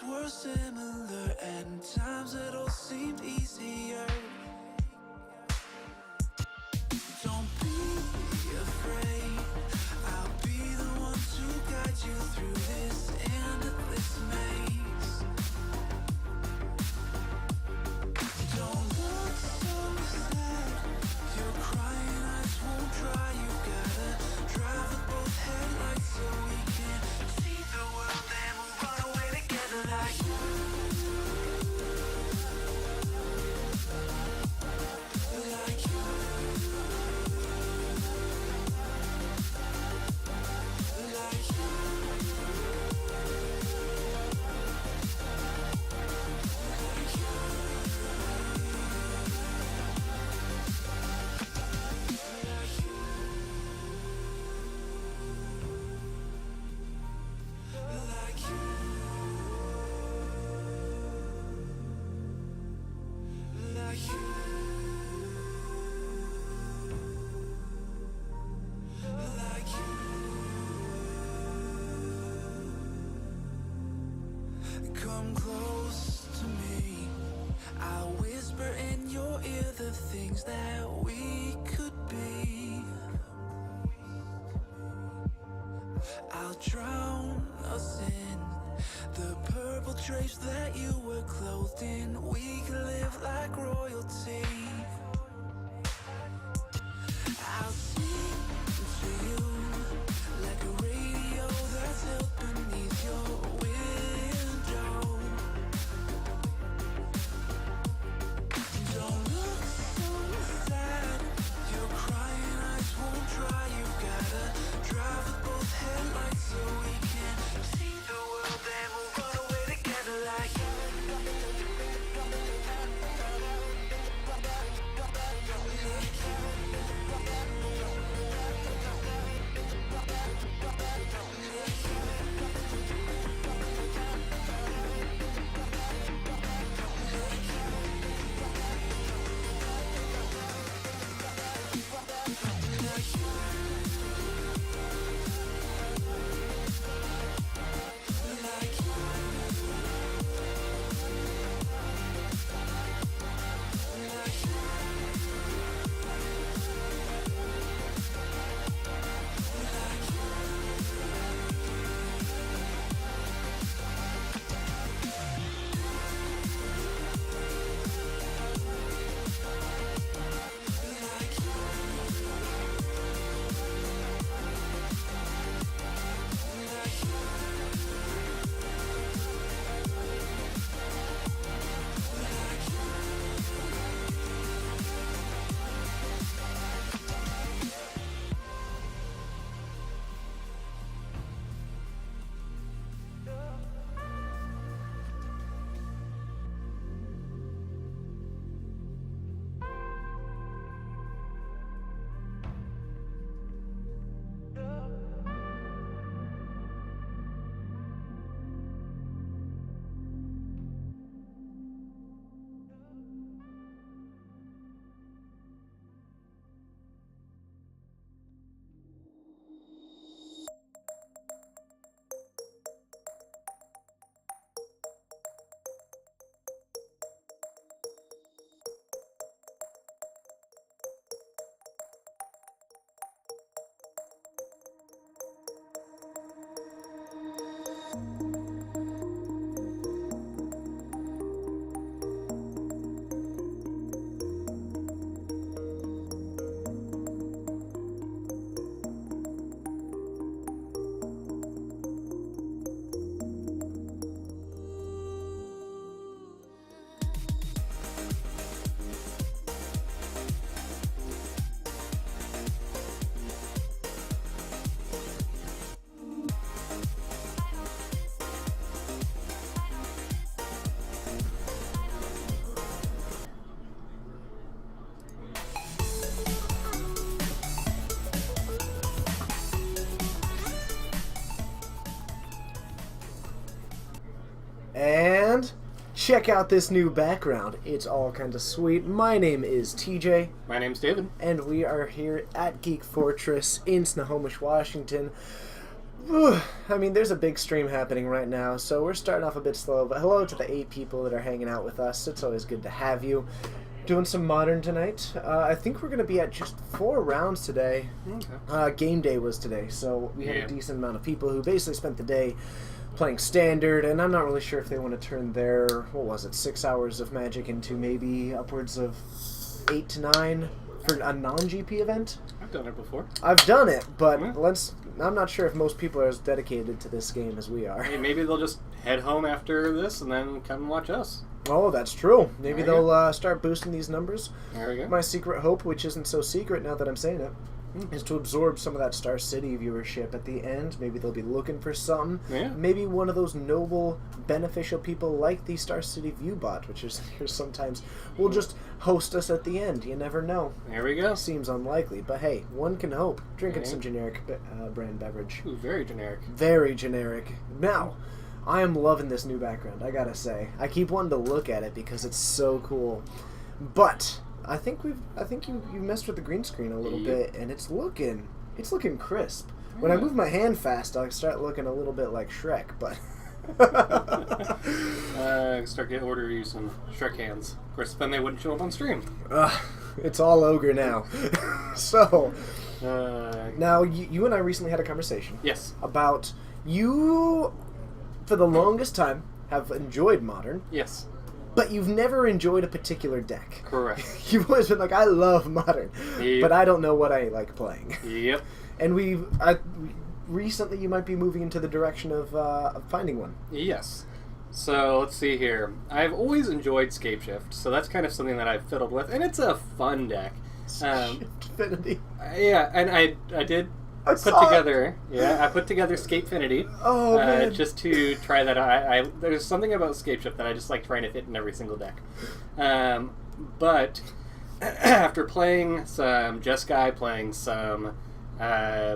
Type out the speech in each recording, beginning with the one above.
were similar, and times it all seemed easier. Don't be afraid, I'll be the one to guide you through this endless maze. Don't look so sad, your crying eyes won't dry. You gotta drive with both headlights so we can see the world and we'll run away together like you. Like you. Like you. Like you. Like you. Like you. Like you. Come close to me, I'll whisper in your ear the things that we could be. I'll drown us in the purple drapes that you were clothed in. We could live like royalty. I'll sing to you like a radio that's held beneath your window. Don't look so sad, your crying eyes won't dry. You gotta drive with both headlights so we can see the world and we'll run away together like you. And check out this new background. It's all kind of sweet. My name is TJ. My name's David. And we are here at Geek Fortress in Snohomish, Washington. I mean, there's a big stream happening right now, so we're starting off a bit slow, but hello to the 8 people that are hanging out with us. It's always good to have you. Doing some Modern tonight. I think we're going to be at just 4 rounds today. Okay. Game day was today, so we had Yeah. a decent amount of people who basically spent the day playing Standard, and I'm not really sure if they want to turn their, 6 hours of Magic into maybe upwards of 8 to 9 for a non-GP event. I've done it before. I've done it, but Yeah. I'm not sure if most people are as dedicated to this game as we are. Hey, maybe they'll just head home after this and then come and watch us. Oh, that's true. Maybe There you they'll start boosting these numbers. There we go. My secret hope, which isn't so secret now that I'm saying it, is to absorb some of that Star City viewership at the end. Maybe they'll be looking for something. Yeah. Maybe one of those noble, beneficial people like the Star City Viewbot, which is here sometimes, will just host us at the end. You never know. There we go. Seems unlikely, but hey, one can hope. Drinking Yeah. some generic brand beverage. Ooh, very generic. Very generic. Now, I am loving this new background, I gotta say. I keep wanting to look at it because it's so cool. But I think you messed with the green screen a little Yep. bit, and it's looking crisp. When I move my hand fast, I'll start looking a little bit like Shrek, but Start getting order you some Shrek hands. Of course, then they wouldn't show up on stream. it's all ogre now. So Uh, now you and I recently had a conversation yes. about you, for the longest time, have enjoyed Modern, Yes. but you've never enjoyed a particular deck. Correct. You've always been like, I love Modern, Yep. but I don't know what I like playing. Yep. And recently you might be moving into the direction of finding one. Yes. So let's see here. I've always enjoyed Scape Shift, so that's kind of something that I've fiddled with, and it's a fun deck. Infinity. Yeah, and I did I put saw it. together. Yeah, I put together Scapefinity. Oh, man. Just to try that. I there's something about Scape Shift that I just like trying to fit in every single deck. But after playing some Jeskai, playing some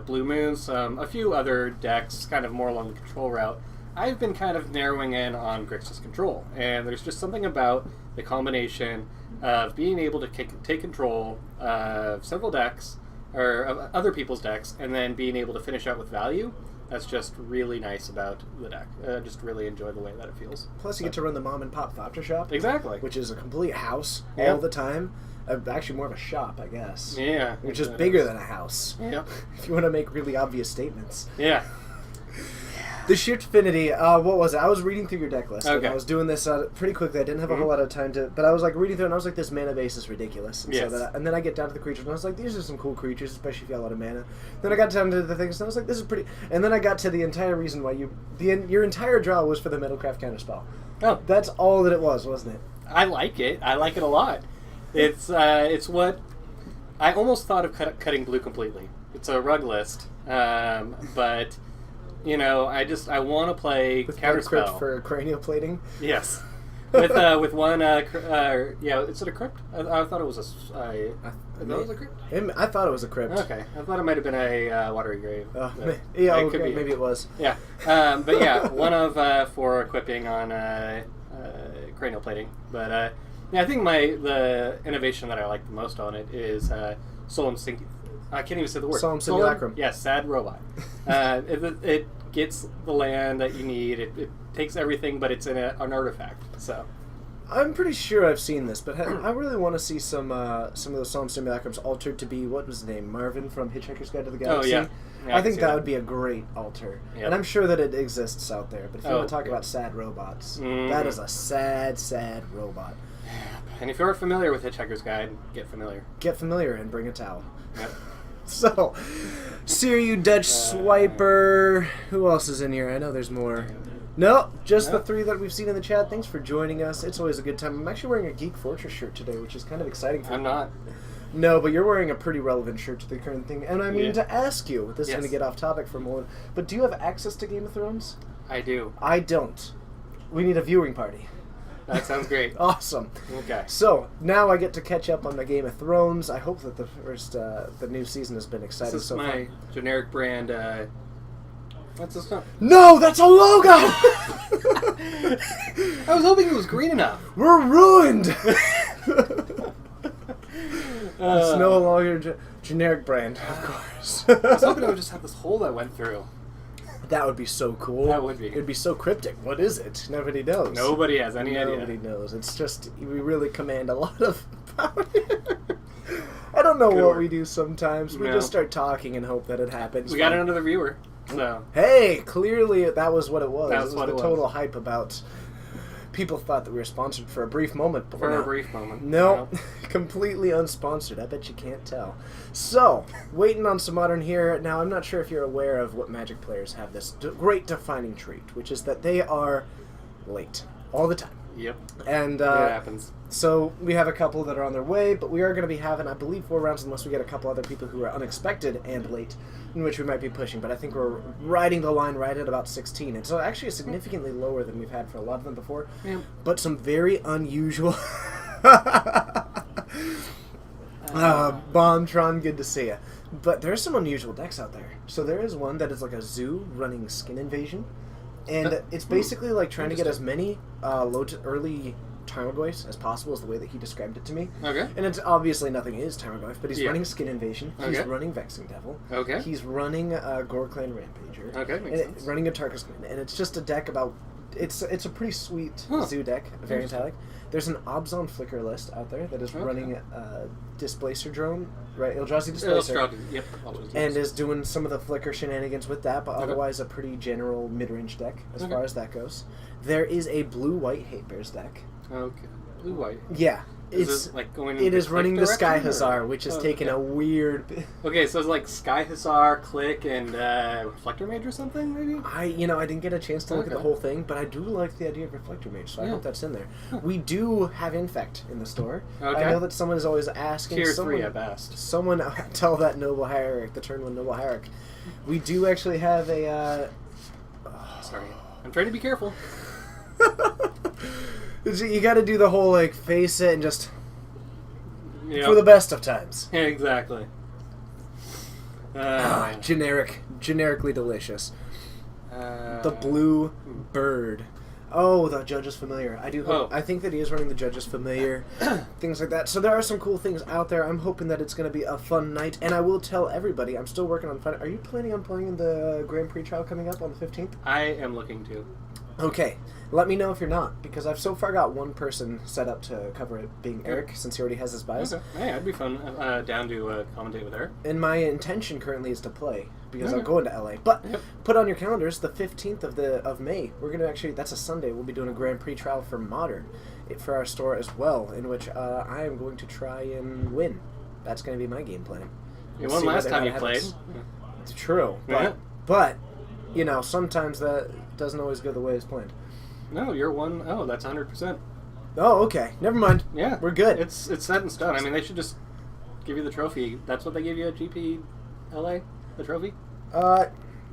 Blue Moon, a few other decks, kind of more along the control route, I've been kind of narrowing in on Grixis Control, and there's just something about the combination of being able to take control of several decks, or of other people's decks, and then being able to finish out with value. That's just really nice about the deck. I just really enjoy the way that it feels. Plus, you get to run the mom and pop Thopter shop, Exactly. which is a complete house Yeah. all the time. Actually, more of a shop, I guess. Yeah. Which is bigger than a house. Yeah. If you want to make really obvious statements. Yeah. The Shiftfinity, what was it? I was reading through your deck list. And Okay. I was doing this pretty quickly. I didn't have a whole lot of time to... But I was like reading through it, and I was like, this mana base is ridiculous. And, Yes. and then I get down to the creatures, and I was like, these are some cool creatures, especially if you got a lot of mana. Then I got down to the things, and I was like, this is pretty... And then I got to the entire reason why your entire draw was for the Metalcraft counterspell. Oh, That's all that it was, wasn't it? I like it. I like it a lot. It's what I almost thought of cutting blue completely. It's a rug list, but you know, I want to play With one crypt counterspell. for cranial plating. Yes, with one yeah. Is it a crypt? I thought it was I thought it was a crypt. I thought it was a crypt. Okay, I thought it might have been a watery grave. But Yeah, it could okay, be. maybe it was. Yeah, but yeah, one of for equipping on cranial plating. But yeah, I think the innovation that I like the most on it is Solemn Sync. I can't even say the word. Solemn Simulacrum. Yes, Sad Robot. It gets the land that you need. It takes everything, but it's in an artifact. So I'm pretty sure I've seen this, but I really want to see some of those Solemn Simulacrums altered to be, what was his name, Marvin from Hitchhiker's Guide to the Galaxy. yeah. I can think see that would be a great alter, Yep. and I'm sure that it exists out there. But if you Oh, want to talk yeah. about sad robots, Mhm. that is a sad, sad robot. And if you're familiar with Hitchhiker's Guide, get familiar. Get familiar and bring a towel. Yep. So, Siriu, Dutch Swiper. Who else is in here? I know there's more. No, just the No. 3 that we've seen in the chat. Thanks for joining us. It's always a good time. I'm actually wearing a Geek Fortress shirt today, which is kind of exciting for I'm me. not. No, but you're wearing a pretty relevant shirt to the current thing. And I mean Yeah. to ask you, this is Yes. going to get off topic for a moment, but do you have access to Game of Thrones? I do. I don't. We need a viewing party. That sounds great. Awesome. Okay. So, now I get to catch up on the Game of Thrones. I hope that the new season has been exciting This is so far. my generic brand. What's this stuff? No, that's a logo! I was hoping it was green enough. We're ruined! It's no longer generic brand, of course. I was hoping it would just have this hole that went through. That would be so cool. That would be. It'd be so cryptic. What is it? Nobody knows. Nobody has any Nobody idea. knows. It's just we really command a lot of power. I don't know Good what work. we do sometimes. We No. just start talking and hope that it happens. We got another viewer. So Hey, clearly that was what it was. That It was was what the it was. total hype about. People thought that we were sponsored for a brief moment, but for we're a not. brief moment. No, completely unsponsored. I bet you can't tell. So, waiting on some Modern here. Now, I'm not sure if you're aware of what Magic players have this great defining trait, which is that they are late all the time. Yep. And It happens. so we have a couple that are on their way, but we are going to be having, I believe, 4 rounds unless we get a couple other people who are unexpected and late, in which we might be pushing. But I think we're riding the line right at about 16. And so actually significantly lower than we've had for a lot of them before. Yeah. But some very unusual... Bombtron, good to see you. But there's some unusual decks out there. So there is one that is like a zoo running Skin Invasion. And it's basically like trying to get as many early Tarmogoyfs as possible is the way that he described it to me. Okay. And it's obviously nothing is Tarmogoyf, but he's Yeah. running Skin Invasion. He's Okay. running Vexing Devil. Okay. He's running Gorklan Rampager. Okay, makes and sense. running a Tarkus Queen. And it's just a deck about... It's a pretty sweet zoo deck, very metallic. There's an Obzon Flicker list out there that is running Displacer Drone, right? Eldrazi Displacer. Yep. And is doing some of the flicker shenanigans with that, but Okay. otherwise a pretty general mid-range deck as Okay. far as that goes. There is a blue-white Hate Bears deck. Okay. Blue white. Yeah, Is it like going? it in is click running the Sky direction, or- Hussar, which has taken a weird. Okay, so it's like Sky Hussar, Click, and Reflector Mage or something, maybe? I didn't get a chance to look at the Okay. whole thing, but I do like the idea of Reflector Mage, so I Yeah. hope that's in there. We do have Infect in the store. Okay. I know that someone is always asking. Tier someone, 3 at best. Someone tell that Noble Hierarch, the turn 1 Noble Hierarch. We do actually have a. Sorry. I'm trying to be careful. You got to do the whole like face it and just Yep. for the best of times. Yeah, exactly. Generically delicious. The Uh, blue bird. Oh, the Judge's Familiar. I do hope. Oh. I think that he is running the Judge's Familiar. Things like that. So there are some cool things out there. I'm hoping that it's going to be a fun night. And I will tell everybody, I'm still working on fun. Are you planning on playing in the Grand Prix trial coming up on the 15th? I am looking to. Okay. Let me know if you're not, because I've so far got one person set up to cover it, being Eric, since he already has his buys. Okay. Hey, that'd be fun. Down to commentate with her. And my intention currently is to play because I'm Okay. going to LA. But Yep. put on your calendars the 15th of May. We're gonna actually, that's a Sunday. We'll be doing a Grand Prix trial for Modern for our store as well, in which I am going to try and win. That's going to be my game plan. You We'll won see last whether time that you played. happens. It's true, Yeah. but sometimes that doesn't always go the way it's planned. No, you're one. Oh, that's 100%. Oh, okay. Never mind. Yeah, We're good. It's set in stone. I mean, they should just give you the trophy. That's what they gave you at GP LA, the trophy.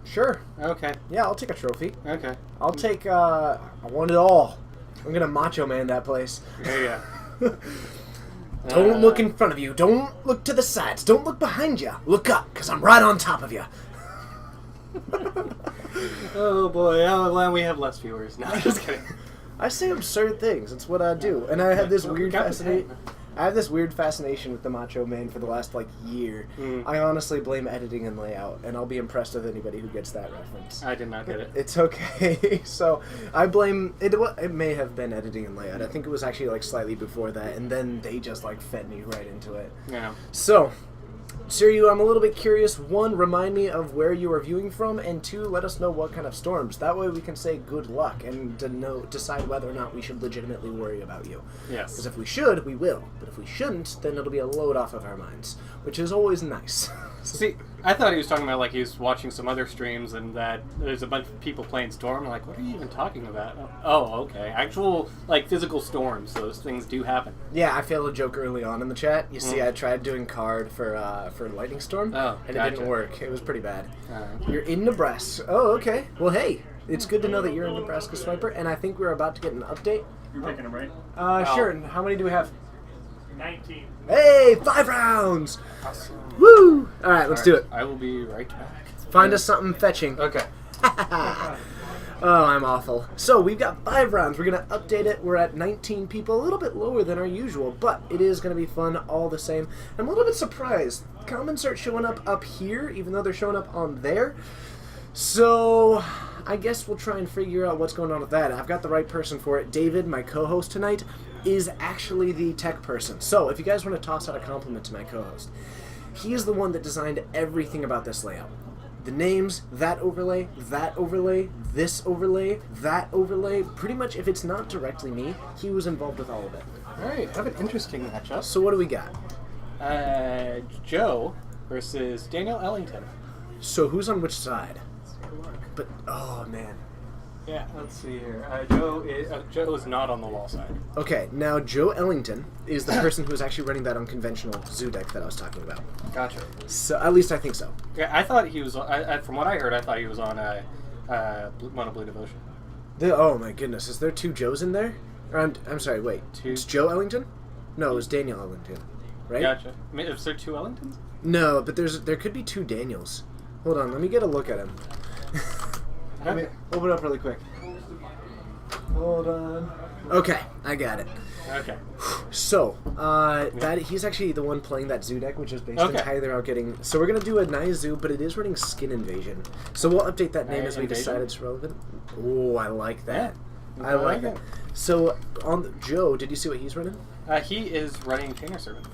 Sure. Okay, Yeah, I'll take a trophy. okay. I'll take. I want it all. I'm gonna Macho Man that place. There you Don't look in front of you. Don't look to the sides. Don't look behind you. Look up, because I'm right on top of you. Oh boy. Oh, well, we have less viewers. No, just kidding. I say absurd things. It's what I do. And I have this Well, weird Captain fascination. I have this weird fascination with the Macho Man for the last, year. Mm. I honestly blame editing and layout, and I'll be impressed with anybody who gets that reference. I did not get it. It's okay. So, I blame... It may have been editing and layout. I think it was actually, slightly before that, and then they just, fed me right into it. Yeah. So, Siryu, I'm a little bit curious. One, remind me of where you are viewing from, and two, let us know what kind of storms. That way we can say good luck and decide whether or not we should legitimately worry about you. Yes. Because if we should, we will. But if we shouldn't, then it'll be a load off of our minds, which is always nice. See, I thought he was talking about he was watching some other streams and that there's a bunch of people playing Storm. I'm like, what are you even talking about? Oh, okay. Actual, physical storms. Those things do happen. Yeah, I failed a joke early on in the chat. You see, I tried doing card for Lightning Storm, Oh, and it gotcha. didn't work. It was pretty bad. Uh, You're in Nebraska. Oh, okay. Well, hey, it's good to know that you're in Nebraska, Swiper, and I think we're about to get an update. You're picking them, right? Sure. And how many do we have? 19. Hey, 5 rounds! Woo! All right, let's do it. I will be right back. Find us something fetching. Okay. Oh, I'm awful. So we've got 5 rounds. We're gonna update it. We're at 19 people, a little bit lower than our usual, but it is gonna be fun all the same. I'm a little bit surprised. Comments aren't showing up here, even though they're showing up on there. So, I guess we'll try and figure out what's going on with that. I've got the right person for it. David, my co-host tonight, is actually the tech person. So, if you guys want to toss out a compliment to my co-host, he is the one that designed everything about this layout. The names, that overlay, this overlay, that overlay. Pretty much, if it's not directly me, he was involved with all of it. Alright, have an interesting matchup. So, what do we got? Joe versus Daniel Ellington. So, who's on which side? But, oh man. Yeah, let's see here. Joe is not on the wall side. Okay, now Joe Ellington is the person who is actually running that unconventional zoo deck that I was talking about. Gotcha. So, at least I think so. Yeah, I thought he was. From what I heard, I thought he was on Mono Blue Devotion. Oh my goodness, is there two Joes in there? Or I'm sorry, wait. Two. It's Joe Ellington? No, it was Daniel Ellington, right? Gotcha. I mean, is there two Ellingtons? No, but there could be two Daniels. Hold on, let me get a look at him. Let me open it up really quick. Hold on. Okay, I got it. Okay. So, that he's actually the one playing that zoo deck, which is based Okay. entirely around getting. So we're gonna do a Naya Zoo, but it is running Skin Invasion. So we'll update that name Naya as we Invasion? decide it's relevant. Oh, I like that. Yeah. I like Okay. it. So on Joe, did you see what he's running? He is running Painter Servant.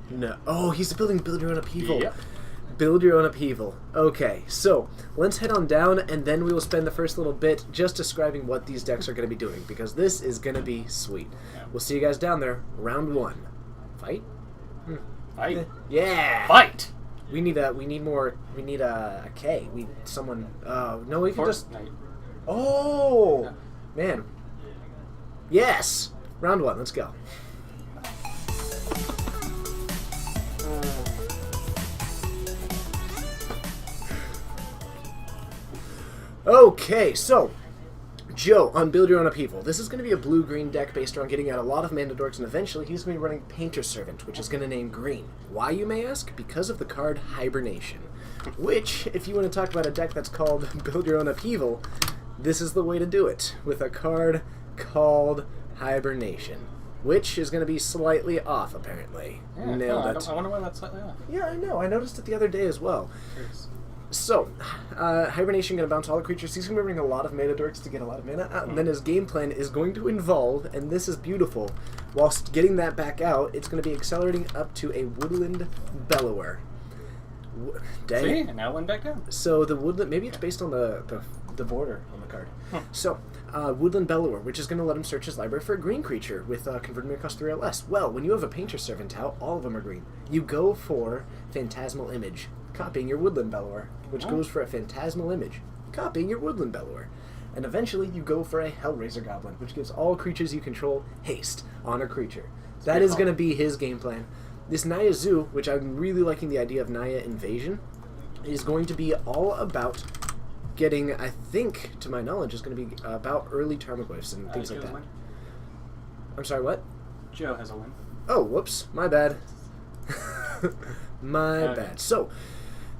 No. Oh, he's building Build Your Own Upheaval. Yep. Build Your Own Upheaval. Okay, so let's head on down, and then we will spend the first little bit just describing what these decks are going to be doing, because this is going to be sweet. Yeah. We'll see you guys down there. Round 1. Fight? Fight. Yeah. Fight. We need a K. No, we can just. Fortnite. Oh, Yeah. man. Yes. Round 1. Let's go. Okay, so Joe on Build Your Own Upheaval. This is going to be a blue-green deck based around getting out a lot of mana dorks, and eventually he's going to be running Painter Servant, which is going to name green. Why, you may ask? Because of the card Hibernation, which, if you want to talk about a deck that's called Build Your Own Upheaval, this is the way to do it, with a card called Hibernation, which is going to be slightly off, apparently. Yeah, Nailed no, it. I wonder why that's slightly off. Yeah, I know. I noticed it the other day as well. Curious. So, Hibernation going to bounce all the creatures. He's going to bring a lot of mana dorks to get a lot of mana out, and then his game plan is going to involve, and this is beautiful, whilst getting that back out, it's going to be accelerating up to a Woodland Bellower. Dang See, it. and now it went back down. So the Woodland, maybe it's based on the border on the card. So, Woodland Bellower, which is going to let him search his library for a green creature with converted mana cost 3 or less. Well, when you have a Painter Servant out, all of them are green. You go for Phantasmal Image, copying your Woodland Bellower, which goes for a Phantasmal Image, copying your Woodland Bellower. And eventually you go for a Hellraiser Goblin, which gives all creatures you control haste on a creature. That is going to be his game plan. This Naya Zoo, which I'm really liking the idea of Naya Invasion, is going to be all about getting, I think, to my knowledge, is going to be about early Tarmogoyfs and things like Joe's that. win. I'm sorry, what? Joe has a win. Oh, whoops. My bad. My Okay. bad. So,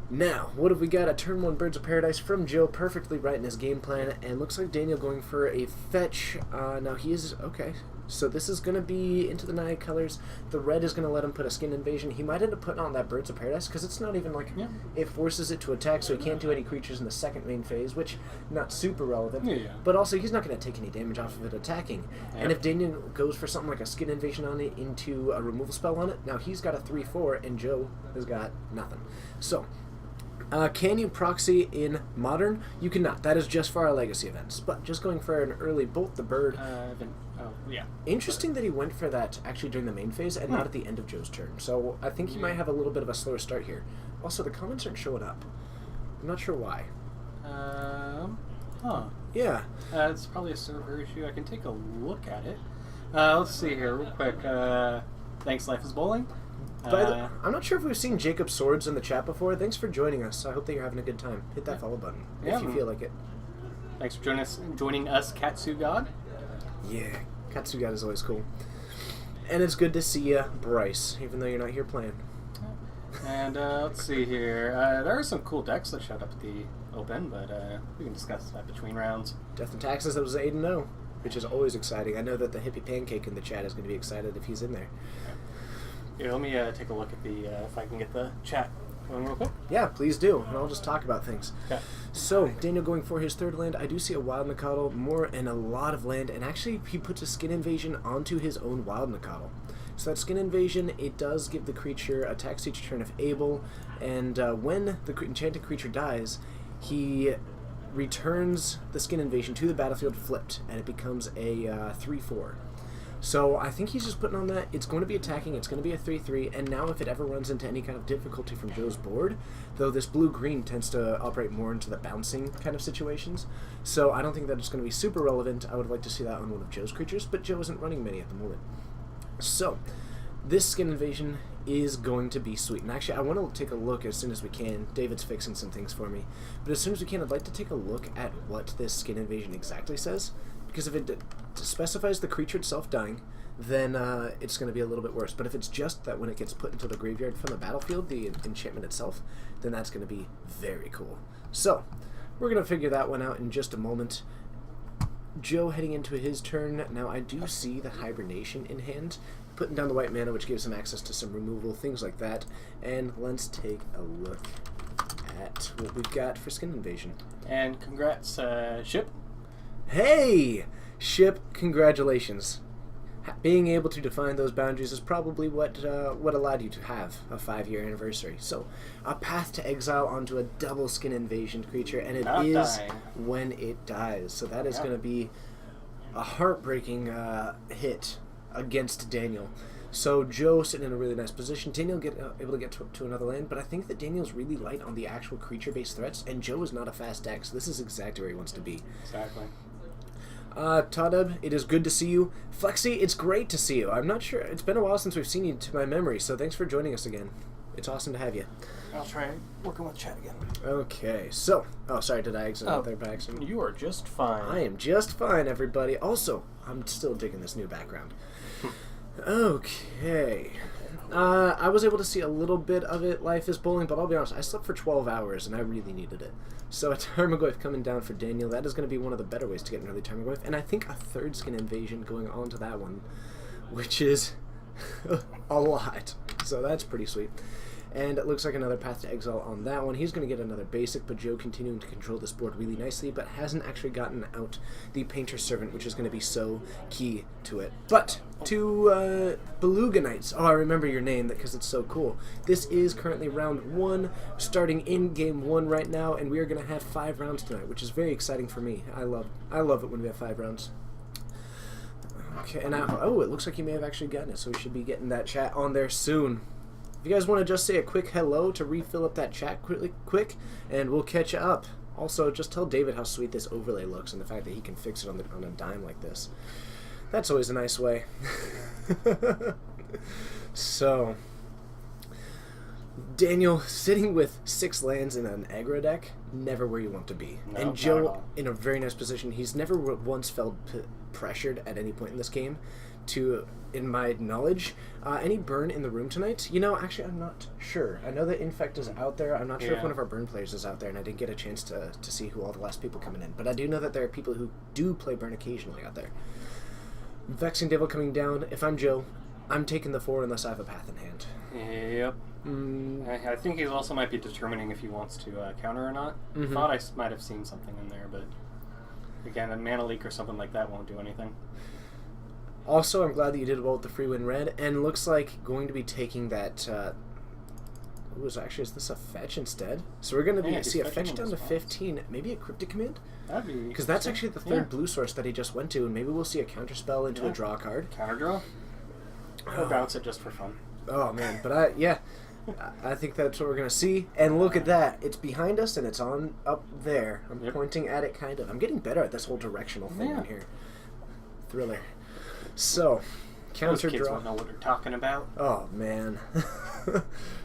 now, what have we got? A turn 1 Birds of Paradise from Joe, perfectly right in his game plan, and looks like Daniel going for a fetch. Now, he is... Okay. So this is going to be into the Naya colors. The red is going to let him put a Skin Invasion. He might end up putting on that Birds of Paradise, because it's not even like... Yeah. It forces it to attack, so he can't do any creatures in the second main phase, which, not super relevant. Yeah. But also, he's not going to take any damage off of it attacking. And Yep. if Daniel goes for something like a Skin Invasion on it into a removal spell on it, now he's got a 3/4, and Joe has got nothing. So, can you proxy in Modern? You cannot. That is just for our Legacy events. But just going for an early Bolt the Bird. Yeah. Interesting that he went for that actually during the main phase and not at the end of Joe's turn. So I think he might have a little bit of a slower start here. Also, the comments aren't showing up. I'm not sure why. Huh. Yeah. It's probably a server issue. I can take a look at it. Let's see here, real quick. Thanks, Life is Bowling. I'm not sure if we've seen Jacob Swords in the chat before. Thanks for joining us. I hope that you're having a good time. Hit that follow button if you feel like it. Thanks for joining us, Katsu God. Yeah, Katsugat is always cool. And it's good to see you, Bryce, even though you're not here playing. And let's see here. There are some cool decks that showed up at the Open, but we can discuss that between rounds. Death and Taxes, that was 8-0, which is always exciting. I know that the Hippie Pancake in the chat is going to be excited if he's in there. Here, let me take a look at the if I can get the chat Want to go quick? Yeah, please do, and I'll just talk about things. Okay. So, Daniel going for his third land, I do see a Wild Nacatl, more and a lot of land, and actually he puts a Skin Invasion onto his own Wild Nacatl. So that Skin Invasion, it does give the creature attacks each turn if able, and when the enchanted creature dies, he returns the Skin Invasion to the battlefield flipped, and it becomes a 3/4. So I think he's just putting on that. It's going to be attacking, it's going to be a 3/3, and now if it ever runs into any kind of difficulty from Joe's board, though this blue-green tends to operate more into the bouncing kind of situations, so I don't think that it's going to be super relevant. I would like to see that on one of Joe's creatures, but Joe isn't running many at the moment. So, this Skin Invasion is going to be sweet. And actually, I want to take a look as soon as we can. David's fixing some things for me. But as soon as we can, I'd like to take a look at what this Skin Invasion exactly says. Because if it specifies the creature itself dying, then it's going to be a little bit worse. But if it's just that when it gets put into the graveyard from the battlefield, the enchantment itself, then that's going to be very cool. So, we're going to figure that one out in just a moment. Joe heading into his turn. Now, I do see the Hibernation in hand, putting down the white mana, which gives him access to some removal, things like that. And let's take a look at what we've got for Skin Invasion. And congrats, Ship. Hey! Ship, congratulations. Being able to define those boundaries is probably what allowed you to have a 5-year anniversary. So, a Path to Exile onto a double Skin Invasion creature, and it Not is dying. when it dies. So that is Yeah. going to be a heartbreaking hit against Daniel. So Joe sitting in a really nice position. Daniel able to get to another land, but I think that Daniel's really light on the actual creature-based threats, and Joe is not a fast deck, so this is exactly where he wants to be. Exactly. Tadeb, it is good to see you. Flexi, it's great to see you. I'm not sure. It's been a while since we've seen you to my memory, so thanks for joining us again. It's awesome to have you. I'll try working with chat again. Okay, so... Oh, sorry, did I exit out Oh, there by accident? You are just fine. I am just fine, everybody. Also, I'm still digging this new background. Okay. I was able to see a little bit of it, Life is Bowling, but I'll be honest, I slept for 12 hours, and I really needed it. So a Tarmogoyf coming down for Daniel, that is going to be one of the better ways to get an early Tarmogoyf, and I think a third Skin Invasion going on to that one, which is a lot. So that's pretty sweet. And it looks like another Path to Exile on that one. He's going to get another basic, but Joe continuing to control this board really nicely, but hasn't actually gotten out the Painter's Servant, which is going to be so key to it. But to Beluga Knights. Oh, I remember your name because it's so cool. This is currently round 1, starting in game 1 right now, and we are going to have 5 rounds tonight, which is very exciting for me. I love it when we have 5 rounds. Okay, and oh, it looks like you may have actually gotten it, so we should be getting that chat on there soon. If you guys want to just say a quick hello to refill up that chat quick, and we'll catch up. Also, just tell David how sweet this overlay looks and the fact that he can fix it on a dime like this. That's always a nice way. So, Daniel sitting with 6 lands in an aggro deck, never where you want to be. No, And not at Joe all. in a very nice position. He's never once felt pressured at any point in this game to, in my knowledge, any burn in the room tonight? You know, actually, I'm not sure. I know that Infect is out there. I'm not sure if Yeah. one of our burn players is out there, and I didn't get a chance to see who all the last people coming in. But I do know that there are people who do play burn occasionally out there. Vexing Devil coming down. If I'm Joe, I'm taking the 4 unless I have a path in hand. Yep. I think he also might be determining if he wants to counter or not. Mhm. Thought I might have seen something in there, but again, a mana leak or something like that won't do anything. Also, I'm glad that you did well with the free win red, and looks like going to be taking that. Is this a fetch instead? So we're going to Yeah, he's see a fetching fetch in down to response. 15, maybe a Cryptic Command? That'd be Because that's interesting. actually the third blue source that he just went to, and maybe we'll see a counterspell into a Yeah. draw card. Counter draw. Or bounce it just for fun. Oh man, but I think that's what we're gonna see. And look at that, it's behind us and it's on up there. I'm Yep. pointing at it kind of. I'm getting better at this whole directional thing Yeah. in here. Thriller. So, Those counter kids draw. won't know what they're talking about. Oh man.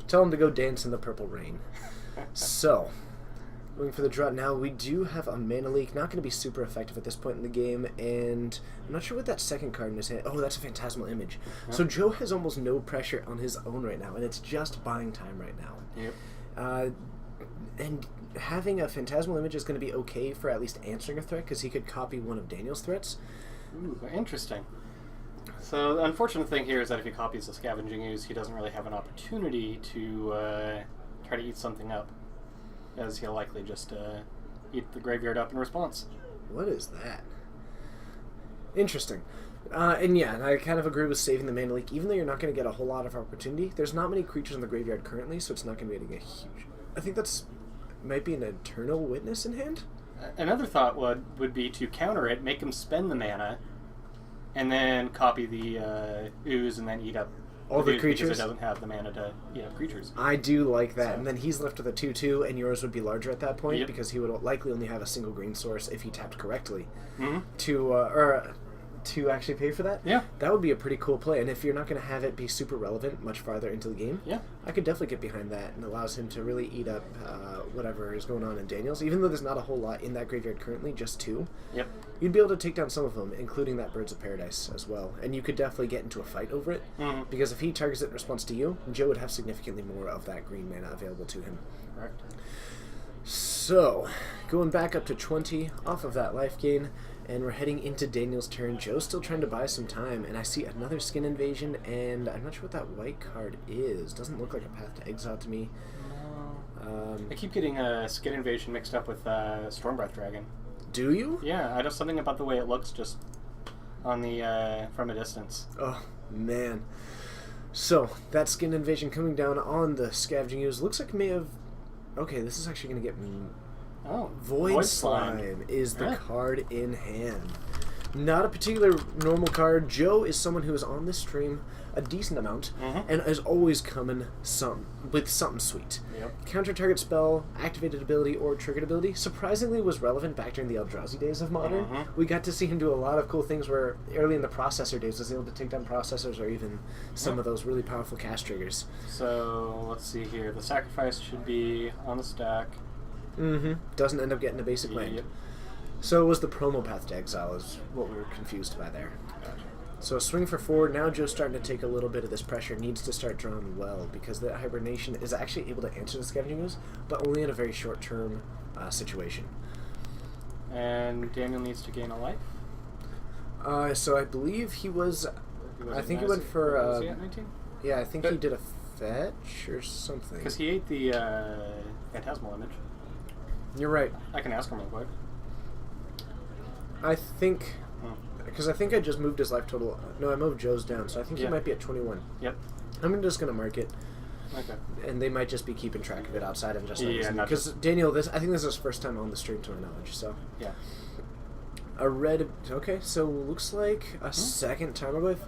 Tell them to go dance in the purple rain. So, going for the draw now, we do have a mana leak. Not going to be super effective at this point in the game, and I'm not sure what that second card in his hand. Oh, that's a Phantasmal Image. Yep. So Joe has almost no pressure on his own right now, and it's just buying time right now. Yep. And having a Phantasmal Image is going to be okay for at least answering a threat, because he could copy one of Daniel's threats. Ooh, interesting. So the unfortunate thing here is that if he copies the Scavenging Ooze, he doesn't really have an opportunity to try to eat something up, as he'll likely just eat the graveyard up in response. What is that? Interesting. And yeah, I kind of agree with saving the mana leak. Even though you're not going to get a whole lot of opportunity, there's not many creatures in the graveyard currently, so it's not going to be getting a huge... I think that's might be an Eternal Witness in hand? Another thought would be to counter it, make him spend the mana, and then copy the ooze and then eat up All the ooze creatures? because it doesn't have the mana to eat up creatures. I do like that. So- And then he's left with a 2/2, and yours would be larger at that point Yep. because he would likely only have a single green source if he tapped correctly Mm-hmm. to actually pay for that. Yeah. That would be a pretty cool play. And if you're not going to have it be super relevant much farther into the game, Yeah. I could definitely get behind that, and allows him to really eat up whatever is going on in Daniels. Even though there's not a whole lot in that graveyard currently, just 2, Yep. you'd be able to take down some of them, including that Birds of Paradise as well. And you could definitely get into a fight over it, Mhm. because if he targets it in response to you, Joe would have significantly more of that green mana available to him. Correct. So, going back up to 20 off of that life gain, and we're heading into Daniel's turn. Joe's still trying to buy some time, and I see another Skin Invasion, and I'm not sure what that white card is. Doesn't look like a Path to Exile to me. I keep getting Skin Invasion mixed up with Stormbreath Dragon. Do you? Yeah, I know something about the way it looks just on the from a distance. Oh, man. So, that Skin Invasion coming down on the Scavenging Ooze looks like it may have... Okay, this is actually going to get... Oh, Void Slime is the Yeah. card in hand. Not a particular normal card. Joe is someone who is on this stream a decent amount, Mhm. and is always coming with something sweet. Yep. Counter target spell, activated ability, or triggered ability surprisingly was relevant back during the Eldrazi days of Modern. Mhm. We got to see him do a lot of cool things where early in the Processor days was able to take down Processors or even some Yep. of those really powerful cast triggers. So let's see here. The sacrifice should be on the stack. Doesn't end up getting a basic land. Yep. So it was the promo Path to Exile is what we were confused by there. Gotcha. So swing for 4. Now Joe's starting to take a little bit of this pressure. Needs to start drawing well because the Hibernation is actually able to answer the Scavenging Ooze, but only in a very short-term situation. And Daniel needs to gain a life. So I believe he was... I think he went for... Was he at 19? Yeah, I think he did a fetch or something. Because he ate the Phantasmal Image. You're right. I can ask him real quick. I think... Hmm. Because I think I just moved his life total... No, I moved Joe's down, so I think he Yeah. might be at 21. Yep. I'm just going to mark it. Okay. And they might just be keeping track of it outside of just Yeah, not because just- Daniel, I think this is his first time on the stream to my knowledge. So Yeah. a red. Okay, so looks like a second Tarmogoyf,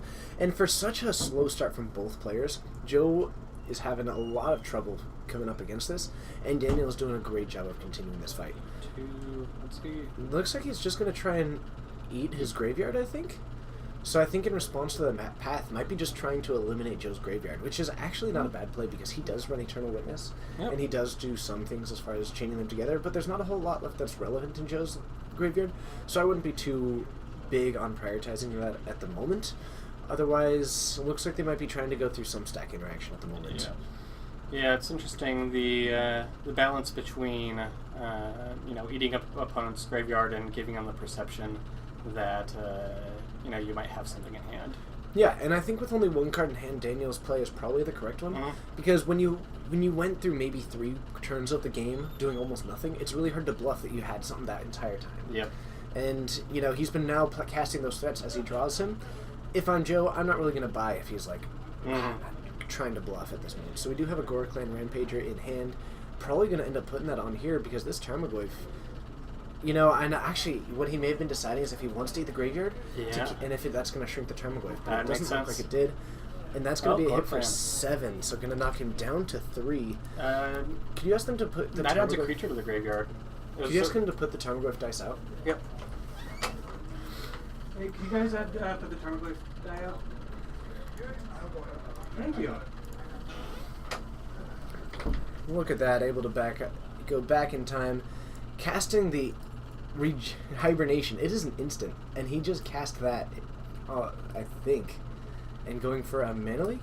and for such a slow start from both players, Joe is having a lot of trouble coming up against this, and Daniel is doing a great job of continuing this fight. Let's see. Looks like he's just going to try and eat his graveyard, I think. So I think in response to the path, might be just trying to eliminate Joe's graveyard, which is actually not a bad play because he does run Eternal Witness, Yep. and he does do some things as far as chaining them together, but there's not a whole lot left that's relevant in Joe's graveyard, so I wouldn't be too big on prioritizing that at the moment. Otherwise, it looks like they might be trying to go through some stack interaction at the moment. Yeah, it's interesting the balance between eating up opponent's graveyard and giving them the perception that you might have something in hand. Yeah, and I think with only one card in hand, Daniel's play is probably the correct one. Mhm. Because when you went through maybe 3 turns of the game doing almost nothing, it's really hard to bluff that you had something that entire time. Yep. And, he's been now casting those threats as he draws him. If I'm Joe, I'm not really going to buy if he's, trying to bluff at this moment. So we do have a Gorklan Rampager in hand. Probably going to end up putting that on here because this Tarmogoyf... and actually, what he may have been deciding is if he wants to eat the graveyard, Yeah. and if that's going to shrink the Tarmogoyf. But That it makes doesn't look sense. like it did. And that's going to be a hit for Gorklan. 7, so going to knock him down to 3. Can you ask them to put the That adds a Tarmogoyf... creature to the graveyard. Can you ask him to put the Tarmogoyf dice out? Yep. Hey, can you guys put the Tarmogoyf die out? Thank you. Look at that, able to go back in time, casting the hibernation. It is an instant, and he just cast that, I think, and going for a mana leak.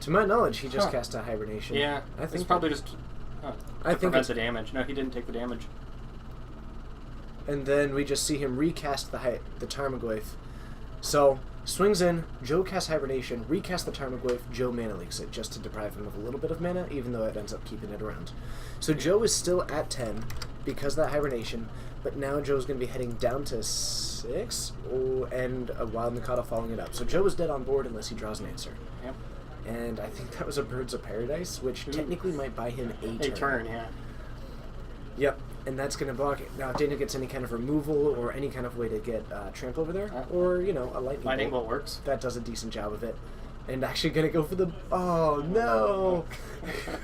To my knowledge, he just cast a hibernation. Yeah, I think it's probably just I to think prevent it's- the damage. No, he didn't take the damage. And then we just see him recast the Tarmogoyf. So Swings in, Joe casts Hibernation, recasts the Tarmogoyf, Joe mana leaks it, just to deprive him of a little bit of mana, even though it ends up keeping it around. So Joe is still at 10 because of that Hibernation, but now Joe's going to be heading down to 6, and a Wild Mikado following it up. So Joe is dead on board unless he draws an answer. Yep. And I think that was a Birds of Paradise, which technically might buy him a turn. A turn, yeah. Yep, and that's going to block it. Now, if Daniel gets any kind of removal or any kind of way to get trample over there, or, you know, a lightning bolt works. that does a decent job of it. And actually going to go for the... Oh, no!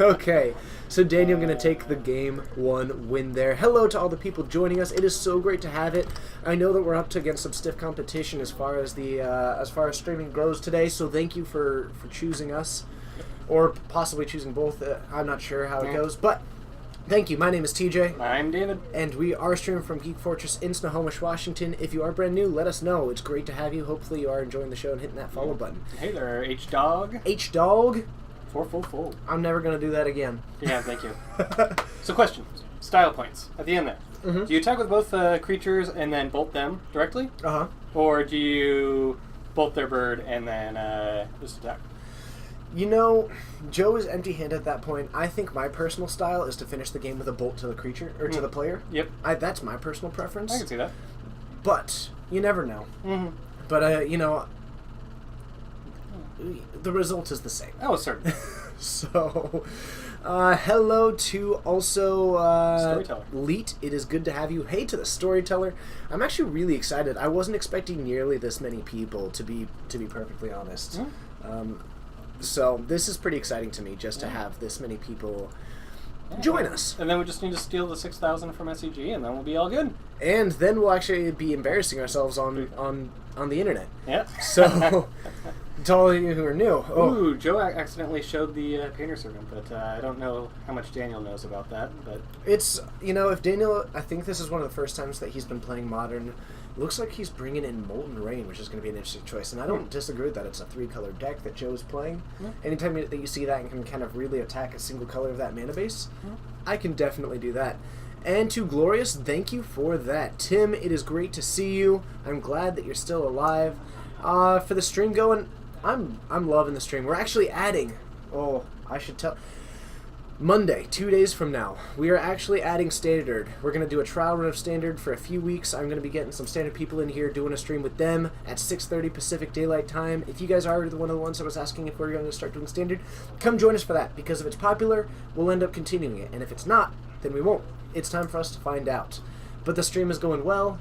Okay, so Daniel going to take the game 1 win there. Hello to all the people joining us. It is so great to have it. I know that we're up against some stiff competition as far as streaming grows today, so thank you for choosing us. Or possibly choosing both. I'm not sure how it goes, but... Thank you. My name is TJ. I'm David. And we are streaming from Geek Fortress in Snohomish, Washington. If you are brand new, let us know. It's great to have you. Hopefully you are enjoying the show and hitting that follow button. Hey there, H-Dog. H-Dog. 444. I'm never going to do that again. Yeah, thank you. So question. Style points. At the end there. Mm-hmm. Do you attack with both creatures and then bolt them directly? Uh-huh. Or do you bolt their bird and then just attack? You know, Joe is empty-handed at that point. I think my personal style is to finish the game with a bolt to the creature, or to the player. Yep. That's my personal preference. I can see that. But, you never know. Mm-hmm. But, you know, the result is the same. Oh, certainly. So, hello to also Storyteller. Leet. It is good to have you. Hey to the Storyteller. I'm actually really excited. I wasn't expecting nearly this many people, to be perfectly honest. Mm-hmm. So this is pretty exciting to me, just to have this many people join us. And then we just need to steal the 6,000 from SEG, and then we'll be all good. And then we'll actually be embarrassing ourselves on the internet. Yeah. So, to all of you who are new. Ooh, Joe accidentally showed the Painter Servant, but I don't know how much Daniel knows about that. But It's, you know, if Daniel, I think this is one of the first times that he's been playing Modern. Looks like he's bringing in Molten Rain, which is going to be an interesting choice. And I don't disagree with that. It's a 3-color deck that Joe's playing. Anytime that you see that and can kind of really attack a single color of that mana base, I can definitely do that. And to Glorious, thank you for that. Tim, it is great to see you. I'm glad that you're still alive. For the stream going, I'm loving the stream. We're actually adding, I should tell... Monday, 2 days from now, we are actually adding Standard. We're going to do a trial run of Standard for a few weeks. I'm going to be getting some Standard people in here, doing a stream with them at 6:30 Pacific Daylight Time. If you guys are one of the ones that was asking if we're going to start doing Standard, come join us for that, because if it's popular, we'll end up continuing it. And if it's not, then we won't. It's time for us to find out. But the stream is going well.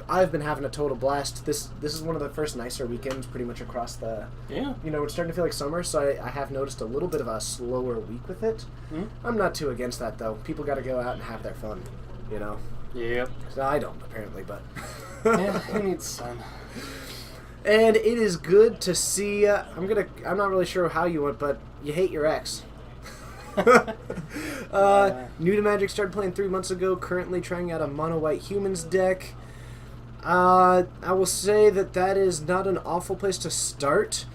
I've been having a total blast. This is one of the first nicer weekends pretty much across the... yeah. You know, it's starting to feel like summer, so I have noticed a little bit of a slower week with it. Mm-hmm. I'm not too against that, though. People got to go out and have their fun, you know? Yep. So I don't, apparently, but... Yeah, who needs sun? And it is good to see... I'm not really sure how you went, but you hate your ex. New to Magic, started playing 3 months ago, currently trying out a mono white humans deck. I will say that is not an awful place to start.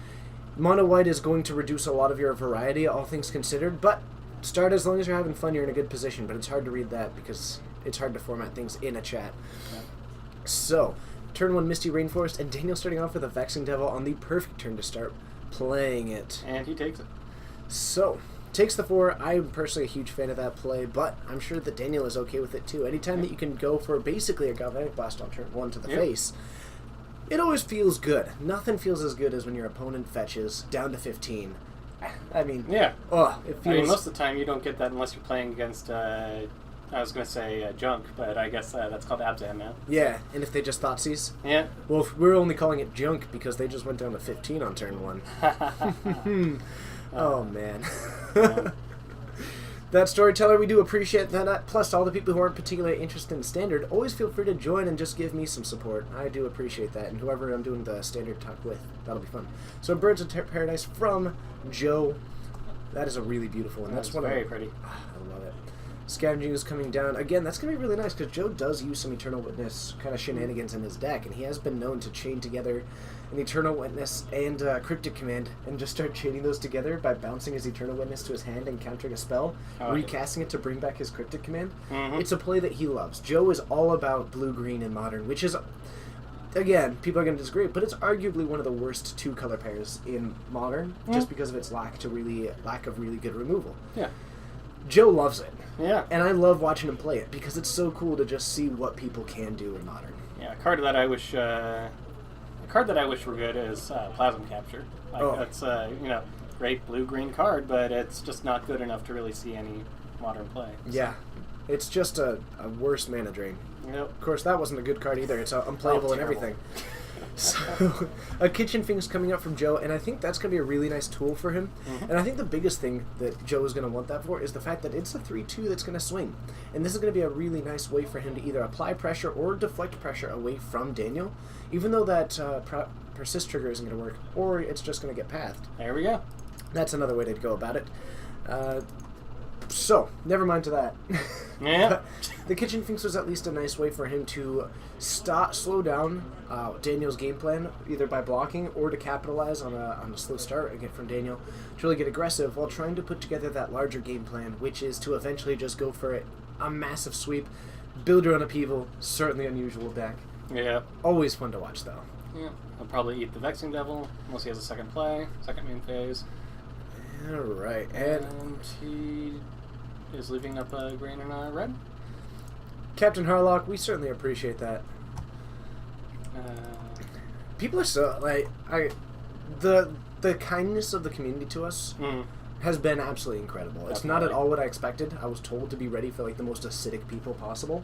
Mono white is going to reduce a lot of your variety, all things considered, but start as long as you're having fun, you're in a good position. But it's hard to read that because it's hard to format things in a chat. So, turn 1 Misty Rainforest, and Daniel starting off with a Vexing Devil on the perfect turn to start playing it. And he takes it. So, takes the 4. I'm personally a huge fan of that play, but I'm sure that Daniel is okay with it too. Anytime that you can go for basically a Galvanic Blast on turn 1 to the face, it always feels good. Nothing feels as good as when your opponent fetches down to 15. I mean, yeah. It feels... I mean, most of the time you don't get that unless you're playing against, I was going to say Junk, but I guess that's called Abzan now. Yeah, and if they just Thoughtseize? Yeah. Well, we're only calling it Junk because they just went down to 15 on turn 1. Oh, man. Yeah. That Storyteller, we do appreciate that. Plus, all the people who aren't particularly interested in Standard, always feel free to join and just give me some support. I do appreciate that. And whoever I'm doing the Standard talk with, that'll be fun. So, Birds of Paradise from Joe. That is a really beautiful one. That's very pretty. I love it. Scavenging is coming down. Again, that's going to be really nice because Joe does use some Eternal Witness kind of shenanigans in his deck, and he has been known to chain together an Eternal Witness and Cryptic Command and just start chaining those together by bouncing his Eternal Witness to his hand and countering a spell, recasting it to bring back his Cryptic Command. Mm-hmm. It's a play that he loves. Joe is all about blue-green in Modern, which is... again, people are going to disagree, but it's arguably one of the worst two color pairs in Modern, just because of its lack of really good removal. Yeah. Joe loves it. Yeah. And I love watching him play it because it's so cool to just see what people can do in Modern. Yeah, a card that I wish were good is Plasma Capture. That's great blue-green card, but it's just not good enough to really see any Modern play. So. Yeah. It's just a worse mana drain. Yep. Of course, that wasn't a good card either. It's unplayable and everything. So, a Kitchen Fink's coming up from Joe, and I think that's going to be a really nice tool for him. Mm-hmm. And I think the biggest thing that Joe is going to want that for is the fact that it's a 3-2 that's going to swing. And this is going to be a really nice way for him to either apply pressure or deflect pressure away from Daniel, even though that persist trigger isn't going to work, or it's just going to get pathed. There we go. That's another way to go about it. So, never mind to that. Yeah. The Kitchen Finks was at least a nice way for him to slow down Daniel's game plan, either by blocking or to capitalize on a slow start again from Daniel, to really get aggressive while trying to put together that larger game plan, which is to eventually just go for a massive sweep, build your own upheaval, certainly unusual deck. Yeah. Always fun to watch, though. Yeah. He'll probably eat the Vexing Devil, unless he has a second main phase. Alright, And he is leaving up a green and a red. Captain Harlock, we certainly appreciate that. People are so, the kindness of the community to us has been absolutely incredible. It's not at all what I expected. I was told to be ready for the most acidic people possible.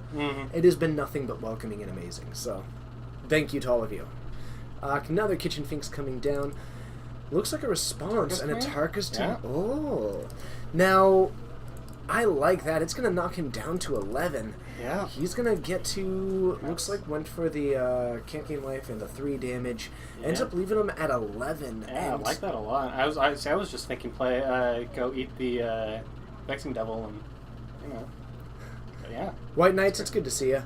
It has been nothing but welcoming and amazing. So, thank you to all of you. Another Kitchen Fink's coming down. Looks like a response and a Tarkus team. Yeah. Oh, now I like that. It's gonna knock him down to 11. Yeah. He's gonna get to. Looks like went for the can't gain life and the 3 damage. Ends up leaving him at 11. Yeah, I like that a lot. I was just thinking go eat the Vexing Devil and but yeah. White Knights, it's good to see you.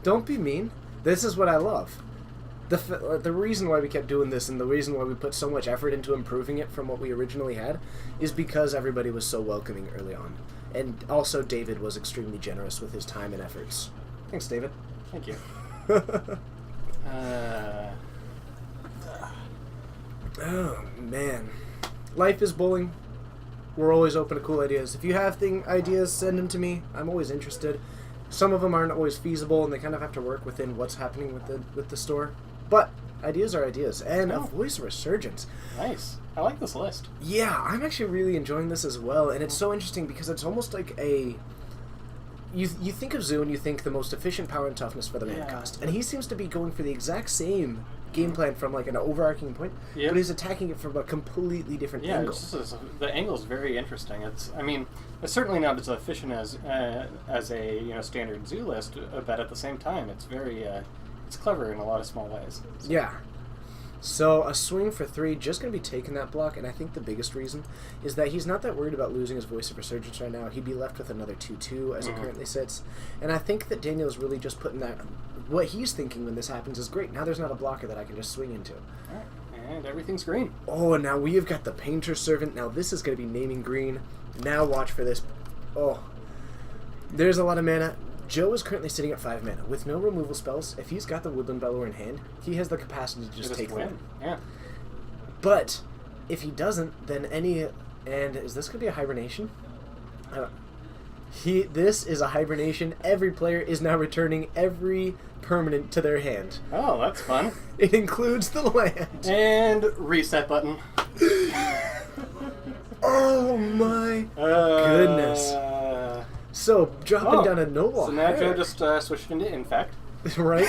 Don't be mean. This is what I love. The reason why we kept doing this and the reason why we put so much effort into improving it from what we originally had is because everybody was so welcoming early on. And also David was extremely generous with his time and efforts. Thanks, David. Thank you. Oh, man. Life is bowling. We're always open to cool ideas. If you have ideas, send them to me. I'm always interested. Some of them aren't always feasible, and they kind of have to work within what's happening with the store. But ideas are ideas, and a Voice of Resurgence. Nice. I like this list. Yeah, I'm actually really enjoying this as well, and it's so interesting because it's almost like a... You think of Zoo and you think the most efficient power and toughness for the mana cost, and he seems to be going for the exact same game plan from an overarching point, but he's attacking it from a completely different angle. The angle is very interesting. It's certainly not as efficient as a standard Zoo list, but at the same time, it's very it's clever in a lot of small ways. So. Yeah. So a swing for 3, just going to be taking that block, and I think the biggest reason is that he's not that worried about losing his Voice of Resurgence right now. He'd be left with another 2/2 as it currently sits, and I think that Daniel's really just putting that. What he's thinking when this happens is great. Now there's not a blocker that I can just swing into. All right. And everything's green. Oh, and now we have got the Painter Servant. Now this is going to be naming green. Now watch for this. Oh, there's a lot of mana. Joe is currently sitting at 5 mana. With no removal spells, if he's got the Woodland Bellower in hand, he has the capacity to just take them. Yeah. But if he doesn't, then and is this going to be a hibernation? This is a hibernation. Every player is now returning every permanent to their hand. Oh, that's fun. It includes the land. And reset button. Oh my goodness. So, dropping down a Noble So now Joe Hierarch. just switched into Infect. Right?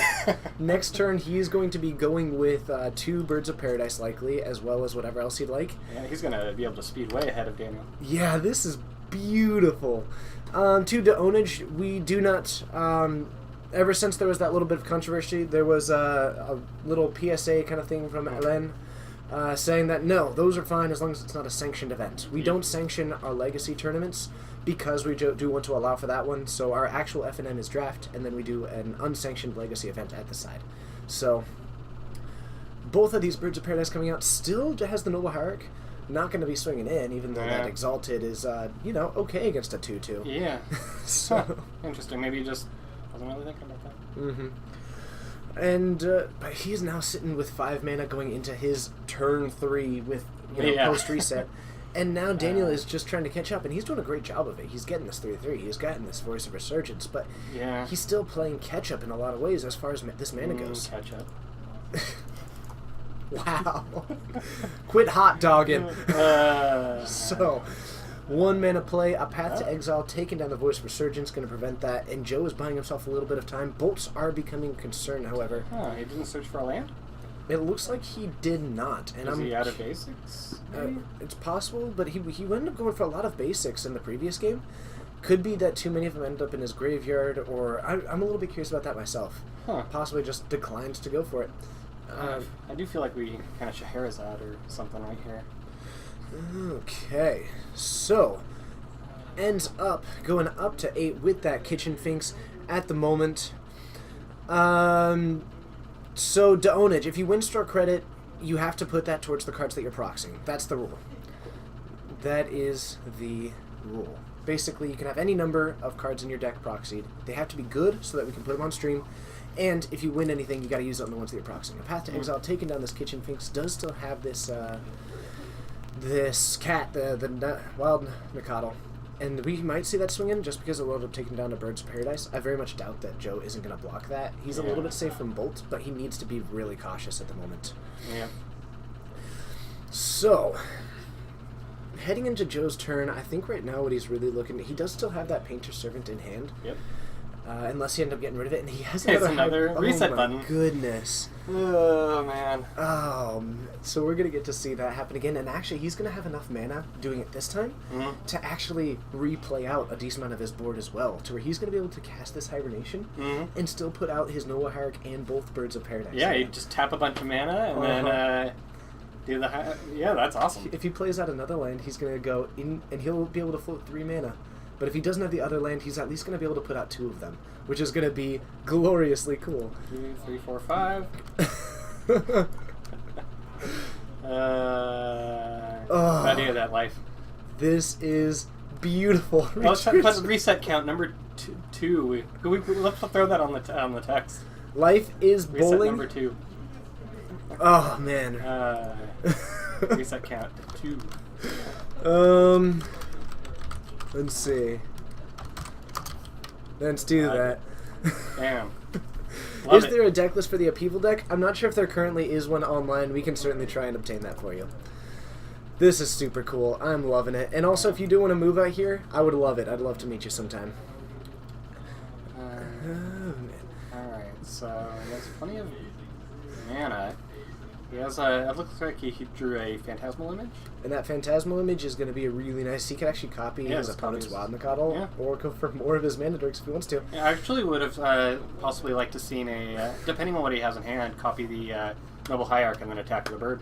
Next turn, he's going to be going with 2 Birds of Paradise, likely, as well as whatever else he'd like. Yeah, he's going to be able to speed way ahead of Daniel. Yeah, this is beautiful. To Daonage, we do not... ever since there was that little bit of controversy, there was a little PSA kind of thing from Elen saying that, no, those are fine as long as it's not a sanctioned event. We don't sanction our Legacy tournaments because we do want to allow for that one, so our actual FNM is draft, and then we do an unsanctioned Legacy event at the side. So, both of these Birds of Paradise coming out still has the Noble Hierarch. Not going to be swinging in, even though that Exalted is, okay against a 2/2. Yeah. So Interesting. Maybe he just wasn't really thinking about that. Mm-hmm. And but he's now sitting with 5 mana going into his turn 3 with post reset. And now Daniel is just trying to catch up, and he's doing a great job of it. He's getting this 3/3. He's gotten this Voice of Resurgence, but he's still playing catch up in a lot of ways as far as this mana goes. Catch up. Wow. Quit hot dogging. So, 1 mana play, a Path to Exile, taking down the Voice of Resurgence, going to prevent that, and Joe is buying himself a little bit of time. Bolts are becoming a concern, however. He didn't search for a land? It looks like he did not. And Is he out of basics? It's possible, but he ended up going for a lot of basics in the previous game. Could be that too many of them ended up in his graveyard, or I'm a little bit curious about that myself. Possibly just declines to go for it. I do feel like we kind of Scheherazade or something right here. Okay, so ends up going up to 8 with that Kitchen Finks at the moment. So Daonage, if you win store credit, you have to put that towards the cards that you're proxying. That's the rule. That is the rule. Basically, you can have any number of cards in your deck proxied. They have to be good so that we can put them on stream. And if you win anything, you got to use it on the ones that you're proxying. A Path to Exile, taking down this Kitchen Finks, does still have this this cat, the Wild Nacatl. And we might see that swing in just because it will end up taking down a Birds of Paradise. I very much doubt that Joe isn't going to block that. He's a little bit safe from Bolt, but he needs to be really cautious at the moment. Yeah. So, heading into Joe's turn, I think right now what he's really looking at, he does still have that Painter Servant in hand. Yep. Unless he ends up getting rid of it, and he has It's another reset button. Oh my goodness. Oh, man. So we're going to get to see that happen again, and actually he's going to have enough mana doing it this time to actually replay out a decent amount of his board as well, to where he's going to be able to cast this Hibernation and still put out his Noah Hierarch and both Birds of Paradise. Yeah, you just tap a bunch of mana and then do the yeah, that's awesome. If he plays out another land, he's going to go in, and he'll be able to float 3 mana. But if he doesn't have the other land, he's at least going to be able to put out 2 of them, which is going to be gloriously cool. 2, 3, 4, 5. How do you that life? This is beautiful. Let's reset count number 2. Let's throw that on the text. Life is Reset bowling. number 2. Oh man. Reset count 2. Let's see. Let's do that. Damn. Is there a deck list for the Upheaval deck? I'm not sure if there currently is one online. We can certainly try and obtain that for you. This is super cool. I'm loving it. And also, if you do want to move out here, I would love it. I'd love to meet you sometime. Alright, so he has plenty of mana. He has it looks like he drew a Phantasmal Image. And that Phantasmal Image is going to be a really nice... He can actually copy his opponent's Wild Nacatl, or go for more of his Mana Dorks if he wants to. Yeah, I actually would have possibly liked to seen a, depending on what he has in hand, copy the Noble Hierarch and then attack the bird.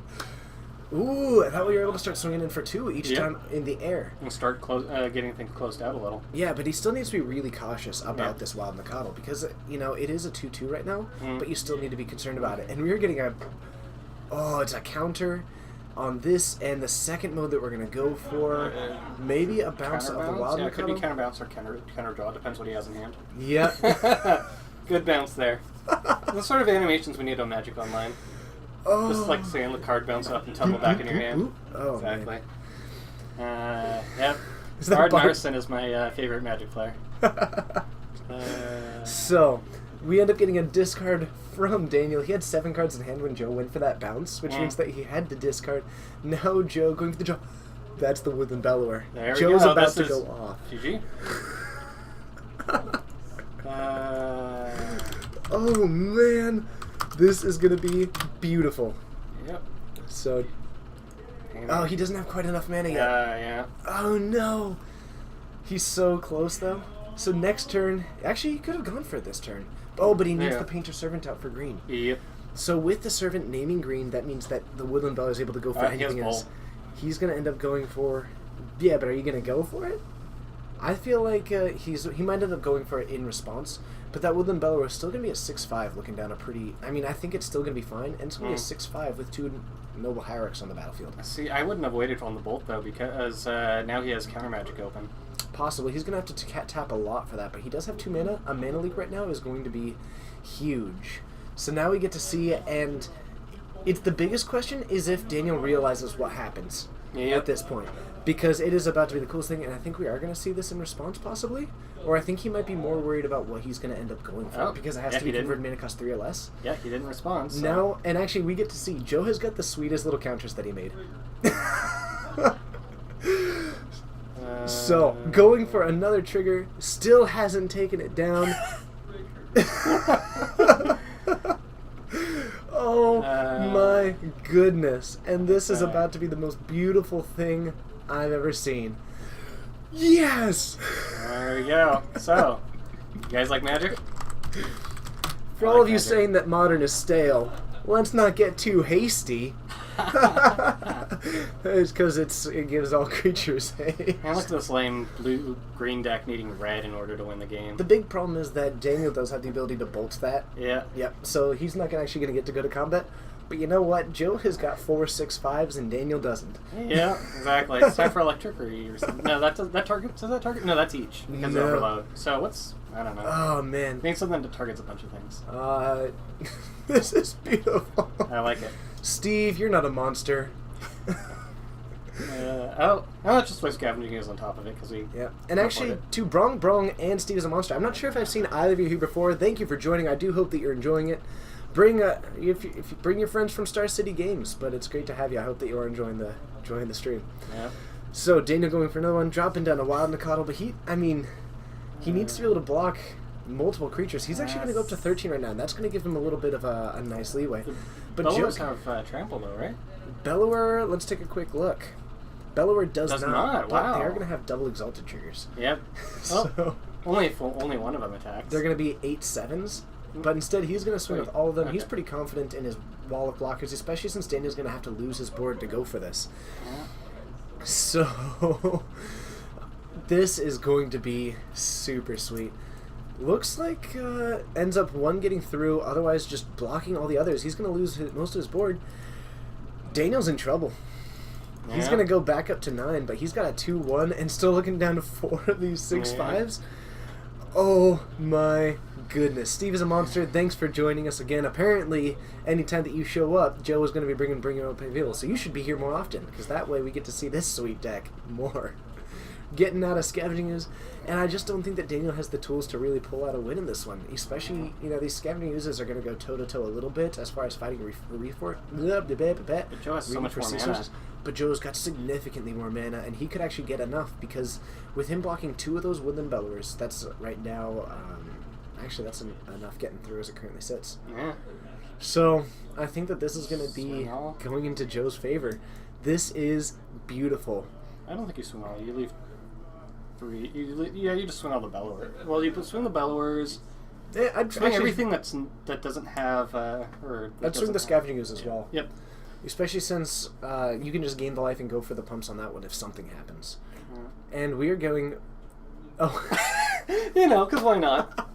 Ooh, that way you're able to start swinging in for 2 each time in the air. And start getting things closed out a little. Yeah, but he still needs to be really cautious about this Wild Nacatl because, you know, it is a 2/2 right now, but you still need to be concerned about it. And we're getting a... Oh, it's a counter on this, and the second mode that we're going to go for, maybe a bounce of the Wild Nacatl. It could be counter bounce or counter draw, depends what he has in hand. Yep. Good bounce there. The sort of animations we need on Magic Online. Oh. Just like seeing the card bounce up and tumble back in your hand. Oh, exactly. Man. Yep. Is that Bard Bard? Narson is my favorite Magic player. So, we end up getting a discard from Daniel. He had 7 cards in hand when Joe went for that bounce, which means that he had to discard. Now Joe going for the draw. That's the Woodland Bellower. There we Joe's go. about to go off. GG. Oh man, this is gonna be beautiful. Yep. So, oh, he doesn't have quite enough mana yet. Yeah. Oh no, he's so close though. So next turn, actually he could have gone for it this turn. Oh, but he needs the Painter Servant out for green. Yep. So with the Servant naming green, that means that the Woodland Bellower is able to go for anything else. He's gonna end up going for, yeah, but are you gonna go for it? I feel like he might end up going for it in response, but that Woodland Bellower is still going to be a 6/5 looking down a pretty... I mean, I think it's still going to be fine, and it's going to be a 6/5 with 2 Noble Hierarchs on the battlefield. See, I wouldn't have waited on the Bolt, though, because now he has Counter Magic open. possible. He's going to have to tap a lot for that, but he does have 2 mana. A mana leak right now is going to be huge. So now we get to see, and it's the biggest question is if Daniel realizes what happens at this point. Because it is about to be the coolest thing, and I think we are going to see this in response, possibly. Or I think he might be more worried about what he's going to end up going for, because it has to be converted mana cost 3 or less. Yeah, he didn't respond. So. Now, and actually we get to see, Joe has got the sweetest little counters that he made. So, going for another trigger, still hasn't taken it down. Oh my goodness. And this is about to be the most beautiful thing I've ever seen. Yes! There we go. So, you guys like Magic? For all of you saying that Modern is stale, let's not get too hasty. It's because it gives all creatures haste. And look at this lame blue-green deck needing red in order to win the game. The big problem is that Daniel does have the ability to bolt that. Yeah. Yep, so he's not actually going to get to go to combat. But you know what? Joe has got 4 6/5s and Daniel doesn't. Yeah, exactly. It's time for Electricity or something. No, that target. Does that target? No, that's each. Because of overload. So what's... I don't know. Oh, man. Need something that targets a bunch of things. This is beautiful. I like it. Steve, you're not a monster. I'll just play Scavenging Ooze on top of it because we... Yeah, and actually, to Brong and Steve is a monster. I'm not sure if I've seen either of you here before. Thank you for joining. I do hope that you're enjoying it. Bring if you bring your friends from Star City Games, but it's great to have you. I hope that you are enjoying the stream. Yeah. So Daniel going for another one, dropping down a Wild Nikotl, but he needs to be able to block multiple creatures. He's actually going to go up to 13 right now, and that's going to give him a little bit of a nice leeway. But Bellowers have trample though, right? Bellower, let's take a quick look. Bellower does not. Wow. But they are going to have double Exalted triggers. Yep. So only one of them attacks. they're going to be 8/7s. But instead, he's going to swing with all of them. Okay. He's pretty confident in his wall of blockers, especially since Daniel's going to have to lose his board to go for this. Yeah. So, this is going to be super sweet. Looks like ends up one getting through, otherwise just blocking all the others. He's going to lose most of his board. Daniel's in trouble. Yeah. He's going to go back up to 9, but he's got a 2/1 and still looking down to 4 of these 6/5s. Oh my goodness. Steve is a monster. Thanks for joining us again. Apparently, anytime that you show up, Joe is going to be bringing up Pavil, so you should be here more often, because that way we get to see this sweet deck more. Getting out of Scavenging Ooze, and I just don't think that Daniel has the tools to really pull out a win in this one. Especially, these Scavenging Oozes are going to go toe-to-toe a little bit as far as fighting But Joe has so much more mana. But Joe's got significantly more mana, and he could actually get enough, because with him blocking 2 of those Woodland Bellowers, that's right now... actually, that's enough getting through as it currently sits. Yeah. So, I think that this is going to be Swing all. going into Joe's favor. This is beautiful. I don't think you swing all. You leave 3. You just swing all the Bellowers. Well, you swing the Bellowers. Yeah, I'd Swing everything that doesn't have... I'd swing the Scavenging Ooze as well. Yep. Especially since you can just gain the life and go for the pumps on that one if something happens. Yeah. And we are going... Oh. Because why not?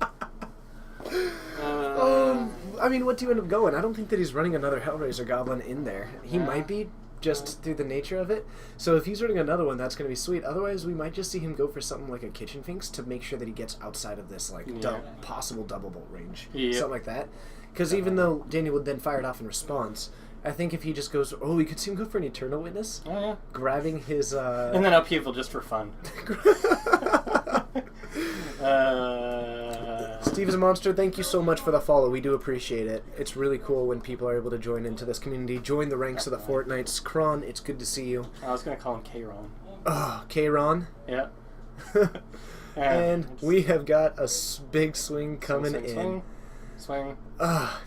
I mean, what do you end up going? I don't think that he's running another Hellraiser Goblin in there. He might be, just through the nature of it. So if he's running another one, that's going to be sweet. Otherwise, we might just see him go for something like a Kitchen Finks to make sure that he gets outside of this possible double bolt range. Yep. Something like that. Because even though Daniel would then fire it off in response, I think if he just goes, we could see him go for an Eternal Witness, Oh, yeah. grabbing his... And then Upheaval just for fun. Steve is a monster. Thank you so much for the follow. We do appreciate it. It's really cool when people are able to join into this community, join the ranks of the Fortnites. Kron, it's good to see you. I was going to call him K-Ron. Oh, K-Ron. Yeah. And we have got a big swing coming in. Swing.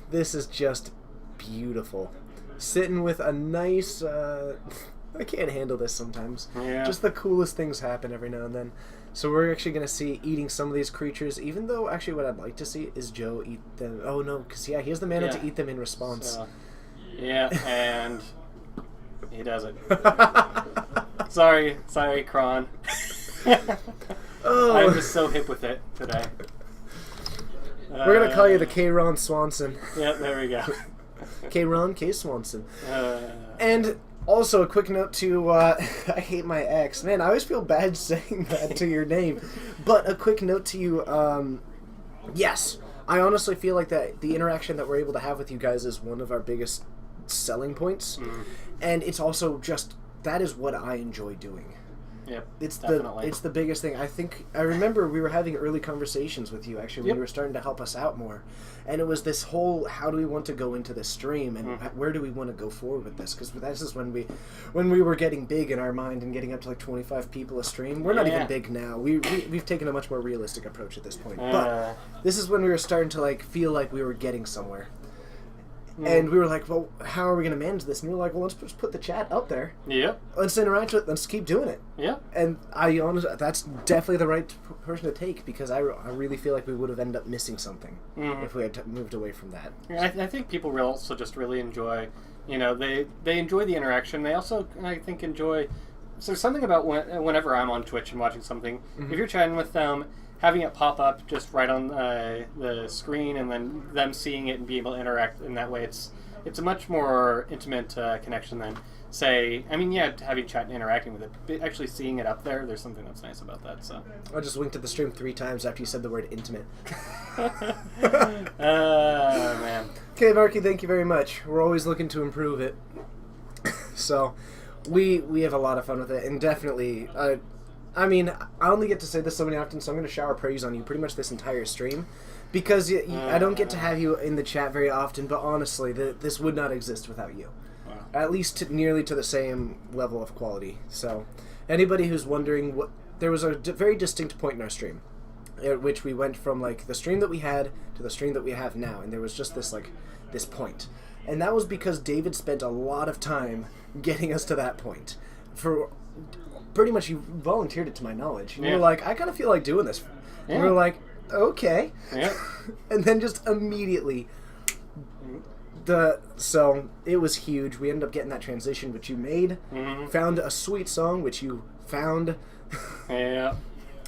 This is just beautiful. Sitting with a nice... I can't handle this sometimes. Yeah. Just the coolest things happen every now and then. So we're actually going to see eating some of these creatures, even though actually what I'd like to see is Joe eat them. Oh, no, because, he has the mana to eat them in response. So, and he does it. Sorry, Kron. I'm just so hip with it today. We're going to call you the K-Ron Swanson. Yeah, there we go. K-Ron K. Swanson. And Also, a quick note to, I hate my ex. Man, I always feel bad saying that to your name. But a quick note to you, yes, I honestly feel like that the interaction that we're able to have with you guys is one of our biggest selling points. And it's also just, that is what I enjoy doing. Yep, It's definitely. the biggest thing. I remember we were having early conversations with you actually when Yep. you were starting to help us out more, and it was this whole how do we want to go into this stream and where do we want to go forward with this, because this is when we were getting big in our mind and getting up to like 25 people a stream. We're not Yeah. even big now. We've taken a much more realistic approach at this point, Uh, but this is when we were starting to like feel like we were getting somewhere. And we were like, well, how are we going to manage this? And we were like, well, let's just put the chat up there. Yep. Let's interact with it. Let's keep doing it. Yep. And I honestly, that's definitely the right person to take, because I really feel like we would have ended up missing something if we had moved away from that. I think people will also just really enjoy, they enjoy the interaction. They also, I think, enjoy. So there's something about whenever I'm on Twitch and watching something, if you're chatting with them, having it pop up just right on the screen, and then them seeing it and being able to interact in that way, it's a much more intimate connection than, say, having chat and interacting with it, but actually seeing it up there, there's something that's nice about that. So. I just winked at the stream 3 times after you said the word intimate. Man. Okay, Marky, thank you very much. We're always looking to improve it. So, we have a lot of fun with it, and definitely, I only get to say this so many often, so I'm going to shower praise on you pretty much this entire stream, because I don't get to have you in the chat very often, but honestly, this would not exist without you. Wow. At least nearly to the same level of quality. So, anybody who's wondering, there was a very distinct point in our stream, at which we went from like the stream that we had to the stream that we have now, and there was just this point, and that was because David spent a lot of time getting us to that point. For pretty much, you volunteered it to my knowledge. You were like, I kind of feel like doing this. And we were like, okay. Yeah. And then just immediately, so it was huge. We ended up getting that transition, which you made. Found a sweet song, which you found. Yeah.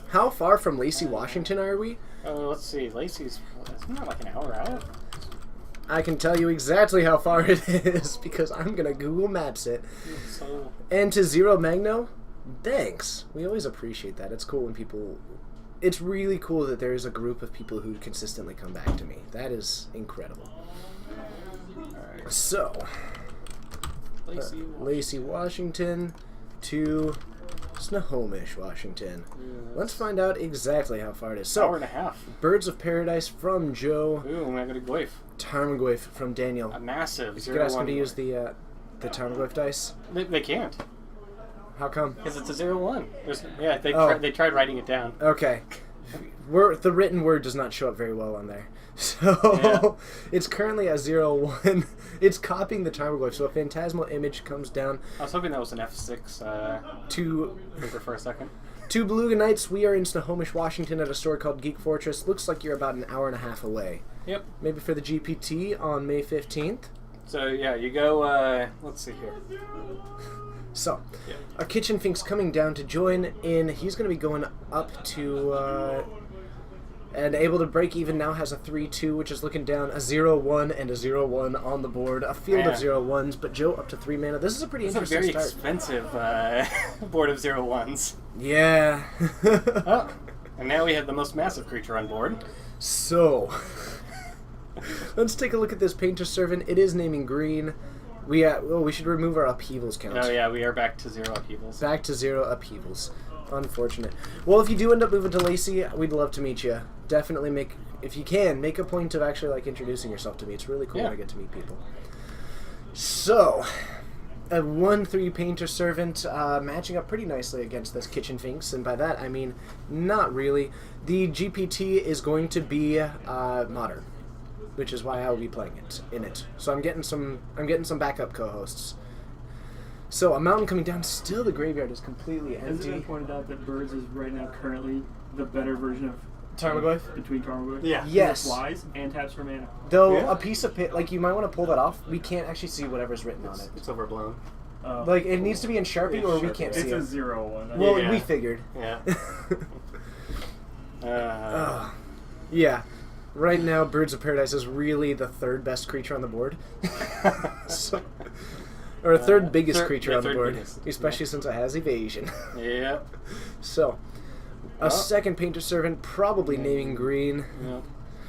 How far from Lacey, Washington are we? Let's see. Lacey's, isn't that like an hour out? I can tell you exactly how far it is, because I'm going to Google Maps it. So, And to Zero Magno, thanks. We always appreciate that. It's cool when people... It's really cool that there is a group of people who consistently come back to me. That is incredible. alright. So, Lacey. Lacey, Washington to Snohomish, Washington. Let's find out exactly how far it is. Hour So, and a half. Birds of Paradise from Joe. Ooh, I'm gonna go Goif. Tarmogoyf from Daniel. A massive You could ask him to 0-1. use the Tarmogoyf dice. They can't, How come? because it's a 0-1. They Oh. they tried writing it down. Okay. The written word does not show up very well on there. So, it's currently at 0-1. It's copying the Tarmogoyf, so a phantasmal image comes down I was hoping that was an F6 to... paper for a second. To Beluga Nights, we are in Snohomish, Washington at a store called Geek Fortress. Looks like you're about an hour and a half away. Yep. Maybe for the GPT on May 15th. So yeah, you go. Let's see here. So, Yeah. our Kitchen Fink's coming down to join in. He's going to be going up to... and able to break even now, has a 3-2, which is looking down a 0-1 and a 0-1 on the board. A field of Yeah. 0-1s, but Joe up to 3 mana. This is a pretty It's a interesting very start. expensive board of 0-1s. Yeah. Oh, and now we have the most massive creature on board. So, let's take a look at this Painter Servant. It is naming green. We should remove our upheavals count. Oh yeah, we are back to 0 upheavals. Back to 0 upheavals. Unfortunate. Well, if you do end up moving to Lacey, we'd love to meet you. Definitely if you can, make a point of actually like introducing yourself to me. It's really cool when I get to meet people. So, a 1/3 Painter Servant matching up pretty nicely against this Kitchen Finks, and by that I mean not really. The GPT is going to be modern, which is why I will be playing it. So I'm getting some backup co-hosts. So a mountain coming down. Still, the graveyard is completely Has it been empty. pointed out that Birds is right now currently the better version of Tarmogoyf? between Tarmogoyf? Yeah. Yes. Flies and taps for mana. Though Yeah. a piece of like you might want to pull that off. We can't actually see whatever's written on it. It's overblown. Like it needs to be in Sharpie, Yeah, or we Sharpie. can't It's see a it. 0-1. Well, Yeah. we figured. Yeah. Yeah. Right now, Birds of Paradise is really the third best creature on the board. So, Or a third biggest third- creature yeah, on the third board, biggest, especially since it has evasion. Yeah. So, a Oh. second Painter Servant, probably naming green. Yeah.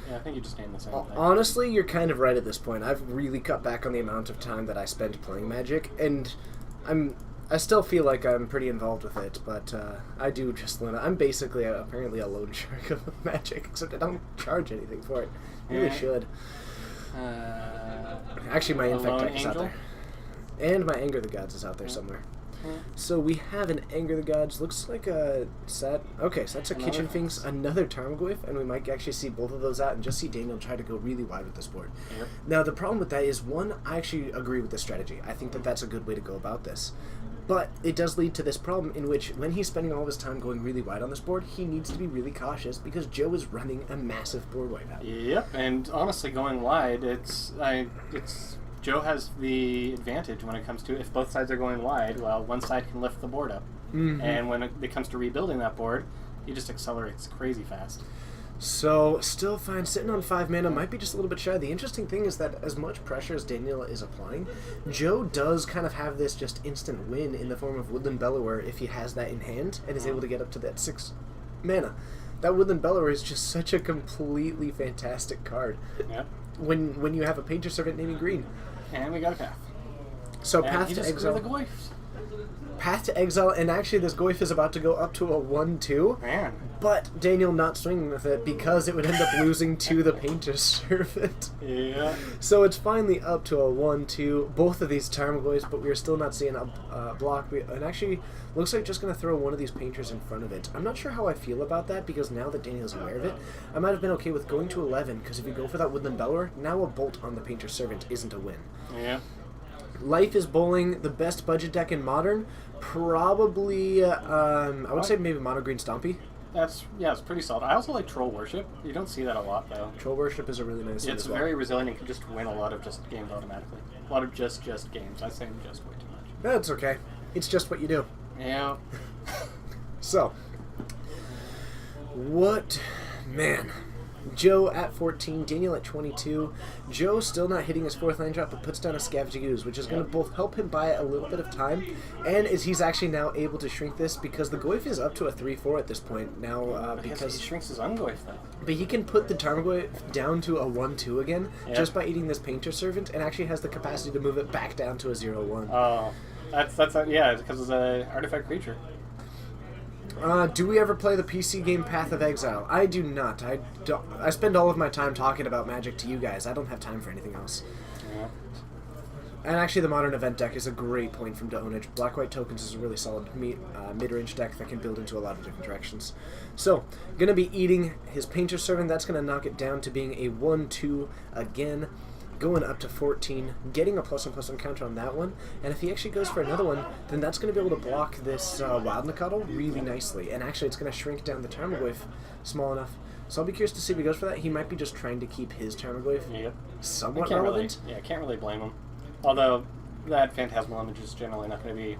Yeah, I think you just named the same thing. Honestly, you're kind of right at this point. I've really cut back on the amount of time that I spend playing Magic, and I still feel like I'm pretty involved with it, but I do just limit. I'm basically apparently a loan shark of Magic, except I don't charge anything for it. I really Yeah. should. Actually, my a Infect lone deck is out angel? there. And my Anger the Gods is out there somewhere. So we have an Anger the Gods. Looks like a set. Okay, so that's a Another Kitchen Finks. Finks, another Tarmogoyf, and we might actually see both of those out and just see Daniel try to go really wide with this board. Yep. Now, the problem with that is, one, I actually agree with this strategy. I think that that's a good way to go about this. But it does lead to this problem in which, when he's spending all of his time going really wide on this board, he needs to be really cautious because Joe is running a massive board wipe out. Yep, and honestly, going wide, it's Joe has the advantage when it comes to if both sides are going wide. Well, one side can lift the board up, and when it comes to rebuilding that board, he just accelerates crazy fast. So, still fine. Sitting on 5 mana might be just a little bit shy. The interesting thing is that as much pressure as Daniel is applying, Joe does kind of have this just instant win in the form of Woodland Bellower if he has that in hand and is able to get up to that 6 mana. That Woodland Bellower is just such a completely fantastic card Yep, when you have a Painter Servant naming green. and we got a path. So, And Path he to just grew Exile. the Goyfs. Path to Exile, and actually this Goyf is about to go up to a 1-2. Man, But Daniel not swinging with it because it would end up losing to the Painter Servant. yeah. So it's finally up to a 1-2. Both of these Tarmogoyfs, but we're still not seeing a block. And actually, looks like just going to throw one of these Painters in front of it. I'm not sure how I feel about that because now that Daniel's aware of it, I might have been okay with going to 11 because if you go for that Woodland Bellower, now a Bolt on the Painter Servant isn't a win. Yeah. Life is Bowling, the best budget deck in Modern. Probably, I would say maybe Mono Green Stompy. It's pretty solid. I also like Troll Worship. You don't see that a lot though. Troll Worship is a really nice one It's as well. very resilient and can just win a lot of just games automatically. A lot of just games. I say just way too much. That's okay. It's just what you do. Yeah. So, man. Joe at 14, Daniel at 22. Joe still not hitting his 4th land drop, but puts down a Scavenging Ooze, which is going to both help him buy a little bit of time, and he's actually now able to shrink this because the Goyf is up to a 3-4 at this point now. Because he shrinks his Ungoyf though. But he can put the Tarmogoyf down to a 1-2 again just by eating this Painter Servant, and actually has the capacity to move it back down to a 0-1. Oh, that's because it's an artifact creature. Do we ever play the PC game Path of Exile? I do not. I spend all of my time talking about Magic to you guys. I don't have time for anything else. Yeah. And actually, the Modern Event deck is a great point from Doonage. Black-White Tokens is a really solid mid-range deck that can build into a lot of different directions. So, going to be eating his Painter Servant. That's going to knock it down to being a 1-2 again. Going up to 14, getting a +1/+1 counter on that one, and if he actually goes for another one, then that's going to be able to block this Wild Nacatl really nicely, and actually it's going to shrink down the Tarmogoyf small enough. So I'll be curious to see if he goes for that. He might be just trying to keep his Tarmogoyf Yep. somewhat Can't relevant. can't really blame him. Although that Phantasmal image is generally not going to be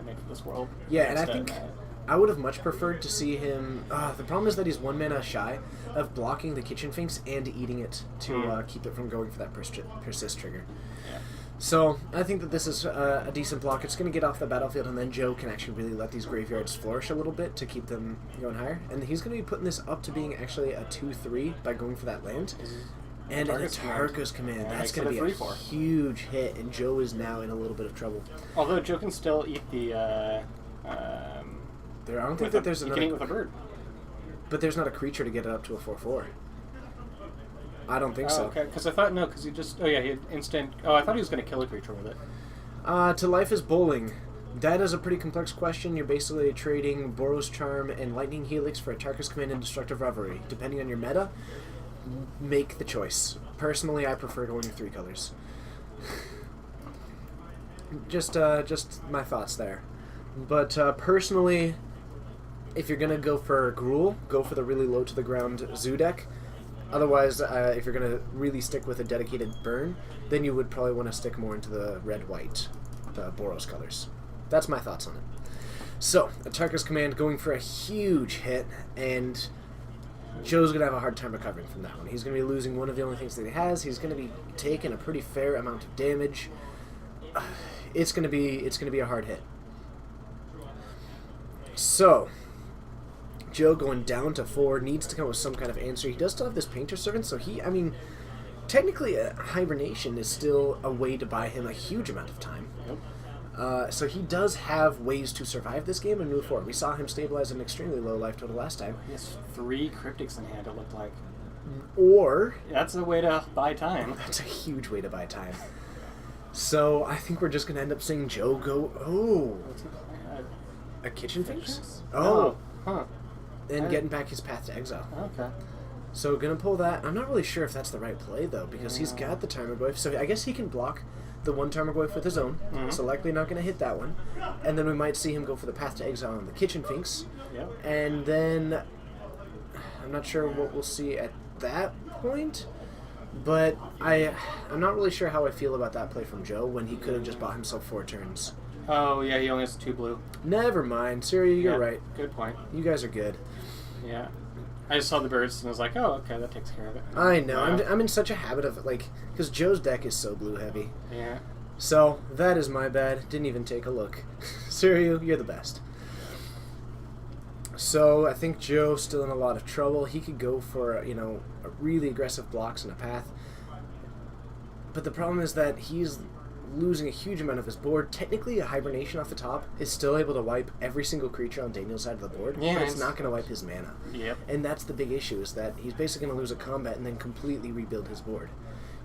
made for this world. Yeah, and I Instead, think I would have much preferred to see him... the problem is that he's 1 mana shy of blocking the Kitchen Finks and eating it to keep it from going for that persist trigger. Yeah. So, I think that this is a decent block. It's going to get off the battlefield, and then Joe can actually really let these graveyards flourish a little bit to keep them going higher. And he's going to be putting this up to being actually a 2-3 by going for that land. And a Tarka's Command. Yeah, That's makes going it to a be a 3/4. huge hit, and Joe is now in a little bit of trouble. Although Joe can still eat the... I don't think that there's you can eat another... with a bird. But there's not a creature to get it up to a 4-4. I don't think so. Okay, because I thought, no, because he just... Oh, yeah, he had instant... Oh, I thought he was going to kill a creature with it. To Life is Bowling. That is a pretty complex question. You're basically trading Boros Charm and Lightning Helix for a Tarka's Command and Destructive Revelry. Depending on your meta, make the choice. Personally, I prefer going to 3 colors. just my thoughts there. But personally, if you're going to go for Gruul, go for the really low to the ground Zoo deck. Otherwise, if you're going to really stick with a dedicated burn, then you would probably want to stick more into the red-white, the Boros colors. That's my thoughts on it. So, Tarka's Command going for a huge hit, and Joe's going to have a hard time recovering from that one. He's going to be losing one of the only things that he has. He's going to be taking a pretty fair amount of damage. it's gonna be a hard hit. So Joe going down to 4 needs to come with some kind of answer. He does still have this Painter Servant, so technically a Hibernation is still a way to buy him a huge amount of time. Yep. So he does have ways to survive this game and move forward. We saw him stabilize an extremely low life total last time. He has 3 Cryptics in hand, it looked like. Or That's a way to buy time. that's a huge way to buy time. So I think we're just gonna end up seeing Joe go, What's he playing? a Kitchen Finks? Finks? Oh, Huh. and I- getting back his Path to Exile. Okay. So gonna pull that. I'm not really sure if that's the right play though, because he's got the Tarmogoyf, so I guess he can block the one Tarmogoyf with his own, so likely not gonna hit that one. And then we might see him go for the Path to Exile on the Kitchen Finks. Yep. And then I'm not sure what we'll see at that point, but I'm not really sure how I feel about that play from Joe when he could have just bought himself 4 turns. Oh, yeah, he only has 2 blue. Never mind, Syria, you're Yeah, right. Good point. You guys are good. Yeah. I just saw the birds and was like, oh, okay, that takes care of it. I know. Wow. I'm in such a habit of because Joe's deck is so blue heavy. Yeah. So that is my bad. Didn't even take a look. Suryu, you're the best. So I think Joe's still in a lot of trouble. He could go for a really aggressive blocks and a path, but the problem is that he's losing a huge amount of his board. Technically, a Hibernation off the top is still able to wipe every single creature on Daniel's side of the board, Yeah, but it's it's- not going to wipe his mana. Yep. And that's the big issue, is that he's basically going to lose a combat and then completely rebuild his board.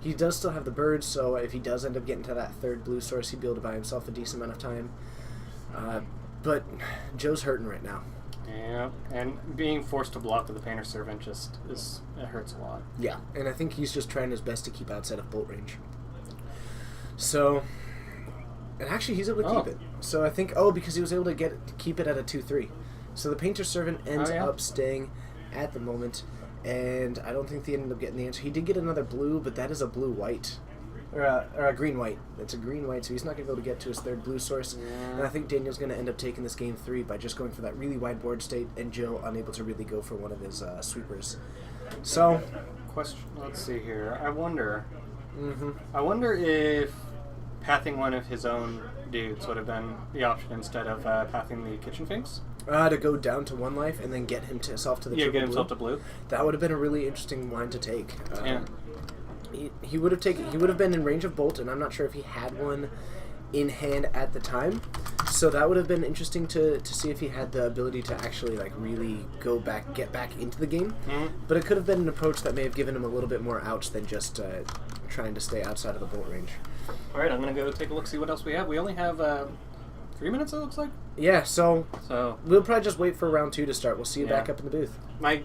He does still have the birds, so if he does end up getting to that 3rd blue source, he'd be able to buy himself a decent amount of time. But Joe's hurting right now. Yeah. And being forced to block with the Painter Servant it hurts a lot. Yeah, and I think he's just trying his best to keep outside of bolt range. So, and actually he's able to keep it. So I think, because he was able to keep it at a 2/3. So the Painter Servant ends up staying at the moment, and I don't think they ended up getting the answer. He did get another blue, but that is a blue-white. Or a green-white. It's a green-white, so he's not going to be able to get to his 3rd blue source. Yeah. And I think Daniel's going to end up taking this game 3 by just going for that really wide board state, and Joe unable to really go for one of his sweepers. So, Question. Let's see here. I wonder mm-hmm. if pathing one of his own dudes would have been the option instead of pathing the Kitchen Finks. To go down to 1 life and then get himself to the Yeah, triple get himself blue. to blue. That would have been a really interesting line to take. Yeah. He would have been in range of bolt, and I'm not sure if he had one in hand at the time. So that would have been interesting to see if he had the ability to actually really get back into the game. Mhm. But it could have been an approach that may have given him a little bit more outs than just trying to stay outside of the bolt range. All right, I'm gonna go take a look, see what else we have. We only have 3 minutes. It looks like. Yeah, so So we'll probably just wait for round 2 to start. We'll see you Yeah. back up in the booth. my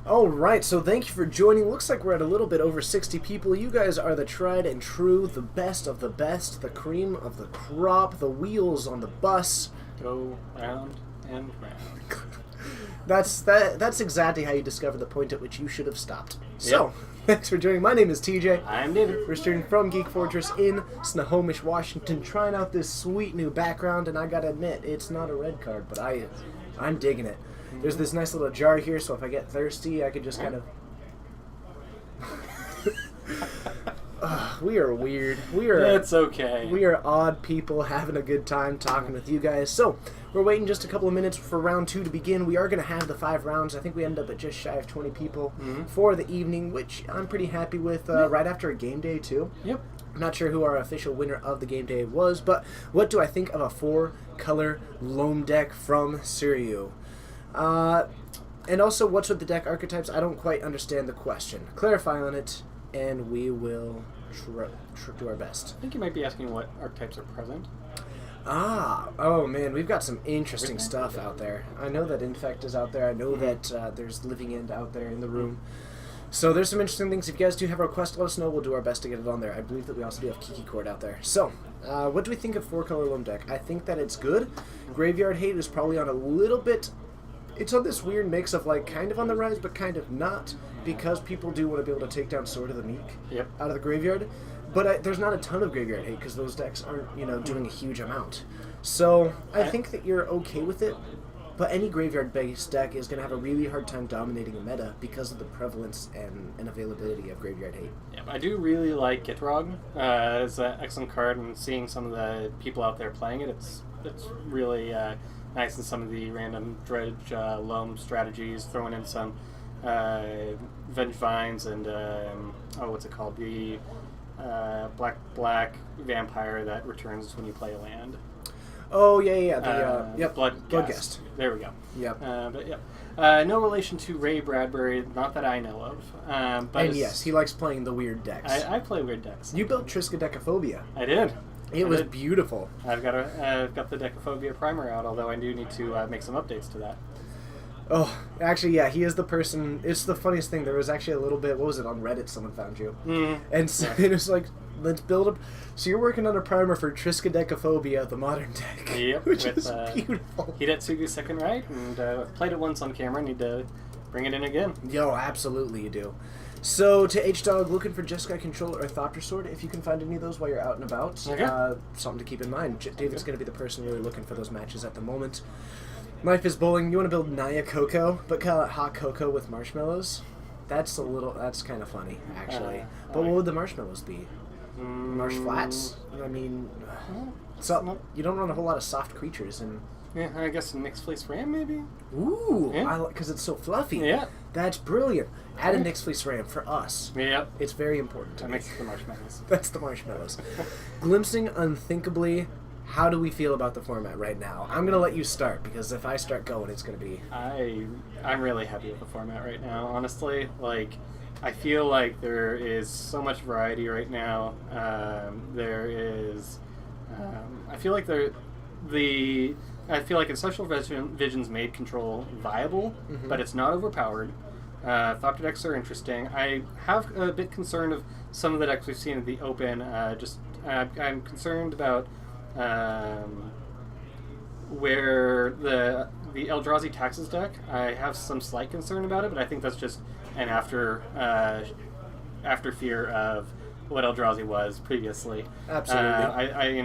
All right, so thank you for joining. Looks like we're at a little bit over 60 people. You guys are the tried and true, the best of the best, the cream of the crop, the wheels on the bus. go round and round. That's exactly how you discover the point at which you should have stopped. So, thanks for joining. My name is TJ. I'm David. We're streaming from Geek Fortress in Snohomish, Washington, trying out this sweet new background, and I gotta admit, it's not a red card, but I'm digging it. There's this nice little jar here, so if I get thirsty, I could just kind of... we are weird. It's okay. We are odd people having a good time talking with you guys. So, we're waiting just a couple of minutes for round 2 to begin. We are going to have the 5 rounds. I think we end up at just shy of 20 people for the evening, which I'm pretty happy with. Right after a game day, too. Yep. I'm not sure who our official winner of the game day was, but what do I think of a 4-color loam deck from Suryu? And also, what's with the deck archetypes? I don't quite understand the question. Clarify on it, and we will do our best. I think you might be asking what archetypes are present. Oh man, we've got some interesting stuff out there. I know that Infect is out there. I know that there's Living End out there in the room. So there's some interesting things. If you guys do have a request, let us know. We'll do our best to get it on there. I believe that we also do have Kiki Cord out there. So, what do we think of 4-color loam deck? I think that it's good. Graveyard Hate is probably on a little bit... It's on this weird mix of kind of on the rise, but kind of not, because people do want to be able to take down Sword of the Meek out of the graveyard. But there's not a ton of Graveyard Hate, because those decks aren't, doing a huge amount. So, I think that you're okay with it. But any graveyard-based deck is going to have a really hard time dominating a meta because of the prevalence and availability of graveyard hate. Yeah, I do really like Gitrog. It's an excellent card, and seeing some of the people out there playing it, it's really nice. In some of the random dredge loam strategies, throwing in some Venge Vines and what's it called? The black vampire that returns when you play a land. Oh yeah. The Bloodghast. There we go. Yep. But yeah, no relation to Ray Bradbury, not that I know of. But And yes, he likes playing the weird decks. I play weird decks. You built Triskaidekaphobia. I did. It was beautiful. I've got the Decaphobia primer out, although I do need to make some updates to that. Oh, actually, yeah, he is the person. It's the funniest thing. There was actually a little bit. What was it on Reddit? Someone found you, and so it was like, let's build up. So you're working on a primer for Triskaidekaphobia, the modern deck. Yep, which with, is beautiful. Hidetsugu second right, and played it once on camera. Need to bring it in again. Yo, absolutely, you do. So to H-Dog, looking for Jeskai Control or Thopter Sword, if you can find any of those while you're out and about. Okay. Something to keep in mind. David's going to be the person really looking for those matches at the moment. Life is Bowling. You want to build Naya Coco, but call it Hot Cocoa with marshmallows? That's kind of funny, actually. But what would the marshmallows be? Marsh flats? I mean, so you don't run a whole lot of soft creatures, and Yeah, I guess a Nyx Fleece Ram, maybe? ooh, Yeah. because it's so fluffy. Yeah. That's brilliant. Add a Nyx Fleece Ram for us. Yep. It's very important to That me. makes the marshmallows. That's the marshmallows. Glimpsing Unthinkably. How do we feel about the format right now? I'm gonna let you start because if I start going, it's gonna be. I'm really happy with the format right now. Honestly, like, I feel like there is so much variety right now. There is. I feel like Ancestral Visions made Control viable, but it's not overpowered. Thopter decks are interesting. I have a bit concerned of some of the decks we've seen in the open. I'm concerned about where the Eldrazi Taxes deck. I have some slight concern about it, but I think that's just an after fear of what Eldrazi was previously. Absolutely.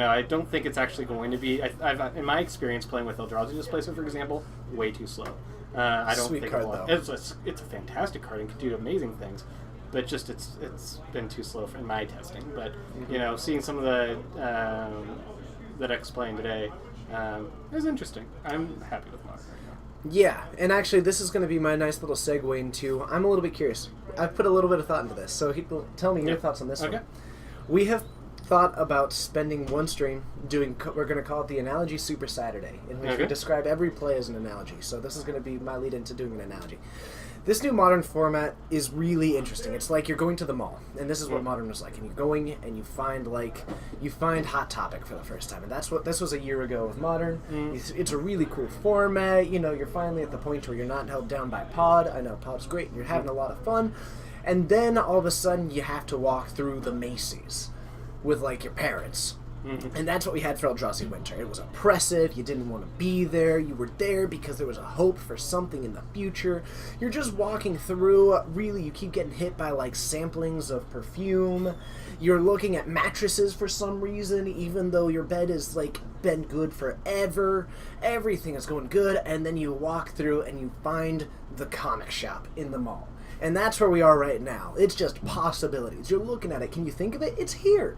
I don't think it's actually going to be. I've in my experience playing with Eldrazi Displacer, for example, way too slow. I don't Sweet think card, it will. though. It's a fantastic card and can do amazing things, but just it's been too slow in my testing. But seeing some of the decks playing today is interesting. I'm happy with Modern right now. Yeah, and actually, this is going to be my nice little segue into. I'm a little bit curious. I've put a little bit of thought into this, so tell me your thoughts on this one. We have thought about spending one stream doing. We're going to call it the Analogy Super Saturday, in which we describe every play as an analogy. So this is going to be my lead into doing an analogy. This new Modern format is really interesting. It's like you're going to the mall, and this is what Modern was like. And you're going and you find Hot Topic for the first time, and that's what this was a year ago with Modern. It's a really cool format. You're finally at the point where you're not held down by Pod. I know Pod's great, and you're having a lot of fun. And then all of a sudden, you have to walk through the Macy's with like your parents. And that's what we had for Eldrazi Winter. It was oppressive. You didn't want to be there. You were there because there was a hope for something in the future. You're just walking through. Really, you keep getting hit by like samplings of perfume. You're looking at mattresses for some reason, even though your bed has like been good forever. Everything is going good, and then you walk through and you find the comic shop in the mall. And that's where we are right now. It's just possibilities. You're looking at it. Can you think of it? It's here.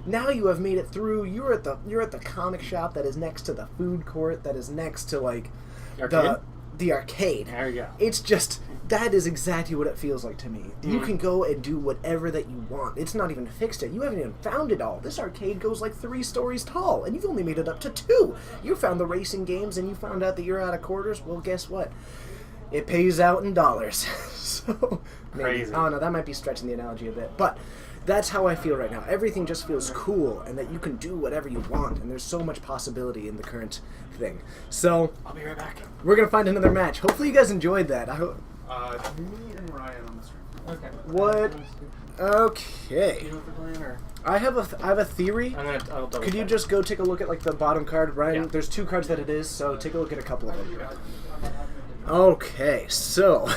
Now you have made it through. You're at the comic shop that is next to the food court, that is next to like the arcade. There you go. It's just that is exactly what it feels like to me. You can go and do whatever that you want. It's not even fixed yet. You haven't even found it all. This arcade goes like 3 stories tall, and you've only made it up to 2. You found the racing games, and you found out that you're out of quarters. Well, guess what? It pays out in dollars. So maybe, Crazy. oh no, that might be stretching the analogy a bit, but that's how I feel right now. Everything just feels cool, and that you can do whatever you want, and there's so much possibility in the current thing. So I'll be right back. we're gonna find another match. Hopefully you guys enjoyed that. I hope. Me and Ryan on the stream. Okay. What? Okay. You know what we're playing, or I have a theory. I'll double Could you check. just go take a look at like the bottom card, Ryan? Yeah. There's 2 cards that it is, so take a look at a couple of them. Okay, so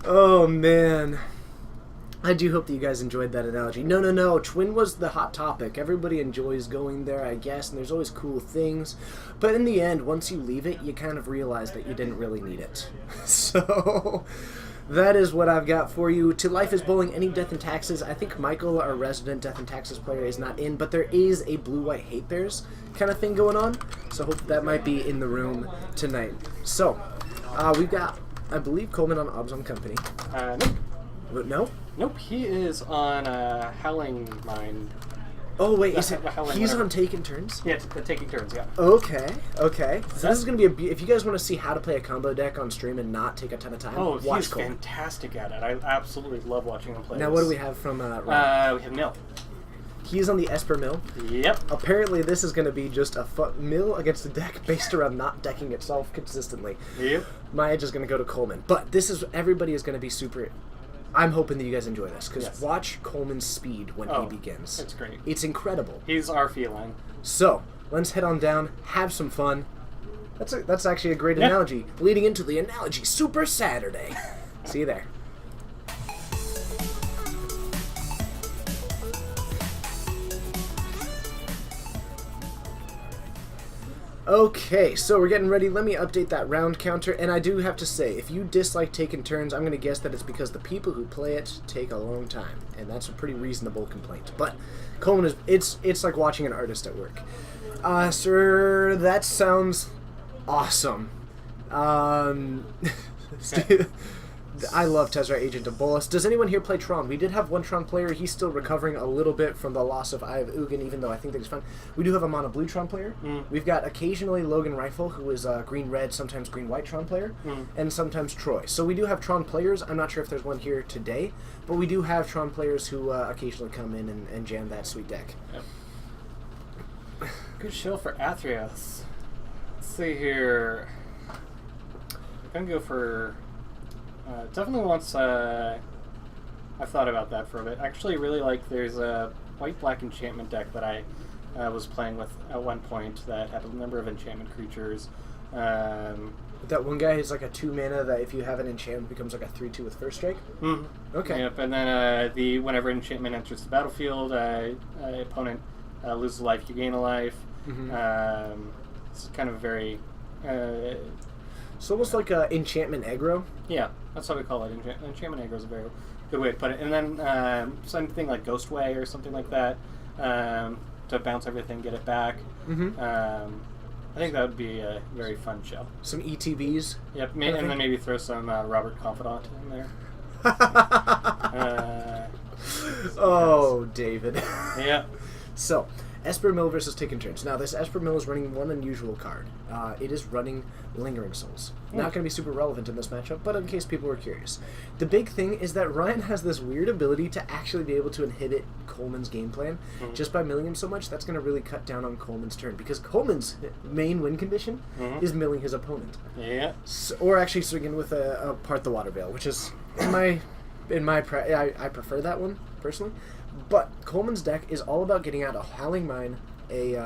oh man, I do hope that you guys enjoyed that analogy. No. Twin was the hot topic. Everybody enjoys going there, I guess, and there's always cool things. But in the end, once you leave it, you kind of realize that you didn't really need it. So that is what I've got for you. To Life is Bowling, Any Death and Taxes. I think Michael, our resident Death and Taxes player, is not in, but there is a Blue-White Hate Bears kind of thing going on. So I hope that might be in the room tonight. So we've got, I believe, Coleman on Obs on Company. Nope. No? Nope, he is on Howling Mine. Oh, wait, is it? Howling, He's whatever. on Taking Turns? Yeah, the Taking Turns, yeah. Okay. So this is going to be if you guys want to see how to play a combo deck on stream and not take a ton of time, Oh, watch he's Coleman. fantastic at it. I absolutely love watching him play. Now, this. what do we have from Ryan? We have Mill. He's on the Esper Mill. Yep. Apparently, this is going to be just a mill against a deck based around not decking itself consistently. Yep. My edge is going to go to Coleman. But everybody is going to be super... I'm hoping that you guys enjoy this, because Yes. watch Coleman's speed when he begins. It's great. It's incredible. He's our feline. So, let's head on down, have some fun. That's actually a great Yeah. analogy, leading into the analogy Super Saturday. See you there. Okay, so we're getting ready. Let me update that round counter, and I do have to say, if you dislike taking turns, I'm going to guess that it's because the people who play it take a long time, and that's a pretty reasonable complaint. But Coleman it's like watching an artist at work. Sir, that sounds awesome. I love Tezzeret, Agent of Bolas. Does anyone here play Tron? We did have one Tron player. He's still recovering a little bit from the loss of Eye of Ugin, even though I think that he's fine. We do have a mono blue Tron player. We've got occasionally Logan Rifle, who is a green-red, sometimes green-white Tron player, and sometimes Troy. So we do have Tron players. I'm not sure if there's one here today, but we do have Tron players who occasionally come in and jam that sweet deck. Yep. Good show for Athreos. Let's see here. I'm gonna go for... definitely once I've thought about that for a bit. Actually, really like there's a white-black enchantment deck that I was playing with at one point that had a number of enchantment creatures. That one guy is like a 2-mana that if you have an enchantment becomes like a 3/2 with first strike. Okay. Yep, and then whenever enchantment enters the battlefield, opponent loses a life, you gain a life. It's kind of very... It's almost like a enchantment aggro. Yeah, that's what we call it. Enchantment aggro is a very good way to put it. And then something like Ghostway or something like that to bounce everything, get it back. I think that would be a very fun show. Some ETBs. Yep, and then maybe throw some Robert Confidant in there. Oh, David. Yeah. So, Esper Mill versus Taking Turns. Now, this Esper Mill is running one unusual card. It is running Lingering Souls. Not going to be super relevant in this matchup, but in case people were curious. The big thing is that Ryan has this weird ability to actually be able to inhibit Coleman's game plan. Just by milling him so much, that's going to really cut down on Coleman's turn, because Coleman's main win condition is milling his opponent. Yeah. Or actually swinging with a Part the Water Veil, which is, I prefer that one, personally. But Coleman's deck is all about getting out a Howling Mine, a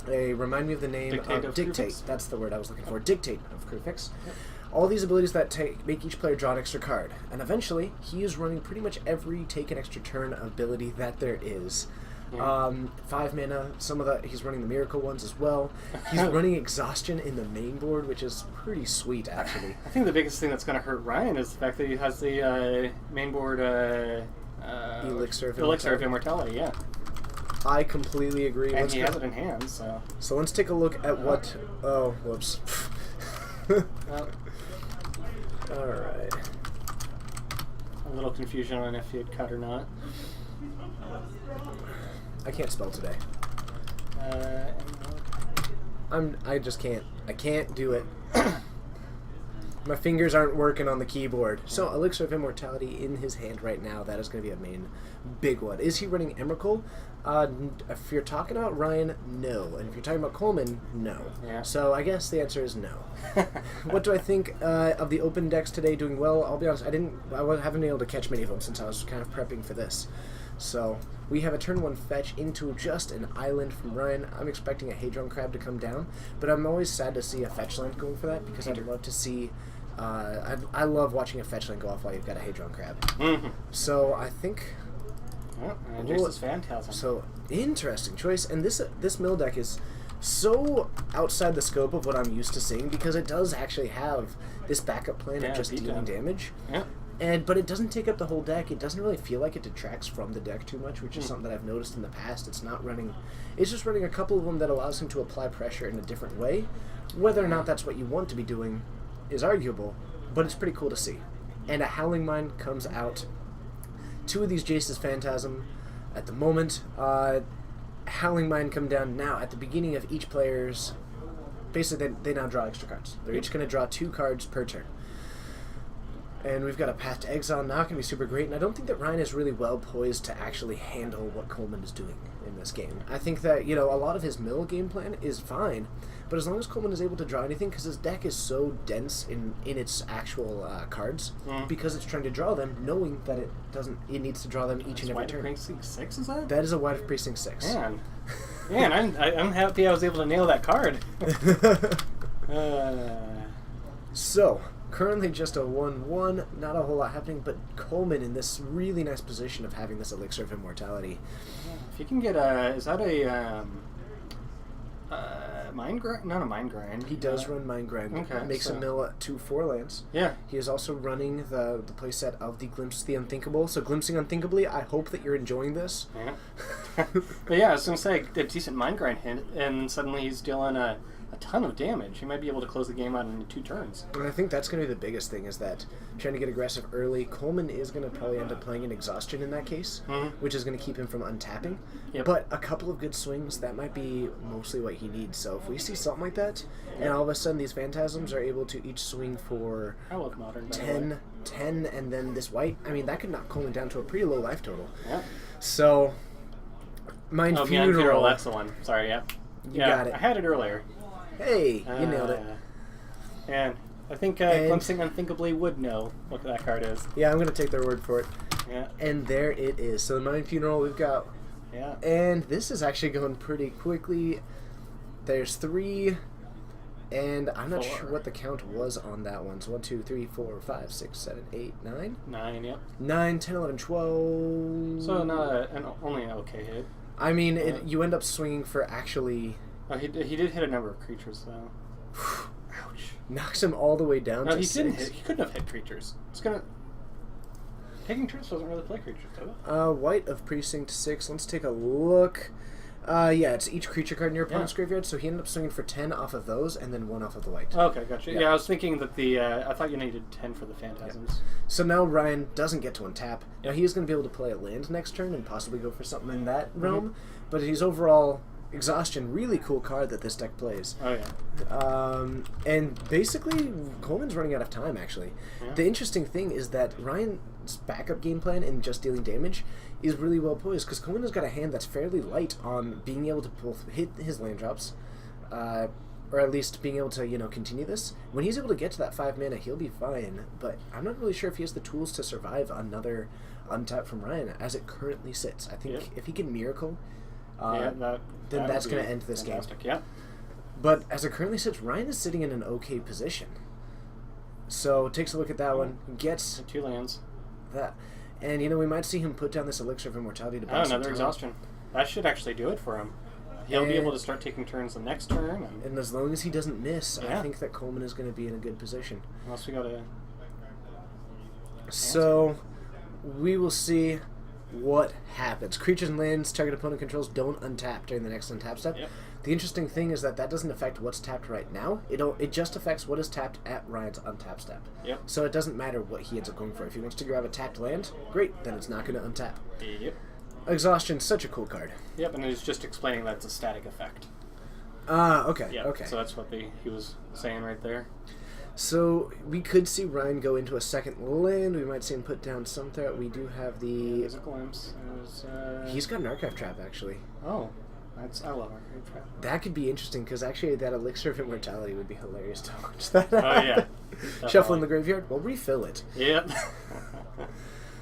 remind me of the name, Dictate. Krufix? That's the word I was looking for. Dictate of Krufix. All these abilities that make each player draw an extra card. And eventually, he is running pretty much every take an extra turn ability that there is. 5 mana, he's running the Miracle ones as well. He's running Exhaustion in the main board, which is pretty sweet, actually. I think the biggest thing that's going to hurt Ryan is the fact that he has the main board Elixir of Immortality, yeah. I completely agree. And he has it in hand, so... So let's take a look at what... Oh, whoops. Alright. A little confusion on if he had cut or not. I can't spell today. I just can't. I can't do it. My fingers aren't working on the keyboard. So, Elixir of Immortality in his hand right now. That is going to be a main big one. Is he running Emrakul? If you're talking about Ryan, no. And if you're talking about Coleman, no. Yeah. So, I guess the answer is no. What do I think of the open decks today doing well? I'll be honest, I haven't been able to catch many of them since I was kind of prepping for this. So, we have a turn 1 fetch into just an island from Ryan. I'm expecting a Hadron Crab to come down, but I'm always sad to see a fetch land going for that, because I'd love to see I love watching a fetch land go off while you've got a Hadron Crab. Mm-hmm. So I think... Oh, and Jace's Phantasm. So, interesting choice. And this mill deck is so outside the scope of what I'm used to seeing because it does actually have this backup plan of just dealing damage. Yeah. But it doesn't take up the whole deck. It doesn't really feel like it detracts from the deck too much, which is something that I've noticed in the past. It's just running a couple of them that allows him to apply pressure in a different way. Whether or not that's what you want to be doing is arguable, but it's pretty cool to see. And a Howling Mine comes out. 2 of these Jace's Phantasm at the moment. Howling Mine come down now at the beginning of each player's... Basically, they now draw extra cards. They're each going to draw 2 cards per turn. And we've got a Path to Exile now, can be super great, and I don't think that Ryan is really well poised to actually handle what Coleman is doing in this game. I think that, a lot of his mill game plan is fine, but as long as Coleman is able to draw anything, because his deck is so dense in its actual cards, because it's trying to draw them, knowing that it needs to draw them each and every turn. Precinct 6, is that? That is a White of Precinct 6. Man, I'm happy I was able to nail that card. So... Currently just a 1-1, not a whole lot happening, but Coleman in this really nice position of having this Elixir of Immortality. If you can get is that a Mind Grind? Not a Mind Grind. He does run Mind Grind. Okay, Makes a mill at 2/4 lands. Yeah. He is also running the playset of the Glimpse the Unthinkable. So Glimpsing Unthinkably, I hope that you're enjoying this. Yeah. But yeah, I was going to say, a decent Mind Grind hit, and suddenly he's dealing a ton of damage. He might be able to close the game out in 2 turns. And I think that's going to be the biggest thing, is that trying to get aggressive early. Coleman is going to probably end up playing an Exhaustion in that case, which is going to keep him from untapping. Yep. But a couple of good swings, that might be mostly what he needs. So if we see something like that, and all of a sudden these Phantasms are able to each swing for I love Modern, by the way. 10, and then this white, I mean, that could knock Coleman down to a pretty low life total. Yeah. So, Mind Funeral, Funeral. that's the one. Sorry, yeah. You got it. I had it earlier. Hey, you nailed it. And I think Glimpsing Unthinkably would know what that card is. Yeah, I'm going to take their word for it. Yeah. And there it is. So the Mind Funeral we've got. Yeah. And this is actually going pretty quickly. There's 3, and I'm not 4. sure what the count was on that one. So 1, 2, 3, 4, 5, 6, 7, 8, 9? 9, yep. 9, 10, 11, 12. So not only an okay hit. I mean, you end up swinging for actually... Oh, he did hit a number of creatures, though. Ouch. Knocks him all the way down No, to he 6. didn't hit. He couldn't have hit creatures. It's gonna... Taking turns doesn't really play creatures, does it? White of Precinct 6. Let's take a look. Yeah, it's each creature card in your opponent's graveyard, so he ended up swinging for 10 off of those, and then 1 off of the white. Okay, gotcha. Yeah. Yeah, I was thinking that I thought you needed 10 for the Phantasms. So now Ryan doesn't get to untap. Now he is going to be able to play a land next turn and possibly go for something in that realm, but he's overall... Exhaustion, really cool card that this deck plays. Oh, yeah. And basically, Coleman's running out of time, actually. Yeah. The interesting thing is that Ryan's backup game plan in just dealing damage is really well poised, because Coleman has got a hand that's fairly light on being able to both hit his land drops, or at least being able to, continue this. When he's able to get to that 5 mana, he'll be fine, but I'm not really sure if he has the tools to survive another untap from Ryan as it currently sits. I think if he can Miracle... then that's going to end this game. Yeah. But as it currently sits, Ryan is sitting in an okay position. So takes a look at that one, gets 2 lands. that, and we might see him put down this Elixir of Immortality to buy some Another time. Exhaustion. That should actually do it for him. He'll be able to start taking turns the next turn. And as long as he doesn't miss, Yeah. I think that Coleman is going to be in a good position. Unless we got a... So we will see what happens. Creatures and lands target opponent controls don't untap during the next untap step. Yep. The interesting thing is that doesn't affect what's tapped right now. It just affects what is tapped at Ryan's untap step. Yep. So it doesn't matter what he ends up going for. If he wants to grab a tapped land, great, then it's not going to untap. Yep. Exhaustion's such a cool card. Yep, and it's just explaining that's a static effect. Okay, Yeah. okay. So that's what he was saying right there. So we could see Ryan go into a second land. We might see him put down some threat. We do have the... There's a glimpse. He's got an Archive Trap, actually. Oh, I love Archive Trap. That could be interesting, because actually that Elixir of Immortality would be hilarious to watch that. Oh, yeah. Shuffle in the graveyard? Well, refill it. Yep.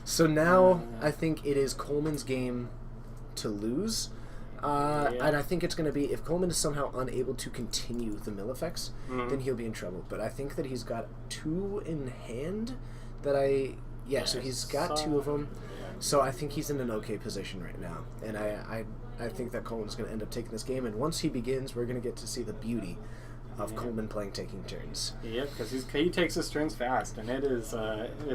So now I think it is Coleman's game to lose. And I think it's going to be, if Coleman is somehow unable to continue the mill effects, then he'll be in trouble. But I think that he's got 2 in hand so he's got 2 of them. So I think he's in an okay position right now. And I think that Coleman's going to end up taking this game. And once he begins, we're going to get to see the beauty of Coleman playing taking turns. Yep, because he takes his turns fast, and it is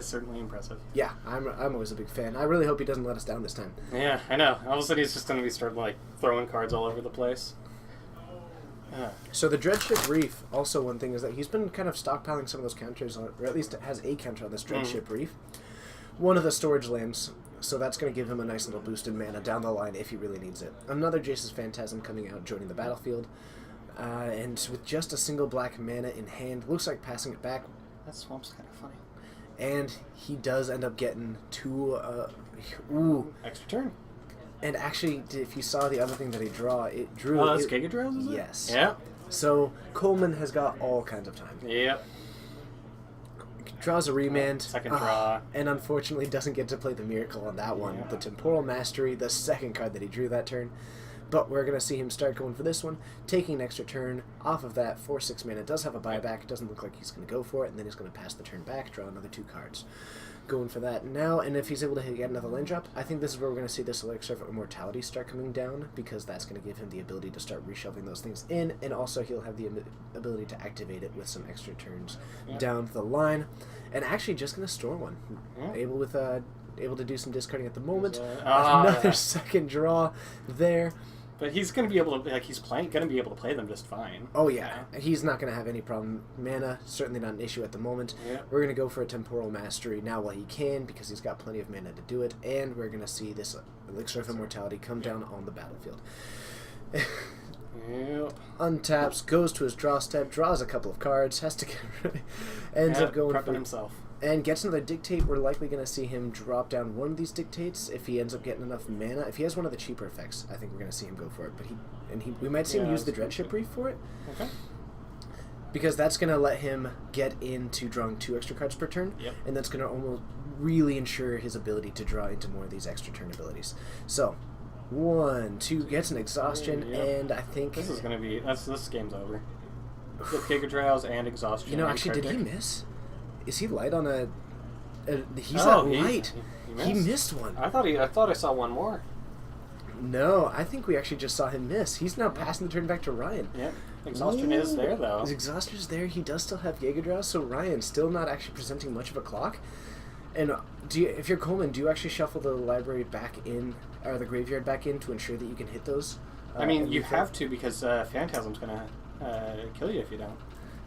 certainly impressive. Yeah, I'm always a big fan. I really hope he doesn't let us down this time. Yeah, I know. All of a sudden he's just going to be starting like throwing cards all over the place. So the Dreadship Reef, also one thing is that he's been kind of stockpiling some of those counters, or at least has a counter on this Dreadship Reef. One of the storage lands, so that's going to give him a nice little boost in mana down the line if he really needs it. Another Jace's Phantasm coming out, joining the battlefield. And with just a single black mana in hand, looks like passing it back. That swamp's kind of funny. And he does end up getting 2... Extra turn. And actually, if you saw the other thing that he drew... Oh, that's Giga Drill, is it? Yes. Yeah. So Coleman has got all kinds of time. Yep. Draws a remand. Second draw. And unfortunately doesn't get to play the Miracle on that one. Yeah. The Temporal Mastery, the second card that he drew that turn. But we're going to see him start going for this one, taking an extra turn off of that 4/6 mana. Does have a buyback. It doesn't look like he's going to go for it, and then he's going to pass the turn back, draw another 2 cards. Going for that now, and if he's able to get another land drop, I think this is where we're going to see this Elixir of Immortality start coming down, because that's going to give him the ability to start reshuffling those things in, and also he'll have the ability to activate it with some extra turns down the line. And actually just going to store one. Able to do some discarding at the moment. Another second draw there. But he's going to be able to, going to be able to play them just fine. Oh, yeah. He's not going to have any problem. Mana, certainly not an issue at the moment. Yeah. We're going to go for a Temporal Mastery now while he can, because he's got plenty of mana to do it, and we're going to see this Elixir of Immortality come down on the battlefield. Untaps, goes to his draw step, draws a couple of cards, has to get ends up going prepping for himself. And gets another Dictate. We're likely going to see him drop down one of these Dictates if he ends up getting enough mana. If he has one of the cheaper effects, I think we're going to see him go for it. But we might see him use the Dreadship Reef for it. Okay. Because that's going to let him get into drawing 2 extra cards per turn. Yep. And that's going to almost really ensure his ability to draw into more of these extra turn abilities. So, 1, 2, gets an Exhaustion, and I think... This is going to be... This game's over. With Giga Trials and Exhaustion. You know, actually, did he miss? Is he light on a... he's Oh, not light. he missed. Missed one. I thought I saw one more. No, I think we actually just saw him miss. He's now passing the turn back to Ryan. Yeah. Exhaustion is there, though. His Exhaustion is there. He does still have Giga so Ryan's still not actually presenting much of a clock. And if you're Coleman, do you actually shuffle the library back in, or the graveyard back in, to ensure that you can hit those? I mean, you have to, because Phantasm's going to kill you if you don't.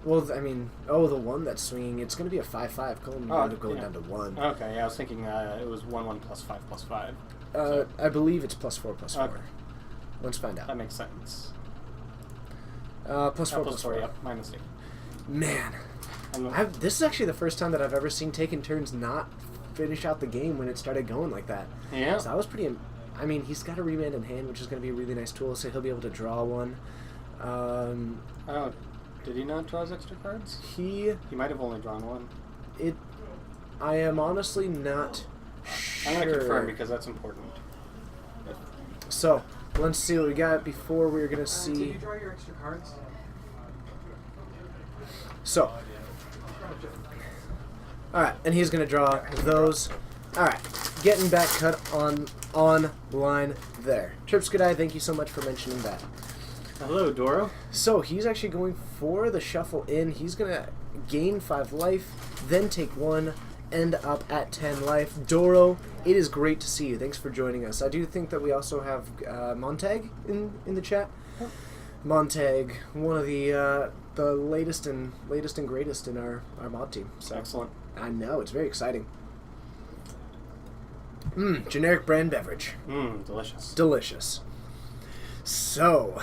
Well, I mean, the one that's swinging, it's going to be a 5/5. Coleman will end up going down to 1. Okay, yeah, I was thinking it was 1/1 +5 +5. I believe it's +4 +4. Okay. Let's find out. That makes sense. +4 +4. Yep, my mistake. Man. This is actually the first time that I've ever seen Taking Turns not finish out the game when it started going like that. Yeah. So that was pretty... I mean, he's got a Remand in hand, which is going to be a really nice tool, so he'll be able to draw one. Did he not draw his extra cards? He might have only drawn one. I am honestly not sure. I'm going to confirm because that's important. So, let's see what we got before we're going to see... Did you draw your extra cards? So. Alright, and he's going to draw those. Alright, getting back cut on line there. Tripskadai, thank you so much for mentioning that. Hello, Doro. So, he's actually going for the shuffle in. He's going to gain 5 life, then take 1, end up at 10 life. Doro, it is great to see you. Thanks for joining us. I do think that we also have Montag in the chat. Montag, one of the latest and greatest in our mod team. So, excellent. I know, it's very exciting. Generic brand beverage. Delicious. Delicious. So,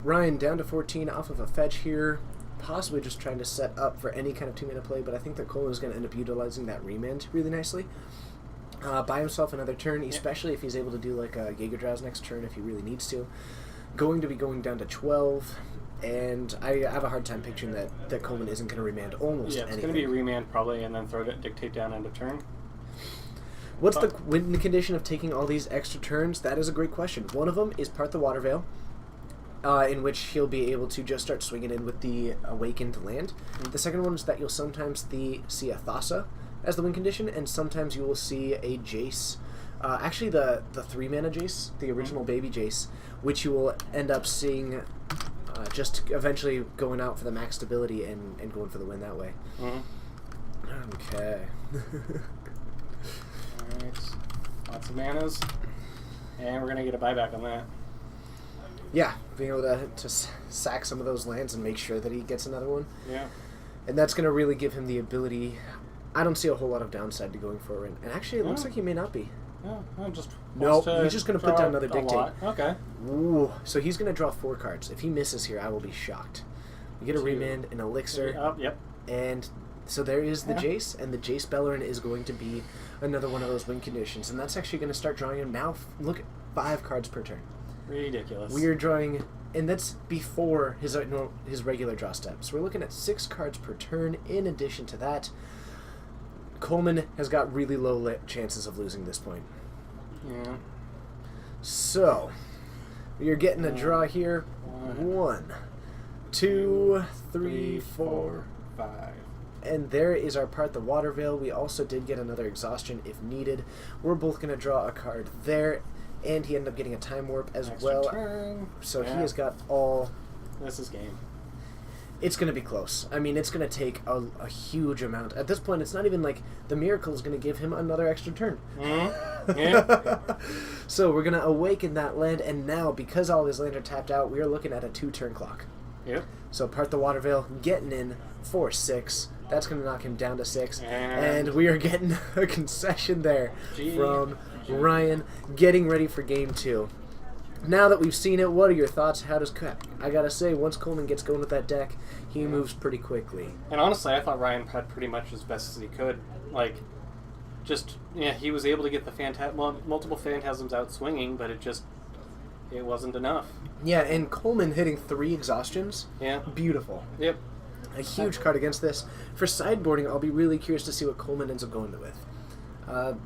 Ryan down to 14 off of a fetch here. Possibly just trying to set up for any kind of 2-mana play, but I think that Coleman is going to end up utilizing that remand really nicely. Buy himself another turn, especially if he's able to do like a Giga Drowse next turn if he really needs to. Going to be going down to 12, and I have a hard time picturing that Coleman isn't going to remand almost anything. Yeah, it's going to be a remand probably, and then throw that Dictate down end of turn. What's the win condition of taking all these extra turns? That is a great question. One of them is part the Water Veil, in which he'll be able to just start swinging in with the Awakened Land. The second one is that you'll sometimes see a Thassa as the win condition, and sometimes you will see a Jace. Actually, the 3-mana Jace, the original baby Jace, which you will end up seeing just eventually going out for the max stability and going for the win that way. Okay. Alright. Lots of manas. And we're going to get a buyback on that. Yeah, being able to sack some of those lands and make sure that he gets another one. Yeah. And that's going to really give him the ability. I don't see a whole lot of downside to going for it. And actually, it looks like he may not be. Yeah, just Nope, he's just going to put down another a Dictate. lot. Okay. Ooh, so he's going to draw 4 cards. If he misses here, I will be shocked. You get a 2, Remand, an Elixir, Oh, yep. and so there is the Jace, and the Jace Bellerin is going to be another one of those win conditions. And that's actually going to start drawing him now. Look, 5 cards per turn. Ridiculous. We are drawing, and that's before his regular draw steps. We're looking at 6 cards per turn. In addition to that, Coleman has got really low chances of losing this point. Yeah. So, we are getting a draw here. 1, 2, 3, 4. 5. And there is our part, the Water Veil. We also did get another Exhaustion if needed. We're both going to draw a card there. And he ended up getting a Time Warp as Extra well. turn. So Yeah. he has got all... This is game. It's going to be close. I mean, it's going to take a huge amount. At this point, it's not even like the Miracle is going to give him another extra turn. Yeah. So we're going to Awaken that land, and now, because all of his lands are tapped out, we are looking at a 2-turn clock. Yep. So part the Water Veil, getting in for 6. That's going to knock him down to 6. And we are getting a concession there G. from Ryan, getting ready for Game 2. Now that we've seen it, what are your thoughts? How does... I gotta say, once Coleman gets going with that deck, he moves pretty quickly. And honestly, I thought Ryan had pretty much as best as he could. Like, just, yeah, he was able to get the multiple Phantasms out swinging, but it wasn't enough. Yeah, and Coleman hitting 3 exhaustions. Yeah. Beautiful. Yep. A huge card against this. For sideboarding, I'll be really curious to see what Coleman ends up going with.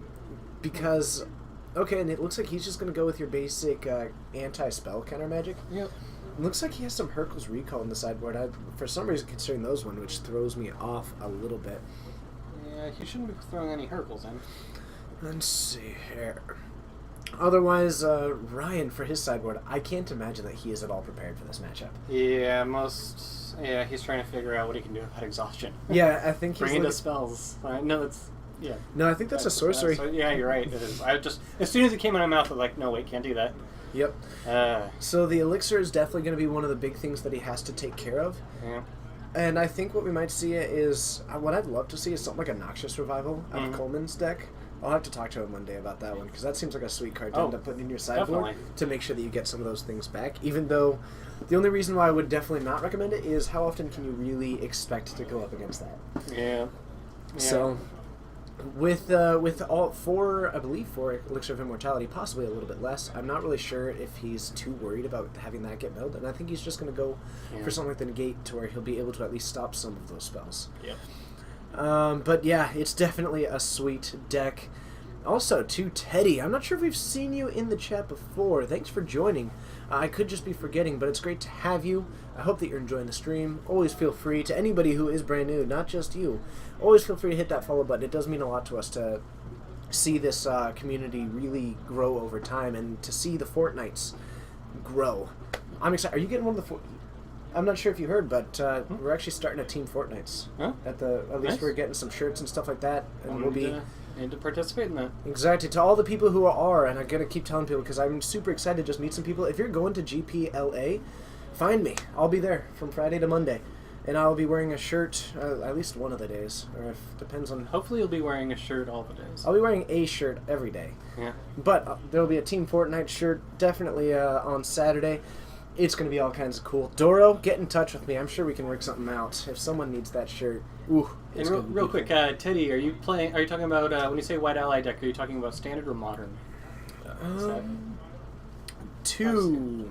Because... Okay, and it looks like he's just going to go with your basic anti-spell counter magic. Yep. It looks like he has some Hercules Recall in the sideboard. For some reason, considering those one, which throws me off a little bit. Yeah, he shouldn't be throwing any Hercules in. Let's see here. Otherwise, Ryan, for his sideboard, I can't imagine that he is at all prepared for this matchup. Yeah, he's trying to figure out what he can do with exhaustion. Yeah, I think he's Bring into looking... spells. No, that's... Yeah. No, I think that's a sorcery. Yeah, you're right. It is. I just... As soon as it came out of my mouth, I was like, no, wait, can't do that. Yep. So the Elixir is definitely going to be one of the big things that he has to take care of. Yeah. And I think what we might see is... What I'd love to see is something like a Noxious Revival out of Coleman's deck. I'll have to talk to him one day about that one, because that seems like a sweet card to end up putting in your sideboard definitely. to make sure that you get some of those things back. Even though the only reason why I would definitely not recommend it is how often can you really expect to go up against that? Yeah. So, with all 4, I believe 4 Elixir of Immortality, possibly a little bit less, I'm not really sure if he's too worried about having that get milled, and I think he's just going to go for something like the Negate to where he'll be able to at least stop some of those spells. Yep. But yeah, it's definitely a sweet deck. Also, to Teddy, I'm not sure if we've seen you in the chat before. Thanks for joining. I could just be forgetting, but it's great to have you. I hope that you're enjoying the stream. Always feel free, to anybody who is brand new, not just you, always feel free to hit that follow button. It does mean a lot to us to see this community really grow over time and to see the Fortnites grow. I'm excited. Are you getting one of the... I'm not sure if you heard, but we're actually starting a Team Fortnites. Huh? At least Nice. we're getting some shirts and stuff like that, and we'll be... Need to participate in that. Exactly. To all the people who are, and I'm going to keep telling people because I'm super excited to just meet some people. If you're going to GPLA, find me. I'll be there from Friday to Monday. And I'll be wearing a shirt at least one of the days. Or if depends on... Hopefully you'll be wearing a shirt all the days. I'll be wearing a shirt every day. Yeah. But there'll be a Team Fortnite shirt definitely on Saturday. It's going to be all kinds of cool. Doro, get in touch with me. I'm sure we can work something out. If someone needs that shirt, ooh. And real quick, Teddy, are you talking about, when you say White Ally deck, are you talking about standard or modern? To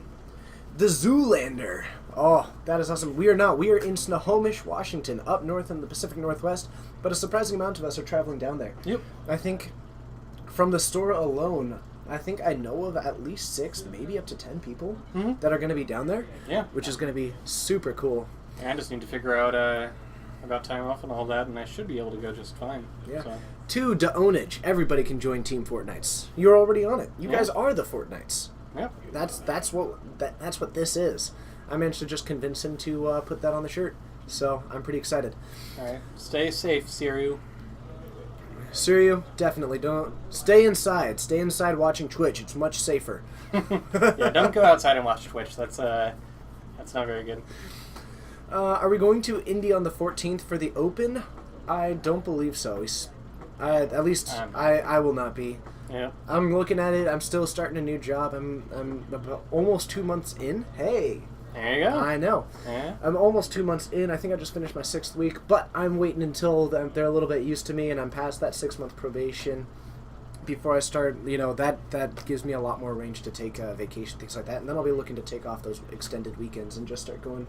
the Zoolander. Oh, that is awesome. We are not. We are in Snohomish, Washington, up north in the Pacific Northwest, but a surprising amount of us are traveling down there. Yep. I think from the store alone, I think I know of at least 6, maybe up to 10 people Mhm. that are going to be down there, Yeah. which is going to be super cool. I just need to figure out about time off and all that, and I should be able to go just fine. Yeah. So. 2, Daonage. Everybody can join Team Fortnites. You're already on it. You Yeah. guys are the Fortnites. Yeah. That's what this is. I managed to just convince him to put that on the shirt, so I'm pretty excited. All right. Stay safe, Siriu. Suryu, definitely don't stay inside. Stay inside watching Twitch. It's much safer. Yeah, don't go outside and watch Twitch. That's not very good. Are we going to Indy on the 14th for the Open? I don't believe so. At least I will not be. Yeah. I'm looking at it. I'm still starting a new job. I'm about almost 2 months in. Hey, There you go. I know. Yeah. I'm almost 2 months in. I think I just finished my 6th week, but I'm waiting until they're a little bit used to me and I'm past that 6-month probation before I start. You know, that gives me a lot more range to take vacation, things like that, and then I'll be looking to take off those extended weekends and just start going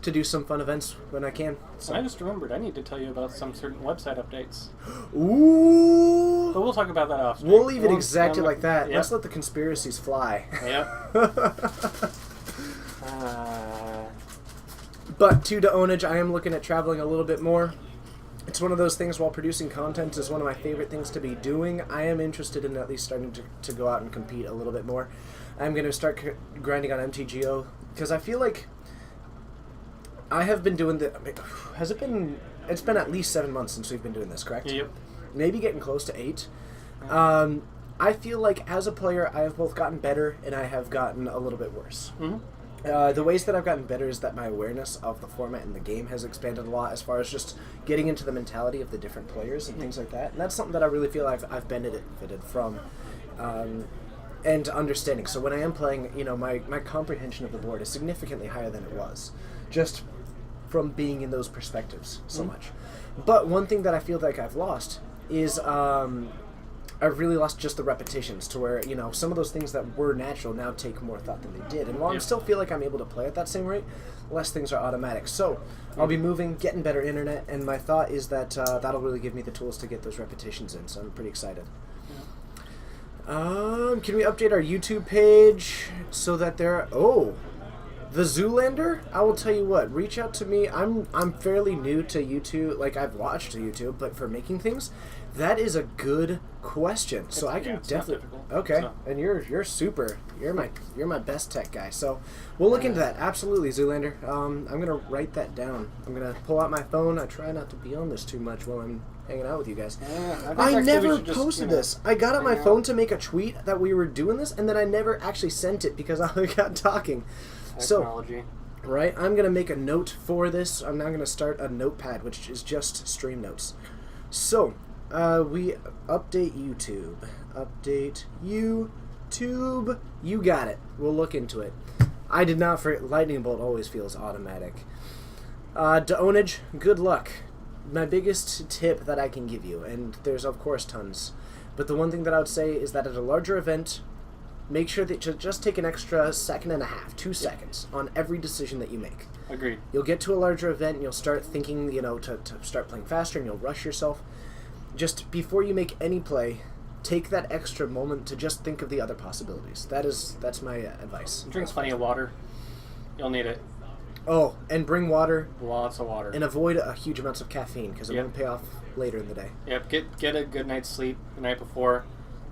to do some fun events when I can. So I just remembered I need to tell you about some certain website updates. Ooh. But we'll talk about that off. We'll leave it exactly like that. Yep. Let's let the conspiracies fly. Yep. But to Daonage, I am looking at traveling a little bit more. It's one of those things, while producing content is one of my favorite things to be doing, I am interested in at least starting to go out and compete a little bit more. I'm going to start grinding on MTGO, because I feel like I have been doing it's been at least 7 months since we've been doing this, correct? Yep. Maybe getting close to 8. I feel like as a player, I have both gotten better and I have gotten a little bit worse. Mm-hmm. The ways that I've gotten better is that my awareness of the format and the game has expanded a lot, as far as just getting into the mentality of the different players and things like that. And that's something that I really feel I've benefited from, and understanding. So when I am playing, you know, my comprehension of the board is significantly higher than it was, just from being in those perspectives so much. But one thing that I feel like I've lost is I've really lost just the repetitions, to where, you know, some of those things that were natural now take more thought than they did. And while I still feel like I'm able to play at that same rate, less things are automatic. So I'll be moving, getting better internet, and my thought is that that'll really give me the tools to get those repetitions in. So I'm pretty excited. Can we update our YouTube page so that the Zoolander? I will tell you what, reach out to me. I'm fairly new to YouTube. Like, I've watched YouTube, but for making things, that is a good question. So I can it's not definitely. difficult, Okay, so. and you're super. You're my best tech guy. So we'll look into that. Absolutely, Zoolander. I'm gonna write that down. I'm gonna pull out my phone. I try not to be on this too much while I'm hanging out with you guys. I never posted this. I got on my phone to make a tweet that we were doing this, and then I never actually sent it because I got talking. Technology. So, right, I'm going to make a note for this. I'm now going to start a notepad, which is just stream notes. So, we update YouTube. Update YouTube. You got it. We'll look into it. I did not forget. Lightning Bolt always feels automatic. Daonage, good luck. My biggest tip that I can give you, and there's of course tons, but the one thing that I would say is that at a larger event, make sure that you just take an extra 1.5 seconds, 2 seconds on every decision that you make. Agreed. You'll get to a larger event and you'll start thinking, you know, to start playing faster, and you'll rush yourself. Just before you make any play, take that extra moment to just think of the other possibilities. That's my advice. Drink plenty of water. You'll need it. Oh, and bring water Lots of water. and avoid huge amounts of caffeine, because it Yep. won't pay off later in the day. Yep. Get a good night's sleep the night before.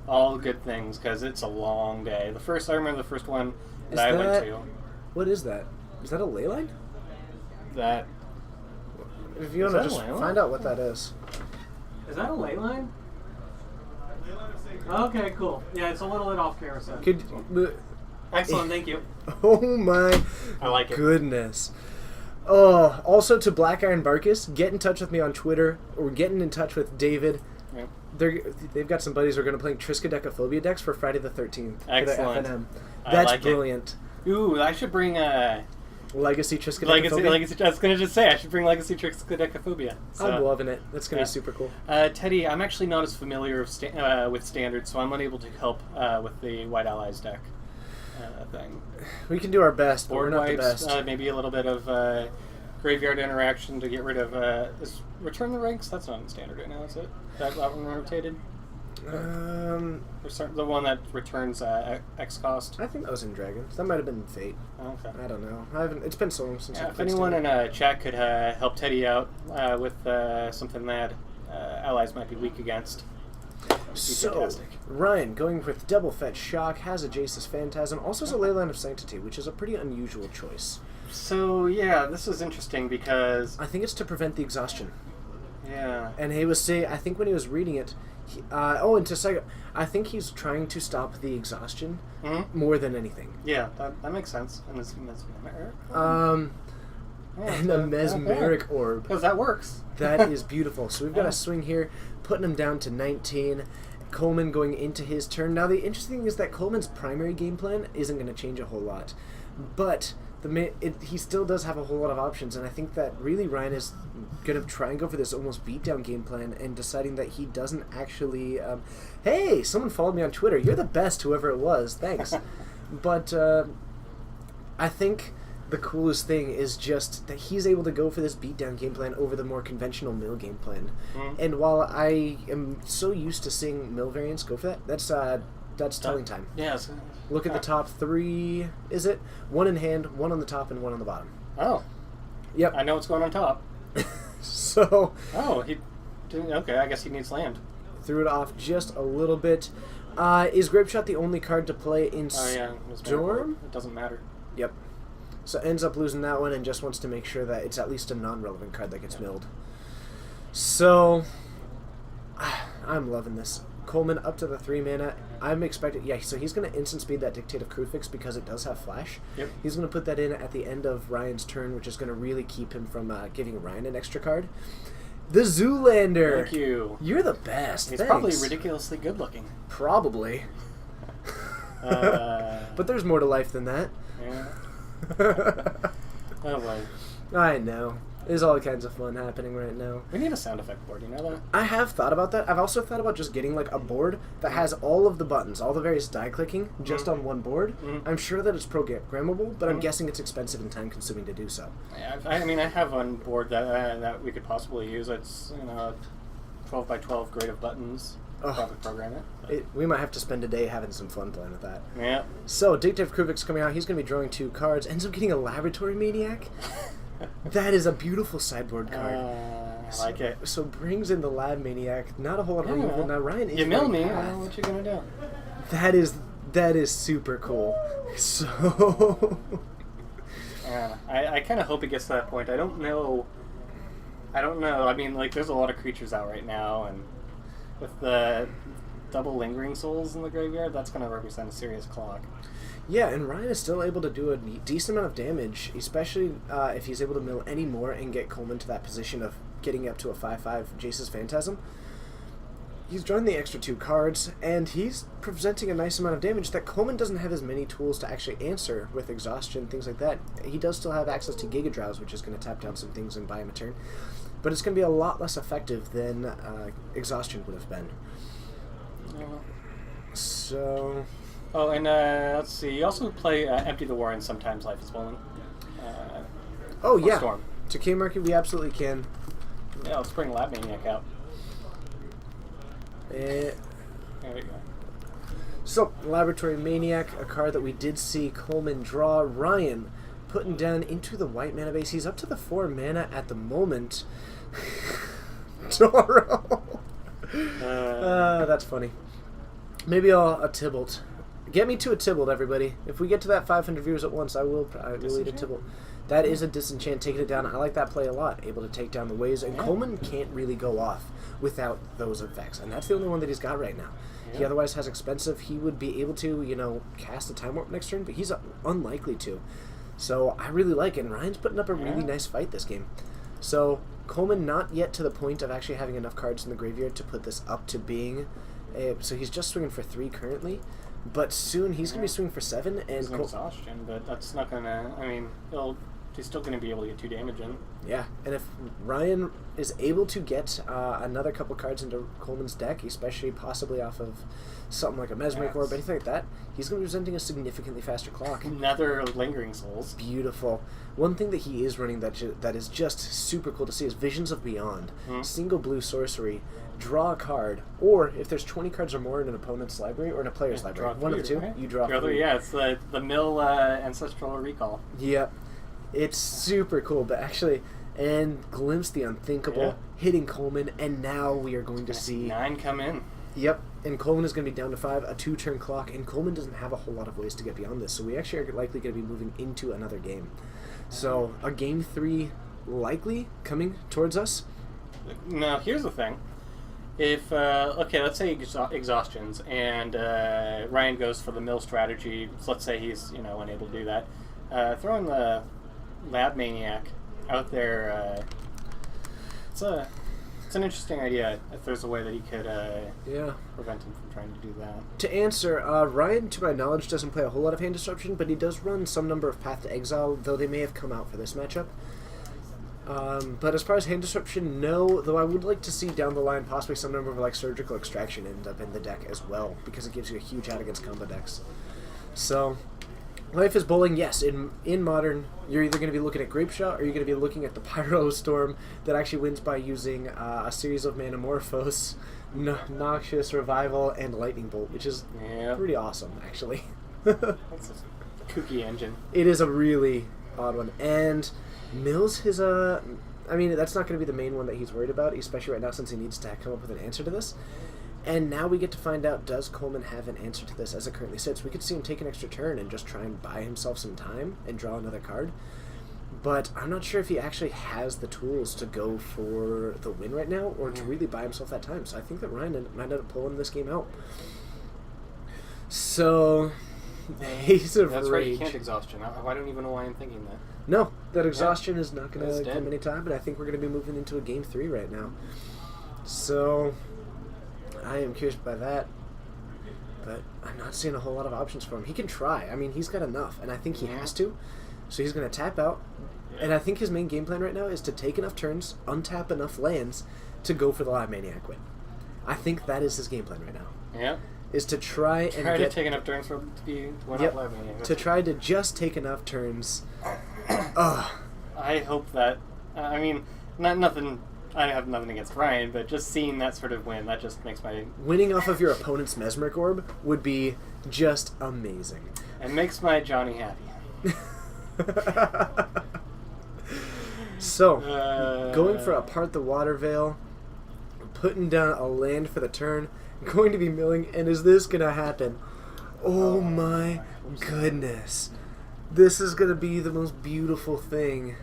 All good things, because it's a long day. I remember the first one that I went to. What is that? Is that a ley line? That If you Is want to that a just ley line? find out what that is. Is that a ley line? Okay, cool. Yeah, it's a little bit off camera, so. Excellent, thank you. Oh my I like it. goodness. Oh, also to Black Iron Barkus, get in touch with me on Twitter, or getting in touch with David. Yep. They've got some buddies who are going to play Triskaidekaphobia decks for Friday the 13th. Excellent. For the FNM. I That's like it. brilliant. Ooh, I should bring Legacy Triskaidekaphobia. Legacy. I was gonna just say I should bring Legacy Triskaidekaphobia. I'm loving it. That's going to yeah. be super cool. Teddy, I'm actually not as familiar with Standard, so I'm unable to help with the White Allies deck thing. We can do our best, but we're Board not the wipes, best. maybe a little bit of graveyard interaction to get rid of. Is Return the Ranks? That's not in Standard right now, is it? That one rotated? The one that returns X cost. I think that was in Dragons. That might have been Fate. Okay. I don't know. It's been so long since I If anyone in chat could help Teddy out with something that allies might be weak against. So, fantastic. Ryan, going with Double Fetch Shock, has a Jace's Phantasm, also has a Leyline of Sanctity, which is a pretty unusual choice. So, yeah, this is interesting because... I think it's to prevent the exhaustion. Yeah. And he was saying, I think when he was reading it, and to say, I think he's trying to stop the exhaustion more than anything. Yeah, that makes sense. And this mesmeric. And a mesmeric orb. Because that works. That is beautiful. So we've got a swing here, putting him down to 19. Coleman going into his turn. Now the interesting thing is that Coleman's primary game plan isn't going to change a whole lot, but he still does have a whole lot of options, and I think that really Ryan is going to try and go for this almost beatdown game plan and deciding that he doesn't actually... hey, someone followed me on Twitter. You're the best, whoever it was. Thanks. But I think the coolest thing is just that he's able to go for this beatdown game plan over the more conventional mill game plan. And while I am so used to seeing mill variants go for that, that's telling time. Yes. Look at the top 3, is it? 1 in hand, 1 on the top, and 1 on the bottom. Oh. Yep. I know what's going on top. So... Oh, he didn't... Okay, I guess he needs land. Threw it off just a little bit. Is Grapeshot the only card to play in Storm? It doesn't matter. Yep. So ends up losing that one and just wants to make sure that it's at least a non-relevant card that gets milled. So... I'm loving this. Coleman up to the 3 mana. I'm expecting... Yeah, so he's going to instant speed that Dictate of Kruphix because it does have flash. Yep. He's going to put that in at the end of Ryan's turn, which is going to really keep him from giving Ryan an extra card. The Zoolander. Thank you. You're the best. He's Thanks. probably ridiculously good looking. Probably. But there's more to life than that. Yeah. Oh, boy. I know. There's all kinds of fun happening right now. We need a sound effect board, you know that? I have thought about that. I've also thought about just getting like a board that has all of the buttons, all the various die clicking, just on one board. I'm sure that it's programmable, but I'm guessing it's expensive and time consuming to do so. Yeah, I mean, I have one board that we could possibly use. It's, 12 by 12 grid of buttons. Probably program it. We might have to spend a day having some fun playing with that. Yeah. So, Dictate of Kruphix coming out. He's going to be drawing 2 cards. Ends up getting a Laboratory Maniac. That is a beautiful sideboard card. I like it. So brings in the Lab Maniac. Not a whole lot of removal. Now Ryan is... You mill me. path. What you gonna do? That is super cool. So... Yeah, I kind of hope it gets to that point. I don't know. I mean, like, there's a lot of creatures out right now, and with the double Lingering Souls in the graveyard, that's going to represent a serious clock. Yeah, and Ryan is still able to do a decent amount of damage, especially if he's able to mill any more and get Coleman to that position of getting up to a 5/5 Jace's Phantasm. He's drawing the extra 2 cards, and he's presenting a nice amount of damage that Coleman doesn't have as many tools to actually answer with exhaustion, things like that. He does still have access to Giga Drowse, which is going to tap down some things and buy him a turn, but it's going to be a lot less effective than exhaustion would have been. So... Oh, and let's see. You also play Empty the War and Sometimes Life is Swollen. Oh, yeah. Storm. To K-Market, we absolutely can. Yeah, let's bring Lab Maniac out. There we go. So, Laboratory Maniac, a card that we did see Coleman draw. Ryan putting down into the white mana base. He's up to the 4 mana at the moment. Toro. That's funny. Maybe a Tybalt. Get me to a Tybalt, everybody. If we get to that 500 viewers at once, I will eat a Tybalt. That is a disenchant, taking it down. I like that play a lot. Able to take down the waves, and Coleman can't really go off without those effects, and that's the only one that he's got right now. Yeah. He otherwise has expensive. He would be able to, cast a Time Warp next turn, but he's unlikely to. So I really like it, and Ryan's putting up a really nice fight this game. So Coleman not yet to the point of actually having enough cards in the graveyard to put this up to being... so he's just swinging for 3 currently. But soon he's going to be swinging for 7. And It's an exhaustion, but that's not going to... I mean, he'll he's still going to be able to get 2 damage in. Yeah, and if Ryan is able to get another couple cards into Coleman's deck, especially possibly off of something like a Mesmeric Orb, anything like that, he's going to be presenting a significantly faster clock. Another Lingering Souls. Beautiful. One thing that he is running that is just super cool to see is Visions of Beyond. Single blue sorcery, draw a card, or if there's 20 cards or more in an opponent's library or in a player's library, one of the two, right? you draw 3. Yeah, it's the Mill Ancestral Recall. Yep. It's super cool, but actually, and Glimpse the Unthinkable, hitting Coleman, and now we are going to see 9 come in. Yep, and Coleman is going to be down to 5, a 2-turn clock, and Coleman doesn't have a whole lot of ways to get beyond this, so we actually are likely going to be moving into another game. So, a game 3 likely coming towards us. Now, here's the thing. If, let's say exhaustions, and Ryan goes for the mill strategy, so let's say he's, unable to do that, throwing the Lab Maniac out there, it's an interesting idea, if there's a way that he could prevent him from trying to do that. To answer, Ryan, to my knowledge, doesn't play a whole lot of hand disruption, but he does run some number of Path to Exile, though they may have come out for this matchup. But as far as hand disruption, no, though I would like to see down the line possibly some number of Surgical Extraction end up in the deck as well, because it gives you a huge out against combo decks. So, Life is Bowling, yes, in Modern, you're either going to be looking at Grape Shot, or you're going to be looking at the Pyro Storm that actually wins by using a series of Manamorphose, Noxious Revival, and Lightning Bolt, which is pretty awesome, actually. That's a kooky engine. It is a really odd one, and Mills is that's not going to be the main one that he's worried about, especially right now since he needs to come up with an answer to this. And now we get to find out, does Coleman have an answer to this as it currently sits? We could see him take an extra turn and just try and buy himself some time and draw another card. But I'm not sure if he actually has the tools to go for the win right now or to really buy himself that time. So I think that Ryan might end up pulling this game out. So, Haze of That's Rage. right, you can't exhaustion. I don't even know why I'm thinking that. No, that exhaustion is not going to dead. come anytime, but I think we're going to be moving into a game 3 right now. So, I am curious by that, but I'm not seeing a whole lot of options for him. He can try. I mean, he's got enough, and I think he has to. So he's going to tap out, and I think his main game plan right now is to take enough turns, untap enough lands, to go for the Lab Maniac win. I think that is his game plan right now. Yeah. Is to try and to take enough turns for him to win out Lab Maniac. To try to just take enough turns. I hope that. Nothing. I have nothing against Ryan, but just seeing that sort of win, that just makes my... Winning off of your opponent's Mesmeric Orb would be just amazing. It makes my Johnny happy. So, going for Apart the Water Veil, putting down a land for the turn, going to be milling, and is this going to happen? Oh my goodness. This is going to be the most beautiful thing.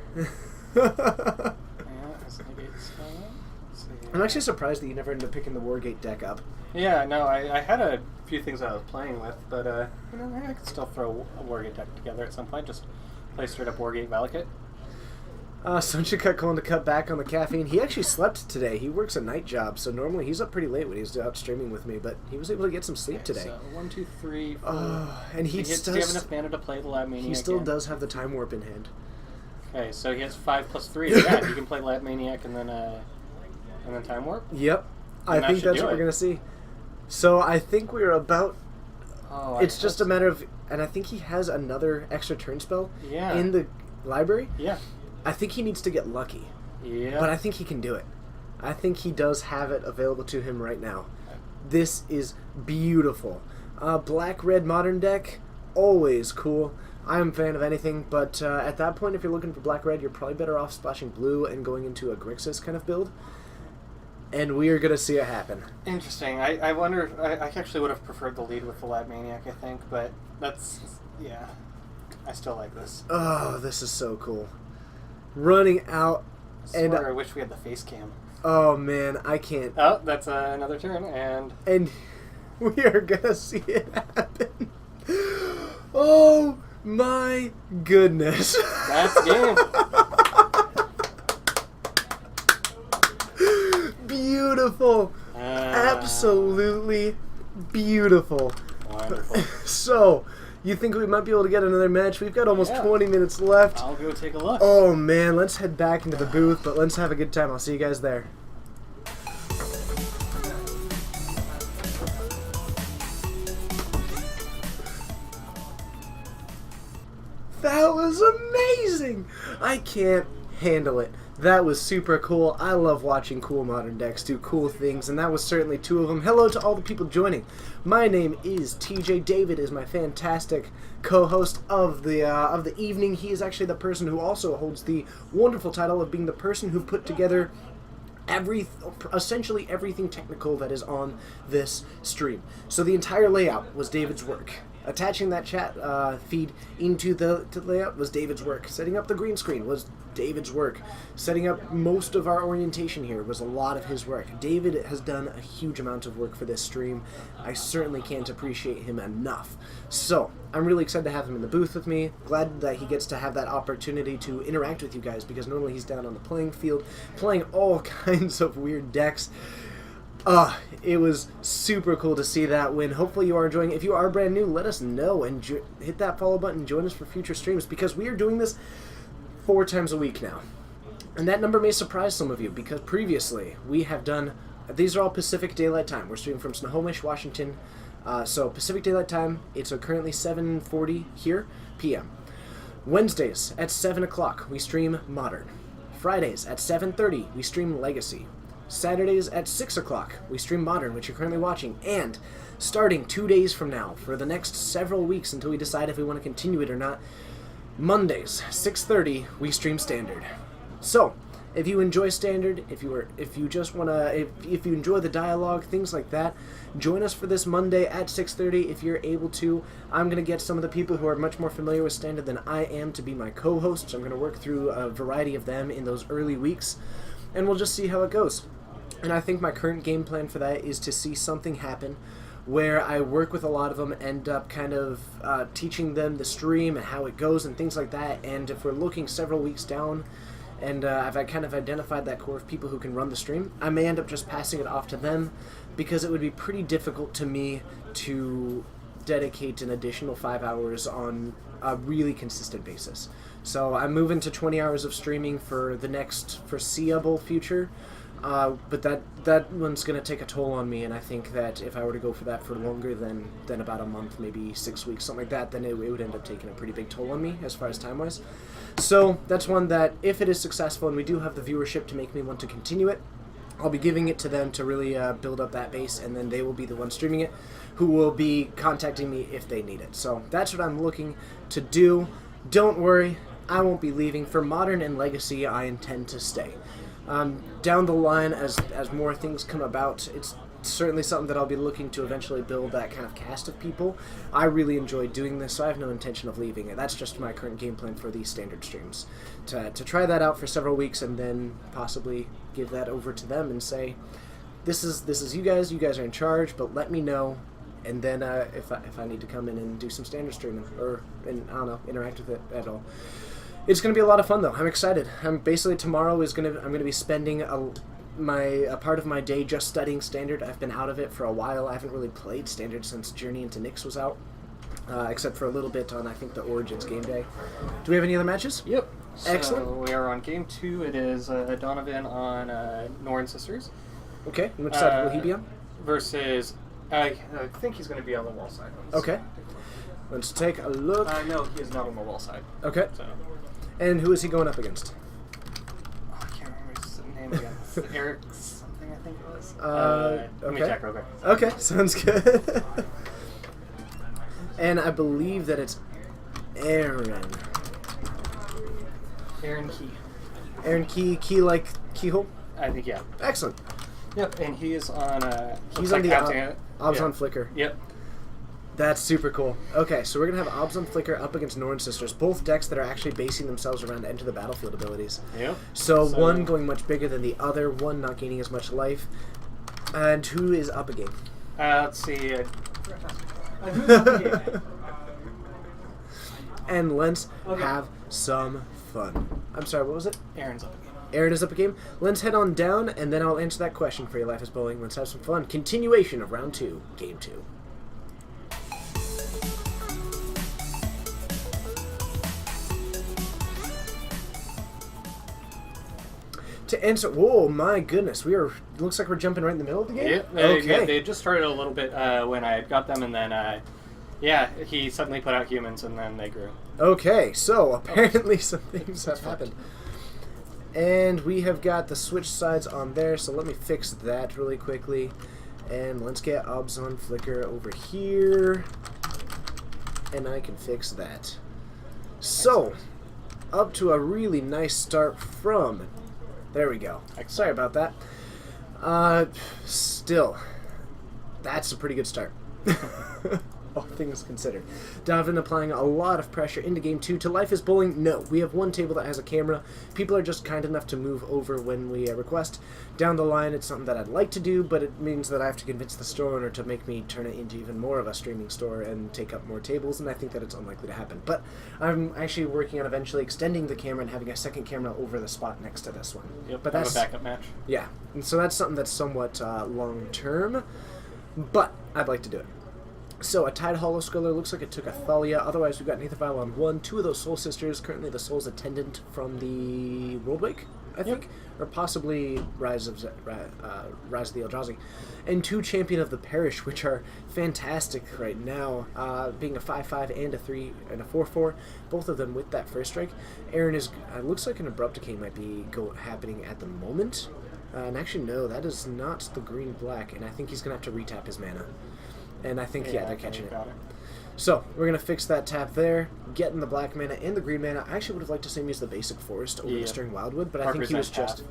I'm actually surprised that you never ended up picking the Wargate deck up. Yeah, no, I had a few things I was playing with, but I could still throw a Wargate deck together at some point. Just play straight up Wargate Valakut. Sunshine calling to cut back on the caffeine. He actually slept today. He works a night job, so normally he's up pretty late when he's out streaming with me, but he was able to get some sleep today. So 1, 2, 3, 4. And he does he have enough mana to play the Lab Maniac? He still does have the Time Warp in hand. Okay, so he has 5 plus 3. Yeah, you can play Lab Maniac and then Time Warp? Yep. I think that's what we're going to see. So I think we're about... it's just a matter of... And I think he has another extra turn spell in the library. Yeah. I think he needs to get lucky. Yeah. But I think he can do it. I think he does have it available to him right now. This is beautiful. Black-red modern deck, always cool. I'm a fan of anything, but at that point, if you're looking for black-red, you're probably better off splashing blue and going into a Grixis kind of build. And we are going to see it happen. Interesting. I wonder if... I actually would have preferred the lead with the Lab Maniac, I think, but that's... Yeah. I still like this. Oh, this is so cool. Running out... I swear I wish we had the face cam. Oh, man, I can't... Oh, that's another turn, and... And we are going to see it happen. Oh, my goodness. That's game. Beautiful. Absolutely beautiful. Wonderful. So, You think we might be able to get another match? We've got almost Yeah. 20 minutes left. I'll go take a look. Oh man, let's head back into the booth, but let's have a good time. I'll see you guys there. That was amazing! I can't handle it. That was super cool. I love watching cool modern decks do cool things, and that was certainly two of them. Hello to all the people joining. My name is TJ. David is my fantastic co-host of the evening. He is actually the person who also holds the wonderful title of being the person who put together essentially everything technical that is on this stream. So the entire layout was David's work. Attaching that chat feed into the layout was David's work. Setting up the green screen was David's work. Setting up most of our orientation here was a lot of his work. David has done a huge amount of work for this stream. I certainly can't appreciate him enough. So, I'm really excited to have him in the booth with me. Glad that he gets to have that opportunity to interact with you guys, because normally he's down on the playing field playing all kinds of weird decks. It was super cool to see that win. Hopefully you are enjoying it. If you are brand new, let us know and hit that follow button and join us for future streams, because we are doing this 4 times a week now. And that number may surprise some of you, because previously we have done, these are all Pacific Daylight Time. We're streaming from Snohomish, Washington. So Pacific Daylight Time, it's currently 7:40 here, p.m. Wednesdays at 7 o'clock, we stream Modern. Fridays at 7:30, we stream Legacy. Saturdays at 6 o'clock, we stream Modern, which you're currently watching. And starting 2 days from now, for the next several weeks until we decide if we want to continue it or not, Mondays, 6:30, we stream Standard. So, if you enjoy Standard, if you just want to, if you enjoy the dialogue, things like that, join us for this Monday at 6:30 if you're able to. I'm going to get some of the people who are much more familiar with Standard than I am to be my co-hosts. I'm going to work through a variety of them in those early weeks, and we'll just see how it goes. And I think my current game plan for that is to see something happen where I work with a lot of them, end up kind of teaching them the stream and how it goes and things like that. And if we're looking several weeks down, and I've kind of identified that core of people who can run the stream, I may end up just passing it off to them, because it would be pretty difficult to me to dedicate an additional 5 hours on a really consistent basis. So I'm moving to 20 hours of streaming for the next foreseeable future. But that one's going to take a toll on me, and I think that if I were to go for that for longer than about a month, maybe 6 weeks, something like that, then it would end up taking a pretty big toll on me as far as time-wise. So that's one that, if it is successful and we do have the viewership to make me want to continue it, I'll be giving it to them to really build up that base, and then they will be the ones streaming it, who will be contacting me if they need it. So that's what I'm looking to do. Don't worry, I won't be leaving. For Modern and Legacy, I intend to stay. Down the line, as more things come about, it's certainly something that I'll be looking to eventually build that kind of cast of people. I really enjoy doing this, so I have no intention of leaving it. That's just my current game plan for these Standard streams. To try that out for several weeks, and then possibly give that over to them and say, this is you guys are in charge, but let me know. And then if I need to come in and do some Standard streaming, or, and I don't know, interact with it at all. It's going to be a lot of fun, though. I'm excited. Tomorrow I'm going to be spending a part of my day just studying Standard. I've been out of it for a while. I haven't really played Standard since Journey into Nyx was out, except for a little bit on, I think, the Origins game day. Do we have any other matches? Yep. Excellent. So we are on game 2. It is Donovan on Norn Sisters. Okay. And which side will he be on? Versus, I think he's going to be on the wall side. Okay. Let's take a look. No, he is not on the wall side. Okay. So. And who is he going up against? Oh, I can't remember his name again. Eric something, I think it was. Let me okay. check real quick. Okay, sounds good. And I believe that it's Aaron. Aaron Key. Aaron Key like Keyhole? I think, yeah. Excellent. Yep, and he is on... He's on the Obs on Flicker. Yep. That's super cool. Okay, so we're going to have Obs on Flicker up against Norn Sisters, both decks that are actually basing themselves around Enter the Battlefield abilities. Yep. So one going much bigger than the other, one not gaining as much life. And who is up again? Let's see. And let's have some fun. I'm sorry, what was it? Aaron's up again. Aaron is up a game. Let's head on down, and then I'll answer that question for your Life is Bowling. Let's have some fun. Continuation of round 2, game 2. To answer, whoa, my goodness, looks like we're jumping right in the middle of the game? Yeah, they just started a little bit when I got them, and then, he suddenly put out humans, and then they grew. Okay, so apparently some things have happened. And we have got the switch sides on there, so let me fix that really quickly. And let's get Obzon Flicker over here. And I can fix that. So, up to a really nice start from... There we go. Sorry about that. Still, that's a pretty good start. All things considered. Donovan applying a lot of pressure into Game 2 to Life is Bowling. No, we have one table that has a camera. People are just kind enough to move over when we request. Down the line, it's something that I'd like to do, but it means that I have to convince the store owner to make me turn it into even more of a streaming store and take up more tables, and I think that it's unlikely to happen. But I'm actually working on eventually extending the camera and having a second camera over the spot next to this one. Yep, but that's that's a backup match. Yeah, and so that's something that's somewhat long-term, but I'd like to do it. So, a Tide Hollow Sculler, looks like it took a Thalia. Otherwise, we've got Nathanvile on 1. 2 of those Soul Sisters, currently the Soul's Attendant from the Worldwake, I think? Yep. Or possibly Rise of the Eldrazi. And 2 Champion of the Parish, which are fantastic right now, being a 5/5 and a 3 and a 4/4, both of them with that first strike. Aaron is, looks like an Abrupt Decay might be happening at the moment. And actually, no, that is not the green-black, and I think he's going to have to retap his mana. And I think, they're catching it. So, we're going to fix that tap there, get in the black mana and the green mana. I actually would have liked to see him use the basic forest over the Stirring Wildwood, but I think he was just...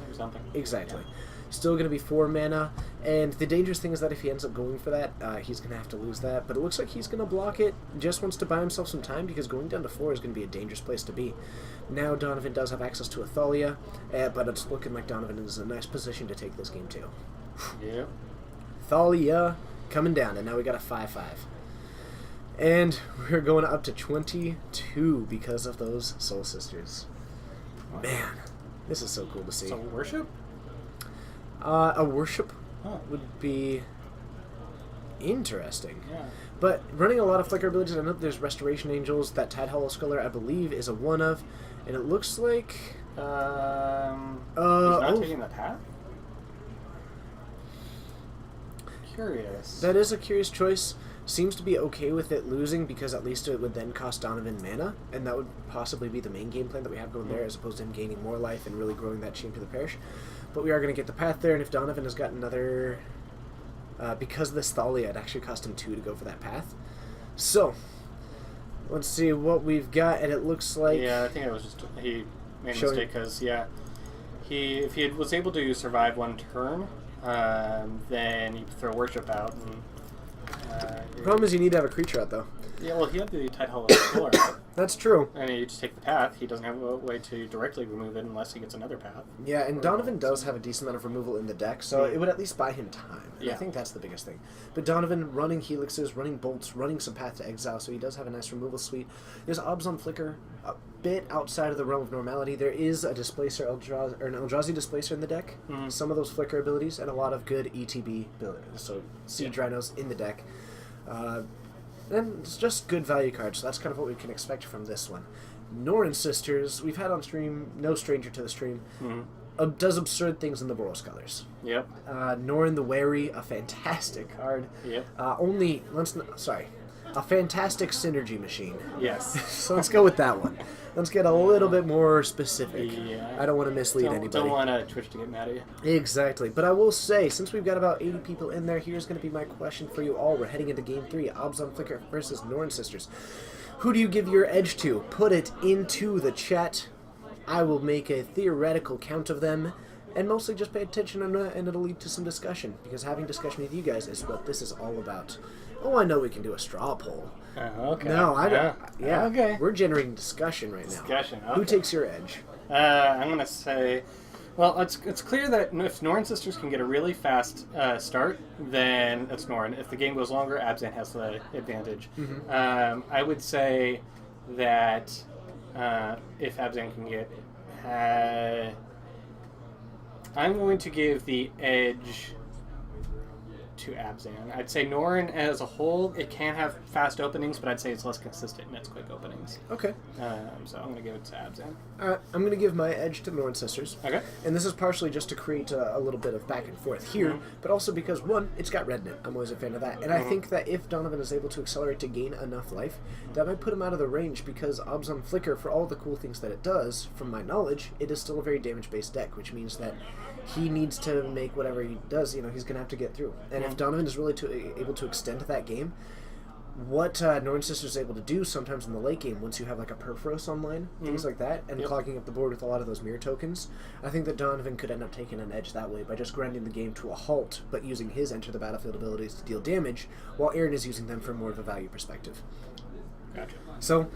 Exactly. Yeah. Still going to be 4 mana, and the dangerous thing is that if he ends up going for that, he's going to have to lose that. But it looks like he's going to block it, just wants to buy himself some time, because going down to 4 is going to be a dangerous place to be. Now Donovan does have access to a Thalia, but it's looking like Donovan is in a nice position to take this game too. Yeah. Thalia coming down, and now we got a 5/5. And we're going up to 22 because of those Soul Sisters. Wow. Man, this is so cool to see. So worship? A worship would be interesting. Yeah. But running a lot of Flicker abilities, I know there's Restoration Angels, that Tide Hollow Sculler, I believe, is a one of, and it looks like... he's not taking the path? Curious. That is a curious choice. Seems to be okay with it losing because at least it would then cost Donovan mana, and that would possibly be the main game plan that we have going there, as opposed to him gaining more life and really growing that Champion of the Parish. But we are going to get the path there, and if Donovan has got another... because of this Thalia, it actually cost him 2 to go for that path. So, let's see what we've got, and it looks like... Yeah, I think it was just... He made a mistake because, if he was able to survive one turn, then you throw Worship out. And, the problem is you need to have a creature out, though. Yeah, well, he had the Tide Hollow Sculler. That's true. And you just take the path. He doesn't have a way to directly remove it unless he gets another path. Yeah, and Donovan does have a decent amount of removal in the deck, so it would at least buy him time. Yeah. I think that's the biggest thing. But Donovan running Helixes, running Bolts, running some Path to Exile, so he does have a nice removal suite. There's Obzon Flicker, a bit outside of the realm of normality. There is a Displacer, an Eldrazi Displacer in the deck, some of those Flicker abilities, and a lot of good ETB abilities, so Siege Rhinos in the deck. And it's just good value cards, so that's kind of what we can expect from this one. Norn Sisters, we've had on stream, no stranger to the stream, does absurd things in the Boros Colors. Yep. Norn the Wary, a fantastic card. Yep. A fantastic synergy machine. Yes. So let's go with that one. Let's get a little bit more specific. Yeah. I don't want to mislead anybody. Don't want Twitch to get mad at you. Exactly. But I will say, since we've got about 80 people in there, here's going to be my question for you all. We're heading into Game 3, Obzon Flicker versus Norn Sisters. Who do you give your edge to? Put it into the chat. I will make a theoretical count of them, and mostly just pay attention, and it'll lead to some discussion, because having discussion with you guys is what this is all about. Oh, I know we can do a straw poll. Okay. No, I don't. Yeah. Okay. We're generating discussion right now. Discussion. Okay. Who takes your edge? I'm gonna say, well, it's clear that if Norn Sisters can get a really fast start, then it's Norn. If the game goes longer, Abzan has the advantage. I would say that if Abzan can get, I'm going to give the edge to Abzan. I'd say Norn as a whole, it can have fast openings, but I'd say it's less consistent in its quick openings. Okay. So I'm going to give it to Abzan. Alright, I'm going to give my edge to Norn Sisters. Okay. And this is partially just to create a little bit of back and forth here, but also because, one, it's got red in it. I'm always a fan of that. And I think that if Donovan is able to accelerate to gain enough life, that might put him out of the range because Abzan Flicker, for all the cool things that it does, from my knowledge, it is still a very damage-based deck, which means that he needs to make whatever he does, he's going to have to get through. And if Donovan is really able to extend that game, what Norn Sisters is able to do sometimes in the late game, once you have like a Perforos online, things like that, and clogging up the board with a lot of those mirror tokens, I think that Donovan could end up taking an edge that way by just grinding the game to a halt, but using his enter the battlefield abilities to deal damage, while Aaron is using them from more of a value perspective. Gotcha. So,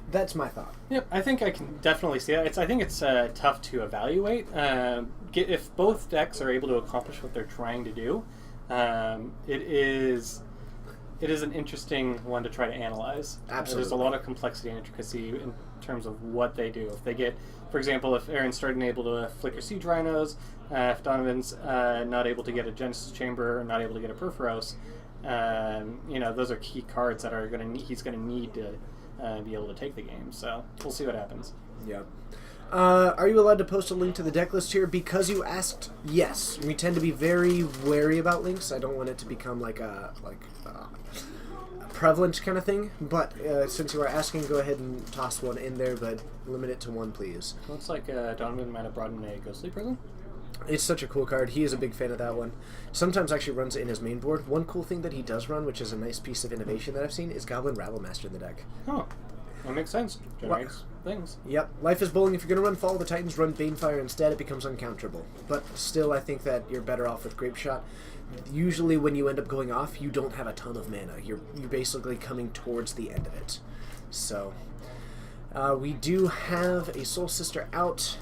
that's my thought. Yep, I think I can definitely see that. I think it's tough to evaluate. If both decks are able to accomplish what they're trying to do, it is an interesting one to try to analyze. Absolutely. There's a lot of complexity and intricacy in terms of what they do. If they get, for example, if Aaron's starting able to flicker Siege Rhinos, if Donovan's not able to get a Genesis Chamber, or not able to get a Perforos, those are key cards that are he's going to need to be able to take the game. So we'll see what happens. Yeah. Are you allowed to post a link to the deck list here? Because you asked, yes. We tend to be very wary about links. I don't want it to become like a prevalent kind of thing. But since you are asking, go ahead and toss one in there, but limit it to one, please. Looks like Donovan might have brought in a Ghostly Prison. It's such a cool card. He is a big fan of that one. Sometimes actually runs it in his main board. One cool thing that he does run, which is a nice piece of innovation that I've seen, is Goblin Rabblemaster in the deck. Oh, that makes sense. Generates things. Yep. Life is Bowling. If you're going to run Fall of the Titans, run Banefire instead. It becomes uncounterable. But still, I think that you're better off with Grape Shot. Usually when you end up going off, you don't have a ton of mana. You're basically coming towards the end of it. So, we do have a Soul Sister out.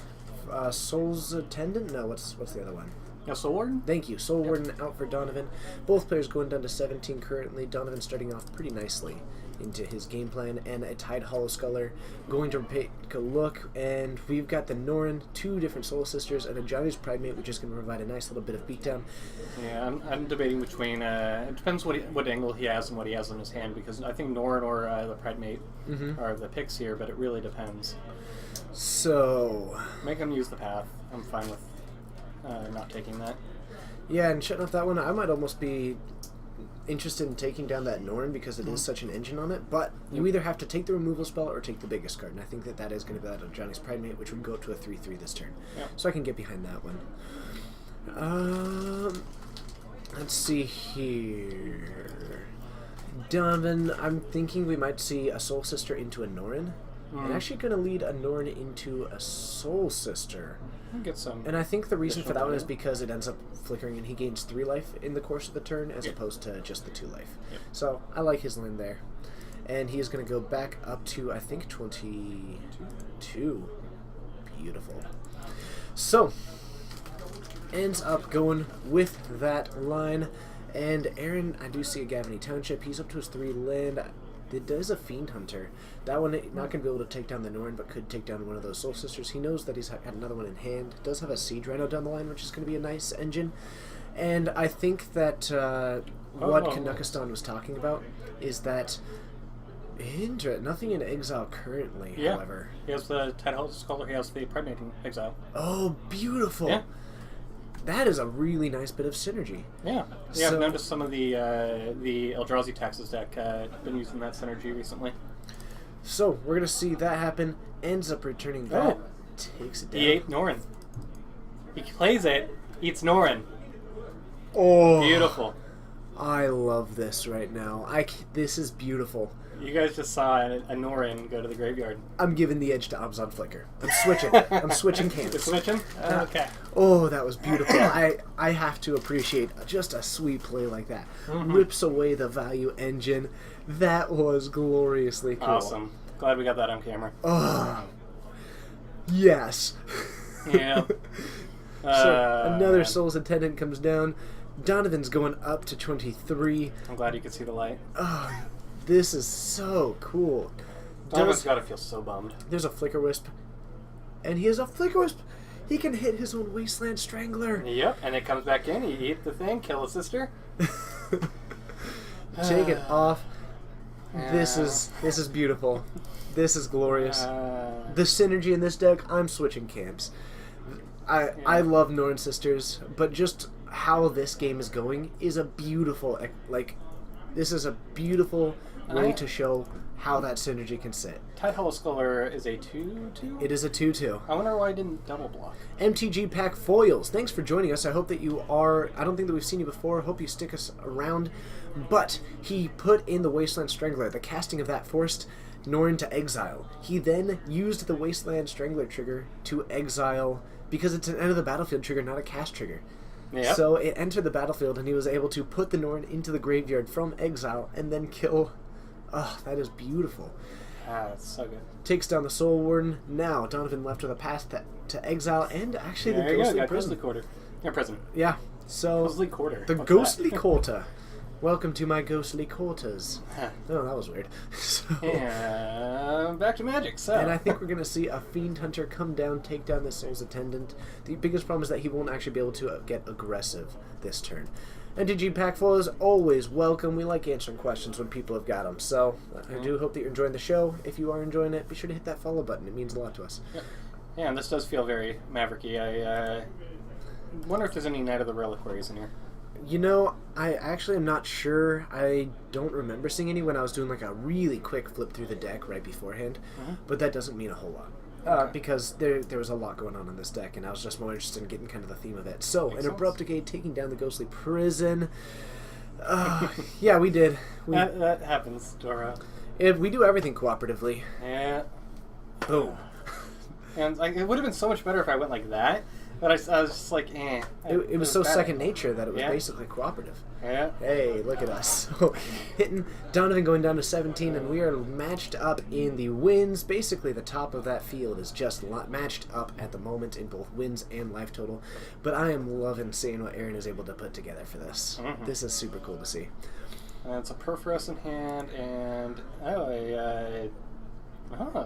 Soul's Attendant? No, what's the other one? Yeah, Soul Warden? Take you. Soul Warden out for Donovan. Both players going down to 17 currently. Donovan starting off pretty nicely into his game plan, and a Tide Hollow Sculler going to take a look, and we've got the Norn, two different Soul Sisters, and a Johnny's Pridemate, which is going to provide a nice little bit of beatdown. Yeah, I'm debating between, it depends what angle he has and what he has in his hand, because I think Norn or the Pridemate are the picks here, but it really depends. So... make him use the path. I'm fine with not taking that. Yeah, and shutting off that one, I might almost be interested in taking down that Norn because it is such an engine on it, but you either have to take the removal spell or take the biggest card, and I think that is going to be that of Johnny's Pridemate, which would go up to a 3/3 this turn. Yep. So I can get behind that one. Let's see here. Donovan, I'm thinking we might see a Soul Sister into a Norn. And actually going to lead a Norn into a Soul Sister. Get some. And I think the reason for that one is because it ends up flickering and he gains 3 life in the course of the turn as opposed to just the 2 life. Yep. So I like his land there. And he is going to go back up to, I think, 22. Beautiful. So, ends up going with that line. And Aaron, I do see a Gavany Township. He's up to his 3 land. It does a Fiend Hunter. That one not going to be able to take down the Norn, but could take down one of those Soul Sisters. He knows that he's got another one in hand. Does have a Siege Rhino down the line, which is going to be a nice engine. And I think that what Kanukistan was talking about is that nothing in exile currently, however. He has the Tide Hollow Sculler. He has the Pridemate in exile. Oh, beautiful. Yeah. That is a really nice bit of synergy. Yeah. So, I've noticed some of the Eldrazi Taxes deck been using that synergy recently. So, we're going to see that happen. Ends up returning that. Takes it down. He ate Norn. He plays it, eats Norn. Oh. Beautiful. I love this right now. This is beautiful. You guys just saw a Norn go to the graveyard. I'm giving the edge to Abzan Flicker. I'm switching. I'm switching camps. You're switching? Okay. Oh, that was beautiful. I have to appreciate just a sweet play like that. Rips away the value engine. That was gloriously cool. Awesome. Glad we got that on camera. Oh, yes. Yeah. So another Soul's Attendant comes down. Donovan's going up to 23. I'm glad you could see the light. Oh, this is so cool. Donovan's got to feel so bummed. There's a Flicker Wisp. And he has a Flicker Wisp. He can hit his own Wasteland Strangler. Yep, and it comes back in. He eat the thing, kill a sister. Take it off. This is beautiful. This is glorious. The synergy in this deck, I'm switching camps. I love Norn Sisters, but just how this game is going is a beautiful, this is a beautiful way to show how that synergy can sit. Tidehollow Sculler is a 2/2? It is a 2/2. I wonder why I didn't double block. MTG Pack Foils, thanks for joining us. I hope that you are, I don't think that we've seen you before. Hope you stick us around. But he put in the Wasteland Strangler. The casting of that forced Norn to exile. He then used the Wasteland Strangler trigger to exile, because it's an end of the battlefield trigger, not a cast trigger. Yep. So it entered the battlefield, and he was able to put the Norn into the graveyard from exile and then kill. Oh, that is beautiful. That's so good. Takes down the Soul Warden. Now Donovan left with a path to exile, and actually There the you Ghostly go. Got Prison. Ghostly Quarter. Yeah, present. Yeah. So Ghostly Quarter. the What's Ghostly that? Quarter. Welcome to my Ghostly Quarters. Huh. Oh, that was weird. So, And back to Magic. So. and I think we're going to see a Fiend Hunter come down, take down the Soul's Attendant. The biggest problem is that he won't actually be able to get aggressive this turn. NTG Pack Full is always welcome. We like answering questions when people have got them. So I do hope that you're enjoying the show. If you are enjoying it, be sure to hit that follow button. It means a lot to us. Yeah, and this does feel very Mavericky. I wonder if there's any Knight of the Reliquaries in here. You know, I actually am not sure. I don't remember seeing any when I was doing like a really quick flip through the deck right beforehand. But that doesn't mean a whole lot. Because there was a lot going on in this deck, and I was just more interested in getting kind of the theme of it. So, Makes an sense. Abrupt Decay taking down the Ghostly Prison. Yeah, we did. That happens, Dora. We do everything cooperatively. Yeah. Boom. And like, it would have been so much better if I went like that, but I was just like, eh. It was so bad. second nature that it was Yeah. basically cooperative. Yeah. Hey, look at us. So, hitting Donovan going down to 17, and we are matched up in the wins. Basically, the top of that field is just matched up at the moment in both wins and life total. But I am loving seeing what Aaron is able to put together for this. This is super cool to see. And it's a Perforos in hand, and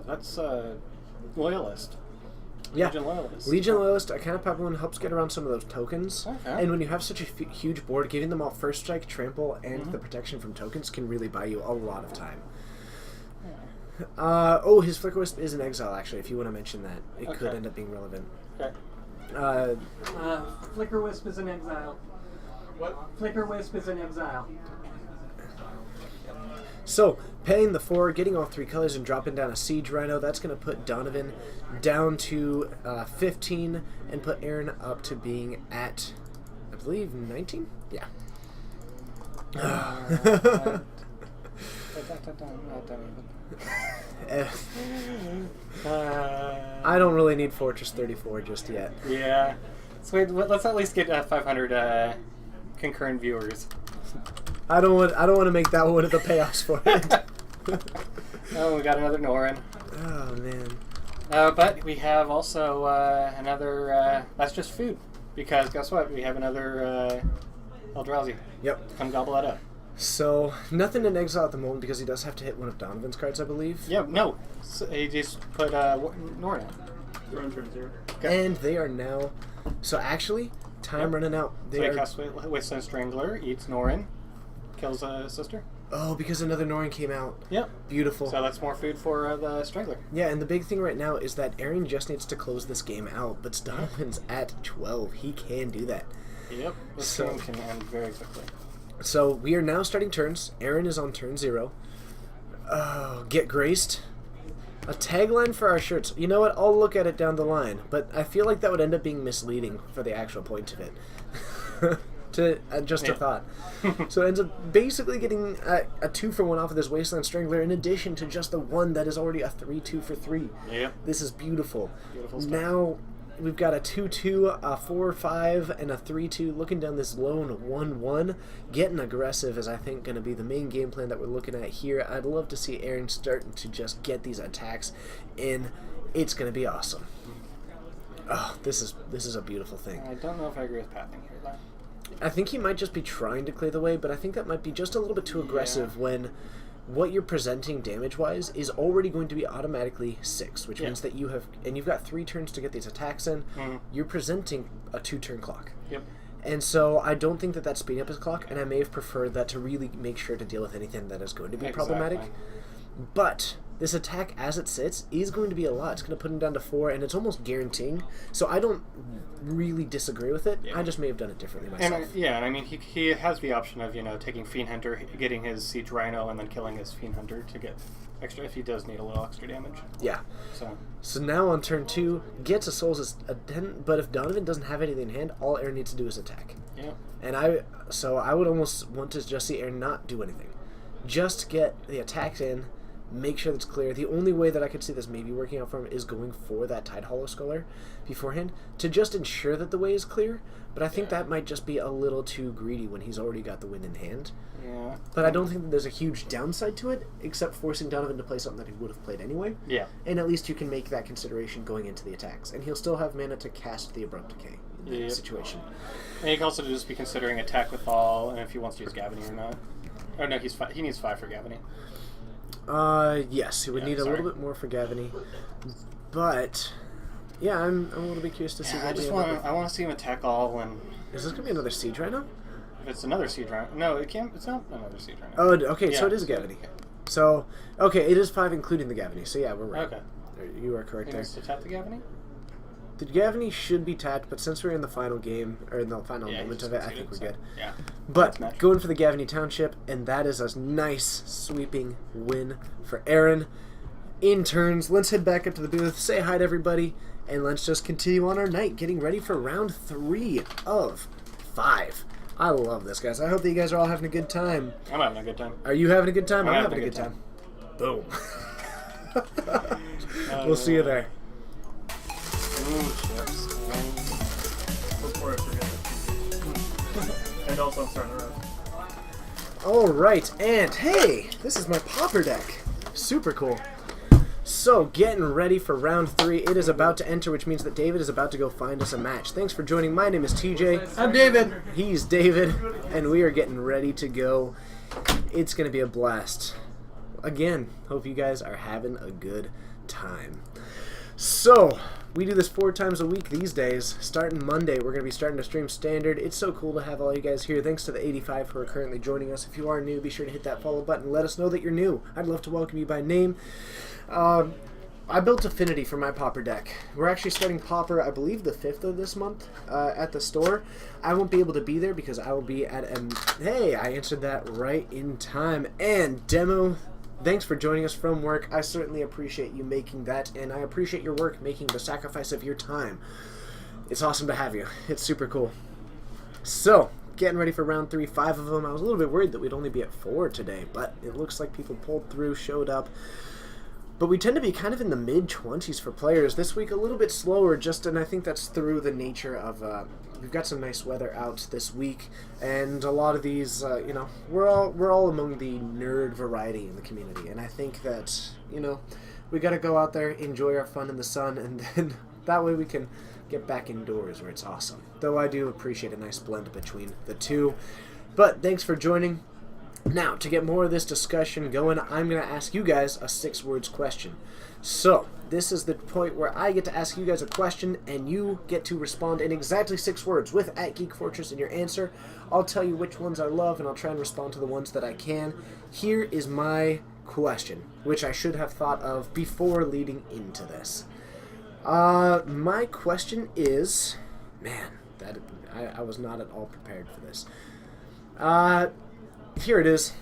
that's Loyalist. Yeah, Legion Loyalist. Legion Loyalist, a kind of popular one, helps get around some of those tokens. Okay. And when you have such a huge board, giving them all First Strike, Trample, and the protection from tokens can really buy you a lot of time. His Flicker Wisp is in exile, actually, if you want to mention that. It could Okay. end up being relevant. Okay. Flicker Wisp is in exile. What? Flicker Wisp is in exile. So, paying the 4, getting all 3 colors, and dropping down a Siege Rhino, that's going to put Donovan down to 15, and put Aaron up to being at, I believe, 19? Yeah. I don't really need Fortress 34 just yet. Yeah. So wait, let's at least get 500 concurrent viewers. I don't want to make that one of the payoffs for it. Oh, we got another Norin. Oh man. But we have also another. That's just food, because guess what? We have another Eldrazi. Yep. Come gobble that up. So nothing in exile at the moment because he does have to hit one of Donovan's cards, I believe. Yeah. No. So he just put Norin out. You're on turn 0. And they are now. So actually, time running out. So he casts Wasteland Strangler, eats Norin, kills a sister. Oh, because another Norin came out. Yep. Beautiful. So that's more food for the Strangler. Yeah, and the big thing right now is that Aaron just needs to close this game out, but Donovan's at 12. He can do that. Yep. This So- game can end very quickly. So we are now starting turns. Aaron is on turn 0. Oh, get graced. A tagline for our shirts. You know what? I'll look at it down the line, but I feel like that would end up being misleading for the actual point of it. Just a thought. So it ends up basically getting a 2-for-1 off of this Wasteland Strangler, in addition to just the one that is already a 3-2-for-3. Yep. This is beautiful. Beautiful stuff. Now we've got a 2-2, a 4-5, and a 3-2. Looking down this lone 1-1, getting aggressive is I think going to be the main game plan that we're looking at here. I'd love to see Aaron starting to just get these attacks in. It's going to be awesome. Oh, this is a beautiful thing. I don't know if I agree with pathing here, though. I think he might just be trying to clear the way, but I think that might be just a little bit too aggressive when what you're presenting damage-wise is already going to be automatically 6, which means that you've got 3 turns to get these attacks in. You're presenting a 2-turn clock. Yep. And so I don't think that that's speeding up his clock, and I may have preferred that to really make sure to deal with anything that is going to be problematic. But this attack, as it sits, is going to be a lot. It's going to put him down to 4, and it's almost guaranteeing. So I don't really disagree with it. Yeah. I just may have done it differently myself. And I mean, he has the option of, taking Fiend Hunter, getting his Siege Rhino, and then killing his Fiend Hunter to get extra, if he does need a little extra damage. Yeah. So now on turn 2, gets a Souls, but if Donovan doesn't have anything in hand, all Aaron needs to do is attack. Yeah. And I would almost want to just see Aaron not do anything. Just get the attacks in, make sure that's clear. The only way that I could see this maybe working out for him is going for that Tide Hollow Scholar beforehand to just ensure that the way is clear. But I think that might just be a little too greedy when he's already got the win in hand. Yeah. But I don't think that there's a huge downside to it, except forcing Donovan to play something that he would have played anyway. Yeah. And at least you can make that consideration going into the attacks. And he'll still have mana to cast the Abrupt Decay in that situation. And he can also just be considering attack with all, and if he wants to use Gavany or not. Oh no, he needs 5 for Gavany. Yes, he would need a little bit more for Gavany. But yeah, I'm a little bit curious to see. I want to see him attack all. And is this gonna be another Siege Rhino? If it's another Siege Rhino, no, it can't. It's not another Siege Rhino. Oh, okay, so it is a Gavany. So it is 5 including the Gavany. So yeah, we're right. Okay, you are correct there. He needs to tap the Gavany. The Gavany should be tapped, but since we're in the final game, or in the final moment of it, I think we're good. Yeah. But going for the Gavany Township, and that is a nice sweeping win for Aaron. In turns, let's head back up to the booth, say hi to everybody, and let's just continue on our night, getting ready for round 3 of 5. I love this, guys. I hope that you guys are all having a good time. I'm having a good time. Are you having a good time? I'm having a good time. Boom. We'll see you there. Chips. Before I forget. And also I'm starting to rest. Alright, and hey, this is my Pauper deck. Super cool. So, getting ready for round 3. It is about to enter, which means that David is about to go find us a match. Thanks for joining. My name is TJ. I'm David. He's David, and we are getting ready to go. It's going to be a blast. Again, hope you guys are having a good time. So, we do this 4 times a week these days. Starting Monday, we're going to be starting to stream Standard. It's so cool to have all you guys here. Thanks to the 85 who are currently joining us. If you are new, be sure to hit that follow button and let us know that you're new. I'd love to welcome you by name. I built Affinity for my Pauper deck. We're actually starting Pauper, I believe, the 5th of this month at the store. I won't be able to be there because I will be at Hey, I answered that right in time. And Demo, thanks for joining us from work. I certainly appreciate you making that, and I appreciate your work making the sacrifice of your time. It's awesome to have you. It's super cool. So, getting ready for round 3, 5 of them. I was a little bit worried that we'd only be at 4 today, but it looks like people pulled through, showed up. But we tend to be kind of in the mid-20s for players. This week a little bit slower, and I think that's through the nature of, we've got some nice weather out this week, and a lot of these, we're all among the nerd variety in the community, and I think that, we got to go out there, enjoy our fun in the sun, and then that way we can get back indoors where it's awesome. Though I do appreciate a nice blend between the two. But thanks for joining. Now, to get more of this discussion going, I'm going to ask you guys a 6-words question. So, this is the point where I get to ask you guys a question, and you get to respond in exactly 6 words with @GeekFortress in your answer. I'll tell you which ones I love, and I'll try and respond to the ones that I can. Here is my question, which I should have thought of before leading into this. My question is... Man, I was not at all prepared for this. Here it is.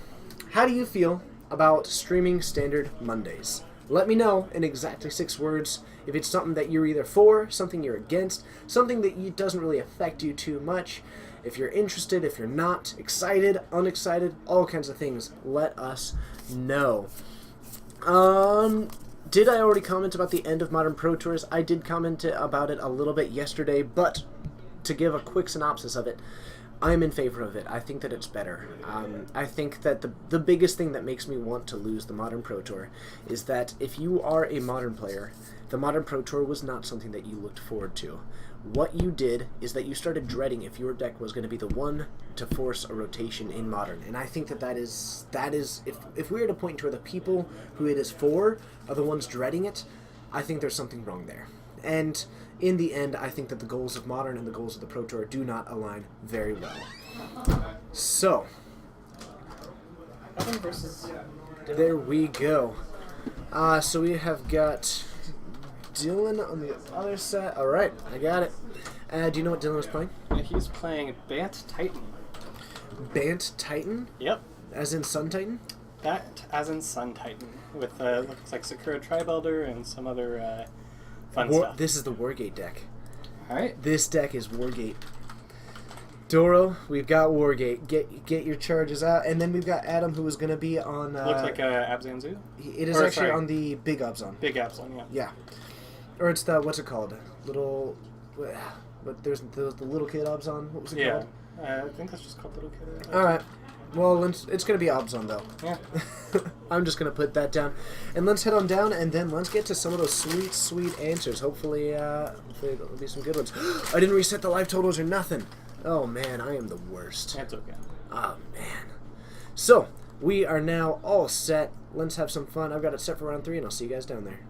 How do you feel about streaming Standard Mondays? Let me know in exactly 6 words if it's something that you're either for, something you're against, something that doesn't really affect you too much, if you're interested, if you're not, excited, unexcited, all kinds of things. Let us know. Did I already comment about the end of Modern Pro Tours? I did comment about it a little bit yesterday, but to give a quick synopsis of it, I'm in favor of it. I think that it's better. I think that the biggest thing that makes me want to lose the Modern Pro Tour is that if you are a Modern player, the Modern Pro Tour was not something that you looked forward to. What you did is that you started dreading if your deck was going to be the one to force a rotation in Modern. And I think that is if we were to point to the people who it is for are the ones dreading it, I think there's something wrong there. And in the end, I think that the goals of Modern and the goals of the Pro Tour do not align very well. So, Adam versus there we go. So we have got Dylan on the other side. All right, I got it. Do you know what Dylan was playing? He's playing Bant Titan. Bant Titan? Yep. As in Sun Titan? That as in Sun Titan, with looks like Sakura Tribe Elder and some other fun stuff. This is the Wargate deck. Alright. This deck is Wargate. Doro, we've got Wargate. Get your charges out. And then we've got Adam, who is going to be on... looks like Abzanzu? It is actually on the Big Abzan. Big Abzan, yeah. Yeah. Or it's the... What's it called? Little... But there's the little kid Abzan. What was it called? I think that's just called Little Kid. Alright. Well, it's going to be Abzan, though. Yeah. I'm just going to put that down. And let's head on down, and then let's get to some of those sweet, sweet answers. Hopefully there'll be some good ones. I didn't reset the life totals or nothing. Oh, man, I am the worst. That's okay. Oh, man. So, we are now all set. Let's have some fun. I've got it set for round 3, and I'll see you guys down there.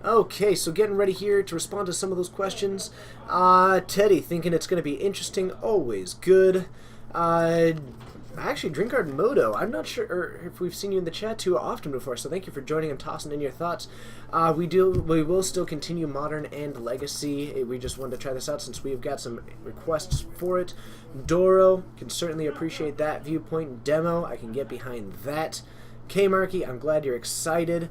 Okay, so getting ready here to respond to some of those questions. Teddy, thinking it's going to be interesting, always good. Actually, Drinkard Moto, I'm not sure if we've seen you in the chat too often before, so thank you for joining and tossing in your thoughts. We will still continue Modern and Legacy. We just wanted to try this out since we've got some requests for it. Doro, can certainly appreciate that viewpoint. Demo, I can get behind that. K-Marky, I'm glad you're excited.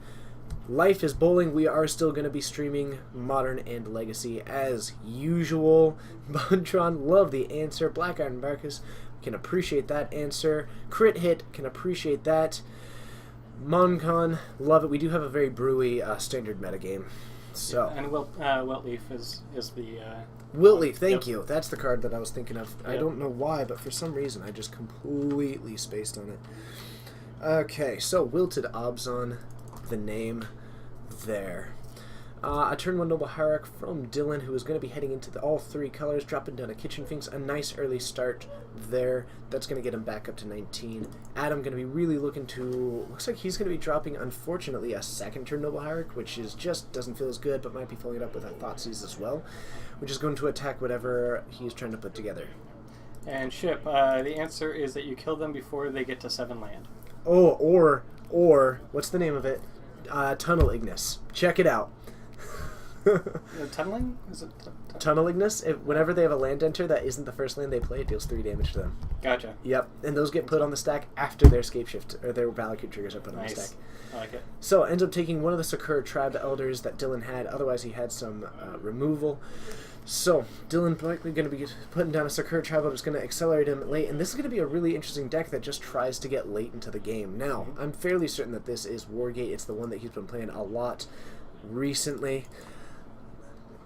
Life is Bowling, we are still going to be streaming Modern and Legacy as usual. Bontron, love the answer. Black Iron Barkus, can appreciate that answer. Crit Hit, can appreciate that. Moncon, love it. We do have a very brewy standard metagame. So. And Weltleaf is the... Wiltleaf, thank you. That's the card that I was thinking of. Yep. I don't know why, but for some reason I just completely spaced on it. Okay, so Wilted Abzan, the name there. A turn 1 Noble Hierarch from Dylan, who is going to be heading into all 3 colors, dropping down a Kitchen Finks. A nice early start there. That's going to get him back up to 19. Adam going to be really looking to... Looks like he's going to be dropping, unfortunately, a 2nd turn Noble Hierarch, which is just doesn't feel as good, but might be following it up with a Thoughtseize as well, which is going to attack whatever he's trying to put together. And Ship, the answer is that you kill them before they get to 7 land. Oh, or what's the name of it? Tunnel Ignis. Check it out. Tunneling? Is it Tunnel Ignis, whenever they have a land enter that isn't the first land they play, it deals 3 damage to them. Gotcha. Yep, and those get put on the stack after their Scape Shift, or their Valakut triggers are put on the stack. I like it. So, ends up taking one of the Sakura Tribe Elders that Dylan had, otherwise he had some removal. So, Dylan likely going to be putting down a Sakura Tribe Elder, is going to accelerate him late, and this is going to be a really interesting deck that just tries to get late into the game. Now, I'm fairly certain that this is Wargate. It's the one that he's been playing a lot recently.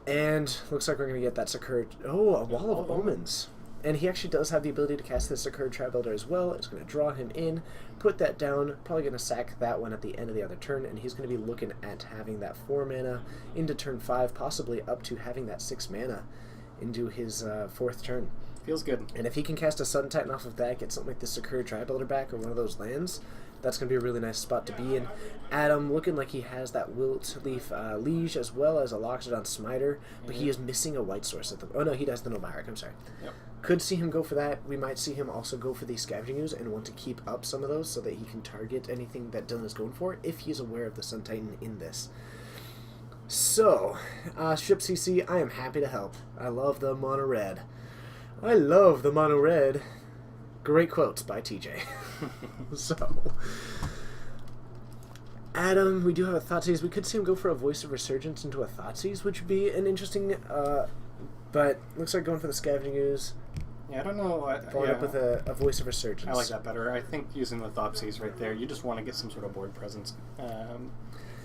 And looks like we're going to get that Sakura... Oh, a Wall of Omens. And he actually does have the ability to cast this Sakura Tribe Elder as well. It's going to draw him in, put that down, probably going to sack that one at the end of the other turn, and he's going to be looking at having that 4 mana into turn 5, possibly up to having that 6 mana into his 4th turn. Feels good. And if he can cast a Sun Titan off of that, get something like the Sakura Tribe Elder back or one of those lands, that's going to be a really nice spot to be in. Adam looking like he has that Wiltleaf Liege as well as a Loxodon Smiter, but he is missing a white source at the... Oh no, he does the Noble Hierarch, I'm sorry. Yep. Could see him go for that. We might see him also go for the Scavenging Ooze and want to keep up some of those so that he can target anything that Dylan is going for if he's aware of the Sun Titan in this. So, Ship CC, I am happy to help. I love the Mono Red. I love the Mono Red. Great quotes by TJ. So, Adam, we do have a Thoughtseize. We could see him go for a Voice of Resurgence into a Thoughtseize, which would be an interesting... but looks like going for the Scavenging Ooze. Yeah, I don't know. Followed up with a Voice of Resurgence. I like that better. I think using the Thoughtseize right there, you just want to get some sort of board presence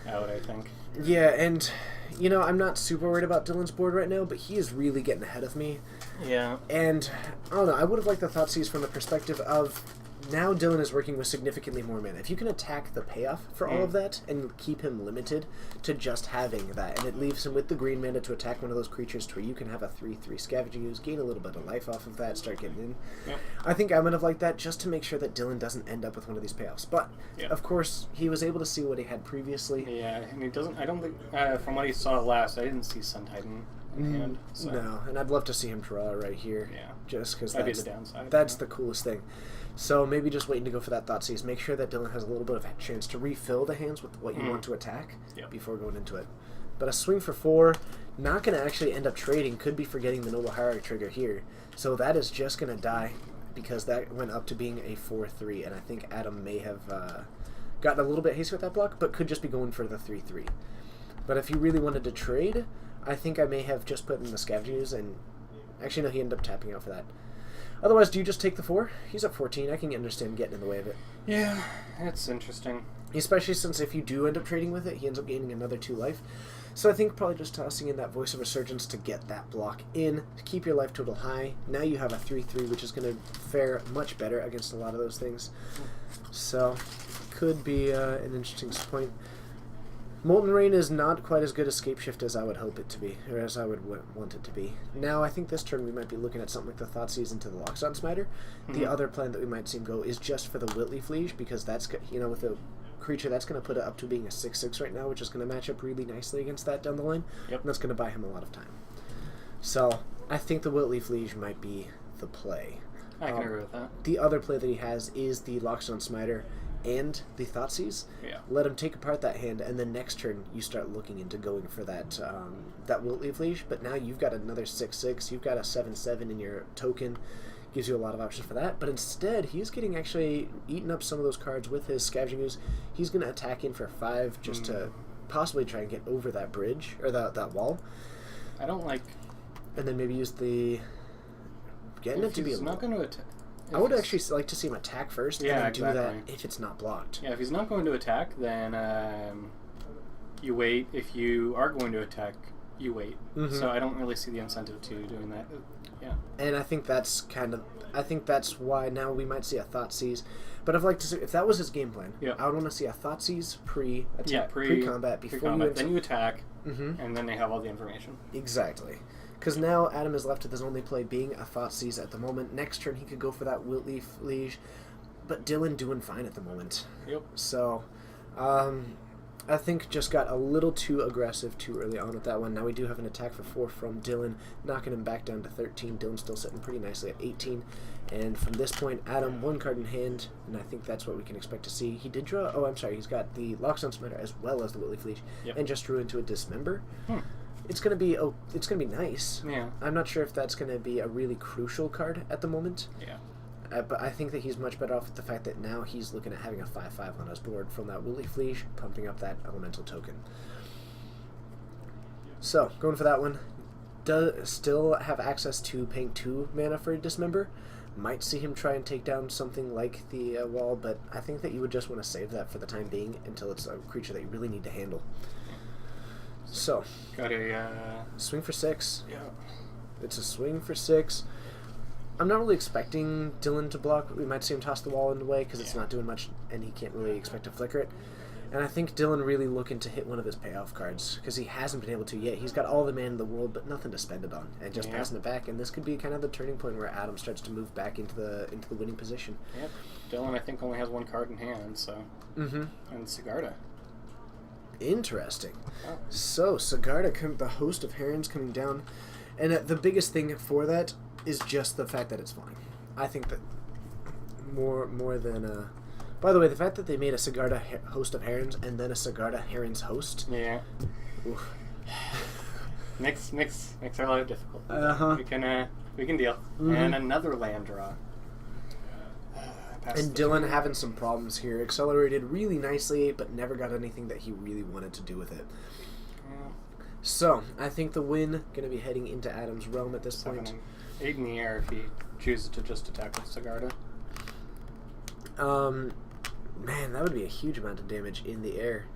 out, I think. Yeah, and, you know, I'm not super worried about Dylan's board right now, but he is really getting ahead of me. Yeah. And, I don't know, I would have liked the Thoughtseize from the perspective of now Dylan is working with significantly more mana. If you can attack the payoff for all of that and keep him limited to just having that, and it leaves him with the green mana to attack one of those creatures to where you can have a 3/3 Scavenging Ooze, gain a little bit of life off of that, start getting in. Yep. I think I would have liked that just to make sure that Dylan doesn't end up with one of these payoffs. But, Yeah. of course, he was able to see what he had previously. Yeah, and he doesn't. I don't think from what he saw last, I didn't see Sun Titan in hand. So. No, and I'd love to see him draw right here. Yeah. Just because That'd be that's, the downside. that's the coolest thing. So maybe just waiting to go for that Thoughtseize. Make sure that Dylan has a little bit of a chance to refill the hands with what you want to attack before going into it. But a swing for 4, not going to actually end up trading. Could be forgetting the Noble Hierarch trigger here. So that is just going to die because that went up to being a 4/3. And I think Adam may have gotten a little bit hasty with that block, but could just be going for the 3/3. But if you really wanted to trade, I think I may have just put in the Scavenging Ooze and... Actually, no, he ended up tapping out for that. Otherwise, do you just take the 4? He's up 14. I can understand getting in the way of it. Yeah, it's interesting. Especially since if you do end up trading with it, he ends up gaining another 2 life. So I think probably just tossing in that Voice of Resurgence to get that block in, to keep your life total high. Now you have a 3/3, which is going to fare much better against a lot of those things. So, could be an interesting point. Molten Rain is not quite as good a Scapeshift as I would hope it to be, or as I would want it to be. Now, I think this turn we might be looking at something like the Thoughtseize into the Loxodon Smiter. The other plan that we might see him go is just for the Whitley Fleege, because that's, with a creature, that's going to put it up to being a 6/6 right now, which is going to match up really nicely against that down the line. Yep. And that's going to buy him a lot of time. So, I think the Whitley Fleege might be the play. I can agree with that. The other play that he has is the Loxodon Smiter and the Thoughtseize. Yeah. Let him take apart that hand, and then next turn you start looking into going for that that Whitley Fleege. But now you've got another 6/6. You've got a 7/7 in your token. Gives you a lot of options for that. But instead, he's getting actually eaten up some of those cards with his Scavenging Ooze. He's going to attack in for 5 just to possibly try and get over that bridge or that wall, I don't like. and then maybe use the getting it to be. He's not going to attack. I would actually like to see him attack first, and Yeah, then do exactly. that if it's not blocked. Yeah, if he's not going to attack, then you wait. If you are going to attack, you wait. So I don't really see the incentive to doing that. Yeah. And I think that's that's why now we might see a Thoughtseize. But I'd like to see, if that was his game plan, Yeah. I would want to see a Thoughtseize pre-attack, Yeah, pre-combat, before pre-combat. you... Then you attack, Mhm. and then they have all the information. Exactly. Because now Adam is left with his only play being a Thoughtseize at the moment. Next turn he could go for that Whitley Fleege, but Dylan doing fine at the moment. Yep. So, I think just got a little too aggressive too early on with that one. Now we do have an attack for 4 from Dylan, knocking him back down to 13. Dylan's still sitting pretty nicely at 18. And from this point, Adam, 1 card in hand, and I think that's what we can expect to see. He did draw... Oh, I'm sorry. He's got the Loxodon Smiter as well as the Whitley Fleege, and just drew into a Dismember. It's gonna be nice. Yeah. I'm not sure if that's gonna be a really crucial card at the moment. Yeah. But I think that he's much better off with the fact that now he's looking at having a 5/5 on his board from that Whitley Fleege, pumping up that elemental token. So, going for that one. Does still have access to paying 2 mana for a Dismember. Might see him try and take down something like the wall, but I think that you would just want to save that for the time being until it's a creature that you really need to handle. So, Got a. swing for 6. Yeah. It's a swing for 6. I'm not really expecting Dylan to block. We might see him toss the wall in the way because it's not doing much, and he can't really expect to flicker it. And I think Dylan really looking to hit one of his payoff cards because he hasn't been able to yet. He's got all the mana in the world, but nothing to spend it on, and just passing it back. And this could be kind of the turning point where Adam starts to move back into the winning position. Yep. Dylan, I think, only has 1 card in hand, so. And Sigarda. Interesting. Oh. So Sigarda, the host of Herons, coming down, and the biggest thing for that is just the fact that it's flying. I think that more than. By the way, the fact that they made a Sigarda host of Herons and then a Sigarda Herons host. Yeah. Oof. makes our life difficult. We can deal. And another land draw. And Dylan having some problems here. Accelerated really nicely, but never got anything that he really wanted to do with it. Yeah. So, I think the win going to be heading into Adam's realm at this 7 point. and 8 in the air if he chooses to just attack with Sigarda. Man, that would be a huge amount of damage in the air.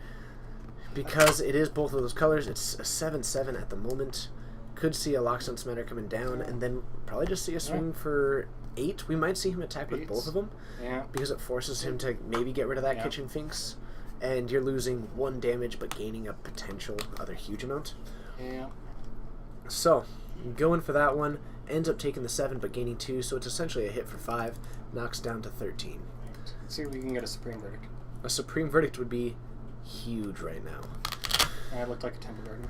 Because it is both of those colors, it's a 7/7 at the moment. Could see a Loxodon Smiter coming down, and then probably just see a swing for 8. We might see him attack with 8s. both of them. Yeah. Because it forces him to maybe get rid of that Yeah. Kitchen Finks. And you're losing 1 damage but gaining a potential other huge amount. Yeah. So, going for that one. Ends up taking the 7 but gaining 2. So it's essentially a hit for 5. Knocks down to 13. Let's see if we can get a Supreme Verdict. A Supreme Verdict would be huge right now. It looked like a Temple Garden.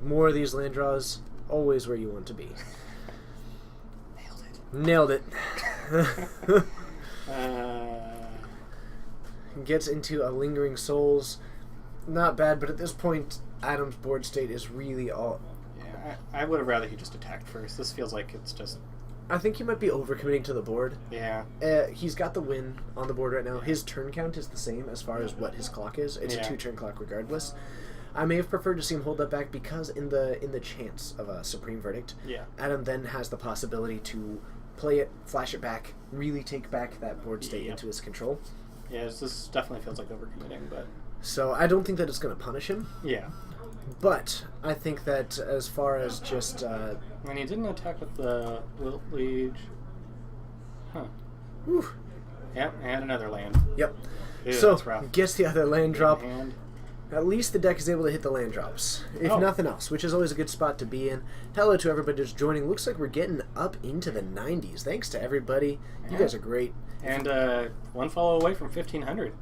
More of these land draws, always where you want to be. Nailed it. Nailed it. Gets into a Lingering Souls. Not bad, but at this point, Adam's board state is really all... Yeah, I would have rather he just attacked first. This feels like it's just... I think he might be overcommitting to the board. Yeah. He's got the win on the board right now. His turn count is the same as far as what his clock is. It's a 2-turn clock regardless. I may have preferred to see him hold that back because in the chance of a Supreme Verdict, Adam then has the possibility to play it, flash it back, really take back that board state into his control. Yeah, this definitely feels like overcommitting, but... So I don't think that it's going to punish him. Yeah. But I think that as far as just... And he didn't attack with the Wilt Liege. Huh. Whew. Yep, and another land. Yep. Ew, So, that's rough. gets the other land drop. And At least the deck is able to hit the land drops, if nothing else, which is always a good spot to be in. Hello to everybody just joining. Looks like we're getting up into the 90s. Thanks to everybody. You guys are great. And one follow away from 1,500.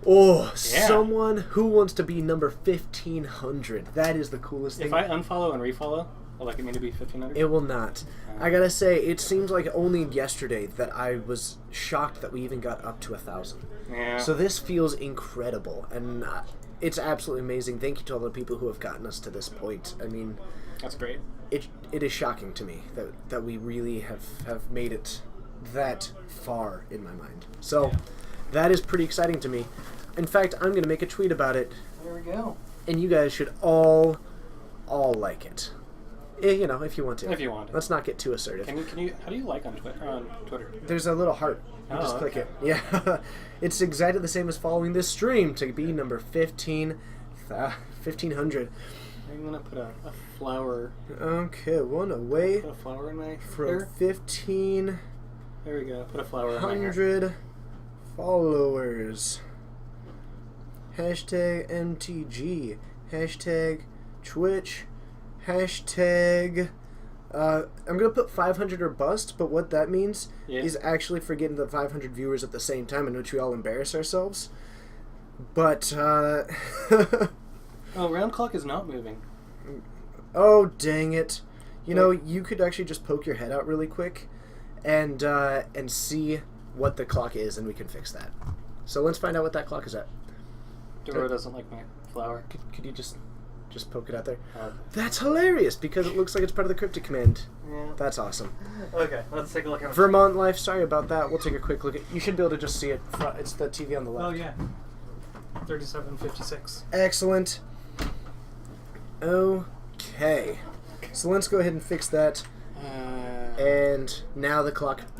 Oh, someone who wants to be number 1,500. That is the coolest thing. If I unfollow and refollow, will that get me to be 1,500? It will not. I gotta say, it seems like only yesterday that I was shocked that we even got up to 1,000. Yeah. So this feels incredible, and it's absolutely amazing. Thank you to all the people who have gotten us to this point. I mean, that's great. It is shocking to me that we really have made it that far in my mind. So that is pretty exciting to me. In fact, I'm going to make a tweet about it. There we go. And you guys should all like it. You know, if you want to. If you want to. Let's not get too assertive. Can you? How do you like on Twitter? There's a little heart. You just click it. Yeah. It's exactly the same as following this stream to be number 1,500. I'm going to put a flower. Okay, one away. Put a flower in my from hair. 1,500 There we go. Put a flower in my hair. followers. Hashtag MTG. Hashtag Twitch. Hashtag... I'm going to put 500 or bust, but what that means is actually forgetting the 500 viewers at the same time in which we all embarrass ourselves. But, Oh, round clock is not moving. Oh, dang it. You know, you could actually just poke your head out really quick and see what the clock is, and we can fix that. So let's find out what that clock is at. Dora doesn't like my flower. Could you just poke it out there? Okay. That's hilarious, because it looks like it's part of the cryptic command. Yeah. That's awesome. Okay, let's take a look at it. Vermont Life, sorry about that. We'll take a quick look at... You should be able to just see it. It's the TV on the left. Oh, yeah. 3756. Excellent. Okay. So let's go ahead and fix that. And now the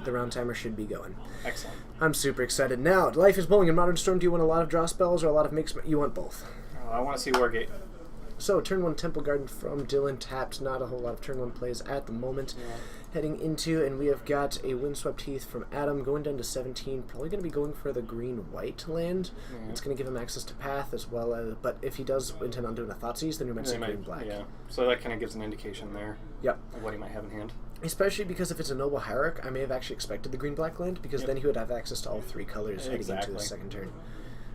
round timer should be going. Excellent. I'm super excited. Now, Life is Bowling in Modern Storm. Do you want a lot of draw spells or a lot of mix? You want both. Oh, I want to see Wargate. So, turn 1 Temple Garden from Dylan, tapped. Not a whole lot of turn 1 plays at the moment. Yeah. Heading into, and we have got a Windswept Heath from Adam, going down to 17. Probably going to be going for the green-white land. Yeah. It's going to give him access to Path as well as, but if he does intend on doing a Thoughtseize, then we might see green-black. Yeah, so that kind of gives an indication there. Yep. Of what he might have in hand. Especially because if it's a Noble Hierarch, I may have actually expected the green-black land, because then he would have access to all 3 colors heading into the second turn.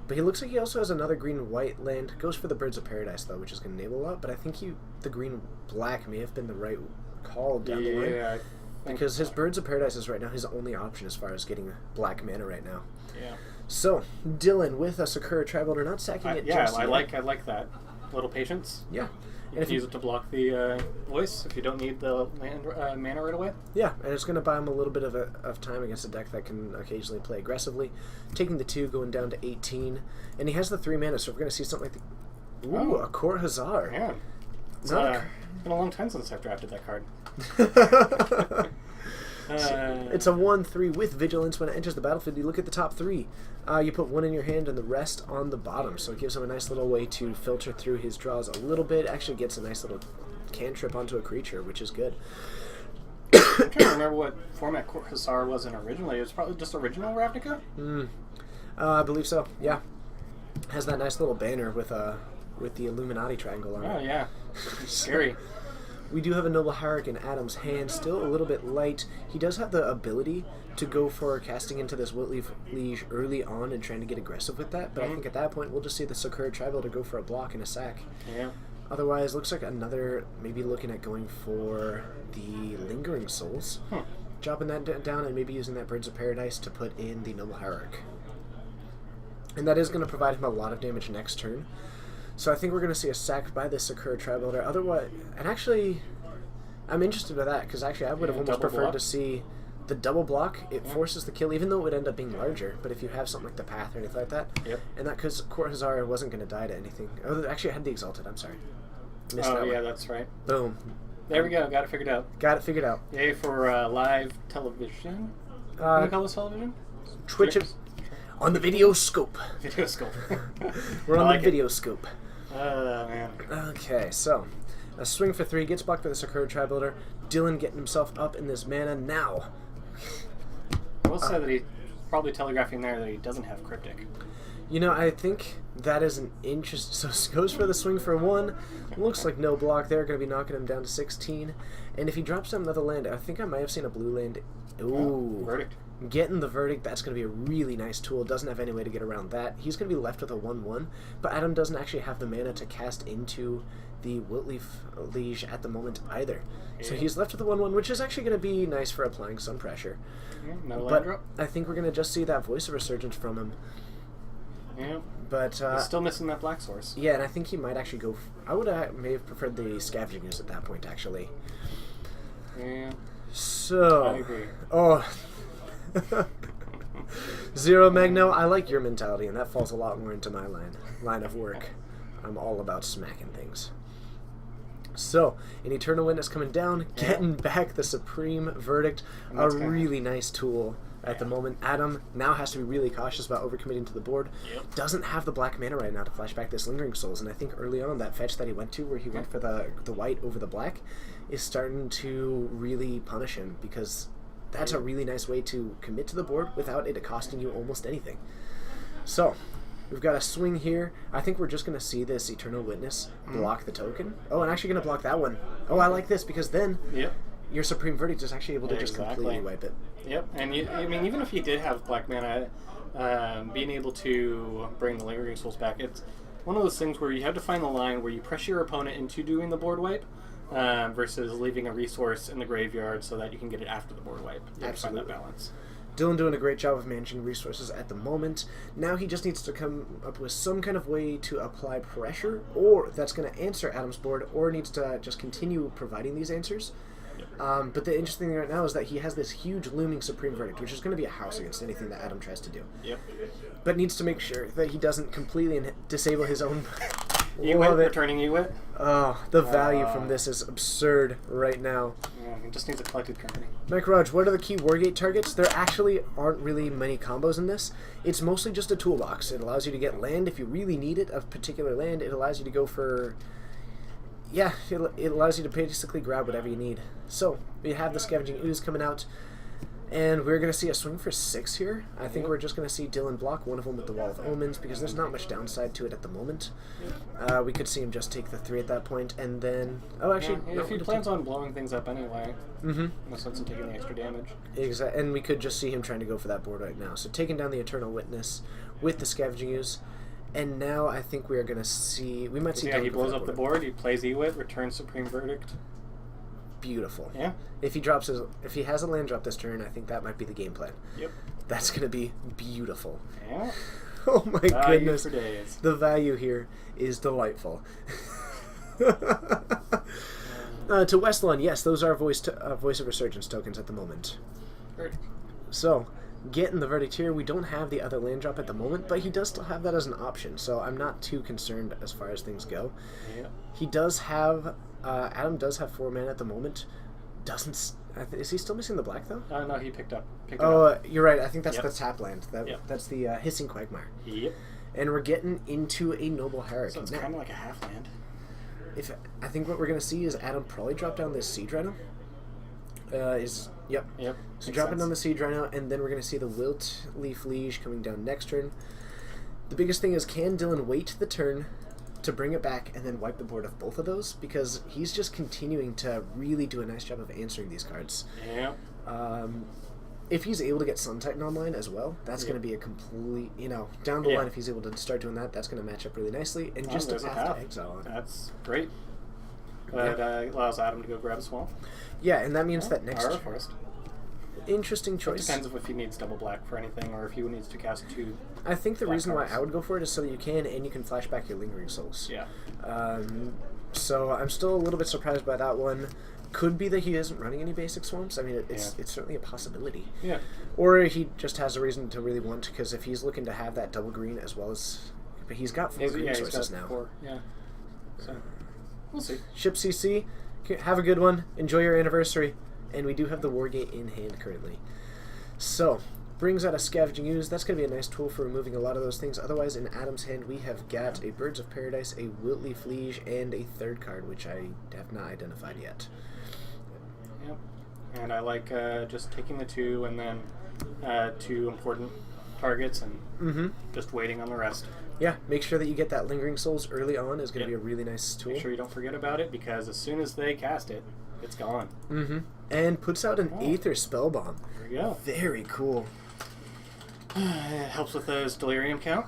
But he looks like he also has another green-white land. Goes for the Birds of Paradise, though, which is going to enable a lot. But I think the green-black may have been the right call down the line. Yeah, because his Birds of Paradise is right now his only option as far as getting black mana right now. Yeah. So, Dylan with a Sakura Tri-Boulder, not sacking it just I yet. like that. A little patience. Yeah. You can use it to block the voice if you don't need the land, mana right away. Yeah, and it's going to buy him a little bit of time against a deck that can occasionally play aggressively. Taking the 2, going down to 18. And he has the 3 mana, so we're going to see something like the... Ooh, a Kor Hazar. Yeah. It's been a long time since I've drafted that card. It's a 1/3 with Vigilance. When it enters the battlefield, you look at the top 3. You put 1 in your hand and the rest on the bottom. So it gives him a nice little way to filter through his draws a little bit. Actually gets a nice little cantrip onto a creature, which is good. I'm trying to remember what format Court Hussar was in originally. It was probably just original Ravnica? I believe so, yeah. Has that nice little banner with the Illuminati triangle on it. Oh, yeah. Scary. We do have a Noble Hierarch in Adam's hand, still a little bit light. He does have the ability to go for casting into this Wiltleaf Liege early on and trying to get aggressive with that, but I think at that point we'll just see the Sakura Tribal to go for a block and a sack. Yeah. Otherwise, looks like another, maybe looking at going for the Lingering Souls. Dropping that down and maybe using that Birds of Paradise to put in the Noble Hierarch. And that is going to provide him a lot of damage next turn. So I think we're going to see a sack by the Sakura Tribal. Otherwise, and actually, I'm interested by that, because actually I would have almost preferred to see the double block. It forces the kill, even though it would end up being larger. But if you have something like the Path or anything like that, and that because Court Hussar wasn't going to die to anything. Oh, actually, I had the Exalted. I'm sorry. Missed that one. That's right. Boom. There we go. Got it figured out. Got it figured out. Yay for live television. What do you call this television? Twitch it on the video scope. Video scope. We're on the video scope. Oh, man. Okay, so a swing for 3 gets blocked by the Sakura Tri-Builder. Dylan getting himself up in this mana now. I will say that he's probably telegraphing there that he doesn't have Cryptic. You know, I think that is an interest. So goes for the swing for 1. Looks like no block there. Going to be knocking him down to 16. And if he drops down another land, I think I might have seen a blue land. Ooh. Verdict. Getting the Verdict, that's going to be a really nice tool. Doesn't have any way to get around that. He's going to be left with a 1/1, but Adam doesn't actually have the mana to cast into the Wiltleaf Liege at the moment either. So he's left with a 1/1, which is actually going to be nice for applying some pressure. No land But drop. I think we're going to just see that Voice of Resurgence from him. Yeah. But he's still missing that black source. Yeah, and I think he might actually go... I would may have preferred the Scavenging Ooze at that point, actually. Yeah. So... I agree. Oh... Zero Magno, I like your mentality, and that falls a lot more into my line of work. I'm all about smacking things. So, an Eternal Witness coming down, getting back the Supreme Verdict, a really nice tool at the moment. Adam now has to be really cautious about overcommitting to the board. Doesn't have the black mana right now to flash back this Lingering Souls, and I think early on that fetch that he went to, where he went for the white over the black, is starting to really punish him, because that's a really nice way to commit to the board without it costing you almost anything. So, we've got a swing here. I think we're just going to see this Eternal Witness block the token. Oh, and actually going to block that one. Oh, I like this, because then your Supreme Verdict is actually able to just completely wipe it. Yep, and I mean, even if he did have black mana, being able to bring the Lingering Souls back, it's one of those things where you have to find the line where you pressure your opponent into doing the board wipe, versus leaving a resource in the graveyard so that you can get it after the board wipe. You have to find that balance. Dylan doing a great job of managing resources at the moment. Now he just needs to come up with some kind of way to apply pressure, or that's going to answer Adam's board, or needs to just continue providing these answers. But the interesting thing right now is that he has this huge looming Supreme Verdict, which is going to be a house against anything that Adam tries to do. But needs to make sure that he doesn't completely disable his own... Ewit, returning Ewit. Oh, the value from this is absurd right now. Yeah, he just needs a collected company. Mike Raj, what are the key Wargate targets? There actually aren't really many combos in this. It's mostly just a toolbox. It allows you to get land if you really need it, a particular land. It allows you to go for... Yeah, it allows you to basically grab whatever you need. So, we have the Scavenging Ooze coming out, and we're going to see a swing for 6 here. I think we're just going to see Dylan block one of them with the Wall of Omens, because there's not much downside to it at the moment. We could see him just take the 3 at that point, and then... Oh, actually... Yeah, if he plans on blowing things up anyway, no sense in taking the extra damage. Exactly, and we could just see him trying to go for that board right now. So taking down the Eternal Witness with the Scavenging Ooze, and now I think we are going to see... We might see... Yeah, he blows up the board, he plays Ewit, returns Supreme Verdict. Beautiful. Yeah. If he has a land drop this turn, I think that might be the game plan. Yep. That's going to be beautiful. Yeah. Oh my goodness. For days. The value here is delightful. To Westlawn, yes, those are Voice of Resurgence tokens at the moment. Great. So, getting the Verdict here, we don't have the other land drop at the moment, but he does still have that as an option, so I'm not too concerned as far as things go. Yeah. He does have... Adam does have 4 mana at the moment. Is he still missing the black, though? No, he picked up. You're right. I think that's the tap land. That's the Hissing Quagmire. Yep. And we're getting into a Noble Hierarch. So it's kind of like a half land. I think what we're going to see is Adam probably drop down this Siege Rhino Yep. Yep. So makes dropping sense. down the Siege Rhino, and then we're going to see the Wilt Leaf Liege coming down next turn. The biggest thing is, can Dylan wait the turn to bring it back and then wipe the board of both of those? Because he's just continuing to really do a nice job of answering these cards. Yeah. If he's able to get Sun Titan online as well, that's going to be a complete, down the Yeah. line, if he's able to start doing that, that's going to match up really nicely. And just a there's a path path. to exile on. That's great. That allows Adam to go grab a swamp. Yeah, and that means that next Or a forest. interesting It choice. depends if he needs double black for anything, or if he needs to cast 2. I think the black reason why cards. I would go for it is so that you can flash back your Lingering Souls. Yeah. So I'm still a little bit surprised by that one. Could be that he isn't running any basic swamps. I mean, it's certainly a possibility. Yeah. Or he just has a reason to really want, because if he's looking to have that double green as well as... But he's got 4 green He's sources got now. 4. Yeah. So, we'll see. Ship CC, have a good one. Enjoy your anniversary. And we do have the Wargate in hand currently. So, brings out a Scavenging Ooze. That's going to be a nice tool for removing a lot of those things. Otherwise, in Adam's hand, we have got a Birds of Paradise, a Wiltleaf Liege, and a third card, which I have not identified yet. Yep. And I like just taking the 2 and then 2 important targets and just waiting on the rest. Yeah, make sure that you get that Lingering Souls early on is going to Yep. be a really nice tool. Make sure you don't forget about it, because as soon as they cast it, it's gone. And puts out an Aether Spell Bomb. There we go. Very cool. It helps with those delirium count.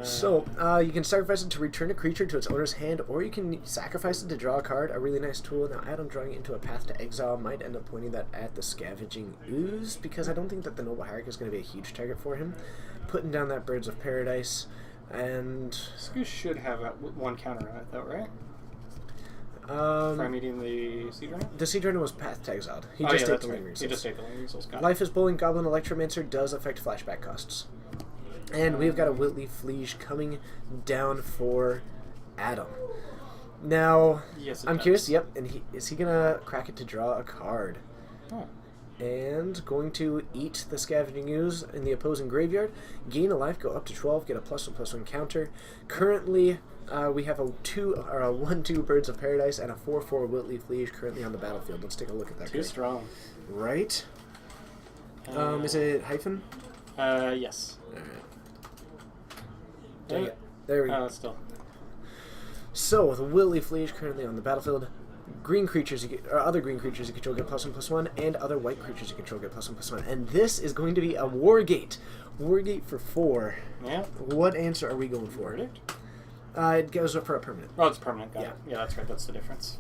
So, you can sacrifice it to return a creature to its owner's hand, or you can sacrifice it to draw a card, a really nice tool. Now, Adam drawing it into a Path to Exile might end up pointing that at the Scavenging Ooze, because I don't think that the Noble Hierarch is going to be a huge target for him. Putting down that Birds of Paradise, and... This goose should have 1 counter on it, though, right? Try meeting the Siege Rhino? The Siege Rhino was Path to Exiled. He Oh, just yeah, ate that's the right. Lingering He Souls. just ate the Lingering Souls. Got it. Life is Bowling Goblin Electromancer does affect flashback costs. And we've got a Wiltleaf Liege coming down for Adam. Now, Yes, it I'm does. curious, and is he going to crack it to draw a card? Oh. And going to eat the Scavenging Ooze in the opposing graveyard. Gain a life, go up to 12, get a +1/+1 counter. Currently, we have a 1/2 Birds of Paradise and a 4/4 Wiltleaf Liege currently on the battlefield. Let's take a look at that. Too card. strong. Right? Is it hyphen? Yes. Alright. Dang it. There we go. Still. So, the Wiltleaf Liege currently on the battlefield. Green creatures, or other green creatures you control get +1/+1, and other white creatures you control get +1/+1. And this is going to be a Wargate. Wargate for 4. Yeah. What answer are we going for? Verdict? It goes up for a permanent. Oh, it's permanent. Got Yeah. it. Yeah, that's right. That's the difference.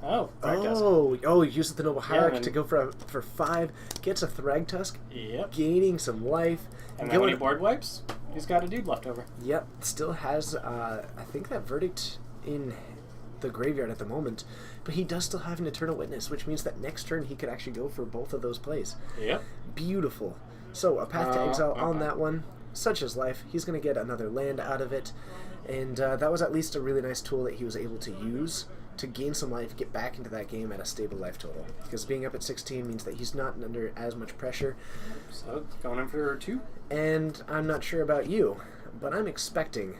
Oh, Thragtusk. Oh, he uses the Noble Hierarch and- to go for 5, gets a Thragtusk, Yep. gaining some life. And then when he board wipes, he's got a dude left over. Yep, still has, I think, that Verdict in the graveyard at the moment, but he does still have an Eternal Witness, which means that next turn he could actually go for both of those plays. Yep. Beautiful. So, a Path to Exile on okay. that one. Such as life. He's going to get another land out of it, and that was at least a really nice tool that he was able to use to gain some life, get back into that game at a stable life total. Because being up at 16 means that he's not under as much pressure. So, going in for 2. And I'm not sure about you, but I'm expecting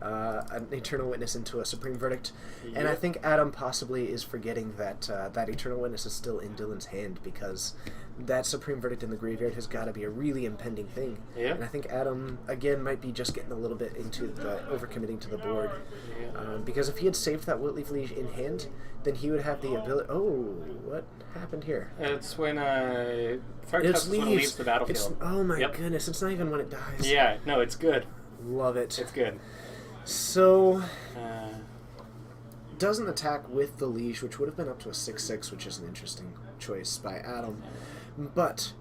an Eternal Witness into a Supreme Verdict. And I Yep. think Adam possibly is forgetting that that Eternal Witness is still in Dylan's hand, because that Supreme Verdict in the graveyard has got to be a really impending thing. Yep. And I think Adam, again, might be just getting a little bit into the overcommitting to the board. Because if he had saved that Wiltleaf Liege in hand, then he would have the ability... Oh, what happened here? It's when It Thragtusk is when it leaves the It's, battlefield. oh my Yep. goodness, it's not even when it dies. Yeah, no, it's good. Love it. It's good. So, Uh, doesn't attack with the Liege, which would have been up to a 6/6, which is an interesting choice by Adam. But,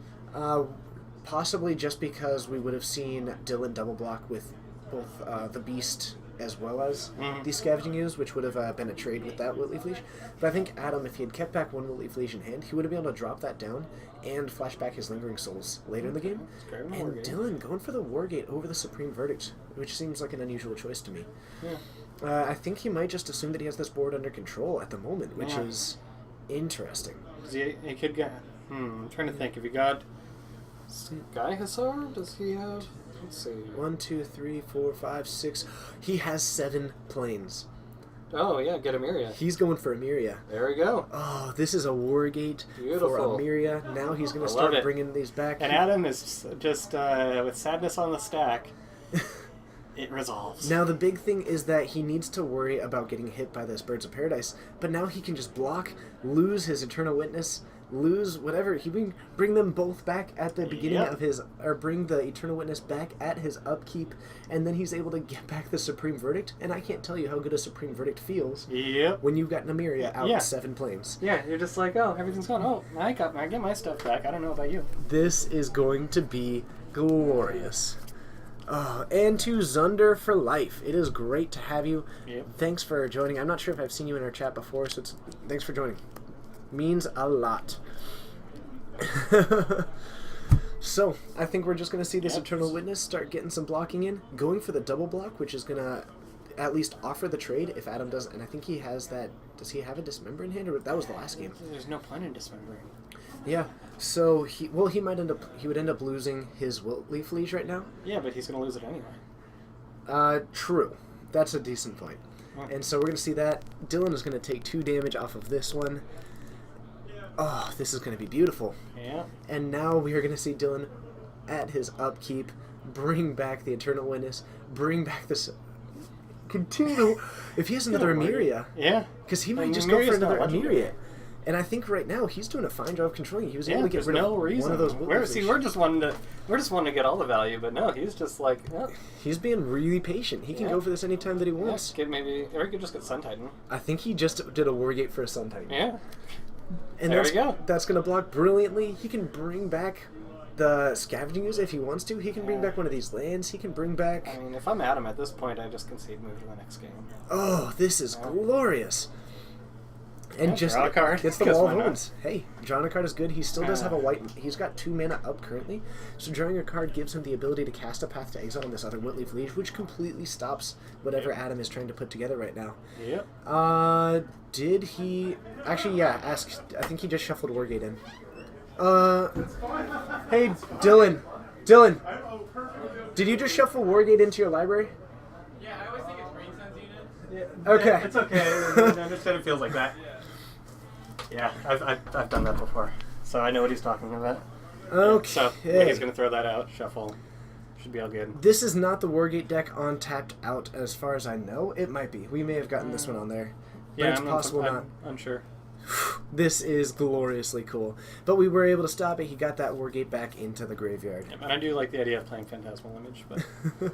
possibly just because we would have seen Dylan double block with both the Beast as well as the Scavenging Ooze, which would have been a trade with that Wiltleaf Liege. But I think Adam, if he had kept back one Wiltleaf Liege in hand, he would have been able to drop that down and flash back his Lingering Souls later in the game. great with And Wargate. Dylan going for the Wargate over the Supreme Verdict, which seems like an unusual choice to me. yeah. I think he might just assume that he has this board under control at the moment, which Yeah. is interesting. He could get... I'm trying to think. If he got Sky Hussar, does he have... Let's see. 1, 2, 3, 4, 5, 6. He has 7 planes. Oh, yeah, get Emiria. He's going for Emiria. There we go. Oh, this is a Wargate for Beautiful. Emiria. Now he's going to I love start it. bringing these back. And Adam is just with sadness on the stack, it resolves. Now the big thing is that he needs to worry about getting hit by this Birds of Paradise, but now he can just block, lose his Eternal Witness, lose whatever. He can bring them both back at the beginning Yep. of his, or bring the Eternal Witness back at his upkeep, and then he's able to get back the Supreme Verdict. And I can't tell you how good a Supreme Verdict feels Yep. when you've got Nymeria out Yeah. 7 planes. Yeah, you're just like, oh, everything's gone. Oh, I get my stuff back. I don't know about you. This is going to be glorious. Oh, and to Zunder for life. It is great to have you. Yep. Thanks for joining. I'm not sure if I've seen you in our chat before, so thanks for joining. Means a lot. So, I think we're just going to see this Yep. Eternal Witness start getting some blocking in. Going for the double block, which is going to at least offer the trade if Adam does. And I think he has that. Does he have a Dismember in hand? Or that was the last game. There's no point in dismembering. Yeah. So, he would end up losing his Leaf Liege right now. Yeah, but he's going to lose it anyway. True. That's a decent point. Oh. And so we're going to see that. Dylan is going to take 2 damage off of this one. Oh, this is going to be beautiful. Yeah. And now we are going to see Dylan at his upkeep bring back the Eternal Witness, bring back this... Continue... If he has another Emiria... Yeah. Because he might And just go for Emiria's not another legendary. Emiria. And I think right now he's doing a fine job controlling it. He was able to get There's rid no of reason. one of those... We're just wanting to get all the value, but no, he's just like, oh, He's being really patient. He can Yeah. go for this anytime that he yeah, wants. or he could just get Sun Titan. I think he just did a Wargate for a Sun Titan. Yeah. And There that's, we go. That's going to block brilliantly. He can bring back the Scavenging Ooze if he wants to. He can bring Yeah. back one of these lands. He can bring back... I mean, if I'm Adam at this point, I just concede move to the next game. Oh, this is Yeah. glorious. And Yeah, just draw a card, gets the because wall why of not? wounds. Hey, drawing a card is good. He still does have a Ah. white... He's got 2 mana up currently. So drawing a card gives him the ability to cast a Path to Exile on this other Whitleaf Liege, which completely stops whatever Adam is trying to put together right now. Yep. Did he... Actually, yeah, ask... I think he just shuffled Wargate in. Hey, Dylan. Dylan. Did you just shuffle Wargate into your library? Yeah, I always think it's Green Sun's unit. Okay. It's okay. I understand it feels like that. Yeah, I've done that before, so I know what he's talking about. Okay. So he's gonna throw that out. Shuffle. Should be all good. This is not the Wargate deck on tapped out, as far as I know. It might be. We may have gotten this one on there. But Yeah, it's possible I'm not. unsure. This is gloriously cool. But we were able to stop it. He got that Wargate back into the graveyard. Yeah, and I do like the idea of playing Phantasmal Image, but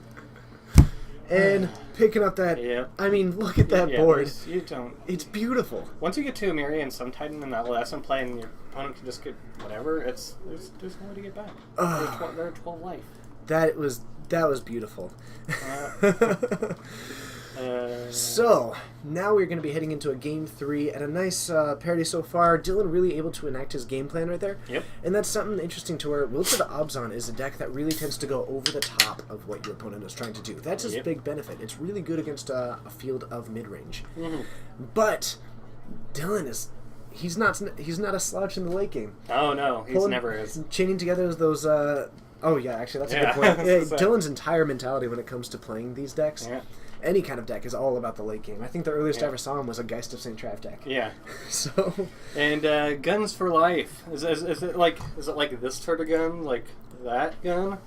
And picking up that... yeah. I mean, look at that Yeah, board. you don't. It's beautiful. Once you get to Emiria and Sun Titan in that last one play, and your opponent can just get whatever, there's no way to get back. They're 12 life. That was beautiful. Uh, So, now we're going to be heading into a game 3 and a nice parity so far. Dylan really able to enact his game plan right there. Yep. And that's something interesting to where Will to the Obzon is a deck that really tends to go over the top of what your opponent is trying to do. That's his Yep. big benefit. It's really good against a field of mid-range. mhm. But Dylan is... He's not a slouch in the late game. Oh no, he's Pulling- never is. Chaining together those... oh, yeah, actually, that's a Yeah, good point. Yeah, that's Dylan's entire mentality when it comes to playing these decks... Yeah. Any kind of deck is all about the late game. I think the earliest I Yeah. ever saw him was a Geist of St. Trav deck. Yeah. So, And guns for life. Is it like this sort of gun, like that gun?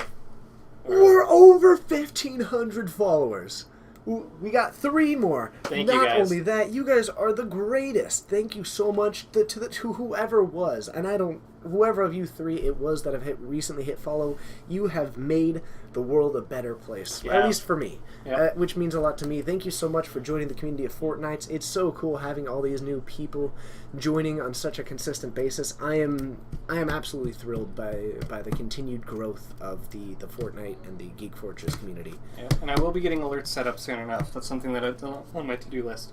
we're over 1,500 followers. We got 3 more. Thank you, Not guys. only that, you guys are the greatest. Thank you so much to whoever was, and whoever of you 3 it was that have recently hit follow. You have made the world a better place, Yeah. at least for me, Yeah. which means a lot to me. Thank you so much for joining the community of Fortnites. It's so cool having all these new people joining on such a consistent basis. I am absolutely thrilled by the continued growth of the Fortnite and the Geek Fortress community. Yeah. And I will be getting alerts set up soon enough. That's something that I've done on my to-do list.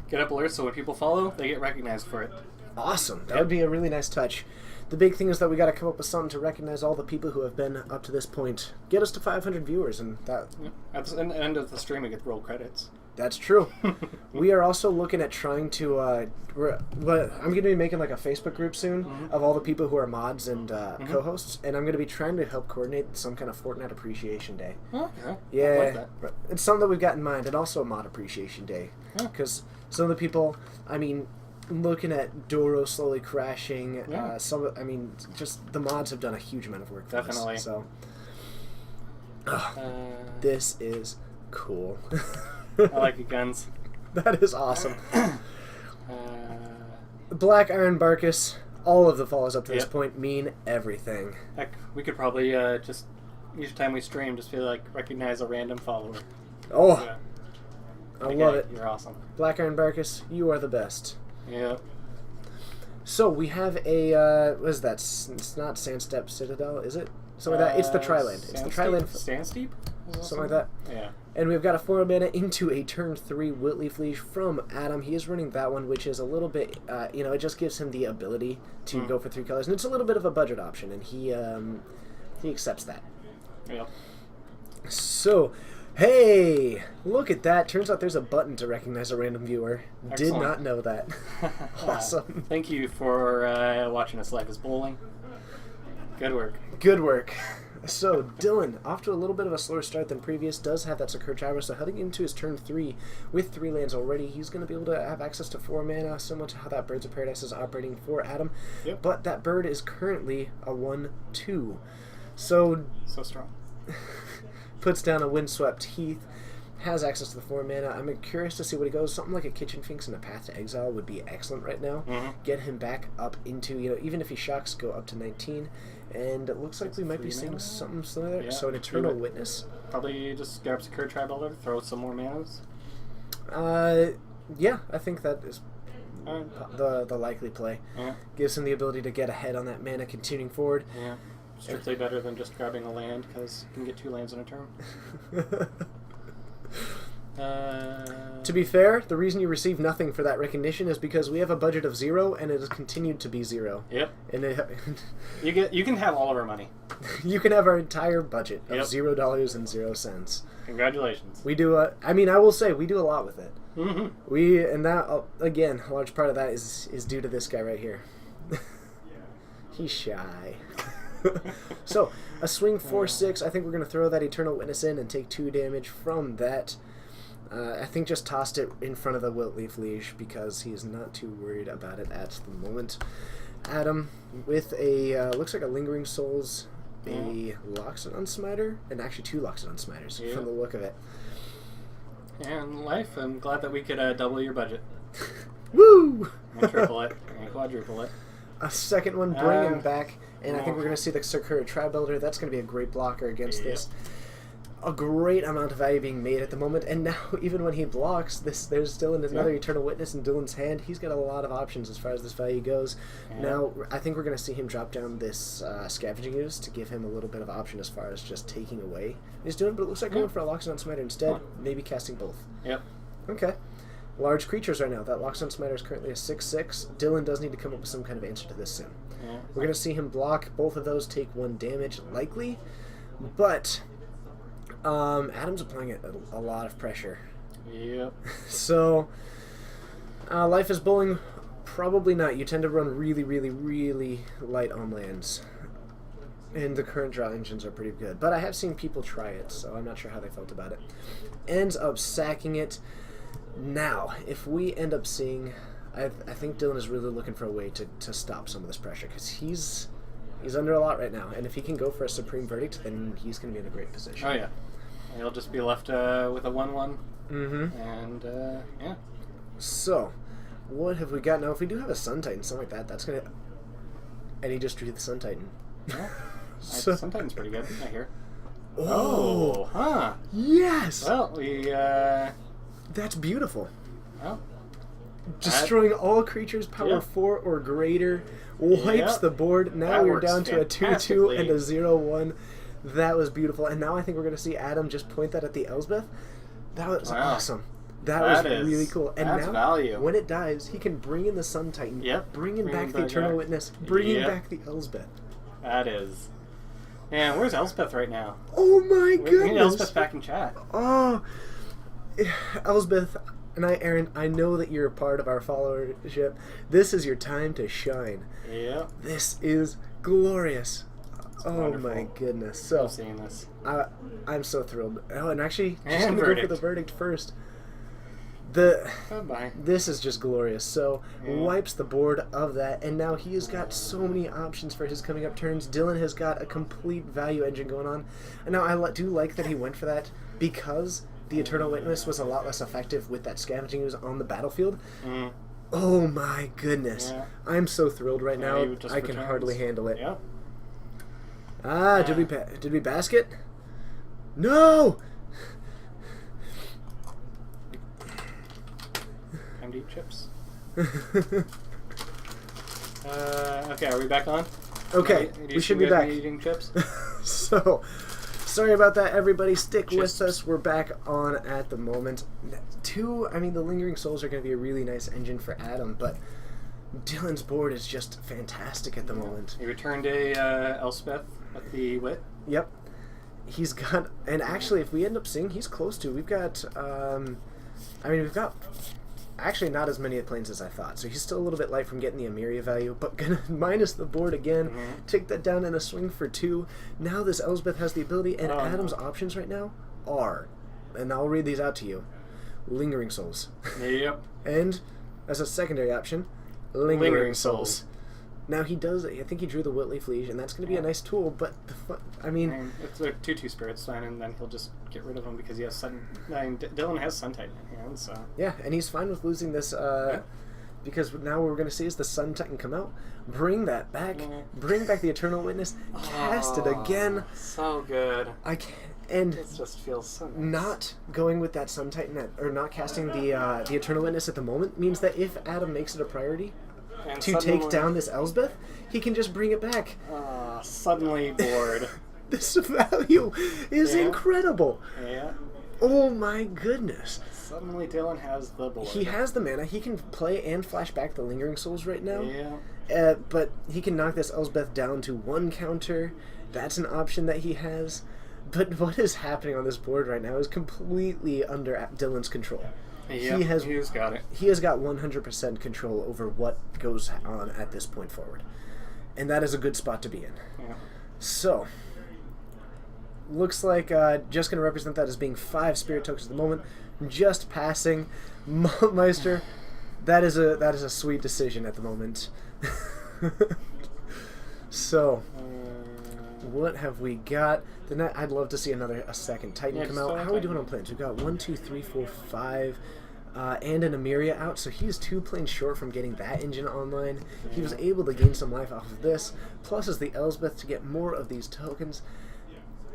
Get up alerts so when people follow, they get recognized for it. Awesome. That Yep. would be a really nice touch. The big thing is that we got to come up with something to recognize all the people who have been up to this point. Get us to 500 viewers, and that... Yeah. At the end of the stream, we get roll credits. That's true. We are also looking at trying to. But I'm going to be making like a Facebook group soon of all the people who are mods and co-hosts, and I'm going to be trying to help coordinate some kind of Fortnite Appreciation Day. Okay. Yeah, I like that. it's something that we've got in mind, and also a Mod Appreciation Day, because some of the people, I mean, looking at Doro slowly crashing, just the mods have done a huge amount of work for Definitely. us. So, this is cool. I like your guns. That is awesome. Black Iron Barkus, all of the follows up to this point mean everything. Heck, we could probably just, each time we stream, just feel like recognize a random follower. Oh, Yeah. I love it. You're awesome. Black Iron Barkus, you are the best. Yeah. So we have a, what is that? It's not Sandstep Citadel, is it? Something like that. It's the Triland. It's the Triland. Sandsteep? Something like that. Yeah. And we've got a 4 mana into a turn 3 Whitleaf Leash from Adam. He is running that one, which is a little bit, it just gives him the ability to go for 3 colors. And it's a little bit of a budget option, and he accepts that. Yeah. So, hey, look at that. Turns out there's a button to recognize a random viewer. Excellent. Did not know that. Awesome. Thank you for watching us Life is Bowling. Good work. Good work. So, Dylan, off to a little bit of a slower start than previous, does have that Sakura Traveler, so heading into his turn 3 with 3 lands already, he's going to be able to have access to 4 mana, similar to how that Birds of Paradise is operating for Adam. Yep. But that bird is currently a 1/2. So strong. puts down a Windswept Heath, has access to the 4 mana. I'm curious to see what he goes. Something like a Kitchen Finks and a Path to Exile would be excellent right now. Get him back up into, even if he shocks, go up to 19. And it looks like we might be seeing something similar. Yeah, So an Eternal Witness. Probably just grab Sakura Tribe, throw some more manas. Yeah, I think that is the likely play. Yeah. Gives him the ability to get ahead on that mana continuing forward. Yeah. Strictly better than just grabbing a land, because you can get 2 lands in a turn. To be fair, the reason you receive nothing for that recognition is because we have a budget of 0, and it has continued to be 0. Yep. And You can have all of our money. you can have our entire budget of Yep. $0.00. Congratulations. We do I will say we do a lot with it. Mm-hmm. And that again, a large part of that is due to this guy right here. He's shy. So a swing 4/6. I think we're gonna throw that Eternal Witness in and take 2 damage from that. I think just tossed it in front of the Whitleaf Leash because he's not too worried about it at the moment. Adam with a looks like a Lingering Souls, a Loxodon Smiter, and actually 2 Loxodon Smiters from the look of it. And Life, I'm glad that we could double your budget. Woo! And triple it. And quadruple it. A second one bringing back, and I think we're going to see the Sakura Tribe Builder. That's going to be a great blocker against this. A great amount of value being made at the moment, and now even when he blocks, there's still another Eternal Witness in Dylan's hand. He's got a lot of options as far as this value goes. Now, I think we're going to see him drop down this Scavenging Ooze to give him a little bit of option as far as just taking away he's doing, but it looks like going for a Loxodon Smiter instead, maybe casting both. Yep. Okay. Large creatures right now. That Loxodon Smiter is currently a 6/6. Dylan does need to come up with some kind of answer to this soon. Yeah. We're going to see him block. Both of those take 1 damage, likely. But Adam's applying a lot of pressure. Yep. So, Life is Bowling, probably not. You tend to run really, really, really light on lands. And the current draw engines are pretty good. But I have seen people try it, so I'm not sure how they felt about it. Ends up sacking it. Now, if we end up seeing... I think Dylan is really looking for a way to stop some of this pressure, because he's under a lot right now. And if he can go for a Supreme Verdict, then he's going to be in a great position. Oh, yeah. He'll just be left with a 1/1. Mm-hmm. And, yeah. So, what have we got? Now, if we do have a Sun Titan, something like that, that's going to... And he just drew the Sun Titan. Yeah. So... Sun Titan's pretty good, I hear. Oh! Huh. Yes! Well, we, That's beautiful. Well... Destroying all creatures power 4 or greater, wipes the board. Now That we're works down to a 2/2 fantastically. and a 0/1. That was beautiful. And now I think we're going to see Adam just point that at the Elsbeth. That was awesome. That was really cool. And that's now, value. when it dies, he can bring in the Sun Titan, bring in back the Eternal Witness, bring in back the Elsbeth. That is. Man, where's Elspeth right now? Oh my We need goodness! Elspeth back in chat. Oh, Elsbeth and Aaron, I know that you're a part of our followership. This is your time to shine. Yeah. This is glorious. Oh wonderful. my goodness. So I'm seeing this. I'm so thrilled. Oh, and actually, And just gonna go for verdict. the verdict first. Bye-bye. This is just glorious. So Yeah. wipes the board of that, and now he has got so many options for his coming up turns. Dylan has got a complete value engine going on, and now I do like that he went for that because the Eternal Witness was a lot less effective with that scavenging he was on the battlefield. Mm. Oh my goodness! Yeah. I'm so thrilled right Yeah, now. he just I can returns. hardly handle it. Yeah. Did we basket? No. Time to eat chips. Okay, are we back on? Okay, Do you we should see be guys back. Eating chips. So, sorry about that, everybody. Stick Just- with us. We're back on at the moment. The Lingering Souls are going to be a really nice engine for Adam, but Dylan's board is just fantastic at the moment. He returned a Elspeth at the wit. Yep. He's got, and actually, if we end up seeing, he's close to. We've got, we've got actually not as many planes as I thought, so he's still a little bit light from getting the Emiria value, but gonna minus the board again, take that down in a swing for 2. Now this Elsbeth has the ability, and Adam's options right now are, and I'll read these out to you, Lingering Souls. Yep. And, as a secondary option, Lingering Souls. Now he does, I think he drew the Whitleaf Liege, and that's going to be a nice tool, but, And it's a 2/2 Spirit Sign, and then he'll just get rid of him because he has Sun. Dylan has Sun Titan in hand, so. yeah, and he's fine with losing this, because now what we're going to see is the Sun Titan come out, bring that back, bring back the Eternal Witness, cast it again. So good. I can't, and It just feels so nice. not going with that Sun Titan, or not casting the Eternal Witness at the moment, means that if Adam makes it a priority And to suddenly- take down this Elsbeth, he can just bring it back. Suddenly bored. This value is Yeah. incredible. Yeah. Oh my goodness. Suddenly Dylan has the board. He has the mana. He can play and flash back the Lingering Souls right now. Yeah. But he can knock this Elsbeth down to 1 counter. That's an option that he has. But what is happening on this board right now is completely under Dylan's control. Yep, he's got it. He has got 100% control over what goes on at this point forward. And that is a good spot to be in. Yeah. So, looks like just going to represent that as being 5 spirit tokens at the moment. Just passing Meister. That is a sweet decision at the moment. So, what have we got? I'd love to see a second Titan come out. How are we doing on plans? We've got 1, 2, 3, 4, 5, and an Emiria out. So he's 2 planes short from getting that engine online. He was able to gain some life off of this. Plus, is the Elsbeth to get more of these tokens.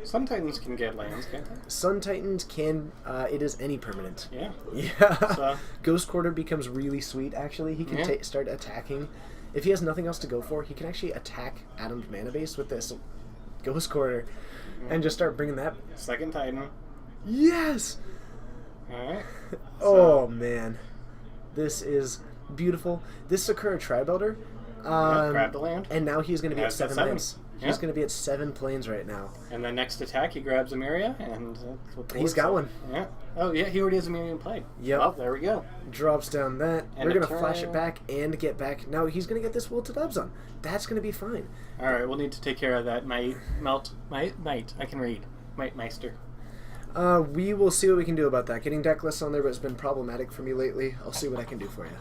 Sun Titans can get lands, can't they? Sun Titans can. It is any permanent. Yeah. Yeah. So- Ghost Quarter becomes really sweet. Actually, he can Yeah. start attacking. If he has nothing else to go for, he can actually attack Adam's mana base with this Ghost Quarter, and just start bringing that. Second Titan. Yes. Alright. Oh man, this is beautiful. This Sakura Tribe Elder. Grab the land. And now he's going to be at Has got 7 7. lands. Yeah. He's going to be at 7 planes right now. And then next attack, he grabs Emiria, and that's what the He's board's got up. one. Yeah. Oh, yeah, he already has Emiria in play. Yep. Well, there we go. Drops down that. And We're a going to flash turn. it back and get back. Now he's going to get this Wilted Abzan. That's going to be fine. Alright, we'll need to take care of that Might. I can read. Might Meister. We will see what we can do about that. Getting deck lists on there has been problematic for me lately. I'll see what I can do for you.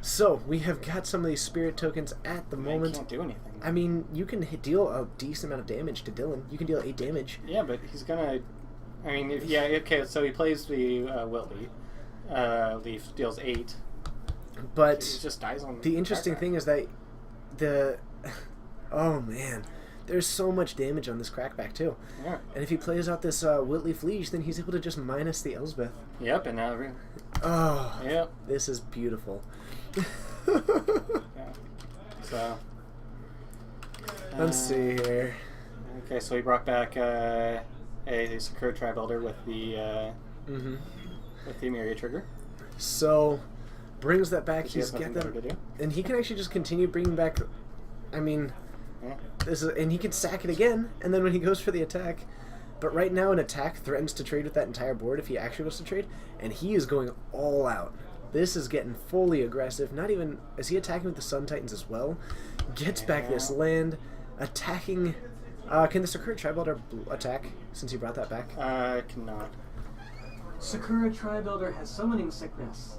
So, we have got some of these spirit tokens at the I moment. can't do anything. I mean, you can deal a decent amount of damage to Dylan. You can deal 8 damage. Yeah, but he's gonna. I mean, okay, so he plays the Whitley. Leaf deals 8. But He just dies on the interesting crackback. thing is that oh man, there's so much damage on this crackback too. Yeah. And if he plays out this Whitley Fleege, then he's able to just minus the Elsbeth. Yep, and now. Oh, Yep. this is beautiful. Yeah. So. Let's see here. Okay, so he brought back a Sakura Tribe Elder with the Emiria trigger. So, brings that back. Because he He's has nothing got better them, to do. and he can actually just continue bringing back. I mean, Yeah. and he can sack it again, and then when he goes for the attack, But right now an attack threatens to trade with that entire board if he actually goes to trade, and he is going all out. This is getting fully aggressive. Not even... Is he attacking with the Sun Titans as well? Gets back this land. Attacking... can the Sakura Tri-Builder attack, since he brought that back? Cannot. Sakura Tri-Builder has summoning sickness.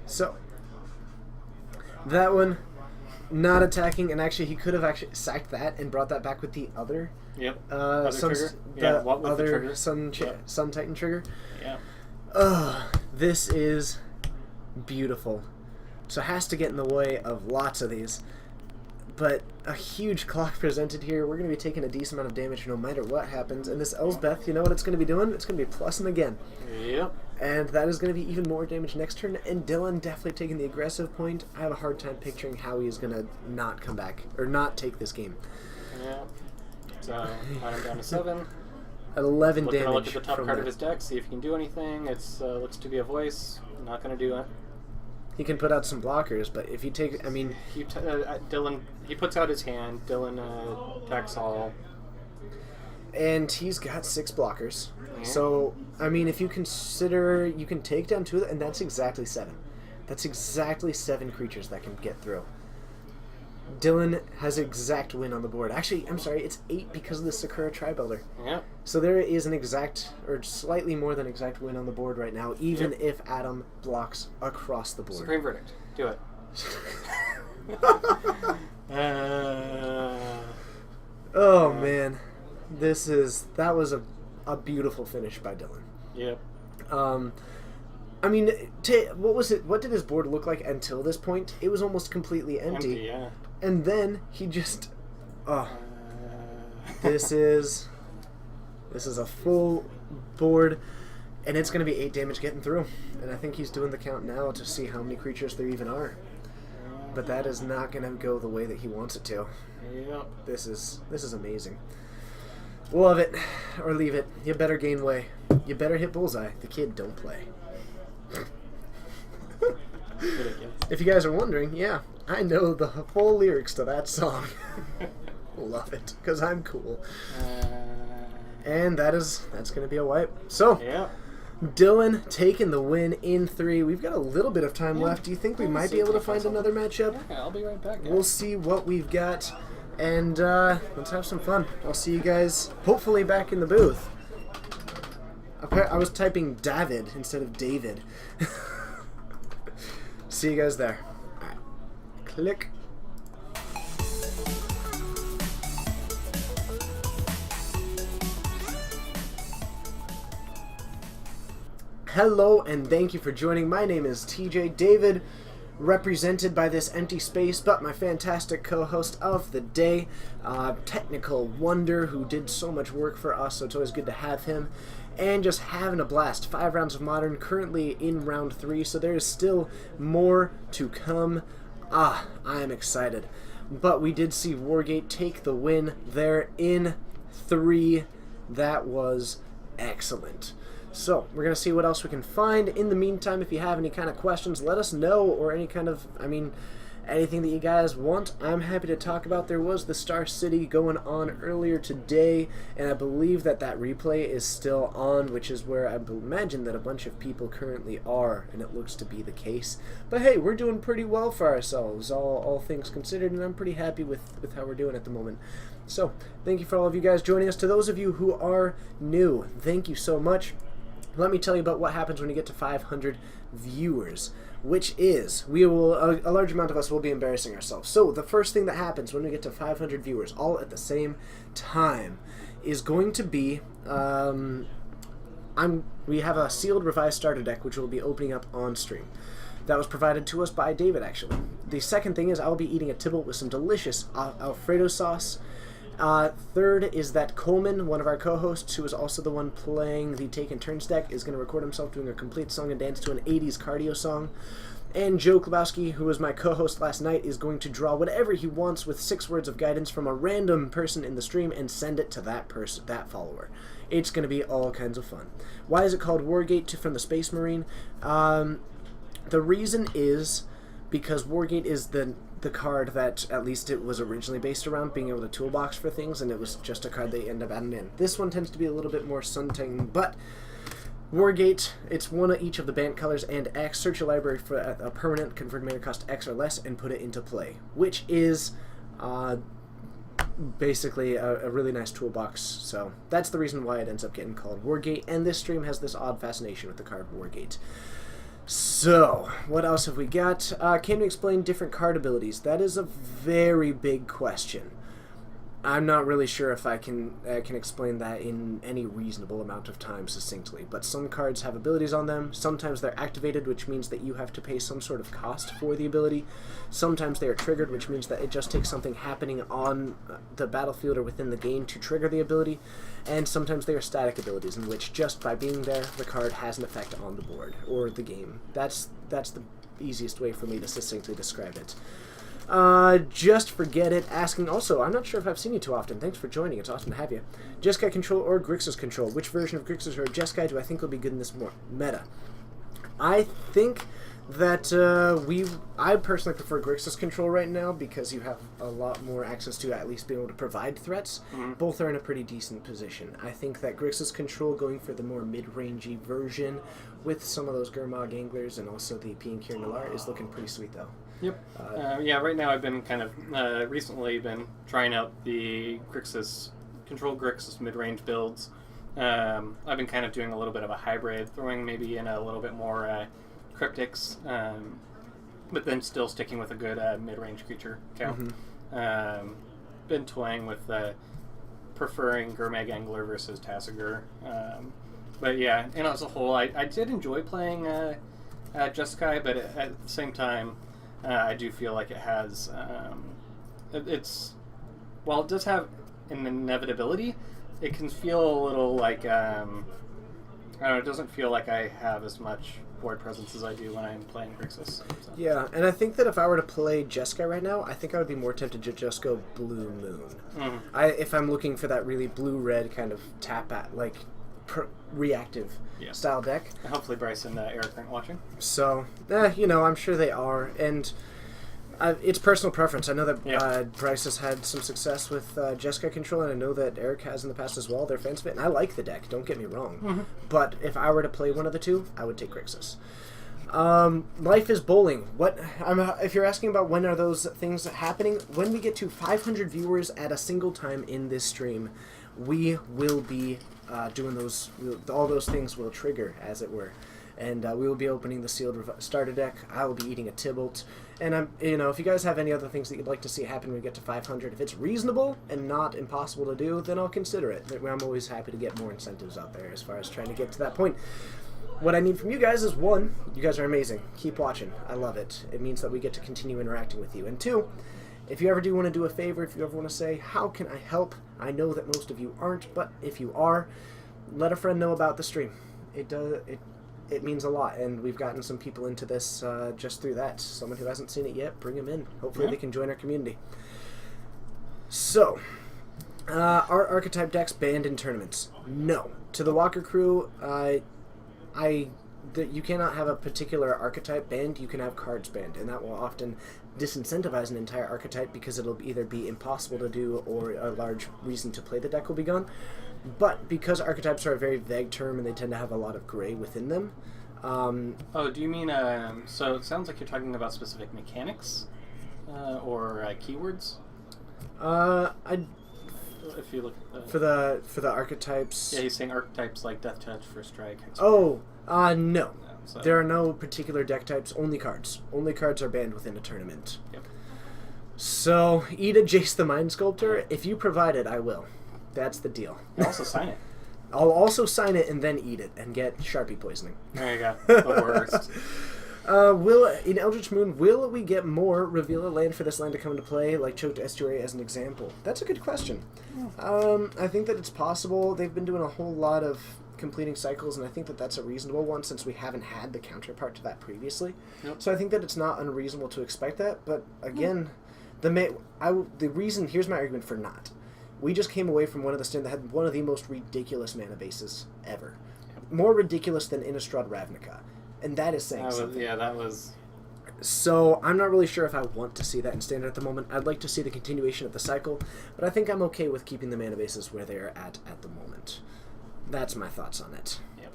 So, that one, not attacking, and actually he could have actually sacked that and brought that back with the other... Yep. Other trigger? The what with the other trigger? Sun Titan trigger. Yeah. This is beautiful. So it has to get in the way of lots of these. But a huge clock presented here. We're going to be taking a decent amount of damage no matter what happens. And this Elsbeth, you know what it's going to be doing? It's going to be plussing again. Yep. And that is going to be even more damage next turn. And Dylan definitely taking the aggressive point. I have a hard time picturing how he is going to not come back, or not take this game. Yeah. So, I'm down to 7. 11 Look damage. Look at the top from card that. of his deck, see if he can do anything. It's looks to be a voice. Not going to do it. He can put out some blockers, but if you take, I mean... Dylan, he puts out his hand. Dylan attacks all. And he's got 6 blockers. Yeah. So, I mean, if you consider, you can take down 2, and that's exactly 7. That's exactly 7 creatures that can get through. Dylan has exact win on the board. Actually, I'm sorry, it's 8 because of the Sakura Tri-Builder. Yeah. So there is an exact, or slightly more than exact win on the board right now, even if Adam blocks across the board. Supreme Verdict. Do it. Oh man, that was a beautiful finish by Dylan. Yep. I mean, what was it? What did his board look like until this point? It was almost completely empty. Yeah. And then he just, this is a full board, and it's going to be 8 damage getting through. And I think he's doing the count now to see how many creatures there even are. But that is not going to go the way that he wants it to. Yep. This is amazing. Love it, or leave it. You better gain way. You better hit bullseye. The kid don't play. If you guys are wondering, yeah, I know the full lyrics to that song. Love it, because I'm cool. And that's going to be a wipe. So, Yeah. Dylan taking the win in 3. We've got a little bit of time left. Do you think we might be able to find another matchup? Yeah, I'll be right back. Guys. We'll see what we've got, and let's have some fun. I'll see you guys hopefully back in the booth. I was typing David instead of David. See you guys there. All right. Click. Hello and thank you for joining. My name is TJ David, represented by this empty space, but my fantastic co-host of the day, Technical Wonder, who did so much work for us, so it's always good to have him, and just having a blast. 5 rounds of Modern, currently in round 3, so there is still more to come. I am excited. But we did see Wargate take the win there in 3. That was excellent. So, we're going to see what else we can find. In the meantime, if you have any kind of questions, let us know, or any kind of, anything that you guys want, I'm happy to talk about. There was the Star City going on earlier today, and I believe that replay is still on, which is where I imagine that a bunch of people currently are, and it looks to be the case. But hey, we're doing pretty well for ourselves, all things considered, and I'm pretty happy with how we're doing at the moment. So, thank you for all of you guys joining us. To those of you who are new, thank you so much. Let me tell you about what happens when you get to 500 viewers, which is, a large amount of us will be embarrassing ourselves. So the first thing that happens when we get to 500 viewers, all at the same time, is going to be, we have a sealed revised starter deck, which we'll be opening up on stream. That was provided to us by David, actually. The second thing is I'll be eating a Tybalt with some delicious Alfredo sauce. Third is that Coleman, one of our co-hosts, who is also the one playing the Taken Turns deck, is going to record himself doing a complete song and dance to an 80s cardio song. And Joe Klabowski, who was my co-host last night, is going to draw whatever he wants with 6 words of guidance from a random person in the stream and send it to that person, that follower. It's going to be all kinds of fun. Why is it called Wargate from the Space Marine? The reason is because Wargate is the card that at least it was originally based around being able to toolbox for things, and it was just a card they end up adding in. This one tends to be a little bit more Sun-Ting, but Wargate, it's one of each of the banned colors and X. Search your library for a permanent, convert mana cost X or less, and put it into play, which is basically a really nice toolbox. So that's the reason why it ends up getting called Wargate, and this stream has this odd fascination with the card Wargate. So, what else have we got? Can you explain different card abilities? That is a very big question. I'm not really sure if I can explain that in any reasonable amount of time succinctly, but some cards have abilities on them. Sometimes they're activated, which means that you have to pay some sort of cost for the ability. Sometimes they are triggered, which means that it just takes something happening on the battlefield or within the game to trigger the ability. And sometimes they are static abilities, in which just by being there, the card has an effect on the board or the game. That's the easiest way for me to succinctly describe it. Just Forget It, asking also, I'm not sure if I've seen you too often. Thanks for joining. It's awesome to have you. Jeskai Control or Grixis Control? Which version of Grixis or Jeskai do I think will be good in this meta? I think that I personally prefer Grixis Control right now because you have a lot more access to at least being able to provide threats. Both are in a pretty decent position. I think that Grixis Control, going for the more mid-rangey version with some of those Gurmag Anglers and also the Piankir Nalar, is looking pretty sweet though. Yep. Yeah, right now I've been kind of recently been trying out the Control Grixis mid-range builds. I've been kind of doing a little bit of a hybrid, throwing maybe in a little bit more Cryptics, but then still sticking with a good mid-range creature count. Been toying with preferring Gurmag Angler versus Tasigur. But yeah, and as a whole, I did enjoy playing Jeskai, but at the same time, I do feel like it has, while it does have an inevitability, it can feel a little like, I don't know, it doesn't feel like I have as much board presence as I do when I'm playing Grixis. So. Yeah, and I think that if I were to play Jeskai right now, I think I would be more tempted to just go Blue Moon. If I'm looking for that really blue-red kind of tap-at, like, reactive style deck. Hopefully Bryce and Eric aren't watching. So, I'm sure they are, and it's personal preference. I know that Bryce has had some success with Jeskai Control, and I know that Eric has in the past as well. They're fans of it, and I like the deck, don't get me wrong. But if I were to play one of the two, I would take Grixis. Life is Bowling. If you're asking about when are those things happening, when we get to 500 viewers at a single time in this stream, we will be doing those. All those things will trigger, as it were, and we will be opening the sealed starter deck. I will be eating a Tibalt, and if you guys have any other things that you'd like to see happen when we get to 500, if it's reasonable and not impossible to do, then I'll consider it. I'm always happy to get more incentives out there as far as trying to get to that point. What I need from you guys is, 1, you guys are amazing. Keep watching. I love it. It means that we get to continue interacting with you. And 2, if you ever do want to do a favor, if you ever want to say, how can I help? I know that most of you aren't, but if you are, let a friend know about the stream. It means a lot, and we've gotten some people into this just through that. Someone who hasn't seen it yet, bring them in. Hopefully they can join our community. So, are archetype decks banned in tournaments? No. To the Walker crew, you cannot have a particular archetype banned. You can have cards banned, and that will often disincentivize an entire archetype because it'll either be impossible to do or a large reason to play the deck will be gone. But because archetypes are a very vague term and they tend to have a lot of gray within them. Do you mean, so it sounds like you're talking about specific mechanics or keywords? If you look at for the archetypes. Yeah, he's saying archetypes like Death Touch, First Strike. No. So. There are no particular deck types, only cards. Only cards are banned within a tournament. Yep. So, eat a Jace the Mind Sculptor. If you provide it, I will. That's the deal. You also sign it. I'll also sign it and then eat it and get Sharpie poisoning. There you go. The worst. In Eldritch Moon, will we get more reveal a land for this land to come into play, like Choked Estuary as an example? That's a good question. I think that it's possible. They've been doing a whole lot of completing cycles, and I think that that's a reasonable one since we haven't had the counterpart to that previously. Yep. So I think that it's not unreasonable to expect that, but again, here's my argument for not. We just came away from one of the stands that had one of the most ridiculous mana bases ever. More ridiculous than Innistrad Ravnica. And that is saying something. Yeah, that was... So I'm not really sure if I want to see that in Standard at the moment. I'd like to see the continuation of the cycle, but I think I'm okay with keeping the mana bases where they are at the moment. That's my thoughts on it. Yep.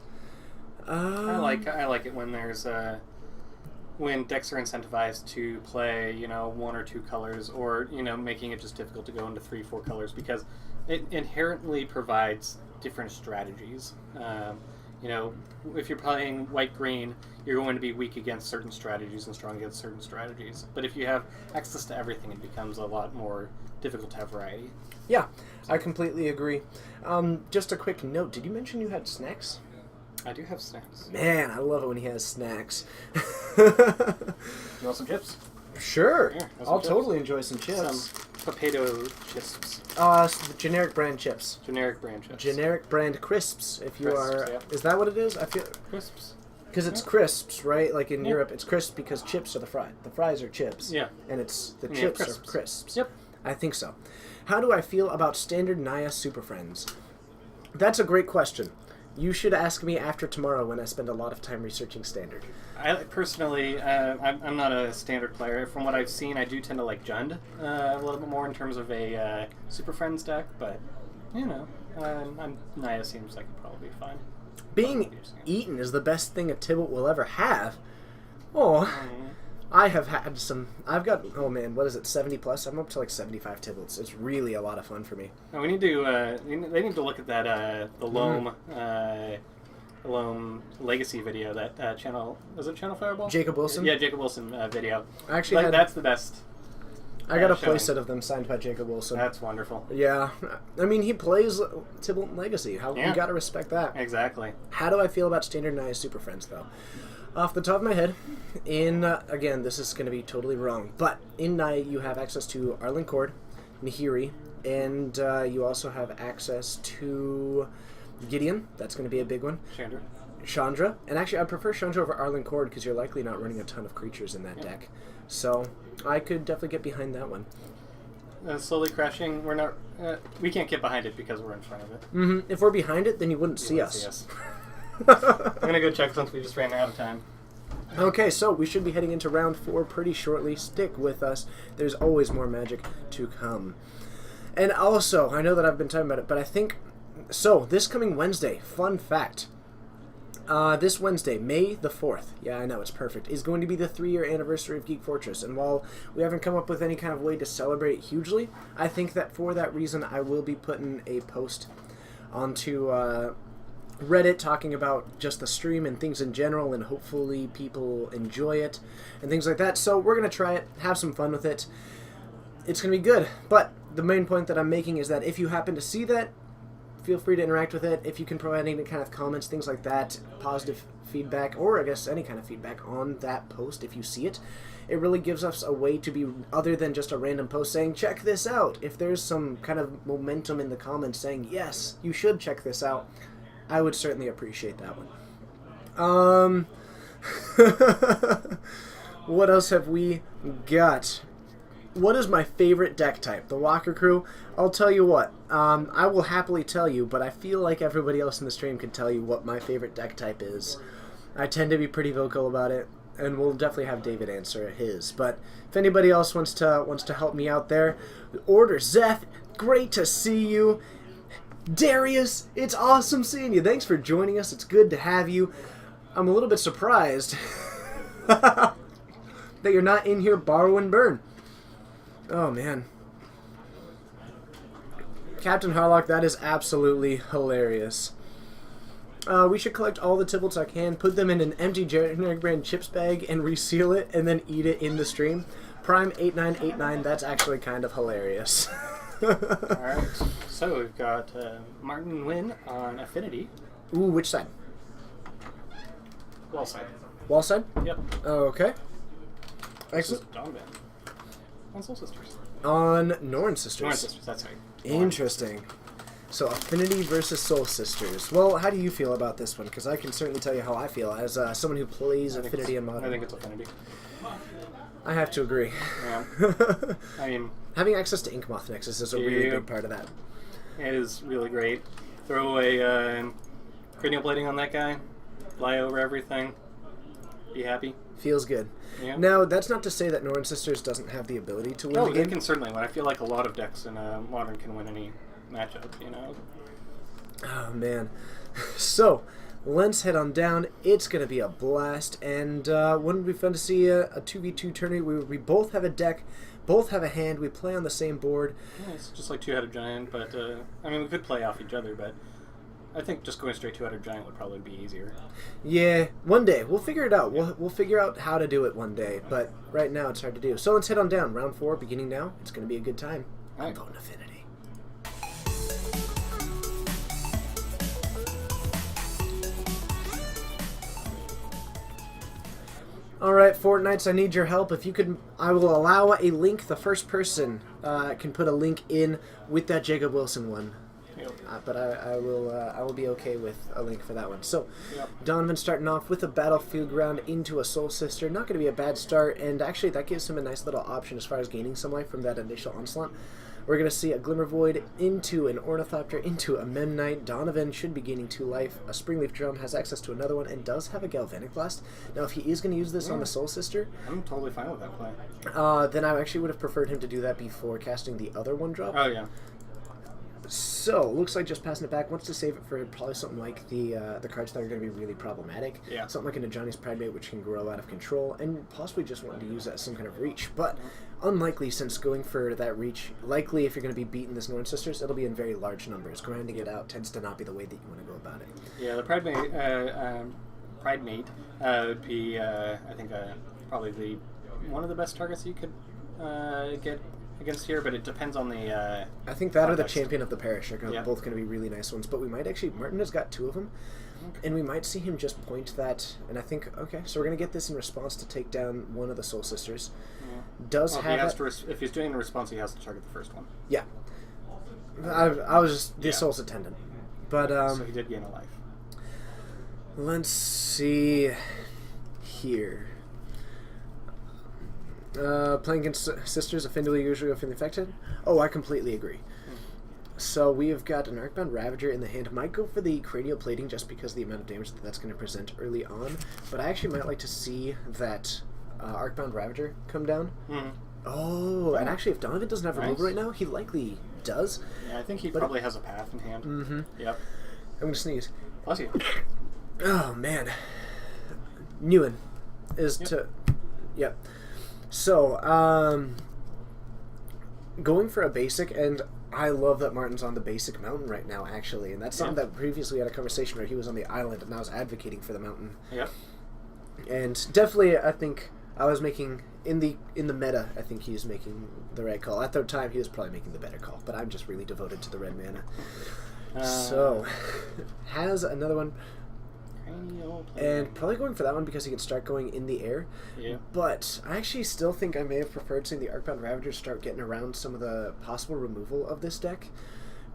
I like it when there's when decks are incentivized to play, you know, 1 or 2 colors, or, you know, making it just difficult to go into 3, 4 colors, because it inherently provides different strategies. You know, if you're playing white-green, you're going to be weak against certain strategies and strong against certain strategies. But if you have access to everything, it becomes a lot more difficult to have variety. Yeah, I completely agree. Just a quick note, did you mention you had snacks? I do have snacks. Man, I love it when he has snacks. You want some chips? Sure, Here, have some I'll chips. totally enjoy some chips. Some potato chips. The generic brand chips. Generic brand chips. Generic brand crisps, if you Crisps, are... yeah. Is that what it is? I feel... Crisps. Because it's Yeah. crisps, right? Like in Yeah. Europe, it's crisps because chips are the fries. The fries are chips. Yeah. And it's the Yeah, chips are crisps. crisps. Yep. I think so. How do I feel about standard Naya Super Friends? That's a great question. You should ask me after tomorrow when I spend a lot of time researching standard. I personally, I'm not a standard player. From what I've seen, I do tend to like Jund a little bit more in terms of a Super Friends deck, but, you know, Naya seems like it'd probably be fine. Being eaten is the best thing a Tibalt will ever have. Oh, Mhm. I have had some... I've got... Oh man, what is it? 70 plus? I'm up to like 75 Tibalts. It's really a lot of fun for me. No, we need to. They need to look at that the Loam, Loam Legacy video. That channel, was it Channel Fireball? Jacob Wilson? Yeah, Jacob Wilson video. I actually had... That's the best. I got a showing. playset of them signed by Jacob Wilson. That's wonderful. Yeah. I mean, he plays Tibalt Legacy. Yeah. You gotta respect that. Exactly. How do I feel about standard Naya Super Friends, though? Off the top of my head, again, this is going to be totally wrong, but in Naya you have access to Arlen Cord, Nahiri, and you also have access to Gideon. That's going to be a big one. Chandra. And actually, I prefer Chandra over Arlen Cord because you're likely not running a ton of creatures in that deck. So I could definitely get behind that one. Slowly crashing. We're not. We can't get behind it because we're in front of it. Mm-hmm. If we're behind it, then you wouldn't see us. I'm gonna go check since we just ran out of time. Okay, so we should be heading into round 4 pretty shortly. Stick with us. There's always more Magic to come. And also, I know that I've been talking about it, but I think... So, this coming Wednesday, fun fact. This Wednesday, May the 4th, yeah, I know, it's perfect, is going to be the 3-year anniversary of Geek Fortress. And while we haven't come up with any kind of way to celebrate it hugely, I think that for that reason, I will be putting a post onto... Reddit talking about just the stream and things in general, and hopefully people enjoy it and things like that. So we're going to try it, have some fun with it. It's going to be good. But the main point that I'm making is that if you happen to see that, feel free to interact with it. If you can provide any kind of comments, things like that, positive feedback, or I guess any kind of feedback on that post if you see it, it really gives us a way to be, other than just a random post saying, check this out. If there's some kind of momentum in the comments saying, yes, you should check this out, I would certainly appreciate that one. What else have we got? What is my favorite deck type? The Walker Crew? I'll tell you what. I will happily tell you, but I feel like everybody else in the stream can tell you what my favorite deck type is. I tend to be pretty vocal about it, and we'll definitely have David answer his. But if anybody else wants to help me out there, Order Zeph, great to see you. Darius, it's awesome seeing you. Thanks for joining us. It's good to have you. I'm a little bit surprised that you're not in here borrow and burn. Oh, man. Captain Harlock, that is absolutely hilarious. We should collect all the Tibalts I can, put them in an empty generic brand chips bag, and reseal it, and then eat it in the stream. Prime 8989, that's actually kind of hilarious. Alright, so we've got Martin Wynn on Affinity. Ooh, which side? Wall side. Wall side? Yep. Okay. This is Excellent. Dogman. On Soul Sisters. On Norn Sisters. Norn Sisters, that's right. Interesting. So, Affinity versus Soul Sisters. Well, how do you feel about this one? Because I can certainly tell you how I feel as someone who plays Affinity and Modern. I think it's Affinity. I have to agree. Yeah. I mean, having access to Inkmoth Nexus is a really big part of that. It is really great. Throw away cranial plating on that guy. Fly over everything. Be happy. Feels good. Yeah. Now, that's not to say that Northern Sisters doesn't have the ability to win No, the they game. can certainly win. I feel like a lot of decks in Modern can win any matchup, you know? Oh, man. So, let's head on down. It's going to be a blast, and wouldn't it be fun to see a 2v2 tournament where we both have a deck, both have a hand, we play on the same board. Yeah, it's just like Two-Headed Giant, but, I mean, we could play off each other, but I think just going straight Two-Headed Giant would probably be easier. Yeah, one day. We'll figure it out. We'll figure out how to do it one day, but right now it's hard to do. So let's head on down. Round 4, beginning now. It's going to be a good time. All right. I'm voting Affinity. Alright, Fortnites, I need your help. If you could, I will allow a link. The first person can put a link in with that Jacob Wilson one. Yep. But I will be okay with a link for that one. So, Yep. Donovan starting off with a Battlefield Ground into a Soul Sister. Not going to be a bad start, and actually that gives him a nice little option as far as gaining some life from that initial onslaught. We're going to see a Glimmer Void into an Ornithopter into a Memnite. Donovan should be gaining 2 life. A Springleaf Drum has access to another one and does have a Galvanic Blast. Now, if he is going to use this on the Soul Sister, I'm totally fine with that play. then I actually would have preferred him to do that before casting the other 1-drop. Oh, yeah. So, looks like just passing it back. Wants to save it for probably something like the cards that are going to be really problematic. Yeah. Something like an Ajani's Pridemate, which can grow out of control, and possibly just wanting to use that as some kind of reach. But unlikely, since going for that reach, likely if you're going to be beating this Northern Sisters, it'll be in very large numbers. Grinding it out tends to not be the way that you want to go about it. Yeah, the Pridemate would be, I think, probably one of the best targets you could get against here, but it depends on the I think that or the context. Champion of the Parish are Yeah. both going to be really nice ones. But we might actually, Martin has got 2 of them, and we might see him just point that. And I think, okay, so we're going to get this in response to take down one of the Soul Sisters. Does Well, have he has it. to if he's doing a response, he has to target the first one. Yeah. I was just the Yeah. Soul's Attendant. But So he did gain a life. let's see here. Playing against Sisters, Offendedly usually Offendedly Affected. Oh, I completely agree. So we have got an Arcbound Ravager in the hand. Might go for the Cranial Plating just because of the amount of damage that that's going to present early on. But I actually might like to see that Arcbound Ravager come down. Mm-hmm. Oh, and actually if Donovan doesn't have removal right now, he likely does. Yeah, I think he But- probably has a path in hand. Mm-hmm. Yep. I'm going to sneeze. Bless you. Oh, man. Newen is Yep. to... Yep. So, going for a basic, and I love that Martin's on the basic mountain right now, actually. And that's something that previously we had a conversation where he was on the island, and I was advocating for the mountain. Yep. And definitely, I think I was making... In the meta, I think he's making the right call. At the time, he was probably making the better call, but I'm just really devoted to the red mana. So, has another one... Cranial And probably going for that one because he can start going in the air. Yeah. But I actually still think I may have preferred seeing the Arcbound Ravager start getting around some of the possible removal of this deck.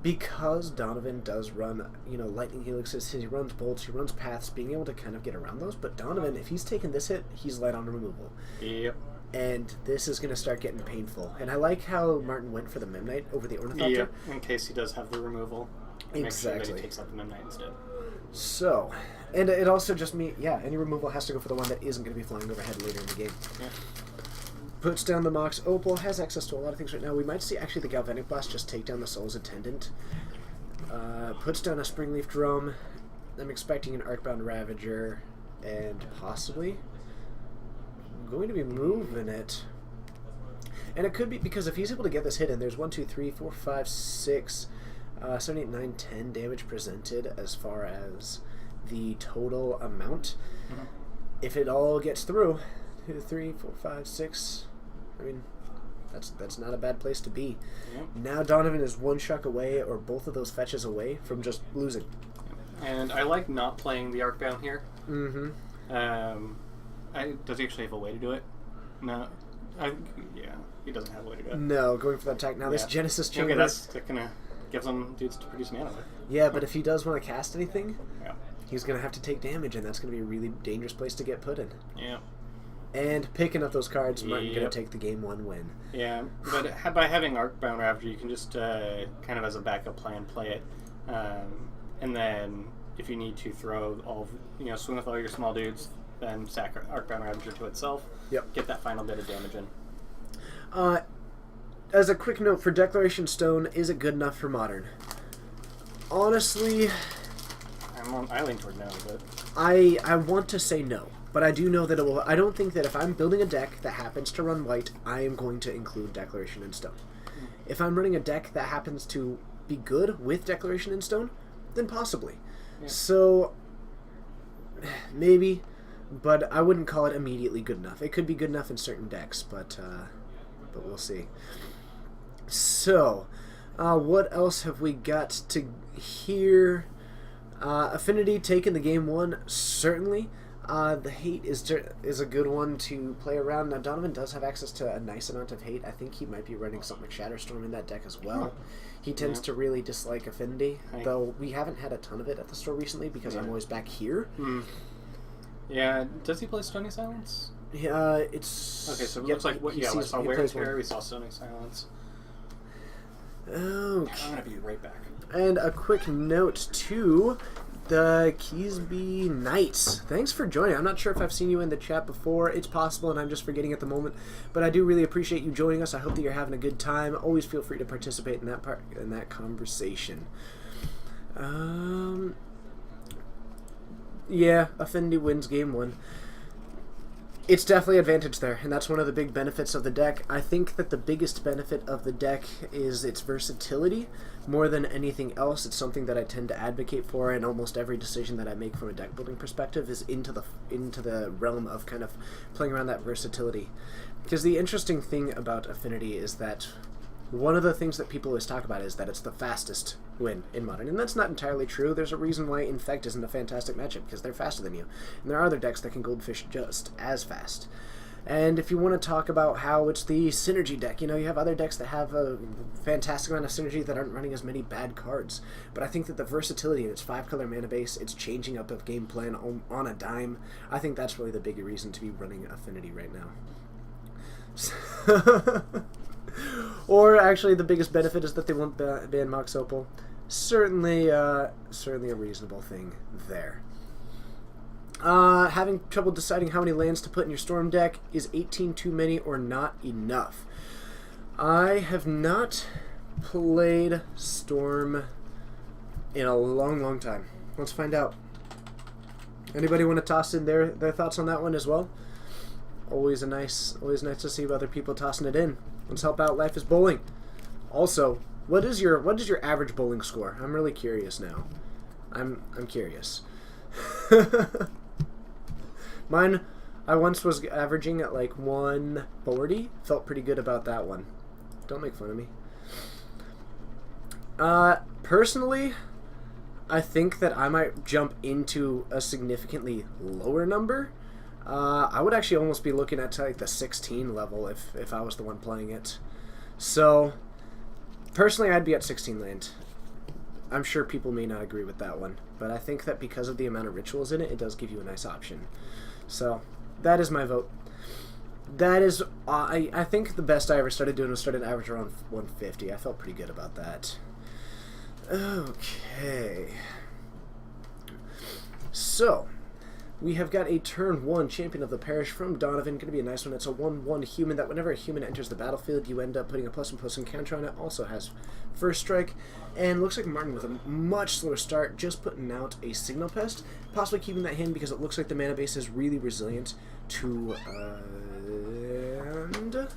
Because Donovan does run, Lightning Helixes, he runs Bolts, he runs Paths, being able to kind of get around those. But Donovan, if he's taking this hit, he's light on removal. Yep. And this is going to start getting painful. And I like how Martin went for the Memnite over the Ornithopter. Yep. In case he does have the removal. Make sure that Exactly. he takes out the Memnite instead. So, and it also just any removal has to go for the one that isn't going to be flying overhead later in the game. Yeah. Puts down the Mox Opal, has access to a lot of things right now. We might see actually the Galvanic Blast just take down the Soul's Attendant. Puts down a Springleaf Drum. I'm expecting an Arcbound Ravager, and possibly going to be moving it. And it could be because if he's able to get this hit in, there's 1, 2, 3, 4, 5, 6, 7, 8, 9, 10 damage presented as far as the total amount. Mm-hmm. If it all gets through, 2, 3, 4, 5, 6, I mean, that's not a bad place to be. Yep. Now Donovan is 1 shock away, or both of those fetches away from just losing. And I like not playing the Arcbound here. Mm-hmm. Does he actually have a way to do it? No. Yeah, he doesn't have a way to do it. No, going for that attack. Now this Yeah. Genesis Chamber. Okay, that's gonna give some dudes to produce mana with. Yeah, but if he does want to cast anything, Yeah. he's going to have to take damage, and that's going to be a really dangerous place to get put in. Yeah. And picking up those cards, Martin going Yep. to take the game 1 win. Yeah, but by having Arcbound Ravager, you can just kind of as a backup plan play it, and then if you need to throw swing with all your small dudes, then sack Arcbound Ravager to itself. Yep. Get that final bit of damage in. As a quick note, for Declaration Stone, is it good enough for Modern? Honestly, I lean toward no, but I want to say no, but I do know that it will. I don't think that if I'm building a deck that happens to run white, I am going to include Declaration in Stone. If I'm running a deck that happens to be good with Declaration in Stone, then possibly. Yeah. So maybe, but I wouldn't call it immediately good enough. It could be good enough in certain decks, but we'll see. So, what else have we got to hear? Affinity taking the game 1, certainly. The hate is a good one to play around. Now, Donovan does have access to a nice amount of hate. I think he might be running something like Shatterstorm in that deck as well. He tends to really dislike Affinity, though we haven't had a ton of it at the store recently because I'm always back here. Yeah, does he play Stony Silence? Yeah, it's... Okay, so it looks like... we saw Wear and Tear, we saw Stony Silence. Okay. I'm going to be right back. And a quick note to the Keysby Knights. Thanks for joining. I'm not sure if I've seen you in the chat before. It's possible, and I'm just forgetting at the moment. But I do really appreciate you joining us. I hope that you're having a good time. Always feel free to participate in that conversation. Yeah, Affinity wins game 1. It's definitely advantage there, and that's one of the big benefits of the deck. I think that the biggest benefit of the deck is its versatility. More than anything else, it's something that I tend to advocate for, and almost every decision that I make from a deck building perspective is into the realm of kind of playing around that versatility. Because the interesting thing about Affinity is that one of the things that people always talk about is that it's the fastest win in Modern, and that's not entirely true. There's a reason why Infect isn't a fantastic matchup, because they're faster than you. And there are other decks that can Goldfish just as fast. And if you want to talk about how it's the synergy deck, you have other decks that have a fantastic amount of synergy that aren't running as many bad cards. But I think that the versatility in its 5-color mana base, its changing up of game plan on a dime, I think that's really the bigger reason to be running Affinity right now. Or actually, the biggest benefit is that they won't ban Mox Opal. Certainly a reasonable thing there. Having trouble deciding how many lands to put in your Storm deck? Is 18 too many or not enough? I have not played Storm in a long, long time. Let's find out. Anybody want to toss in their thoughts on that one as well? Always nice to see other people tossing it in. Let's help out. Life is Bowling. Also, what is your average bowling score? I'm really curious now. I'm curious. Mine, I once was averaging at like 140. Felt pretty good about that one. Don't make fun of me. Personally, I think that I might jump into a significantly lower number. I would actually almost be looking at like the 16 level if I was the one playing it. So, personally, I'd be at 16 land. I'm sure people may not agree with that one, but I think that because of the amount of rituals in it, it does give you a nice option. So, that is my vote. That is, I think the best I ever started doing was starting to average around 150. I felt pretty good about that. Okay. So, we have got a turn 1 Champion of the Parish from Donovan. Going to be a nice one. It's a 1/1 human that whenever a human enters the battlefield, you end up putting a +1/+1 counter on it. Also has First Strike. And looks like Martin with a much slower start, just putting out a Signal Pest. Possibly keeping that hand because it looks like the mana base is really resilient to... and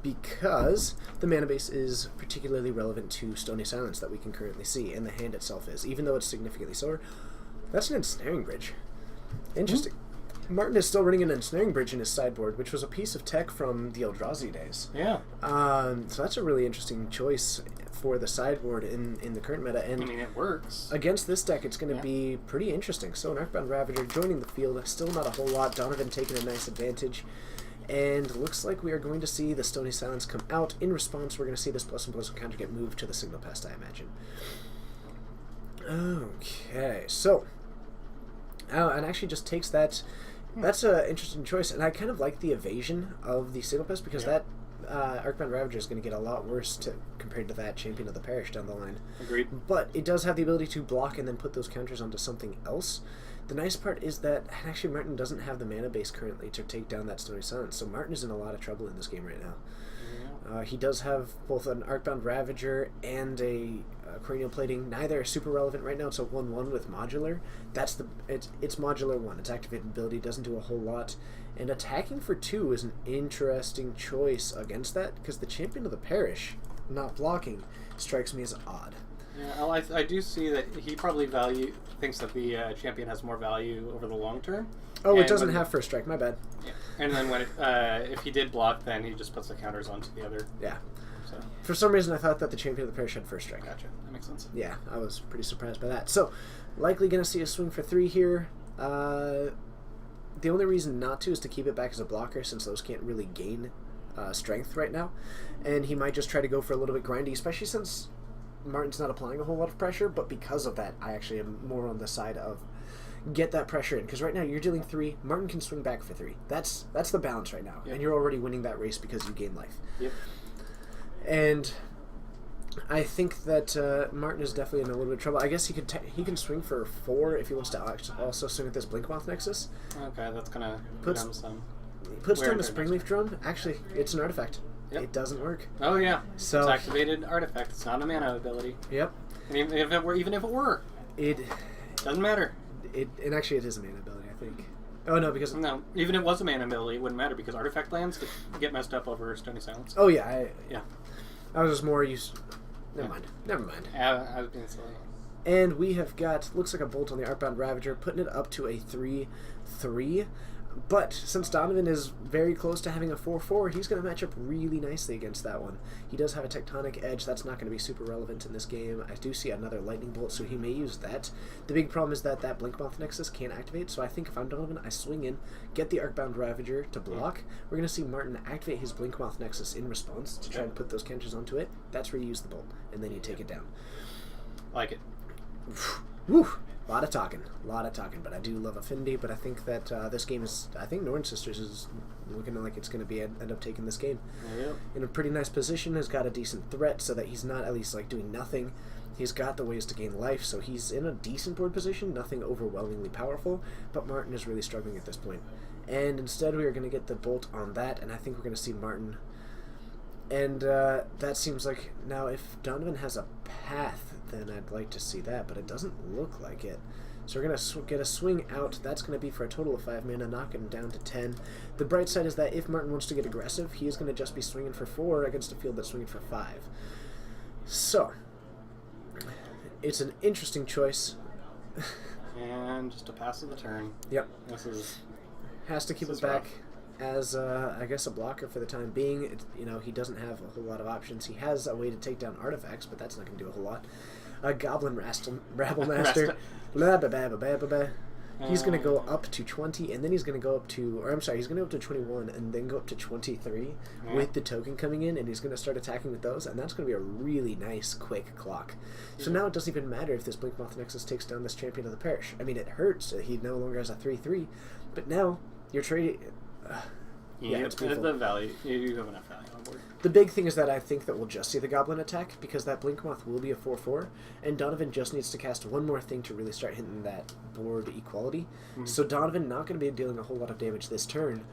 because the mana base is particularly relevant to Stony Silence that we can currently see, and the hand itself is, even though it's significantly slower. That's an Ensnaring Bridge. Interesting. Martin is still running an Ensnaring Bridge in his sideboard, which was a piece of tech from the Eldrazi days. Yeah. So that's a really interesting choice for the sideboard in the current meta. And I mean, it works. Against this deck, it's going to be pretty interesting. So an Arcbound Ravager joining the field, still not a whole lot. Donovan taking a nice advantage. And looks like we are going to see the Stony Silence come out. In response, we're going to see this +1/+1 counter get moved to the Signal Pest, I imagine. Okay, so... and actually just takes that. That's an interesting choice, and I kind of like the evasion of the Signal Pest because that Arcbound Ravager is going to get a lot worse compared to that Champion of the Parish down the line. Agreed. But it does have the ability to block and then put those counters onto something else. The nice part is that actually Martin doesn't have the mana base currently to take down that Stony Silence, so Martin is in a lot of trouble in this game right now. He does have both an Arcbound Ravager and a Cranial Plating. Neither are super relevant right now. It's a 1/1 with Modular. It's Modular 1. Its activated ability doesn't do a whole lot. And attacking for 2 is an interesting choice against that, because the Champion of the Parish not blocking strikes me as odd. Yeah, well, I do see that he probably thinks that the champion has more value over the long term. Oh, it doesn't have first strike. My bad. Yeah. And then when if he did block, then he just puts the counters onto the other. Yeah. So. For some reason, I thought that the Champion of the Parish had first strike. Gotcha. That makes sense. Yeah, I was pretty surprised by that. So, likely going to see a swing for 3 here. The only reason not to is to keep it back as a blocker, since those can't really gain strength right now. And he might just try to go for a little bit grindy, especially since Martin's not applying a whole lot of pressure. But because of that, I actually am more on the side of get that pressure in, because right now you're dealing 3. Martin can swing back for 3. That's the balance right now, and you're already winning that race because you gain life. Yep. And I think that Martin is definitely in a little bit of trouble. I guess he can swing for 4 if he wants to also swing at this Blinkmoth Nexus. Okay, that's gonna puts some. He puts down the next Springleaf Drum. Actually, it's an artifact. Yep. It doesn't work. Oh yeah, So it's activated artifact. It's not a mana ability. Yep. And even if it were, It doesn't matter. and actually it is a mana ability, I think. Oh no, because No, even if it was a mana ability, it wouldn't matter because artifact lands get messed up over Stony Silence. oh yeah, Yeah. I was just more used. Never mind. I was being silly. And we have got, looks like a Bolt on the Arcbound Ravager, putting it up to a 3/3. But since Donovan is very close to having a 4/4, he's going to match up really nicely against that one. He does have a Tectonic Edge. That's not going to be super relevant in this game. I do see another Lightning Bolt, so he may use that. The big problem is that Blinkmoth Nexus can't activate, so I think if I'm Donovan, I swing in, get the Arcbound Ravager to block. We're going to see Martin activate his Blinkmoth Nexus in response to try and put those counters onto it. That's where you use the Bolt, and then you take it down. Like it. Whew. A lot of talking, but I do love Affinity, but I think that this game is, I think Norn Sisters is looking like it's going to end up taking this game. Yep. In a pretty nice position, has got a decent threat so that he's not at least like doing nothing. He's got the ways to gain life, so he's in a decent board position, nothing overwhelmingly powerful, but Martin is really struggling at this point. And instead we are going to get the Bolt on that, and I think we're going to see Martin. And that seems like, now if Donovan has a path, then I'd like to see that, but it doesn't look like it. So we're going to get a swing out. That's going to be for a total of 5 mana, knocking him down to 10. The bright side is that if Martin wants to get aggressive, he is going to just be swinging for 4 against a field that's swinging for 5. So, it's an interesting choice. And just a pass of the turn. Yep. This is Has to keep it back as, I guess, a blocker for the time being. He doesn't have a whole lot of options. He has a way to take down artifacts, but that's not going to do a whole lot. A Goblin Rabblemaster. He's going to go up to 20, and then he's going to go up to, he's going to go up to 21, and then go up to 23 with the token coming in, and he's going to start attacking with those, and that's going to be a really nice, quick clock. So now it doesn't even matter if this Blinkmoth Nexus takes down this Champion of the Parish. I mean, it hurts. He no longer has a 3/3, but now you're trading... it's beautiful. The value. You have enough value on board. The big thing is that I think that we'll just see the Goblin attack, because that Blinkmoth will be a 4/4, and Donovan just needs to cast one more thing to really start hitting that board equality. Mm-hmm. So Donovan not going to be dealing a whole lot of damage this turn,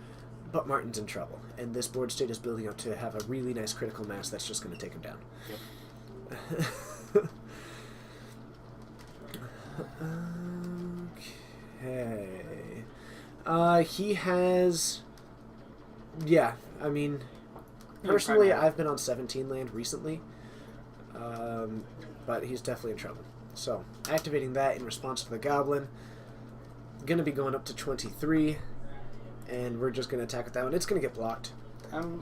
but Martin's in trouble, and this board state is building up to have a really nice critical mass that's just going to take him down. Yep. Okay. He has... Yeah, I mean... Personally, I've been on 17 land recently, but he's definitely in trouble. So, activating that in response to the Goblin. Going to be going up to 23, and we're just going to attack with that one. It's going to get blocked.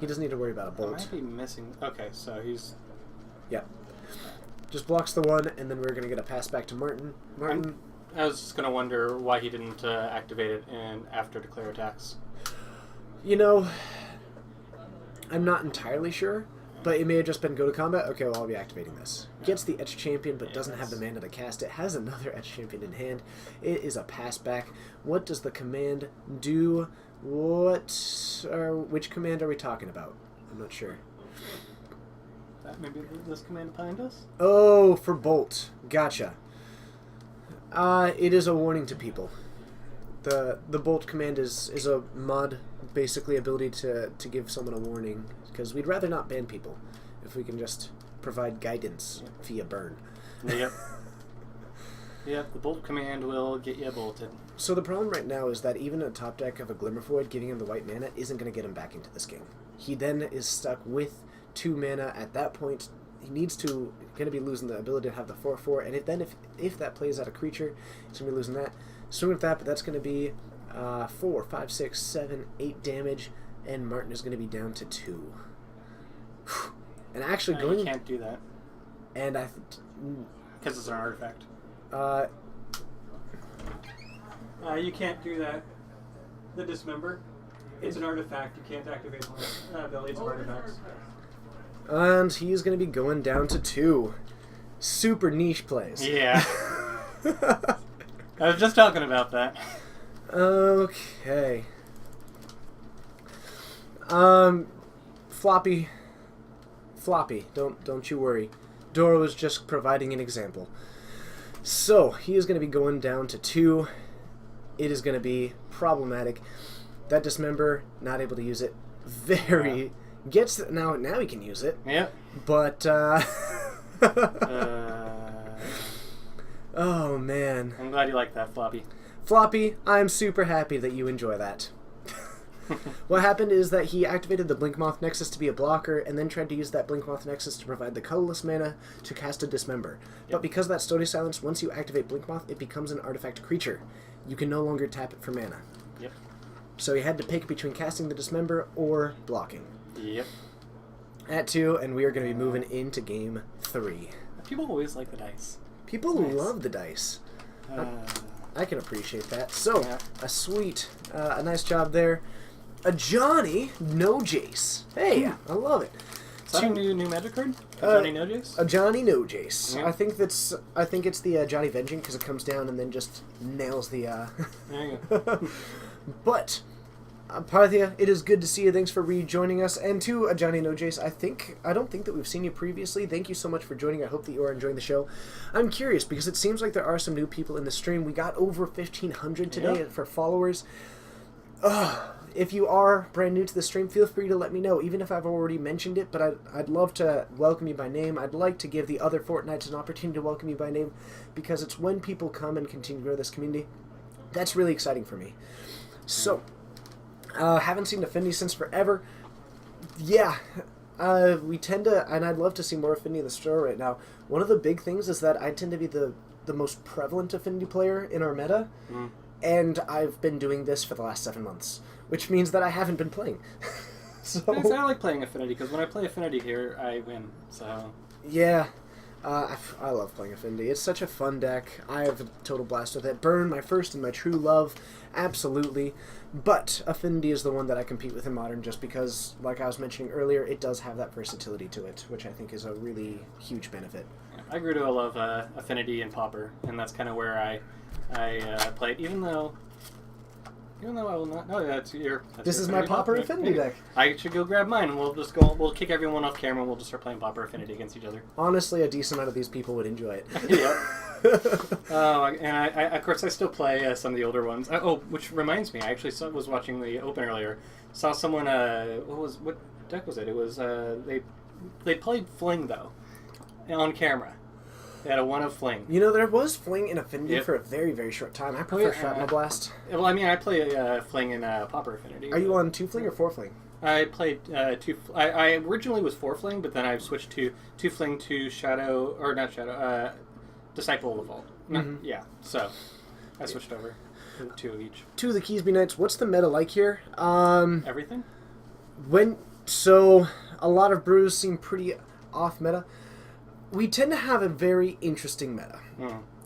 He doesn't need to worry about a Bolt. I might be missing... Okay, so he's... Yeah. Just blocks the one, and then we're going to get a pass back to Martin. I was just going to wonder why he didn't activate it after declare attacks. I'm not entirely sure, but it may have just been go to combat. Okay, well, I'll be activating this. Gets the Etch Champion, but doesn't have the mana to cast it. Has another Etch Champion in hand. It is a pass back. What does the command do? Which command are we talking about? I'm not sure. Maybe this command behind us? Oh, for Bolt. Gotcha. It is a warning to people. The bolt command is a mod, basically ability to give someone a warning, because we'd rather not ban people if we can just provide guidance via burn. Yep. Yep, the bolt command will get you bolted. So the problem right now is that even a top deck of a Glimmervoid giving him the white mana isn't going to get him back into this game. He then is stuck with 2 mana at that point. He needs to going to be losing the ability to have the 4/4, and if that plays out a creature, he's going to be losing that. Swing with that, but that's going to be 4, 5, 6, 7, 8 damage, and Martin is going to be down to 2. And actually You can't do that. And because it's an artifact. You can't do that. The Dismember. It's an artifact. You can't activate abilities of artifacts. And he's going to be going down to 2. Super niche plays. Yeah. I was just talking about that. Okay. Floppy. Don't you worry. Dora was just providing an example. So, he is going to be going down to 2. It is going to be problematic. That Dismember, not able to use it. Very... Gets... Now he can use it. Yep. But, Oh, man. I'm glad you like that, Floppy. Floppy, I'm super happy that you enjoy that. What happened is that he activated the Blinkmoth Nexus to be a blocker, and then tried to use that Blinkmoth Nexus to provide the colorless mana to cast a Dismember. But because of that Stony Silence, once you activate Blinkmoth, it becomes an artifact creature. You can no longer tap it for mana. Yep. So he had to pick between casting the Dismember or blocking. Yep. At 2, and we are going to be moving into Game 3. People always like the dice. People love the dice. I can appreciate that. So, a nice job there. A Johnny No Jace. Hey, I love it. Is that a new Magic card? Johnny No Jace? A Johnny No Jace. Yeah. I think it's the Johnny Vengeance, because it comes down and then just nails the. There you go. But Parthia, it is good to see you. Thanks for rejoining us. And to a Johnny No Jace, I don't think that we've seen you previously. Thank you so much for joining. I hope that you are enjoying the show. I'm curious because it seems like there are some new people in the stream. We got over 1,500 today for followers. If you are brand new to the stream, feel free to let me know, even if I've already mentioned it, but I'd love to welcome you by name. I'd like to give the other Fortnites an opportunity to welcome you by name, because it's when people come and continue to grow this community. That's really exciting for me. So, haven't seen Affinity since forever. Yeah, we tend to, and I'd love to see more Affinity in the store right now. One of the big things is that I tend to be the most prevalent Affinity player in our meta, and I've been doing this for the last 7 months, which means that I haven't been playing. So I like playing Affinity, because when I play Affinity here, I win, so... Yeah, I love playing Affinity. It's such a fun deck. I have a total blast with it. Burn, my first and my true love, absolutely. But Affinity is the one that I compete with in Modern, just because, like I was mentioning earlier, it does have that versatility to it, which I think is a really huge benefit. I grew to love Affinity and Pauper, and that's kind of where I played, even though I will not... No, that's your... This is my Pauper Affinity deck. I should go grab mine, and we'll kick everyone off camera, and we'll just start playing Pauper Affinity against each other. Honestly, a decent amount of these people would enjoy it. Yeah. And I of course, I still play some of the older ones. Which reminds me, I actually was watching the Open earlier. Saw someone, what deck was it? It was, they played Fling, though, on camera. They had a 1 of Fling. You know, there was Fling in Affinity for a very, very short time. I prefer Shrapnel Blast. Well, I mean, I play Fling in Pauper Affinity. Are you on 2 Fling or 4 Fling? I played 2... I originally was 4 Fling, but then I switched to 2 Fling to Shadow... Or not Shadow, Disciple of the Vault. Yeah, so I switched over to 2 of each. 2 of the Keysby Knights. What's the meta like here? Everything? So, a lot of brews seem pretty off meta. We tend to have a very interesting meta.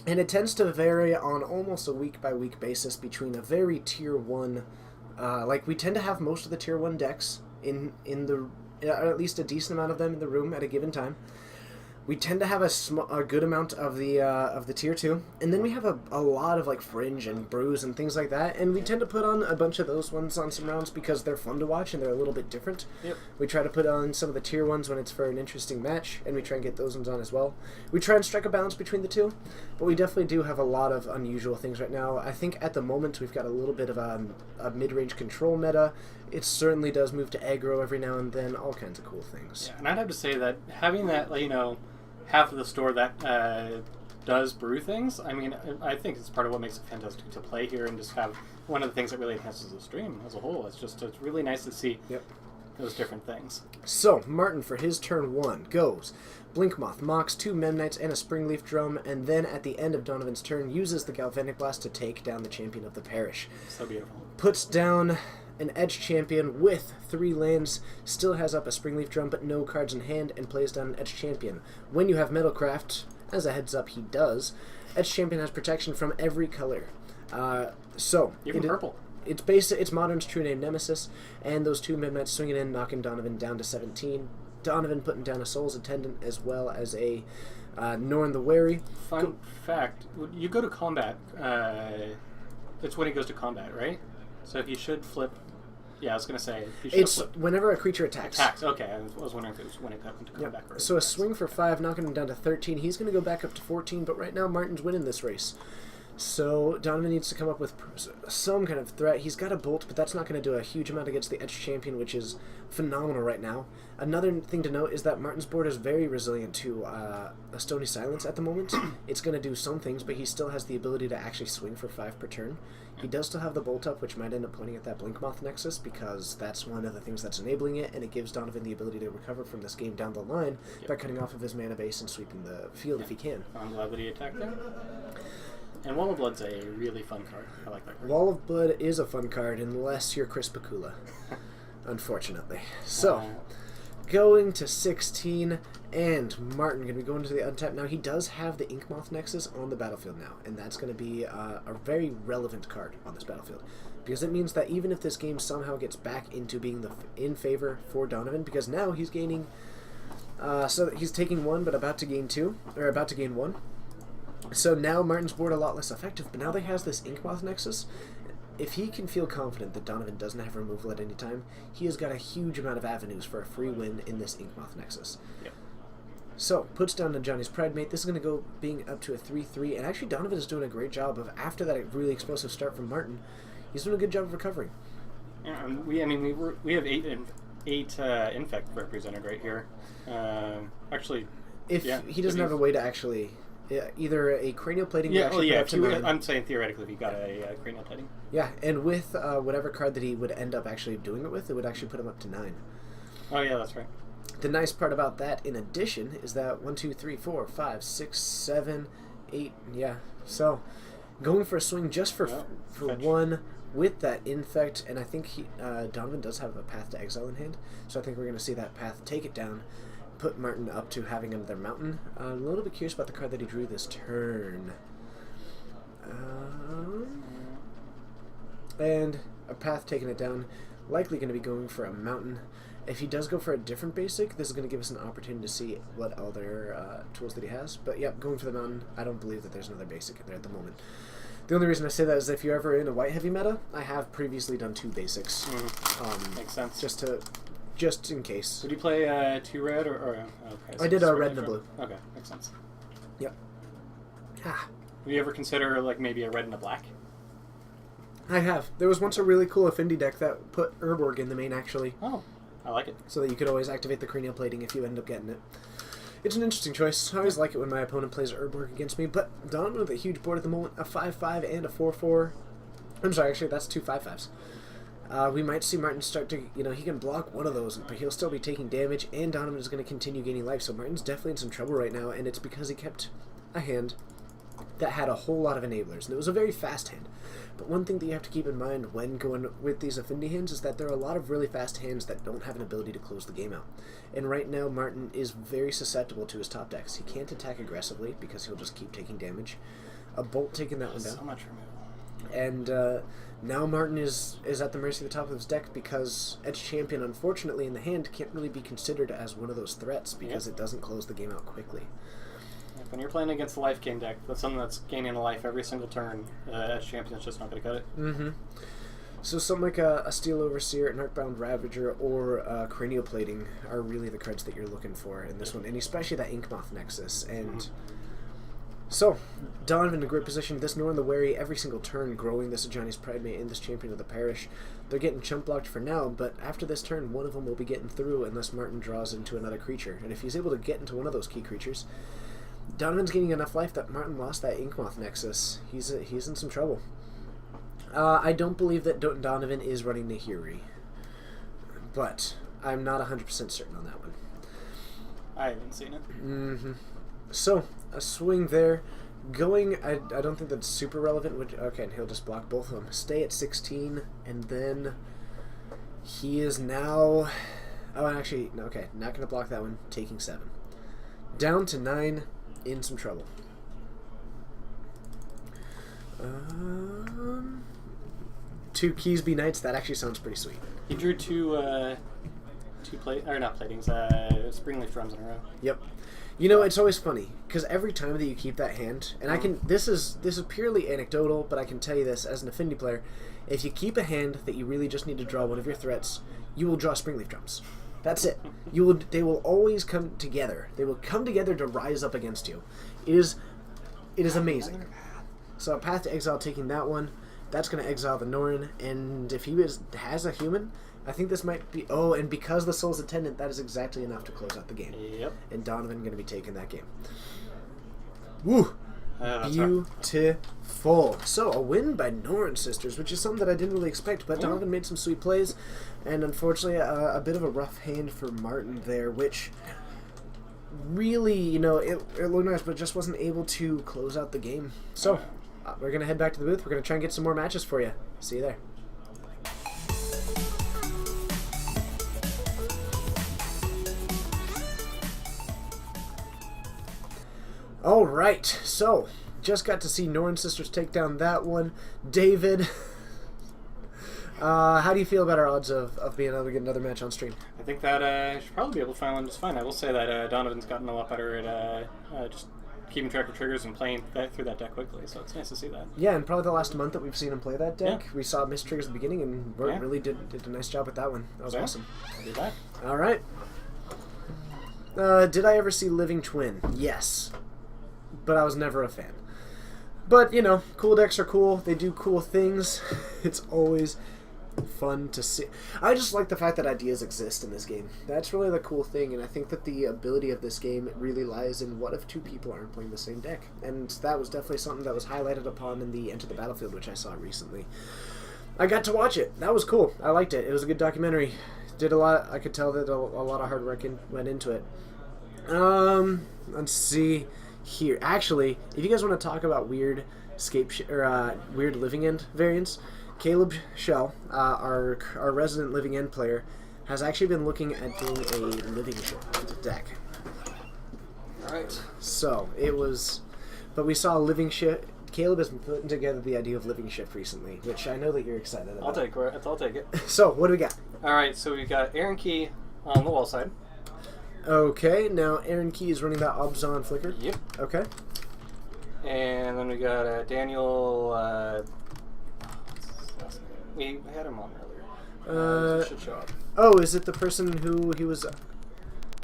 And it tends to vary on almost a week-by-week basis between a very Tier 1... we tend to have most of the Tier 1 decks in the... at least a decent amount of them in the room at a given time. We tend to have a good amount of the tier 2, and then we have a lot of like fringe and brews and things like that, and we tend to put on a bunch of those ones on some rounds because they're fun to watch and they're a little bit different. Yep. We try to put on some of the tier ones when it's for an interesting match, and we try and get those ones on as well. We try and strike a balance between the two, but we definitely do have a lot of unusual things right now. I think at the moment we've got a little bit of a mid-range control meta. It certainly does move to aggro every now and then, all kinds of cool things. Yeah, and I'd have to say that having that, like, half of the store that does brew things, I mean, I think it's part of what makes it fantastic to play here and just have one of the things that really enhances the stream as a whole. It's really nice to see those different things. So, Martin, for his turn 1, goes Blinkmoth, Mox, 2 Memnites, and a Springleaf Drum, and then at the end of Donovan's turn, uses the Galvanic Blast to take down the champion of the parish. So beautiful. Puts down an Edge champion with 3 lands, still has up a Springleaf Drum but no cards in hand, and plays down an Edge champion. When you have Metalcraft, as a heads up he does, Edge champion has protection from every color. Even purple. It's Modern's true name Nemesis, and those 2 Midnights swinging in, knocking Donovan down to 17. Donovan putting down a Soul's Attendant as well as a Norn the Wary. Fun fact, you go to combat, it's when he goes to combat, right? So he should flip. Yeah, I was going to say. It's whenever a creature attacks. Okay, I was wondering if it was when it got into combat. Yep. So a swing for 5, knocking him down to 13. He's going to go back up to 14, but right now Martin's winning this race. So Donovan needs to come up with some kind of threat. He's got a Bolt, but that's not going to do a huge amount against the Edge champion, which is phenomenal right now. Another thing to note is that Martin's board is very resilient to a Stony Silence at the moment. It's going to do some things, but he still has the ability to actually swing for 5 per turn. He does still have the Bolt up, which might end up pointing at that Blinkmoth Nexus, because that's one of the things that's enabling it, and it gives Donovan the ability to recover from this game down the line by cutting off of his mana base and sweeping the field if he can. I'm glad that he attacked there. And Wall of Blood's a really fun card. I like that card. Wall of Blood is a fun card, unless you're Chris Pakula, unfortunately. So, going to 16, and Martin going to be going to the untap. Now, he does have the Inkmoth Nexus on the battlefield now, and that's going to be a very relevant card on this battlefield, because it means that even if this game somehow gets back into being in favor for Donovan, because now he's gaining, so he's taking 1, but about to gain 2, or about to gain 1. So now Martin's board a lot less effective, but now that he has this Inkmoth Nexus, if he can feel confident that Donovan doesn't have removal at any time, he has got a huge amount of avenues for a free win in this Inkmoth Nexus. Yep. So, puts down to Johnny's Pridemate. This is going to go being up to a 3-3, and actually Donovan is doing a great job of, after that really explosive start from Martin, he's doing a good job of recovering. Yeah, and we have 8 Infect represented right here. Actually, if he doesn't have a way to actually... either a cranial plating. I'm saying theoretically, if he got a cranial plating. Yeah, and with whatever card that he would end up actually doing it with, it would actually put him up to 9. Oh yeah, that's right. The nice part about that, in addition, is that 1, 2, 3, 4, 5, 6, 7, 8. Yeah, so going for a swing just for 1 with that infect, and I think Donovan does have a Path to Exile in hand, so I think we're going to see that path take it down. Put Martin up to having another mountain. I'm a little bit curious about the card that he drew this turn. And a path taking it down. Likely going to be going for a mountain. If he does go for a different basic, this is going to give us an opportunity to see what other tools that he has. But yeah, going for the mountain, I don't believe that there's another basic in there at the moment. The only reason I say that is if you're ever in a white heavy meta, I have previously done 2 basics. Makes sense. Just in case. Would you play 2 red or okay? So I did a red and a blue. Okay, makes sense. Yep. Would you ever consider like maybe a red and a black? I have. There was once a really cool Affinity deck that put Urborg in the main, actually. Oh, I like it. So that you could always activate the cranial plating if you end up getting it. It's an interesting choice. I always like it when my opponent plays Urborg against me, but Donovan with a huge board at the moment, a 5-5 and a 4-4. I'm sorry, actually, that's 2 5-5s. We might see Martin start to, he can block one of those, but he'll still be taking damage, and Donovan is going to continue gaining life, so Martin's definitely in some trouble right now, and it's because he kept a hand that had a whole lot of enablers, and it was a very fast hand. But one thing that you have to keep in mind when going with these Affinity hands is that there are a lot of really fast hands that don't have an ability to close the game out. And right now, Martin is very susceptible to his top decks. He can't attack aggressively because he'll just keep taking damage. A Bolt taking that one down. So much removal. and now Martin is at the mercy of the top of his deck because Edge Champion, unfortunately, in the hand can't really be considered as one of those threats because it doesn't close the game out quickly. When you're playing against a life gain deck, that's something that's gaining a life every single turn. Edge Champion's just not going to cut it. Mm-hmm. So something like a Steel Overseer, an Arcbound Ravager, or Cranial Plating are really the cards that you're looking for in this one, and especially that Inkmoth Nexus. And so, Donovan in a great position. This Norn the Wary every single turn, growing this Ajani's Pridemate and this Champion of the Parish. They're getting chump blocked for now, but after this turn, one of them will be getting through unless Martin draws into another creature. And if he's able to get into one of those key creatures, Donovan's getting enough life that Martin lost that Inkmoth Nexus. He's in some trouble. I don't believe that Donovan is running Nahiri, but I'm not 100% certain on that one. I haven't seen it. Mm-hmm. So, a swing there. Going, I don't think that's super relevant. Okay, and he'll just block both of them. Stay at 16, and then he is now... Oh, actually, no, okay, not going to block that one. Taking 7. Down to 9, in some trouble. 2 Keysby Knights, that actually sounds pretty sweet. He drew two platings, Springleaf Drums in a row. Yep. You know, it's always funny because every time that you keep that hand, and I can. This is purely anecdotal, but I can tell you this as an Affinity player: if you keep a hand that you really just need to draw one of your threats, you will draw Springleaf Drums. That's it. They will always come together. They will come together to rise up against you. It is amazing. So a Path to Exile, taking that one. That's going to exile the Norn, and if he has a human, I think this might be... Oh, and because the Soul's Attendant, that is exactly enough to close out the game. Yep. And Donovan going to be taking that game. Woo! Beautiful. So, a win by Norn Sisters, which is something that I didn't really expect, but Donovan made some sweet plays, and unfortunately, a bit of a rough hand for Martin there, which really, you know, it looked nice, but just wasn't able to close out the game. So... we're going to head back to the booth. We're going to try and get some more matches for you. See you there. All right. So, just got to see Norn Sisters take down that one. David, how do you feel about our odds of being able to get another match on stream? I think that I should probably be able to find one just fine. I will say that Donovan's gotten a lot better at just keeping track of triggers and playing through that deck quickly, so it's nice to see that. Yeah, and probably the last month that we've seen him play that deck, we saw missed triggers at the beginning, and Bert really did a nice job with that one. That was awesome. I'll do that. All right. Did I ever see Living Twin? Yes. But I was never a fan. But, you know, cool decks are cool. They do cool things. It's always fun to see. I just like the fact that ideas exist in this game. That's really the cool thing, and I think that the ability of this game really lies in what if 2 people aren't playing the same deck. And that was definitely something that was highlighted upon in the Enter the Battlefield, which I saw recently. I got to watch it. That was cool. I liked it. It was a good documentary. Did a lot. I could tell that a lot of hard work went into it. Let's see here. Actually, if you guys want to talk about weird weird Living End variants, Caleb Shell, our resident Living End player, has actually been looking at doing a Living Ship deck. Alright. So, it was... But we saw a Living Ship... Caleb has been putting together the idea of Living Ship recently, which I know that you're excited about. I'll take it. So, what do we got? Alright, so we got Aaron Key on the wall side. Okay, now Aaron Key is running that Obzon Flicker. Yep. Okay. And then we got Daniel... we had him on earlier. Should show up. Oh, is it the person who he was...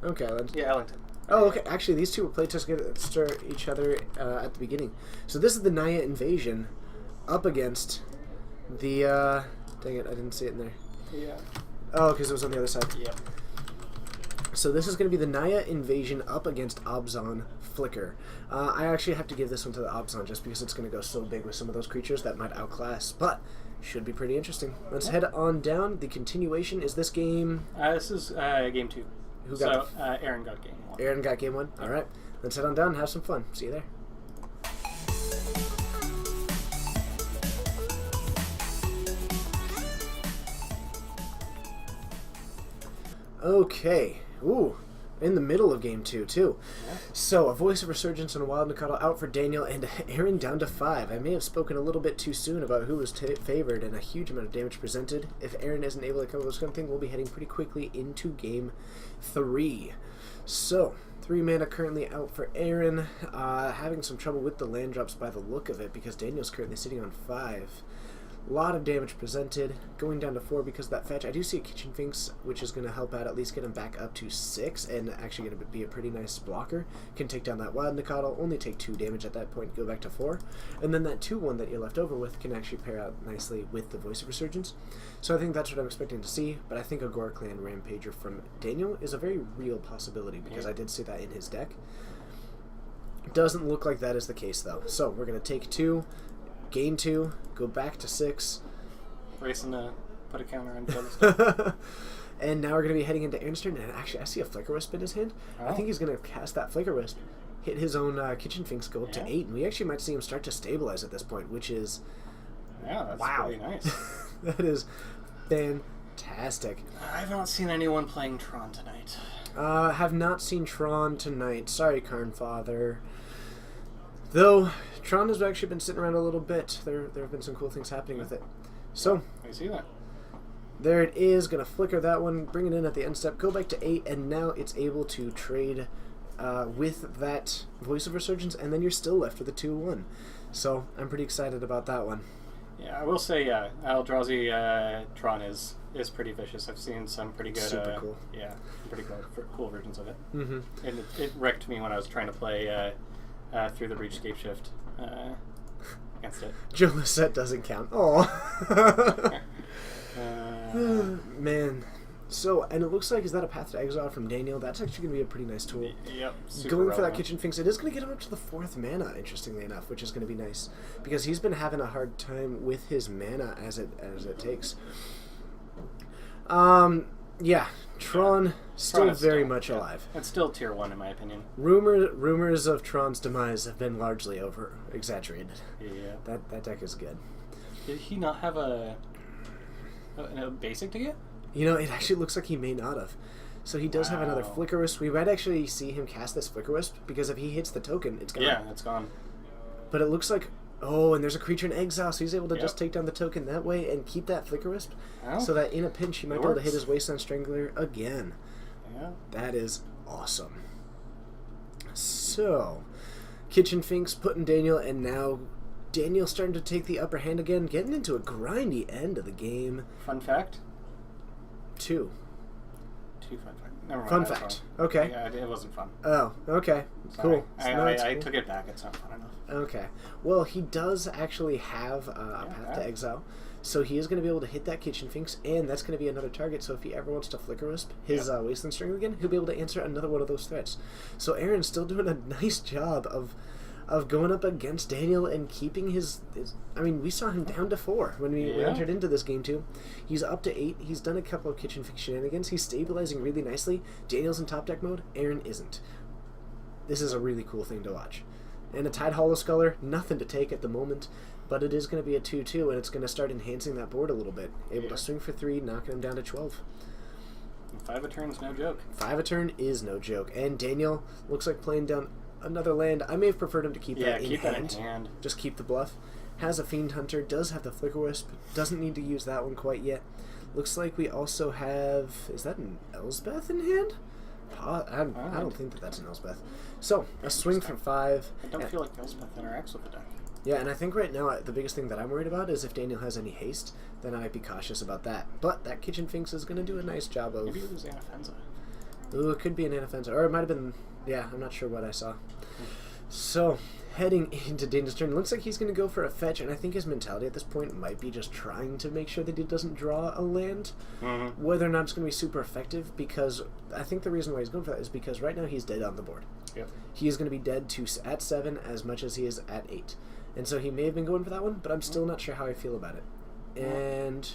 Okay, then. Yeah, Ellington. Oh, okay. Actually, these two were playtesting against each other at the beginning. So this is the Naya Invasion up against the... dang it, I didn't see it in there. Yeah. Oh, because it was on the other side. Yep. So this is going to be the Naya Invasion up against Obzon Flicker. I actually have to give this one to the Obzon just because it's going to go so big with some of those creatures that might outclass, but should be pretty interesting. Let's head on down. The continuation is this game... This is game 2. Who got Aaron got game 1. Aaron got game 1? Alright. Let's head on down and have some fun. See you there. Okay. Ooh. In the middle of game 2, too. Yeah. So, a Voice of Resurgence and a Wild Nikado out for Daniel, and Aaron down to 5. I may have spoken a little bit too soon about who was favored, and a huge amount of damage presented. If Aaron isn't able to come up with something, we'll be heading pretty quickly into game 3. So, 3 mana currently out for Aaron. Having some trouble with the land drops by the look of it, because Daniel's currently sitting on 5. A lot of damage presented, going down to 4 because of that fetch. I do see a Kitchen Finks, which is going to help out, at least get him back up to 6, and actually going to be a pretty nice blocker. Can take down that Wild Nikado, only take 2 damage at that point, go back to 4. And then that 2/1 that you're left over with can actually pair out nicely with the Voice of Resurgence. So I think that's what I'm expecting to see, but I think a Gore Clan Rampager from Daniel is a very real possibility, because I did see that in his deck. Doesn't look like that is the case, though. So we're going to take 2. Gain 2, go back to 6. Racing to put a counter on each other's stuff. And now we're going to be heading into Aaron's turn, and actually I see a Flicker Wisp in his hand. I think he's going to cast that Flicker Wisp, hit his own Kitchen Finks, go up to 8, and we actually might see him start to stabilize at this point, which is... Yeah, that's wow. pretty nice. That is fantastic. I've not seen anyone playing Tron tonight. Have not seen Tron tonight. Sorry, Karnfather. Though, Tron has actually been sitting around a little bit. There have been some cool things happening with it. So, I see that. there it is. Going to flicker that one, bring it in at the end step, go back to 8, and now it's able to trade with that Voice of Resurgence, and then you're still left with a 2/1. So, I'm pretty excited about that one. Yeah, I will say, Eldrazi Tron is pretty vicious. I've seen some pretty good... Super cool. Yeah, pretty cool versions of it. Mm-hmm. And it wrecked me when I was trying to play through the Breach Scapeshift against it. Joe Lissette doesn't count. Oh, man. So, and it looks like, is that a Path to Exile from Daniel? That's actually going to be a pretty nice tool. Yep. Super Going for that relevant. Kitchen Finks, it is going to get him up to the 4th mana, interestingly enough, which is going to be nice. Because he's been having a hard time with his mana as it takes. Yeah, Tron still is very still, much alive. It's still tier 1 in my opinion. Rumors of Tron's demise have been largely exaggerated. Yeah. That deck is good. Did he not have a basic to get? You know, it actually looks like he may not have. So he does have another Wow. Flicker Wisp. We might actually see him cast this Flicker Wisp, because if he hits the token, it's gone. Yeah, it's gone. But it looks like... Oh, and there's a creature in exile, so he's able to Yep. just take down the token that way and keep that Flicker Wisp, Oh, so that in a pinch he might it be able to hit works. his Wasteland Strangler again. Yeah. That is awesome. So, Kitchen Finks putting Daniel, and now Daniel starting to take the upper hand again, getting into a grindy end of the game. Fun fact? 2. 2 fun fact. Never mind. Fun that's fact. wrong. Okay. Yeah, it wasn't fun. Oh, okay. Sorry. Cool. No, it's I cool. took it back. It's not fun enough. Okay. Well, he does actually have a Yeah, Path yeah. to Exile, so he is going to be able to hit that Kitchen Finks, and that's going to be another target. So if he ever wants to Flicker Wisp his Wasteland String again, he'll be able to answer another one of those threats. So Aaron's still doing a nice job of going up against Daniel and keeping his I mean, we saw him down to 4 when we Yeah. entered into this game too. He's up to 8. He's done a couple of Kitchen Finks shenanigans. He's stabilizing really nicely. Daniel's in top deck mode. Aaron isn't. This is a really cool thing to watch. And a Tide Hollow Sculler, nothing to take at the moment, but it is going to be a 2/2, and it's going to start enhancing that board a little bit. Able to swing for 3, knocking him down to 12. 5 a turn's no joke. 5 a turn is no joke. And Daniel looks like playing down another land. I may have preferred him to keep Yeah, that in keep hand. that in hand. Just keep the bluff. Has a Fiend Hunter, does have the Flicker Wisp, doesn't need to use that one quite yet. Looks like we also have... Is that an Elsbeth in hand? I don't think that's an Elsbeth. So, a swing for 5. I don't feel like Elspeth interacts with the deck. Yeah, and I think right now the biggest thing that I'm worried about is if Daniel has any haste, then I might be cautious about that. But that Kitchen Finks is going to do a nice job of... Maybe it was Anafenza. Ooh, it could be an Anafenza. Or it might have been... Yeah, I'm not sure what I saw. So, heading into Daniel's turn, looks like he's going to go for a fetch, and I think his mentality at this point might be just trying to make sure that he doesn't draw a land. Mm-hmm. Whether or not it's going to be super effective, because I think the reason why he's going for that is because right now he's dead on the board. Yep. He is going to be dead at 7 as much as he is at 8. And so he may have been going for that one, but I'm still not sure how I feel about it. And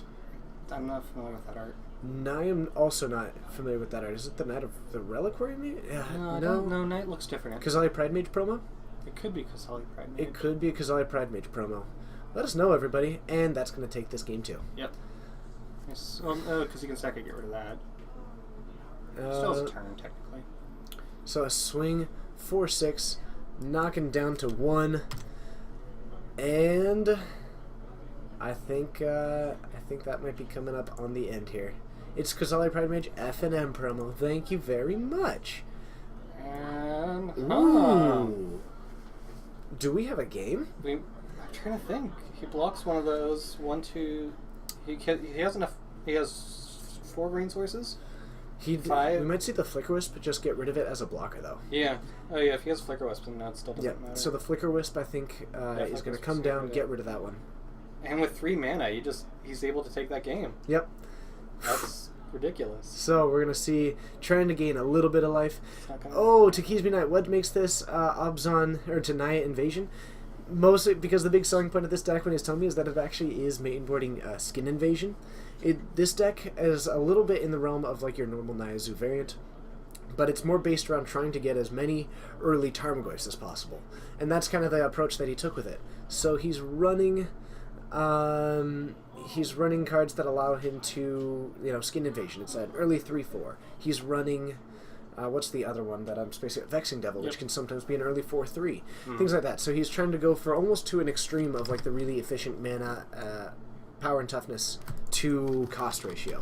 I'm not familiar with that art. I am also not familiar with that art. Is it the Knight of the Reliquary? Maybe? No, I don't know. Knight looks different. Kazali Pride Mage promo? It could be Kazali Pride Mage. It could be a Kazali Pride Mage promo. Let us know, everybody. And that's going to take this game, too. Yep. Yes. Well, no, because you can sack it, get rid of that. Still has a turn, technically. So a swing, 4-6, knocking down to 1, and I think that might be coming up on the end here. It's Kozali Pride Mage F&M promo. Thank you very much. And Ooh. Do we have a game? I'm trying to think. He blocks one of those. 1, 2. He has enough. He has 4 green sources. We 5. might see the Flicker Wisp, but just get rid of it as a blocker, though. Yeah. Oh yeah. If he has Flicker Wisp, then that still doesn't matter. So the Flicker Wisp, I think, is going to come down. Get rid of that one. And with 3 mana, he's able to take that game. Yep. That's ridiculous. So we're going to see trying to gain a little bit of life. It's not gonna Oh, Takizmi Knight. What makes this Obzon or Tenaya Invasion? Mostly because the big selling point of this deck, when he's telling me, is that it actually is mainboarding Skin Invasion. This deck is a little bit in the realm of like your normal Nyazu variant, but it's more based around trying to get as many early Tarmogoyfs as possible, and that's kind of the approach that he took with it. So he's running cards that allow him to, Skin Invasion. It's an early 3/4. He's running. What's the other one that I'm spacing? Vexing Devil, which can sometimes be an early 4/3. Things like that. So he's trying to go for almost to an extreme of like the really efficient mana, power and toughness to cost ratio.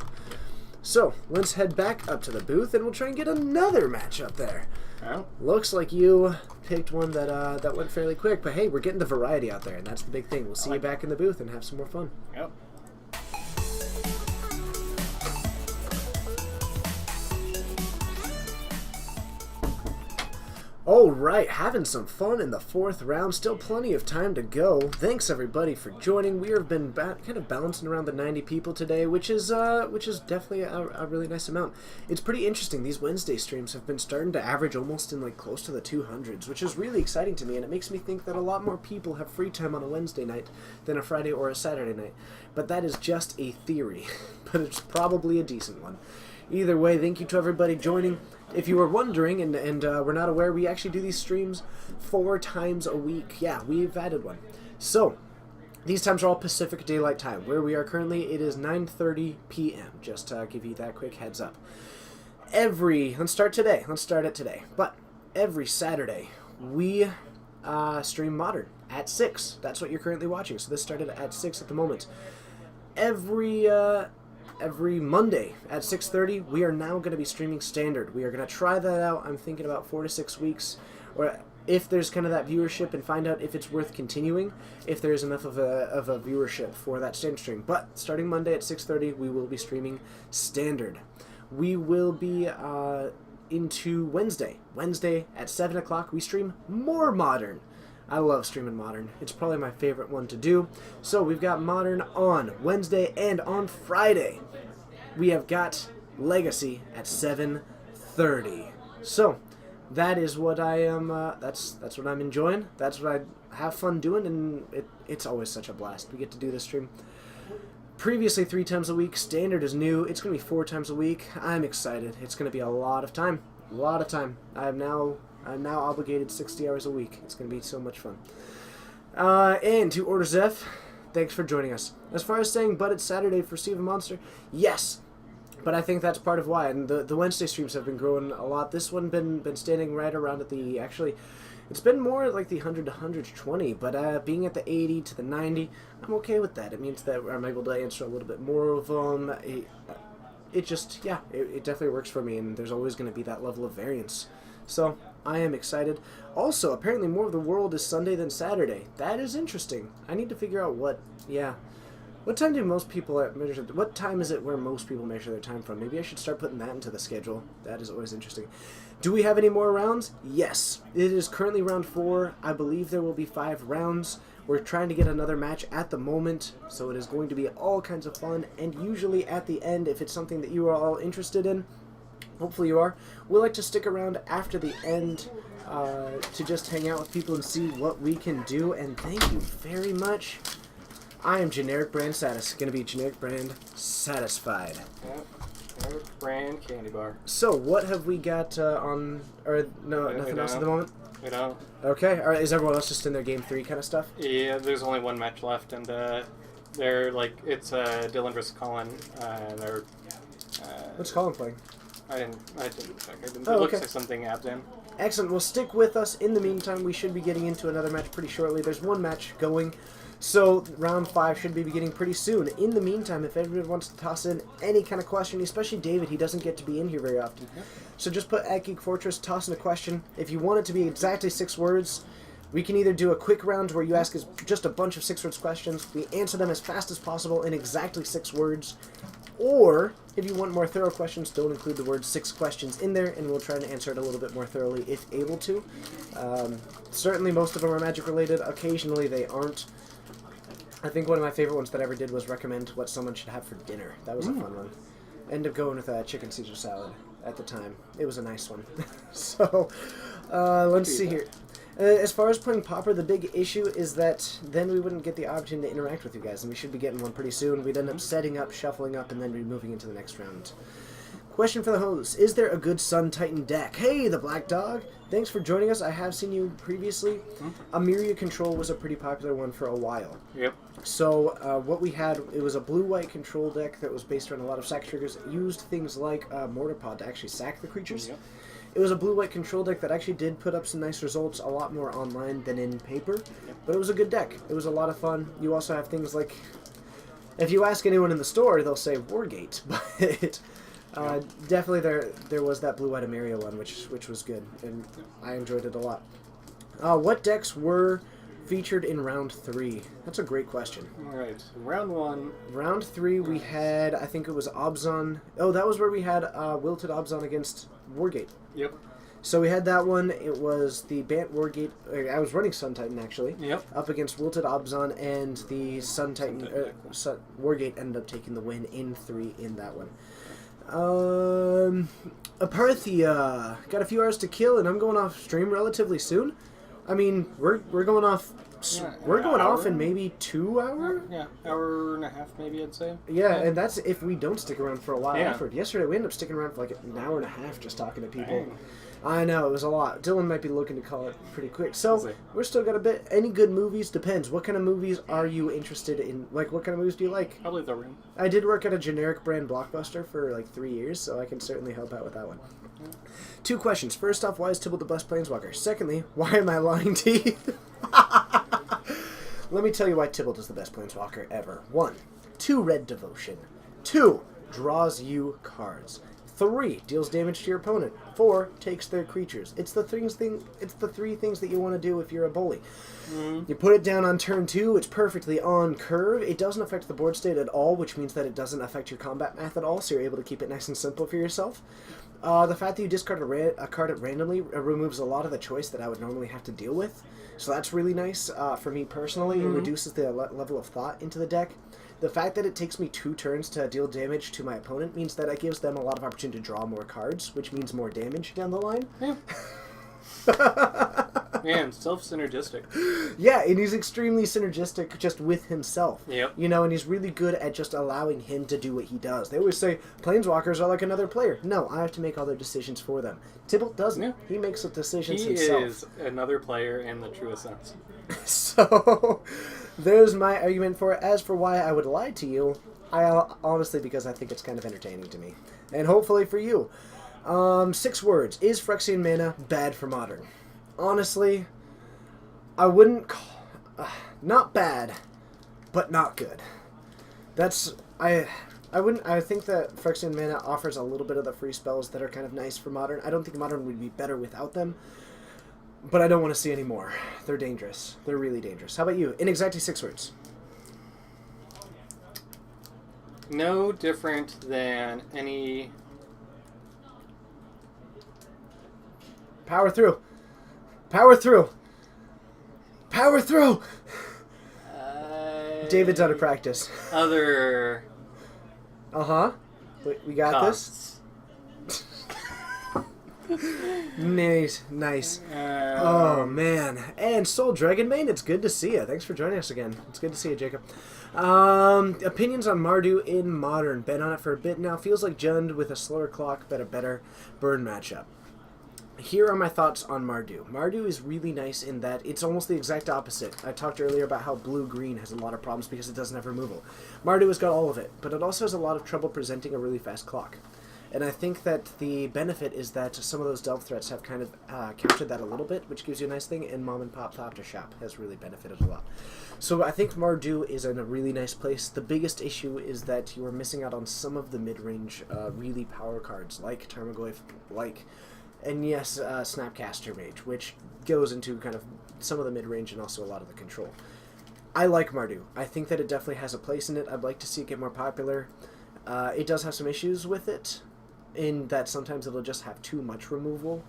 So let's head back up to the booth and we'll try and get another matchup there. Oh. Looks like you picked one that went fairly quick, but hey, we're getting the variety out there, and that's the big thing. We'll see you back in the booth and have some more fun. Yep. Alright, having some fun in the 4th round. Still plenty of time to go. Thanks everybody for joining. We have been kind of bouncing around the 90 people today, which is definitely a really nice amount. It's pretty interesting. These Wednesday streams have been starting to average almost in like close to the 200s, which is really exciting to me, and it makes me think that a lot more people have free time on a Wednesday night than a Friday or a Saturday night. But that is just a theory, but it's probably a decent one. Either way, thank you to everybody joining. If you were wondering and were not aware, we actually do these streams 4 times a week. Yeah, we've added one. So, these times are all Pacific Daylight Time. Where we are currently, it is 9:30 p.m. Just to give you that quick heads up. Let's start it today. But every Saturday, we stream Modern at 6. That's what you're currently watching. So this started at 6 at the moment. Every Monday at 6:30, we are now going to be streaming Standard. We are going to try that out. I'm thinking about 4 to 6 weeks, or if there's kind of that viewership, and find out if it's worth continuing, if there's enough of a viewership for that Standard stream. But starting Monday at 6:30, we will be streaming Standard. We will be into Wednesday. Wednesday at 7 o'clock, we stream more Modern. I love streaming Modern. It's probably my favorite one to do. So we've got Modern on Wednesday, and on Friday we have got Legacy at 7:30. So that is what I am. That's what I'm enjoying. That's what I have fun doing, and it's always such a blast. We get to do this stream. Previously 3 times a week. Standard is new. It's going to be 4 times a week. I'm excited. It's going to be a lot of time. I'm now obligated 60 hours a week. It's going to be so much fun. And to Order Zeph, thanks for joining us. As far as saying, but it's Saturday for Steve Monster, yes. But I think that's part of why. And the Wednesday streams have been growing a lot. This one been standing right around at the, actually, it's been more like the 100 to 120. But being at the 80 to the 90, I'm okay with that. It means that I'm able to answer a little bit more of them. It just, yeah, it definitely works for me. And there's always going to be that level of variance. So I am excited. Also, apparently more of the world is Sunday than Saturday. That is interesting. I need to figure out what time do most people measure? What time is it where most people measure their time from? Maybe I should start putting that into the schedule. That is always interesting. Do we have any more rounds? Yes. It is currently round 4. I believe there will be 5 rounds. We're trying to get another match at the moment, so it is going to be all kinds of fun. And usually at the end, if it's something that you are all interested in, hopefully you are, we like to stick around after the end to just hang out with people and see what we can do. And thank you very much. I am Generic Brand going to be Generic Brand Satisfied. Yep. Generic Brand Candy Bar. So what have we got on? Or no, nothing else at the moment. We don't. Okay. All right. Is everyone else just in their game 3 kind of stuff? Yeah, there's only one match left, and they're like it's Dylan versus Colin. They're What's Colin playing? I didn't check. It Oh, looks okay. like something Abzan. Excellent. Well, stick with us. In the meantime, we should be getting into another match pretty shortly. There's one match going, so round 5 should be beginning pretty soon. In the meantime, if anyone wants to toss in any kind of question, especially David, he doesn't get to be in here very often. So just put at Geek Fortress, toss in a question. If you want it to be exactly 6 words, we can either do a quick round where you ask us just a bunch of 6 words questions. We answer them as fast as possible in exactly 6 words. Or, if you want more thorough questions, don't include the word 6 questions in there, and we'll try to answer it a little bit more thoroughly if able to. Certainly most of them are magic related. Occasionally they aren't. I think one of my favorite ones that I ever did was recommend what someone should have for dinner. That was a fun one. Ended up going with a chicken Caesar salad at the time. It was a nice one. So, let's see here. As far as playing Pauper, the big issue is that then we wouldn't get the opportunity to interact with you guys, and we should be getting one pretty soon. We'd end up setting up, shuffling up, and then be moving into the next round. Question for the host. Is there a good Sun Titan deck? Hey, the Black Dog! Thanks for joining us. I have seen you previously. Amiria Control was a pretty popular one for a while. Yep. So what we had, it was a blue-white control deck that was based around a lot of sack triggers. It used things like Mortar Pod to actually sack the creatures. Yep. It was a blue-white control deck that actually did put up some nice results, a lot more online than in paper. But it was a good deck. It was a lot of fun. You also have things like, if you ask anyone in the store, they'll say Wargate, but definitely there was that blue-white Amiria one, which was good, and I enjoyed it a lot. What decks were featured in round 3? That's a great question. Alright, round 1. Round 3, we had, I think it was Obzon. Oh, that was where we had Wilted Obzon against Wargate. Yep. So we had that one. It was the Bant Wargate. I was running Sun Titan, actually. Yep. Up against Wilted Obzon, and the Sun Titan. Wargate ended up taking the win in 3 in that one. Aparthia. Got a few hours to kill, and I'm going off stream relatively soon. I mean, we're going off. Yeah, We're going off in hour? maybe 2 hours. Yeah, hour and a half maybe, I'd say. Yeah, and that's if we don't stick around for a while Yeah. afterward. Yesterday we ended up sticking around for like an hour and a half just talking to people. Dang. I know, it was a lot. Dylan might be looking to call it pretty quick. So, Is he? we're still got a bit. Any good movies? Depends. What kind of movies are you interested in? Like, what kind of movies do you like? Probably The Room. I did work at a generic brand Blockbuster for like 3 years, so I can certainly help out with that one. 2 questions. First off, why is Tybalt the best Planeswalker? Secondly, why am I lying to you? Let me tell you why Tybalt is the best Planeswalker ever. 1. 2 red devotion. 2. Draws you cards. 3. Deals damage to your opponent. 4. Takes their creatures. It's the 3 things that you want to do if you're a bully. You put it down on turn 2, it's perfectly on curve. It doesn't affect the board state at all, which means that it doesn't affect your combat math at all, so you're able to keep it nice and simple for yourself. The fact that you discard a card randomly removes a lot of the choice that I would normally have to deal with. So that's really nice for me personally. It reduces the level of thought into the deck. The fact that it takes me 2 turns to deal damage to my opponent means that it gives them a lot of opportunity to draw more cards, which means more damage down the line. Yeah. Man, self-synergistic. Yeah, and he's extremely synergistic just with himself. Yep. You know, and he's really good at just allowing him to do what he does. They always say, Planeswalkers are like another player. No, I have to make all their decisions for them. Tybalt doesn't. Yeah. He makes the decisions He himself. is another player in the truest sense. So, there's my argument for it. As for why I would lie to you, honestly, because I think it's kind of entertaining to me. And hopefully for you. 6 words. Is Phyrexian mana bad for Modern? Honestly, I wouldn't call... not bad, but not good. That's... I think that Phyrexian mana offers a little bit of the free spells that are kind of nice for Modern. I don't think Modern would be better without them, but I don't want to see any more. They're dangerous. They're really dangerous. How about you? In exactly 6 words. No different than any... Power through. Power through. Power through. David's out of practice. Other Uh-huh. We got costs. this? Nice. Nice. Uh, Oh, man. And Soul Dragonbane, it's good to see you. Thanks for joining us again. It's good to see you, Jacob. Opinions on Mardu in Modern. Been on it for a bit now. Feels like Jund with a slower clock, but a better burn matchup. Here are my thoughts on Mardu. Mardu is really nice in that it's almost the exact opposite. I talked earlier about how blue-green has a lot of problems because it doesn't have removal. Mardu has got all of it, but it also has a lot of trouble presenting a really fast clock. And I think that the benefit is that some of those delve threats have kind of captured that a little bit, which gives you a nice thing, and Mom and Pop Thopter Shop has really benefited a lot. So I think Mardu is in a really nice place. The biggest issue is that you are missing out on some of the mid-range really power cards, like Tarmogoyf, and yes, Snapcaster Mage, which goes into kind of some of the mid-range and also a lot of the control. I like Mardu. I think that it definitely has a place in it. I'd like to see it get more popular. It does have some issues with it, in that sometimes it'll just have too much removal.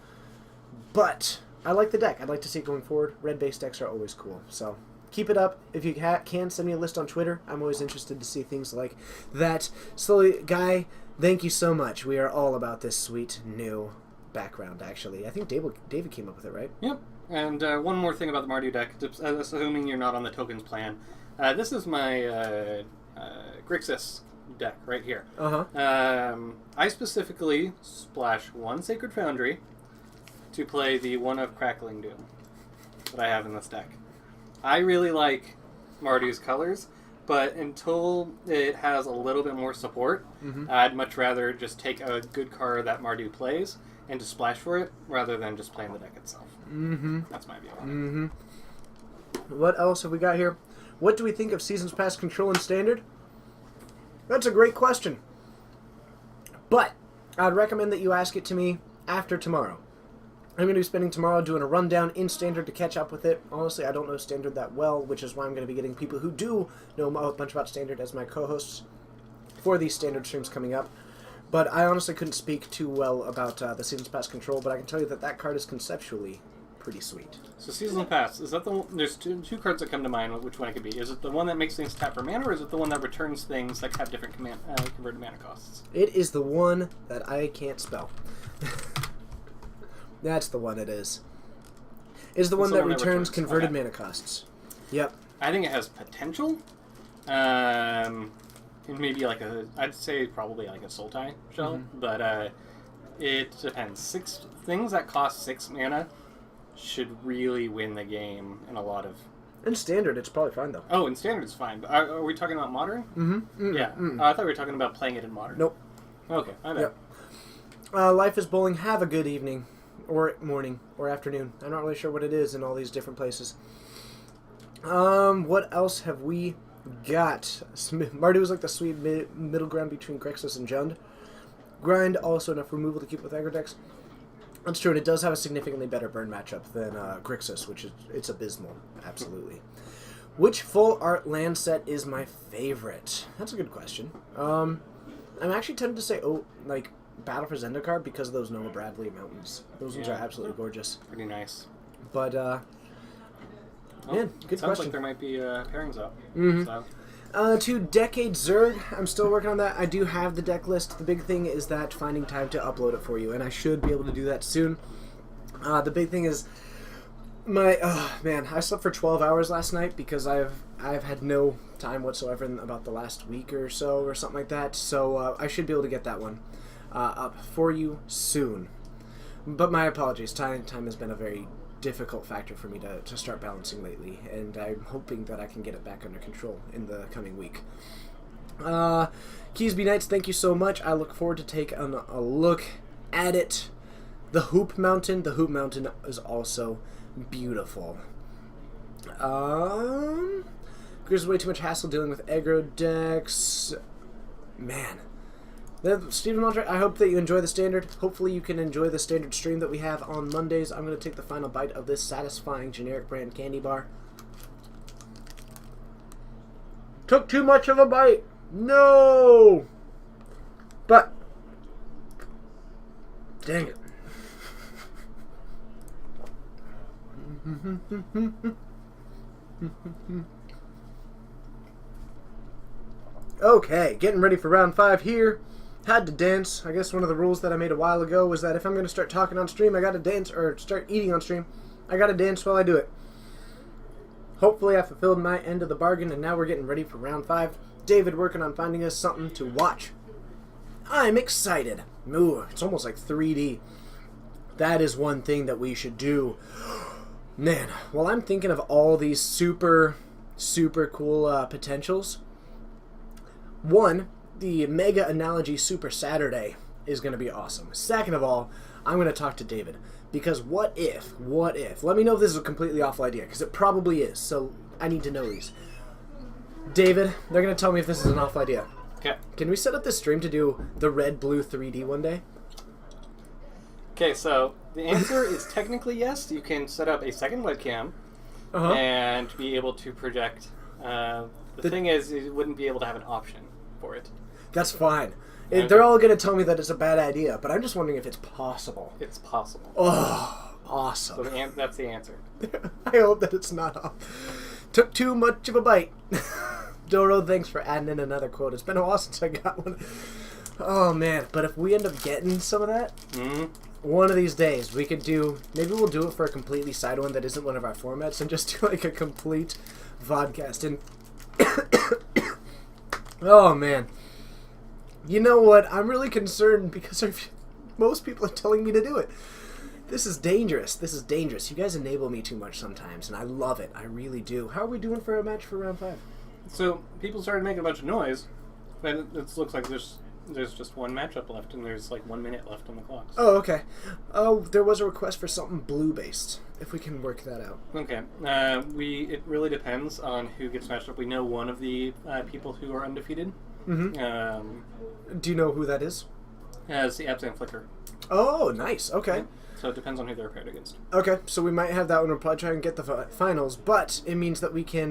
But I like the deck. I'd like to see it going forward. Red-based decks are always cool. So keep it up. If you can, send me a list on Twitter. I'm always interested to see things like that. So, Guy, thank you so much. We are all about this sweet new background, actually. I think David came up with it, right? Yep. And one more thing about the Mardu deck, assuming you're not on the tokens plan. This is my Grixis deck right here. I specifically splash one Sacred Foundry to play the one of Crackling Doom that I have in this deck. I really like Mardu's colors, but until it has a little bit more support, I'd much rather just take a good card that Mardu plays and to splash for it rather than just playing the deck itself. That's my view on it. What else have we got here? What do we think of Seasons Pass Control and Standard? That's a great question. But I'd recommend that you ask it to me after tomorrow. I'm going to be spending tomorrow doing a rundown in Standard to catch up with it. Honestly, I don't know Standard that well, which is why I'm going to be getting people who do know a bunch about Standard as my co-hosts for these Standard streams coming up. But I honestly couldn't speak too well about the Seasons Pass Control, but I can tell you that that card is conceptually pretty sweet. So Seasonal Pass, is that the one? There's two cards that come to mind. Which one it could be? Is it the one that makes things tap for mana, or is it the one that returns things that have different converted mana costs? It is the one that I can't spell. That's the one it is. It's the one that returns converted mana costs. Yep. I think it has potential. It may be like I'd say probably like a Sultai shell, but it depends. 6 things that cost 6 mana should really win the game in a lot of... In Standard, it's probably fine, though. Oh, in Standard it's fine. But are we talking about Modern? Yeah. I thought we were talking about playing it in Modern. Nope. Okay, I know. Yep. Life is Bowling. Have a good evening, or morning, or afternoon. I'm not really sure what it is in all these different places. What else have we got? Mardu is like the sweet middle ground between Grixis and Jund. Grind, also enough removal to keep with aggro decks. That's true, and it does have a significantly better burn matchup than Grixis, which is it's abysmal, absolutely. Which full art land set is my favorite? That's a good question. I'm actually tempted to say, Battle for Zendikar because of those Noah Bradley mountains. Those ones are absolutely gorgeous. Pretty nice. But, man, good sounds question. like there might be pairings up. So. To Decade Zerg, I'm still working on that. I do have the deck list. The big thing is that finding time to upload it for you, and I should be able to do that soon. The big thing is I slept for 12 hours last night because I've had no time whatsoever in about the last week or so or something like that. So I should be able to get that one up for you soon. But my apologies. Time has been a very difficult factor for me to start balancing lately, and I'm hoping that I can get it back under control in the coming week. Keysby Knights, thank you so much. I look forward to taking a look at it. The Hoop Mountain is also beautiful. There's way too much hassle dealing with aggro decks. Man. Stephen Montre, I hope that you enjoy the Standard. Hopefully you can enjoy the Standard stream that we have on Mondays. I'm going to take the final bite of this satisfying generic brand candy bar. Took too much of a bite. No! But, dang it. Okay, getting ready for round 5 here. Had to dance. I guess one of the rules that I made a while ago was that if I'm going to start talking on stream, I got to dance, or start eating on stream, I got to dance while I do it. Hopefully I fulfilled my end of the bargain, and now we're getting ready for round 5. David working on finding us something to watch. I'm excited. Ooh, it's almost like 3D. That is one thing that we should do. Man, while I'm thinking of all these super, super cool potentials, one, the Mega Analogy Super Saturday is going to be awesome. Second of all, I'm going to talk to David. Because what if, let me know if this is a completely awful idea, because it probably is, so I need to know these. David, they're going to tell me if this is an awful idea. Okay. Can we set up this stream to do the red-blue 3D one day? Okay, so the answer is technically yes. You can set up a second webcam Uh-huh. and be able to project. The thing is, you wouldn't be able to have an option for it. That's fine. Okay. They're all going to tell me that it's a bad idea, but I'm just wondering if it's possible. It's possible. Oh, So awesome. that's the answer. I hope that it's not off. Took too much of a bite. Doro, thanks for adding in another quote. It's been a while since I got one. Oh, man. But if we end up getting some of that, one of these days, we could do... Maybe we'll do it for a completely side one that isn't one of our formats and just do like a complete vodcast. And oh, man. You know what? I'm really concerned because most people are telling me to do it. This is dangerous. This is dangerous. You guys enable me too much sometimes, and I love it. I really do. How are we doing for a match for round 5? So people started making a bunch of noise, but it looks like there's just one matchup left, and there's like 1 minute left on the clock. Oh, okay. Oh, there was a request for something blue-based, if we can work that out. Okay. It really depends on who gets matched up. We know one of the people who are undefeated. Mm-hmm. Do you know who that is? As the Absent Flicker. Oh, nice. Okay. So it depends on who they're paired against. Okay, so we might have that one. We'll probably try and get the finals, but it means that we can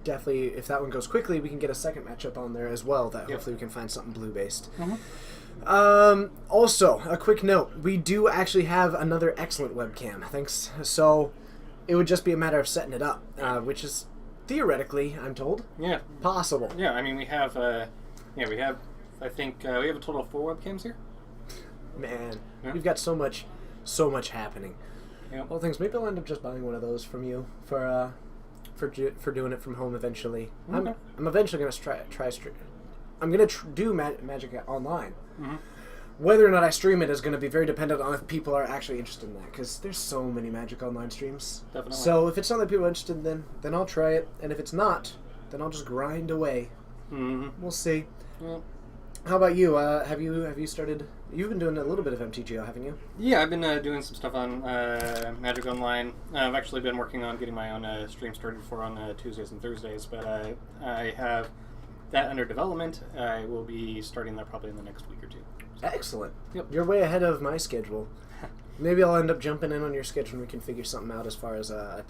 definitely, if that one goes quickly, we can get a second matchup on there as well. That hopefully we can find something blue-based. Also, a quick note: we do actually have another excellent webcam. Thanks. So it would just be a matter of setting it up, which is theoretically, I'm told, possible. Yeah. I mean, we have. I think we have a total of 4 webcams here. Man, Yeah. we've got so much happening. Yeah. Well, things. Maybe I'll end up just buying one of those from you for doing it from home eventually. Okay. I'm eventually gonna try stream. I'm gonna do Magic Online. Whether or not I stream it is going to be very dependent on if people are actually interested in that, because there's so many Magic Online streams. Definitely. So if it's something people are interested in, then I'll try it, and if it's not, then I'll just grind away. We'll see. Yeah. How about you? Have you started? You've been doing a little bit of MTGO, haven't you? Yeah, I've been doing some stuff on Magic Online. I've actually been working on getting my own stream started for on Tuesdays and Thursdays, but I have that under development. I will be starting that probably in the next week or two. Excellent. Yep. You're way ahead of my schedule. Maybe I'll end up jumping in on your schedule and we can figure something out as far as a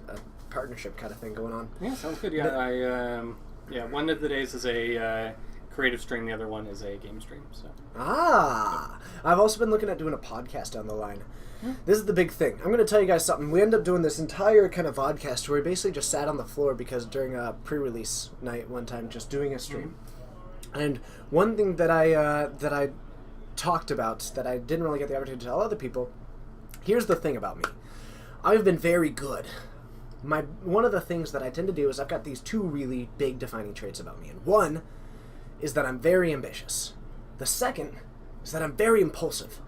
partnership kind of thing going on. Yeah, sounds good. Yeah, one of the days is a creative stream, the other one is a game stream. So. I've also been looking at doing a podcast down the line. This is the big thing. I'm going to tell you guys something. We end up doing this entire kind of vodcast where we basically just sat on the floor because during a pre-release night one time, just doing a stream. And one thing that I talked about that I didn't really get the opportunity to tell other people, here's the thing about me. I've been very good. One of the things that I tend to do is I've got these 2 really big defining traits about me. And one is that I'm very ambitious. The second is that I'm very impulsive.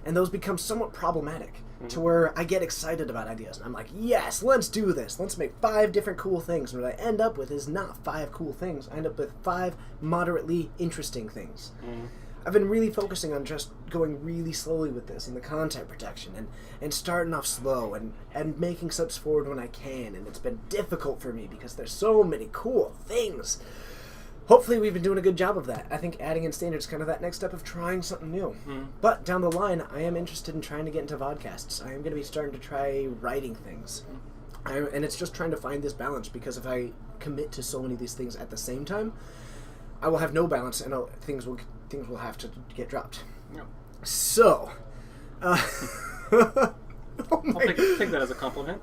And those become somewhat problematic to where I get excited about ideas. And I'm like, yes, let's do this. Let's make 5 different cool things. And what I end up with is not 5 cool things. I end up with 5 moderately interesting things. I've been really focusing on just going really slowly with this and the content protection and starting off slow and making steps forward when I can. And it's been difficult for me because there's so many cool things. Hopefully we've been doing a good job of that. I think adding in standards is kind of that next step of trying something new. But down the line, I am interested in trying to get into vodcasts. I am going to be starting to try writing things. And it's just trying to find this balance, because if I commit to so many of these things at the same time, I will have no balance and things will have to get dropped. Yeah. So, I'll take that as a compliment.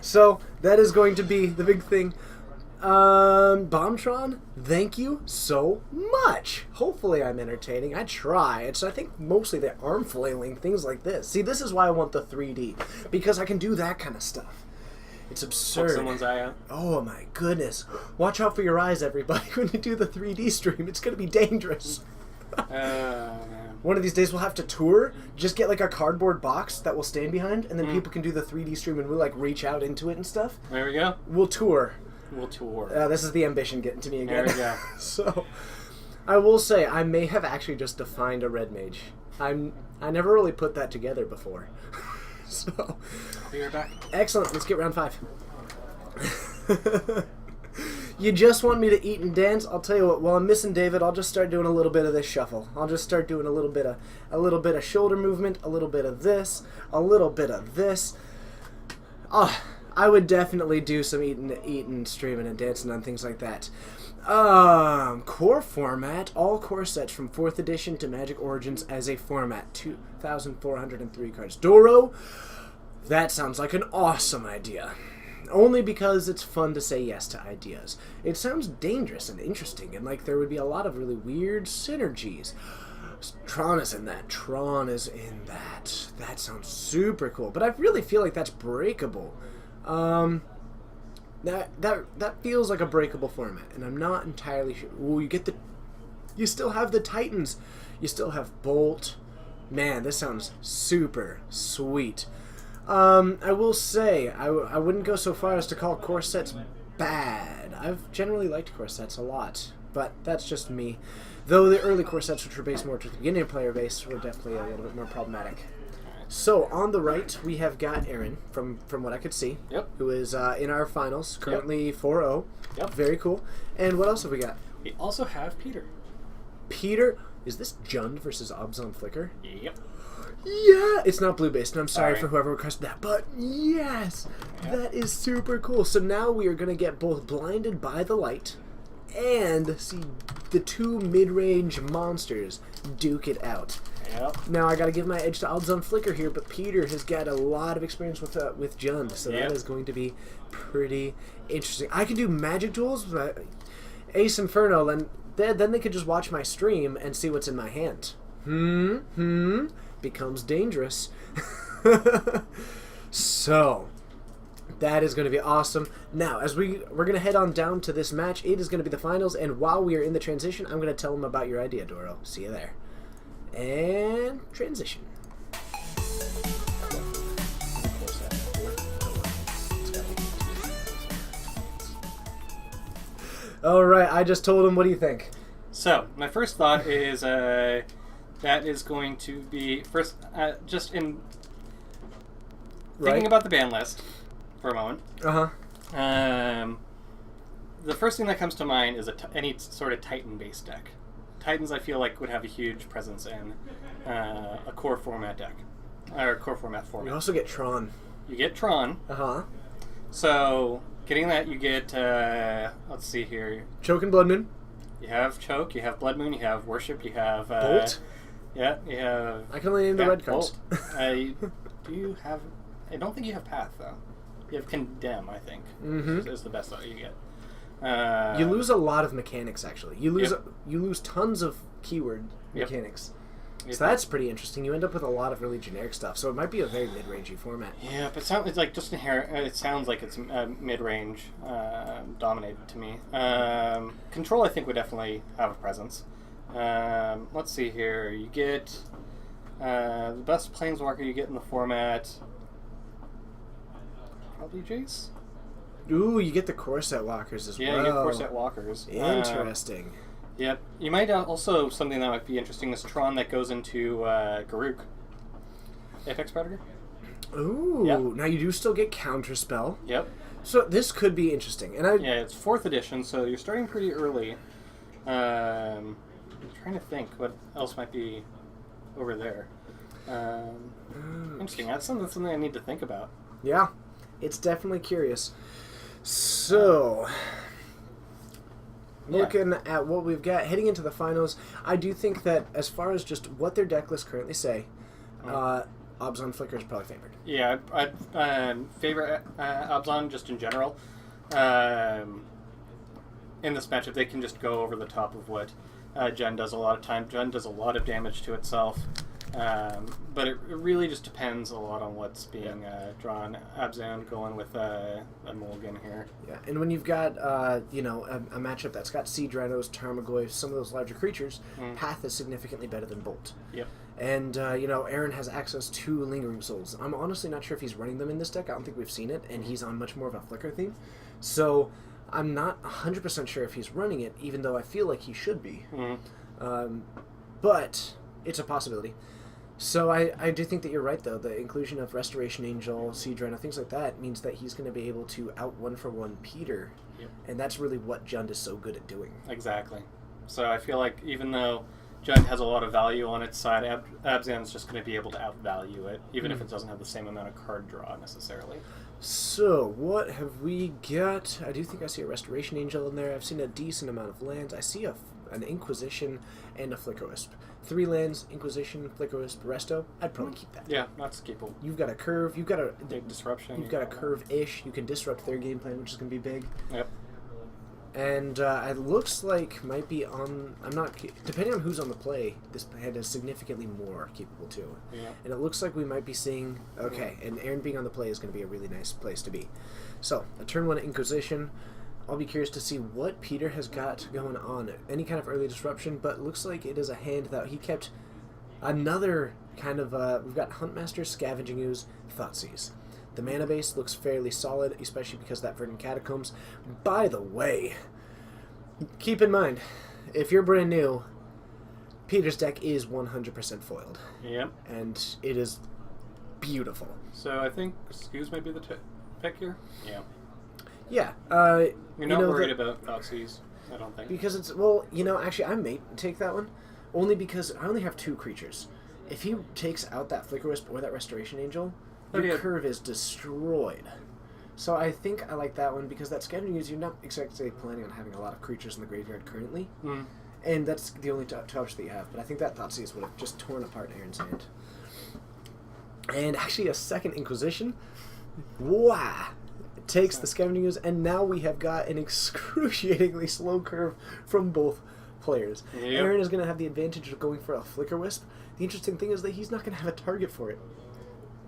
So that is going to be the big thing. Bombtron, thank you so much. Hopefully I'm entertaining. I try. It's, I think, mostly the arm flailing, things like this. See, this is why I want the 3D, because I can do that kind of stuff. It's absurd. Poke someone's eye out. Oh my goodness. Watch out for your eyes, everybody, when you do the 3D stream. It's going to be dangerous. One of these days we'll have to tour, just get like a cardboard box that we'll stand behind, and then people can do the 3D stream and we'll like reach out into it and stuff. There we go. We'll tour. We'll tour. This is the ambition getting to me again. There we go. So, I will say, I may have actually just defined a red mage. I never really put that together before. So, I'll be right back. excellent. Let's get round 5. You just want me to eat and dance? I'll tell you what. While I'm missing David, I'll just start doing a little bit of this shuffle. I'll just start doing a little bit of shoulder movement, a little bit of this, a little bit of this. I would definitely do some eating, streaming, and dancing on things like that. Core format, all core sets from 4th edition to Magic Origins as a format, 2,403 cards. Doro, that sounds like an awesome idea. Only because it's fun to say yes to ideas. It sounds dangerous and interesting, and like there would be a lot of really weird synergies. Tron is in that. That sounds super cool. But I really feel like that's breakable. That feels like a breakable format, and I'm not entirely sure. Ooh, you still have the Titans. You still have Bolt. Man, this sounds super sweet. I will say, I wouldn't go so far as to call core sets bad. I've generally liked core sets a lot, but that's just me. Though the early core sets, which were based more to the beginning player base, were definitely a little bit more problematic. So, on the right, we have got Aaron, from what I could see, Yep. who is in our finals, currently 4-0. Yep. Very cool. And what else have we got? We also have Peter. Peter, is this Jund versus Obzon Flicker? Yep. Yeah! It's not blue-based, and I'm sorry Sorry. for whoever requested that, but yes! Yep. That is super cool. So now we are going to get both Blinded by the Light and see the 2 mid-range monsters duke it out. Yep. Now I got to give my edge to Obzon Flicker here, but Peter has got a lot of experience with Jund, so Yep. that is going to be pretty interesting. I can do magic duels, but Ace Inferno, then they could just watch my stream and see what's in my hand. Becomes dangerous. So that is going to be awesome. Now, as we're going to head on down to this match, it is going to be the finals, and while we are in the transition, I'm going to tell them about your idea, Doro. See you there. And transition. All right, I just told him. What do you think? So, my first thought is that is going to be first just in thinking about the ban list for a moment. The first thing that comes to mind is any sort of Titan-based deck. Titans, I feel like, would have a huge presence in a core format deck or core format You format. also get Tron. You get Tron, so getting that, you get let's see here. Choke and Blood Moon. You have Choke, you have Blood Moon, you have Worship, you have Bolt. Yeah, you have. I can only name the red cards. Bolt. Do you have? I don't think you have Path though. You have Condemn, I think. Is the best that you get. You lose a lot of mechanics, actually. You lose Yep. you lose tons of keyword Yep. mechanics. Yep. So that's pretty interesting. You end up with a lot of really generic stuff. So it might be a very mid-rangey format. Yeah, but it's like just inherent. It sounds like it's mid-range dominated to me. Control, I think, would definitely have a presence. Let's see here. You get the best Planeswalker you get in the format. Probably Jace. Ooh, you get the core set walkers as Yeah, well. you get Core Set Walkers. Interesting. Yep. You might also, something that might be interesting is Tron that goes into Garruk. Apex Predator? Ooh, Yep. now you do still get Counterspell. Yep. So this could be interesting. And Yeah, it's 4th edition, so you're starting pretty early. I'm trying to think what else might be over there. Interesting. That's something I need to think about. yeah, it's definitely curious. So, looking at what we've got heading into the finals, I do think that as far as just what their deck lists currently say, Obzon Flicker is probably favored. Yeah, I'd favorite Abzan just in general. In this matchup, they can just go over the top of what Jen does a lot of time. Jen does a lot of damage to itself. But it really just depends a lot on what's being drawn. Abzan going with a mulligan here. Yeah, and when you've got a matchup that's got Sea Rhinos, Tarmogoyfs, some of those larger creatures, Path is significantly better than Bolt. Yep. And Aaron has access to Lingering Souls. I'm honestly not sure if he's running them in this deck. I don't think we've seen it, and he's on much more of a Flicker theme. So I'm not 100% sure if he's running it, even though I feel like he should be. But it's a possibility. So I do think that you're right, though. The inclusion of Restoration Angel, Siege Rhino, things like that means that he's going to be able to out one-for-one Peter. Yep. And that's really what Jund is so good at doing. Exactly. So I feel like even though Jund has a lot of value on its side, Abzan's just going to be able to outvalue it, even if it doesn't have the same amount of card draw necessarily. So, what have we got? I do think I see a Restoration Angel in there. I've seen a decent amount of lands. I see an Inquisition and a Flicker Wisp. 3 lands, Inquisition, Flicker Wisp, Resto. I'd probably keep that. Yeah, that's keepable. You've got a curve. You've got a Disruption. You've got a curve-ish. You can disrupt their game plan, which is going to be big. Yep. And it looks like might be on. I'm not depending on who's on the play. This hand is significantly more capable too. Yeah. And it looks like we might be seeing. Okay, and Aaron being on the play is going to be a really nice place to be. So a turn 1 Inquisition. I'll be curious to see what Peter has got going on. Any kind of early disruption, but it looks like it is a hand that he kept. Another kind of. We've got Huntmaster, Scavenging Ooze, Thoughtseize. The mana base looks fairly solid, especially because of that Verdant Catacombs. By the way, keep in mind, if you're brand new, Peter's deck is 100% foiled. Yep. And it is beautiful. So I think Scoos might be the pick here. Yeah. Yeah. You're not worried about Thoughtseize, I don't think. Because it's, actually, I may take that one. Only because I only have 2 creatures. If he takes out that Flicker Wisp or that Restoration Angel, your curve is destroyed. So I think I like that one because that Scavenging Ooze, you're not exactly planning on having a lot of creatures in the graveyard currently. Mm. And that's the only touch that you have. But I think that Thoughtseize would have just torn apart Aaron's hand. And actually a second Inquisition. Wow! It takes the Scavenging Ooze, and now we have got an excruciatingly slow curve from both players. Yep. Aaron is going to have the advantage of going for a Flicker Wisp. The interesting thing is that he's not going to have a target for it.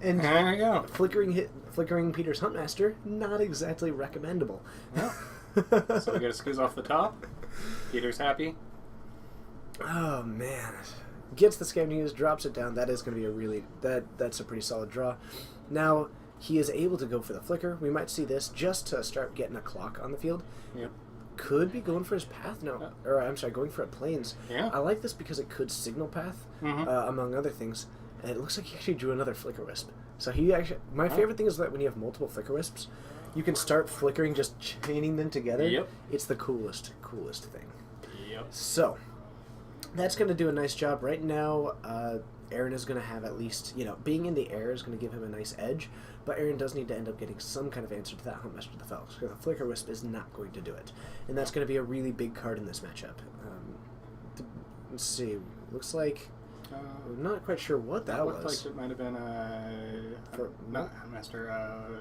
And there you go. flickering Peter's Huntmaster, not exactly recommendable. Yeah. So we get a Scoos off the top. Peter's happy. Oh man, gets the Scavenging Ooze, drops it down. That is going to be that's a pretty solid draw. Now he is able to go for the Flicker. We might see this just to start getting a clock on the field. Yep. Could be going for his path now, or I'm sorry, going for a Plains. Yeah. I like this because it could signal path, among other things. And it looks like he actually drew another Flicker Wisp. So he actually... My favorite thing is that when you have multiple Flicker Wisps, you can start flickering, just chaining them together. Yep. It's the coolest thing. Yep. So, that's going to do a nice job. Right now, Aaron is going to have at least... being in the air is going to give him a nice edge, but Aaron does need to end up getting some kind of answer to that Huntmaster of the Fells, because the Flicker Wisp is not going to do it. And that's going to be a really big card in this matchup. Let's see. Looks like... I'm not quite sure what that was. Looked like it might have been not Master,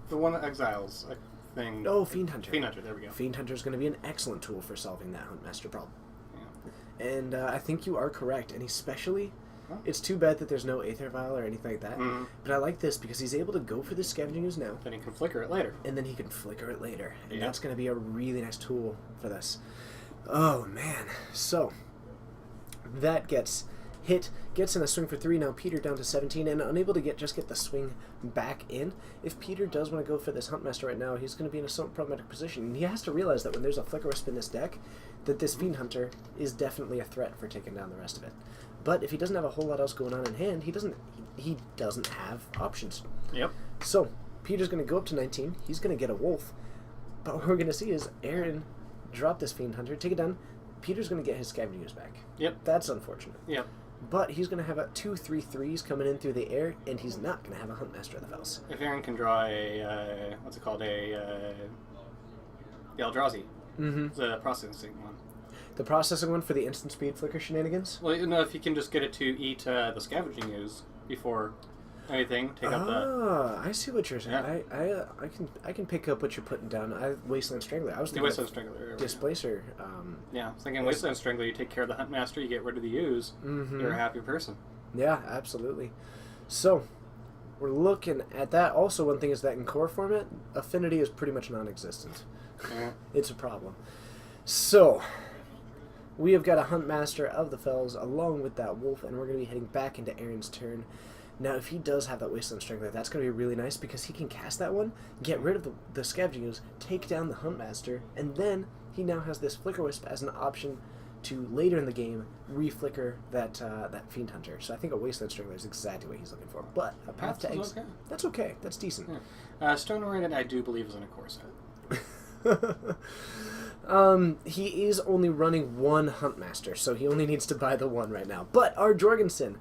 the one that exiles thing. Oh, Fiend Hunter. Fiend Hunter, there we go. Fiend Hunter is going to be an excellent tool for solving that Huntmaster problem. Yeah. And I think you are correct, and especially, it's too bad that there's no Aether Vial or anything like that. Mm-hmm. But I like this because he's able to go for the Scavenging Ooze now, Then he can flicker it later. and then he can flicker it later, and Yeah. that's going to be a really nice tool for this. Oh man! So that gets in a swing for 3. Now Peter down to 17 and unable to get the swing back in. If Peter does want to go for this Huntmaster right now, he's going to be in a somewhat problematic position. And he has to realize that when there's a Flicker Wisp in this deck, that this Fiend Hunter is definitely a threat for taking down the rest of it. But if he doesn't have a whole lot else going on in hand, he doesn't have options. Yep. So Peter's going to go up to 19. He's going to get a Wolf. But what we're going to see is Aaron drop this Fiend Hunter, take it down. Peter's going to get his Scavenging Ooze back. Yep. That's unfortunate. Yep. But he's going to have 2 3/3s coming in through the air, and he's not going to have a Huntmaster of the Fells. If Aaron can draw a, what's it called, the Eldrazi. Mm-hmm. The processing one. The processing one for the instant speed flicker shenanigans? Well, if you can just get it to eat the Scavenging Ooze before anything, take out the... I see what you're saying. Yeah. I can pick up what you're putting down. Wasteland Strangler. I was The thinking Wasteland of Strangler. Displacer. Yeah, I was thinking Wasteland Strangler, you take care of the Huntmaster, you get rid of the Ooze, you're a happy person. Yeah, absolutely. So, we're looking at that. Also, one thing is that in core format, affinity is pretty much non-existent. Yeah. It's a problem. So, we have got a Huntmaster of the Fells along with that Wolf, and we're going to be heading back into Aaron's turn. Now, if he does have that Wasteland Strangler, that's going to be really nice because he can cast that one, get rid of the Scavenging Ooze, take down the Huntmaster, and then he now has this Flicker Wisp as an option to later in the game reflicker that that Fiend Hunter. So I think a Wasteland Strangler is exactly what he's looking for. But a Path to That's Exile, okay. that's okay. That's decent. Yeah. Stone Raiden, I do believe, is in a core set. He is only running one Huntmaster, so he only needs to buy the one right now. But R. Jorgensen,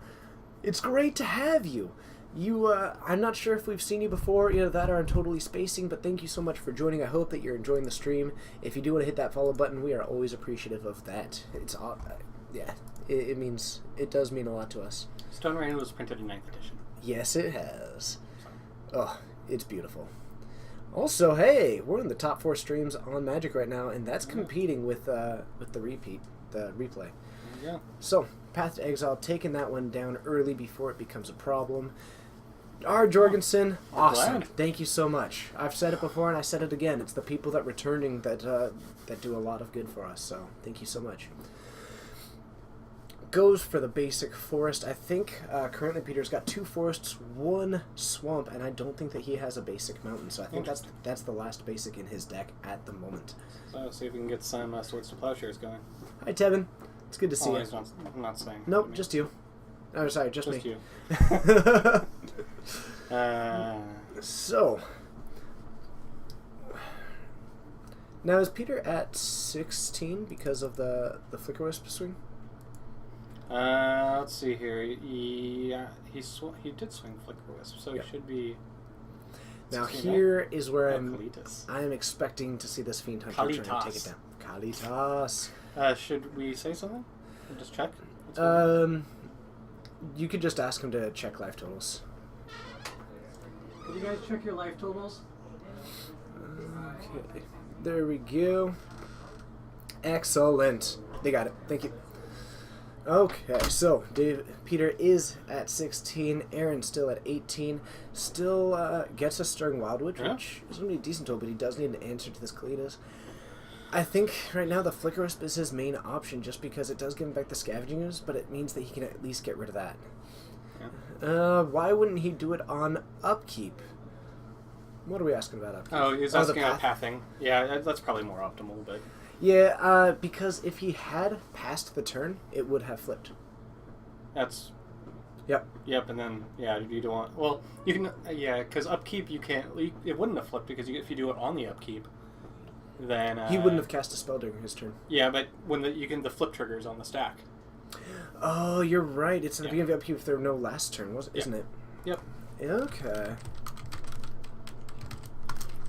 it's great to have you. I'm not sure if we've seen you before, either that or I'm totally spacing, but thank you so much for joining. I hope that you're enjoying the stream. If you do want to hit that follow button, we are always appreciative of that. It's yeah, it does mean a lot to us. Stone Raiden was printed in 9th edition. Yes, it has. Oh, it's beautiful. Also, hey, we're in the top 4 streams on Magic right now, and that's competing with the replay. There you go. So, Path to Exile, taking that one down early before it becomes a problem. R. Jorgensen, awesome. glad. Thank you so much. I've said it before and I said it again. It's the people that returning that do a lot of good for us. So, thank you so much. Goes for the basic forest. I think currently Peter's got 2 forests, 1 swamp, and I don't think that he has a basic mountain. So I think that's the last basic in his deck at the moment. So, see if we can get some Swords to Plowshares going. Hi, Tevin. It's good to see He's you. not saying. Nope, just you. Oh, sorry, just me. you. So, now is Peter at 16 because of the Flicker Wisp swing? Let's see here. He did swing Flicker Wisp, so Yep. he should be. Now 16, here is where Kalitas. I'm expecting to see this Fiend Hunter try and take it down. Kalitas. Should we say something? Or just check? What's going on? You could just ask him to check life totals. Can you guys check your life totals? Okay, there we go. Excellent. They got it. Thank you. Okay, so Peter is at 16. Aaron's still at 18. Still gets a Stirring Wildwood, Yeah. which is going to be a decent tool, but he does need an answer to this Kalitas. I think right now the Flicker Wisp is his main option just because it does give him back the Scavenging Ooze, but it means that he can at least get rid of that. Yeah. Why wouldn't he do it on Upkeep? What are we asking about Upkeep? Oh, he's the asking about path? pathing. Yeah, that's probably more optimal, but Yeah, because if he had passed the turn, it would have flipped. that's. Yep. Yep, and then you don't want. Well, you can. Because upkeep you can't. It wouldn't have flipped because if you do it on the upkeep, then He wouldn't have cast a spell during his turn. Yeah, but when the flip triggers on the stack. Oh, you're right. It's at the Yeah. beginning of Upkeep if there were no last turn, isn't it? Yep. Okay.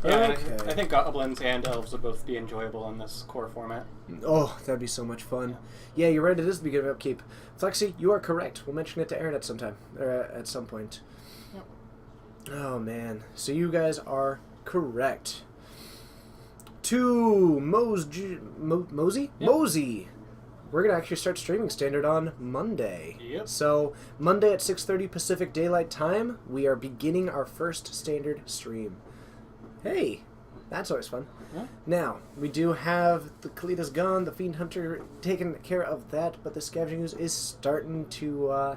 Yeah, and Okay. I think goblins and elves would both be enjoyable in this core format. Oh, that'd be so much fun. Yeah, you're right. It is the beginning of Upkeep. Flexi, you are correct. We'll mention it to Aaron at some time, or at some point. Yep. Oh man. So you guys are correct. To Mosey. Yep. Mosey. We're gonna actually start streaming standard on Monday. Yep. So Monday at 6:30 Pacific Daylight Time, we are beginning our first standard stream. Hey, that's always fun. Yeah. Now, we do have the Kalitas gone, the Fiend Hunter taking care of that, but the Scavenging Ooze is starting to, I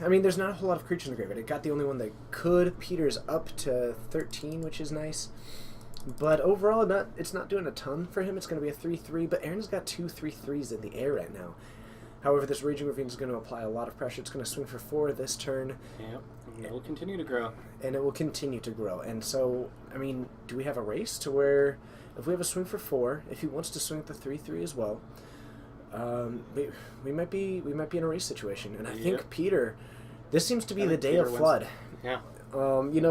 mean, there's not a whole lot of creatures in the graveyard. It got the only one that could. Peter's up to 13, which is nice. But overall, it's not doing a ton for him. It's going to be a 3-3, but Aaron's got 2 3-3s in the air right now. However, this Raging Ravine is going to apply a lot of pressure. It's going to swing for 4 this turn. Yep. And it'll continue to grow. And it will continue to grow. And so, I mean, do we have a race to where if we have a swing for 4, if he wants to swing at the 3-3 as well, we might be in a race situation. And I think Yep. Peter, this seems to be I the think day Peter of wins. Flood. Yeah.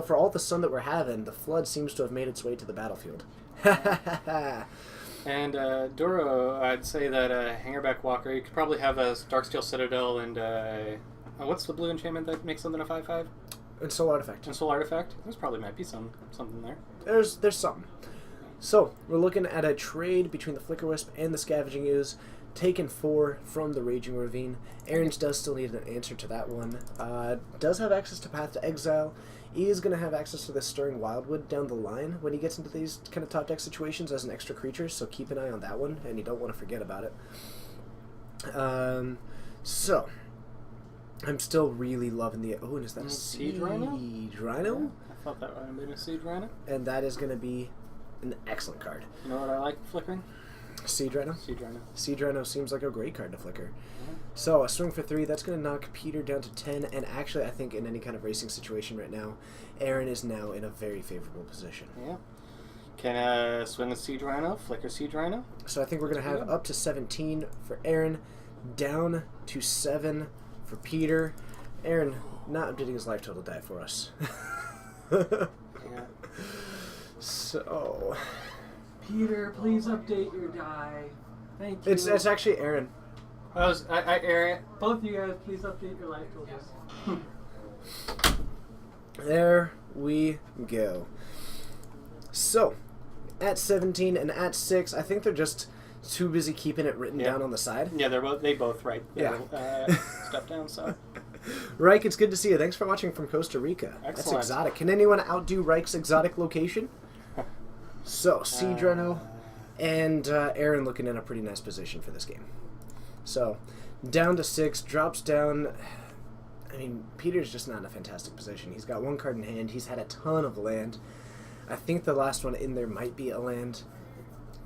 For all the sun that we're having, the Flood seems to have made its way to the battlefield. And Doro, I'd say that Hangerback Walker, you could probably have a Darksteel Citadel and what's the blue enchantment that makes something a 5/5? And Soul Artifact. And Soul Artifact. There's probably might be something there. There's something. So, we're looking at a trade between the Flicker Wisp and the Scavenging Ooze, taking 4 from the Raging Ravine. Aaron's does still need an answer to that one. Does have access to Path to Exile. He is going to have access to the Stirring Wildwood down the line when he gets into these kind of top deck situations as an extra creature, so keep an eye on that one, and you don't want to forget about it. So, I'm still really loving the... Oh, and is that a Siege Rhino? Siege Rhino? I thought that would have been a Siege Rhino. And that is going to be an excellent card. You know what I like flickering? Siege Rhino? Siege Rhino. Siege Rhino seems like a great card to flicker. So, a swing for 3, that's going to knock Peter down to 10, and actually, I think in any kind of racing situation right now, Aaron is now in a very favorable position. Yeah. Can swing a Siege Rhino, flicker Siege Rhino. So I think we're going to have up to 17 for Aaron, down to 7 for Peter. Aaron, not updating his life total die for us. Yeah. So... Peter, please update your die. Thank you. It's actually Aaron. Aaron. Both of you guys, please update your life totals. There we go. So, at 17 and at 6, I think they're just too busy keeping it written down on the side. Yeah, they both write Yeah. stuff down. So Reich, it's good to see you. Thanks for watching from Costa Rica. Excellent. That's exotic. Can anyone outdo Reich's exotic location? So, Siege Rhino and Aaron looking in a pretty nice position for this game. So, down to 6, drops down. I mean, Peter's just not in a fantastic position. He's got 1 card in hand. He's had a ton of land. I think the last one in there might be a land.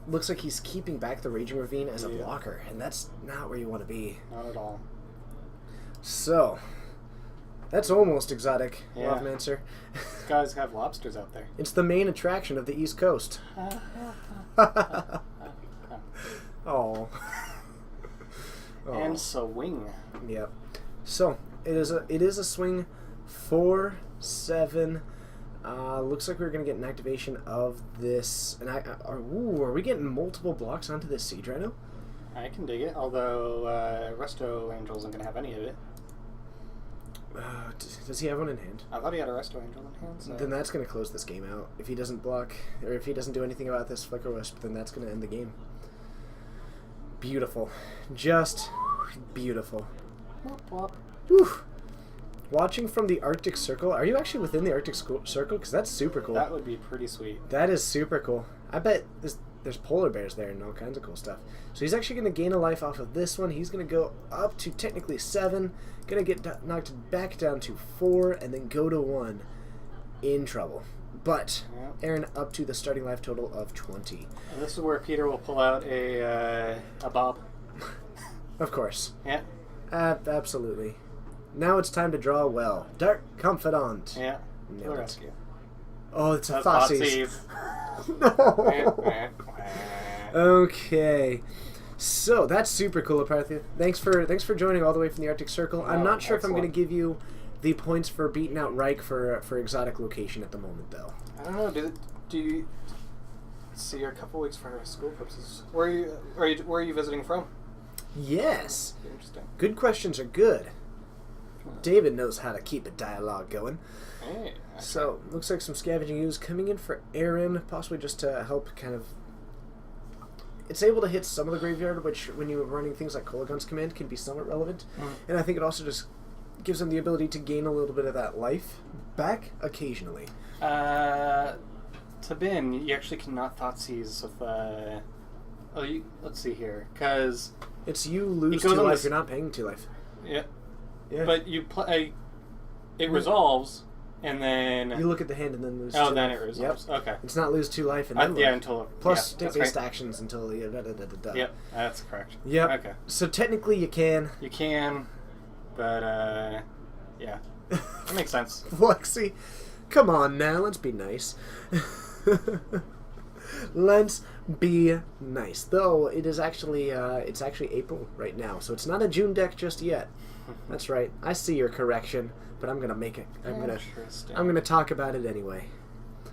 Looks like he's keeping back the Raging Ravine as a blocker, and that's not where you want to be. not at all. So, that's almost exotic, Yeah. Lawmancer. These guys have lobsters out there. It's the main attraction of the East Coast. Oh. And swing. Yep. So it is a swing 4-7. Looks like we're gonna get an activation of this. And are we getting multiple blocks onto this Siege Rhino? I can dig it, although Resto Angel isn't going to have any of it. Does he have one in hand? I thought he had a Resto Angel in hand. So. Then that's gonna close this game out. If he doesn't block, or if he doesn't do anything about this Flicker Wisp, then that's gonna end the game. Beautiful. Just beautiful. Whoop, whoop. Whew. Watching from the Arctic Circle. Are you actually within the Arctic Circle? Because that's super cool. That would be pretty sweet. That is super cool. I bet there's polar bears there and all kinds of cool stuff. So he's actually going to gain a life off of this one. He's going to go up to technically 7. Going to get knocked back down to 4 and then go to 1. In trouble. But Aaron up to the starting life total of 20. And this is where Peter will pull out a Bob. Of course. Yeah. Absolutely. Now it's time to draw a well. Dark Confidant. Yeah. Nailed it. Rescue. Oh, it's a That's Thoughtseizes. Thoughtseize. No. Okay. So that's super cool, Aparthia. Thanks for joining all the way from the Arctic Circle. I'm not sure if I'm going to give you the points for beating out Reich for exotic location at the moment, though. I don't know. Do you see you're a couple weeks for school purposes? Where are you visiting from? Yes. Interesting. Good questions are good. David knows how to keep a dialogue going. Hey. Okay. So, looks like some scavenging ooze coming in for Aaron, possibly just to help kind of... It's able to hit some of the graveyard, which, when you're running things like Kolagon's Command, can be somewhat relevant. And I think it also just gives him the ability to gain a little bit of that life back occasionally. Tabin, you actually cannot Thoughtseize with... let's see here, because... It's you lose goes 2 on life, this- you're not paying 2 life. Yeah. Yeah. But you play... It resolves, and then... You look at the hand and then lose 2 Oh, then life. it resolves. Yep. Okay. It's not lose 2 life and then Yeah, life. until... Plus yeah, stick-based that's right. actions until... Yep, that's correct. Yep. Okay. So technically you can. You can, but, yeah. That makes sense. Flexi, come on now, let's be nice. Let's be nice. Though it is actually it's actually April right now, so it's not a June deck just yet. That's right. I see your correction, but I'm gonna make it. I'm gonna talk about it anyway.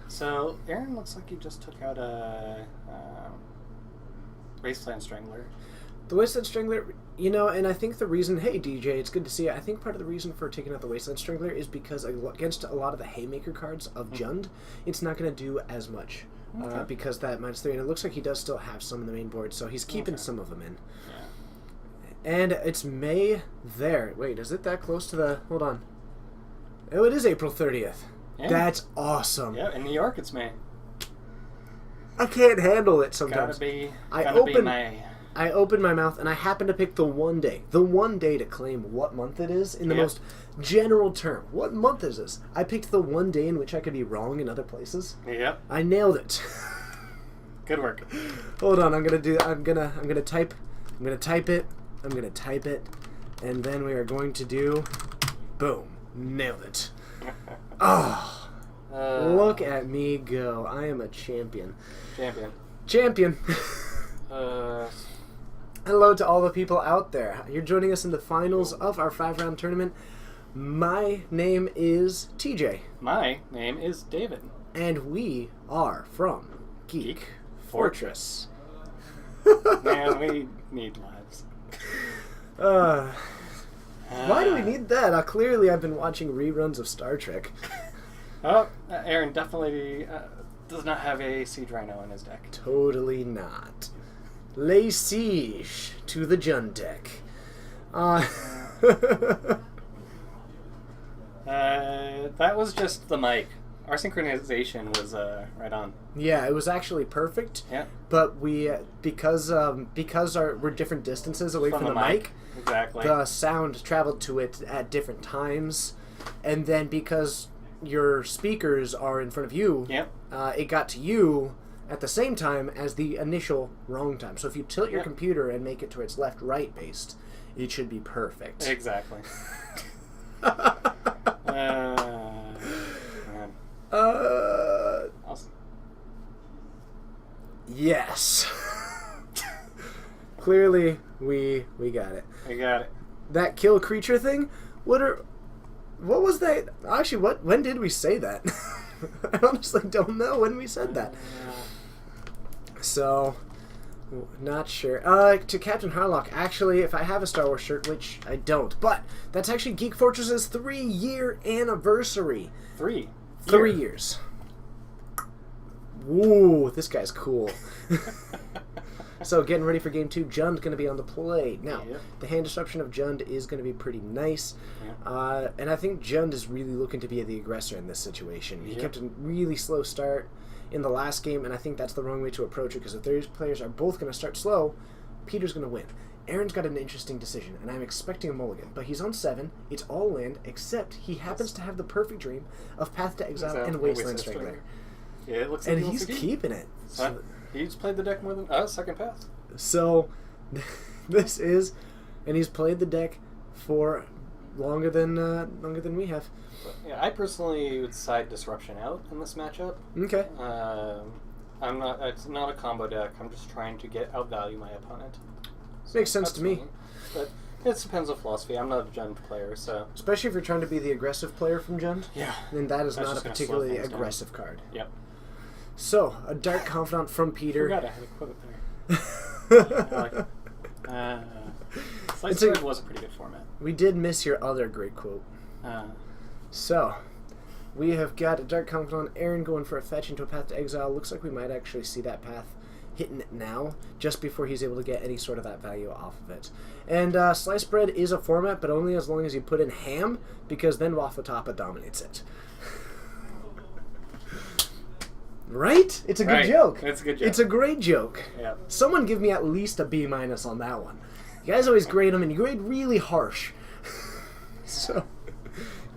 So Aaron looks like he just took out a Wasteland Strangler. The Wasteland Strangler, and I think the reason, hey DJ, it's good to see you. I think part of the reason for taking out the Wasteland Strangler is because against a lot of the Haymaker cards of Jund, it's not going to do as much. Because that -3, and it looks like he does still have some in the main board, so he's keeping some of them in. Yeah. And it's May there. Wait, is it that close to the... Hold on. Oh, it is April 30th. Yeah. That's awesome. Yeah, in New York it's May. I can't handle it sometimes. Be I open my mouth and I happen to pick the one day to claim what month it is in the most general term. What month is this? I picked the one day in which I could be wrong in other places. Yep. I nailed it. Good work. Hold on, I'm gonna type it, and then we are going to do, boom, nailed it. Oh, look at me go. I am a champion. Champion. Hello to all the people out there. You're joining us in the finals of our 5-round tournament. My name is TJ. My name is David. And we are from Geek Fortress. Man, we need lives. Why do we need that? Clearly, I've been watching reruns of Star Trek. Oh, Aaron definitely does not have a Siege Rhino in his deck. Totally not. Lay siege to the Jund deck. That was just the mic. Our synchronization was right on. Yeah, it was actually perfect. Yeah. But we, because we're different distances away from the mic, exactly. The sound traveled to it at different times, and then because your speakers are in front of you, Yep. It got to you at the same time as the initial wrong time. So if you tilt your computer and make it to its left-right based, it should be perfect. Exactly. Awesome. Yes. Clearly, we got it. We got it. That kill creature thing? What was that? Actually, when did we say that? I honestly don't know when we said that. So, not sure. To Captain Harlock, actually, if I have a Star Wars shirt, which I don't, but that's actually Geek Fortress's 3-year anniversary. 3 years. Woo, this guy's cool. So, getting ready for Game 2, Jund's going to be on the play. Now, the hand disruption of Jund is going to be pretty nice. Yeah. And I think Jund is really looking to be the aggressor in this situation. He kept a really slow start in the last game, and I think that's the wrong way to approach it, because if these players are both going to start slow, Peter's going to win. Aaron's got an interesting decision, and I'm expecting a mulligan, but he's on 7, it's all land, except he happens to have the perfect dream of Path to Exile and Wasteland Strangler. Yeah, it looks like And he's keeping it. So, he's played the deck more than second pass. so this is, and he's played the deck for longer than we have. Yeah, I personally would side Disruption out in this matchup. Okay. I'm not. It's not a combo deck. I'm just trying to outvalue my opponent. So Makes sense to me. But it depends on philosophy. I'm not a Jund player, so Especially if you're trying to be the aggressive player from Jund. yeah. Then that is That's not a just gonna particularly slow things down. aggressive card. Yep. So, a Dark Confidant from Peter. Forgot I had a quote there. I like it. Slice Spread was a pretty good format. We did miss your other great quote. So, we have got a Dark Confidant, Aaron going for a fetch into a Path to Exile. Looks like we might actually see that path hitting it now, just before he's able to get any sort of that value off of it. And Slice Bread is a format, but only as long as you put in ham, because then Waffletapa dominates it. Right? It's a good joke. It's a good joke. It's a great joke. Yeah. Someone give me at least a B- on that one. You guys always grade them, and you grade really harsh. So...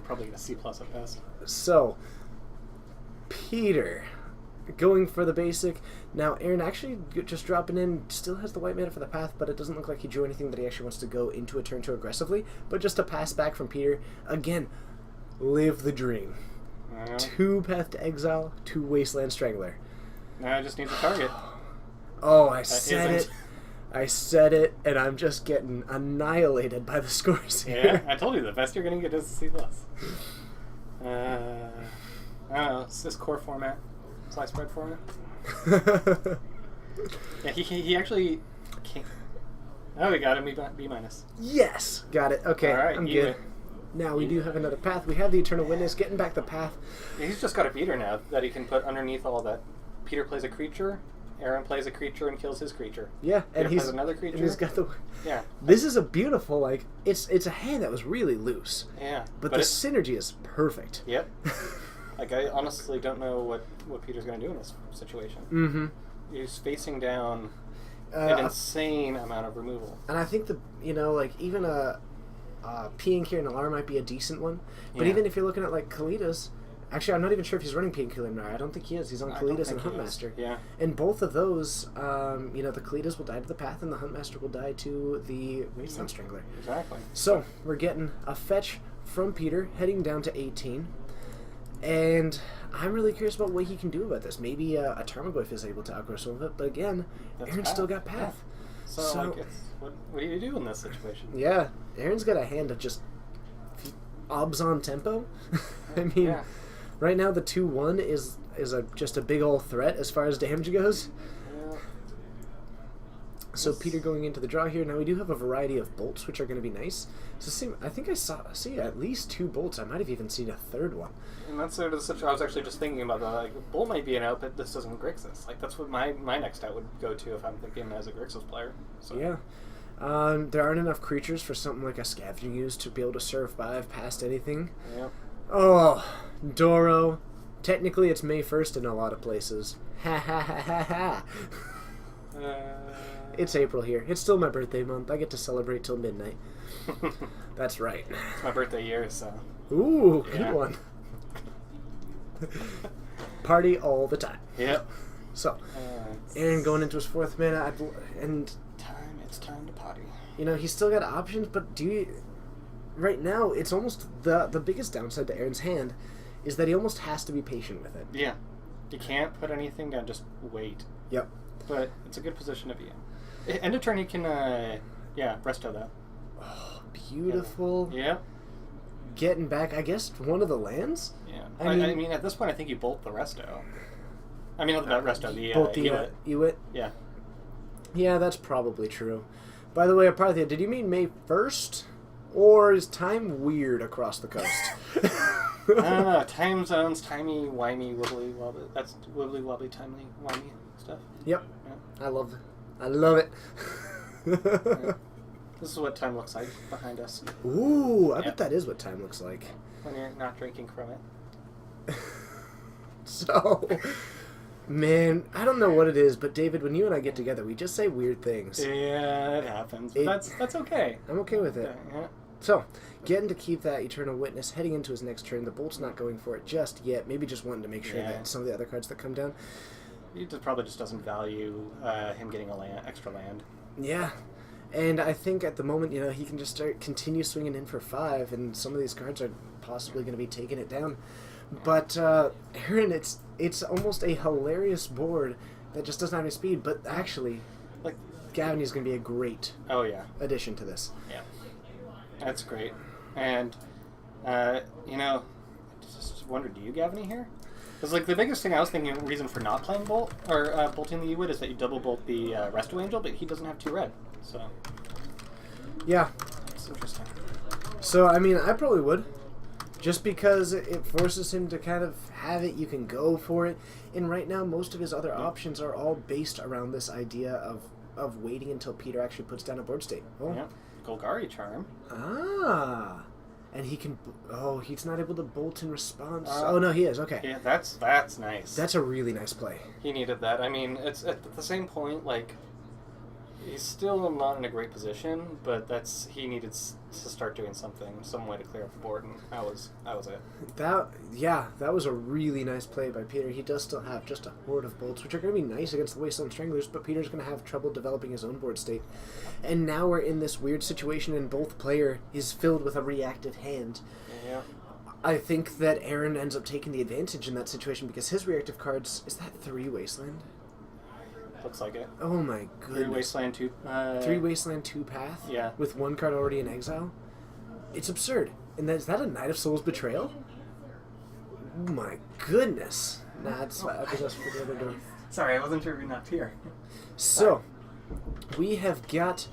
Probably get a C+ at best. So, Peter going for the basic. Now, Aaron actually just dropping in, still has the white mana for the path, but it doesn't look like he drew anything that he actually wants to go into a turn too aggressively. But just a pass back from Peter. Again, live the dream. 2 Path to Exile, 2 Wasteland Strangler. Now I just need the target. Oh, I said it, and I'm just getting annihilated by the scores here. Yeah, I told you the best you're going to get is a C+. I don't know, it's this core format, Slice Bread format. Yeah, he actually can't. Oh, we got him B-. Yes, got it. Okay, All right, I'm you good. Now we do have another path. We have the Eternal Witness, getting back the path. He's just got a Peter now that he can put underneath all that. Peter plays a creature, Aaron plays a creature and kills his creature. Yeah, and Peter he's plays another creature. And he's got the. Yeah. This is a beautiful, like, it's a hand that was really loose. Yeah. But the synergy is perfect. Yep. Like, I honestly don't know what Peter's going to do in this situation. Mm-hmm. He's facing down an insane amount of removal. And I think even a Peeing here in Alar might be a decent one. But Yeah. even if you're looking at, like, Kalitas, Actually, I'm not even sure if he's running Painkiller Mire. I don't think he is. He's on I don't Kalidas and think he is. Huntmaster. Yeah. And both of those, the Kalidas will die to the Path, and the Huntmaster will die to the Wasteland Strangler. Exactly. So, we're getting a fetch from Peter, heading down to 18. And I'm really curious about what he can do about this. Maybe a Tarmogoyf is able to outgrow some of it, but again, That's Aaron's Path. still got Path. So, like, it's, what do you do in this situation? Yeah, Aaron's got a hand of just obs on tempo. I mean, Yeah. right now the 2-1 is just a big old threat as far as damage goes. Yeah. So Peter going into the draw here. Now we do have a variety of bolts, which are going to be nice. So I think I see at least 2 bolts. I might have even seen a third one. And that's sort of the situation. I was actually just thinking about that. Like, Bolt might be an out, but this isn't Grixis. Like, that's what my next out would go to if I'm thinking as a Grixis player. So. Yeah. There aren't enough creatures for something like a Scavenging Ooze to be able to survive past anything. Yeah. Oh, Doro. Technically, it's May 1st in a lot of places. Ha ha ha ha ha. It's April here. It's still my birthday month. I get to celebrate till midnight. That's right. It's my birthday year, so. Ooh, good Yeah. one. Party all the time. Yep. So, Aaron going into his 4th mana, and It's time to potty. he's still got options, but right now, it's almost the biggest downside to Aaron's hand is that he almost has to be patient with it. Yeah. You can't put anything down, just wait. Yep. But it's a good position to be in. End of turn, you can, resto that. Oh, beautiful. Yeah. Getting back, I guess, one of the lands? Yeah. I I mean- mean, at this point, I think you bolt the resto. I mean, not the resto, the Both the Ewit. Ewit. Yeah. Yeah, that's probably true. By the way, Aparthia, did you mean May 1st? Or is time weird across the coast? I don't know. Time zones, timey, wimey, wibbly wobbly. That's wibbly wobbly, timely, wimey stuff. Yep. Yeah. I love it. Yeah. This is what time looks like behind us Ooh, I Yep. bet that is what time looks like. when you're not drinking from it. So, man, I don't know what it is, but David, when you and I get together, we just say weird things. Yeah, it happens. But that's okay. I'm okay with it. Yeah. So, getting to keep that Eternal Witness, heading into his next turn. The Bolt's not going for it just yet. Maybe just wanting to make sure Yeah. that some of the other cards that come down. He probably just doesn't value him getting extra land. Yeah. And I think at the moment, he can just continue swinging in for 5, and some of these cards are possibly going to be taking it down. But, Aaron, it's almost a hilarious board that just doesn't have any speed, but actually, Like, Gavany's going to be a great oh yeah, addition to this. yeah, that's great. And just wonder, do you Gavany here? Because like the biggest thing I was thinking, reason for not playing Bolt or bolting the Ewit is that you double bolt the Resto Angel, but he doesn't have 2 red, so Yeah. it's interesting. So, I mean, I probably would. Just because it forces him to kind of have it, you can go for it. And right now, most of his other options are all based around this idea of waiting until Peter actually puts down a board state. Oh. Yeah, Golgari Charm. Ah. And he can... Oh, he's not able to bolt in response. Uh, Oh, no, he is. Okay. Yeah, that's nice. That's a really nice play. He needed that. I mean, it's at the same point, like, he's still not in a great position, but he needed to start doing something, some way to clear up the board, and that was it. That was a really nice play by Peter. He does still have just a horde of bolts, which are going to be nice against the Wasteland Stranglers, but Peter's going to have trouble developing his own board state. And now we're in this weird situation, and both player is filled with a reactive hand. Yeah. I think that Aaron ends up taking the advantage in that situation because his reactive cards... Is that 3 Wasteland? Looks like it. Oh my 3 goodness. Wasteland 2. 3 Wasteland, 2 Path? Yeah. With 1 card already in exile? It's absurd. And is that a Knight of Souls Betrayal? Oh my goodness. Nah, it's I think that's for the other door. Sorry, I wasn't sure if you're not here. So, we have got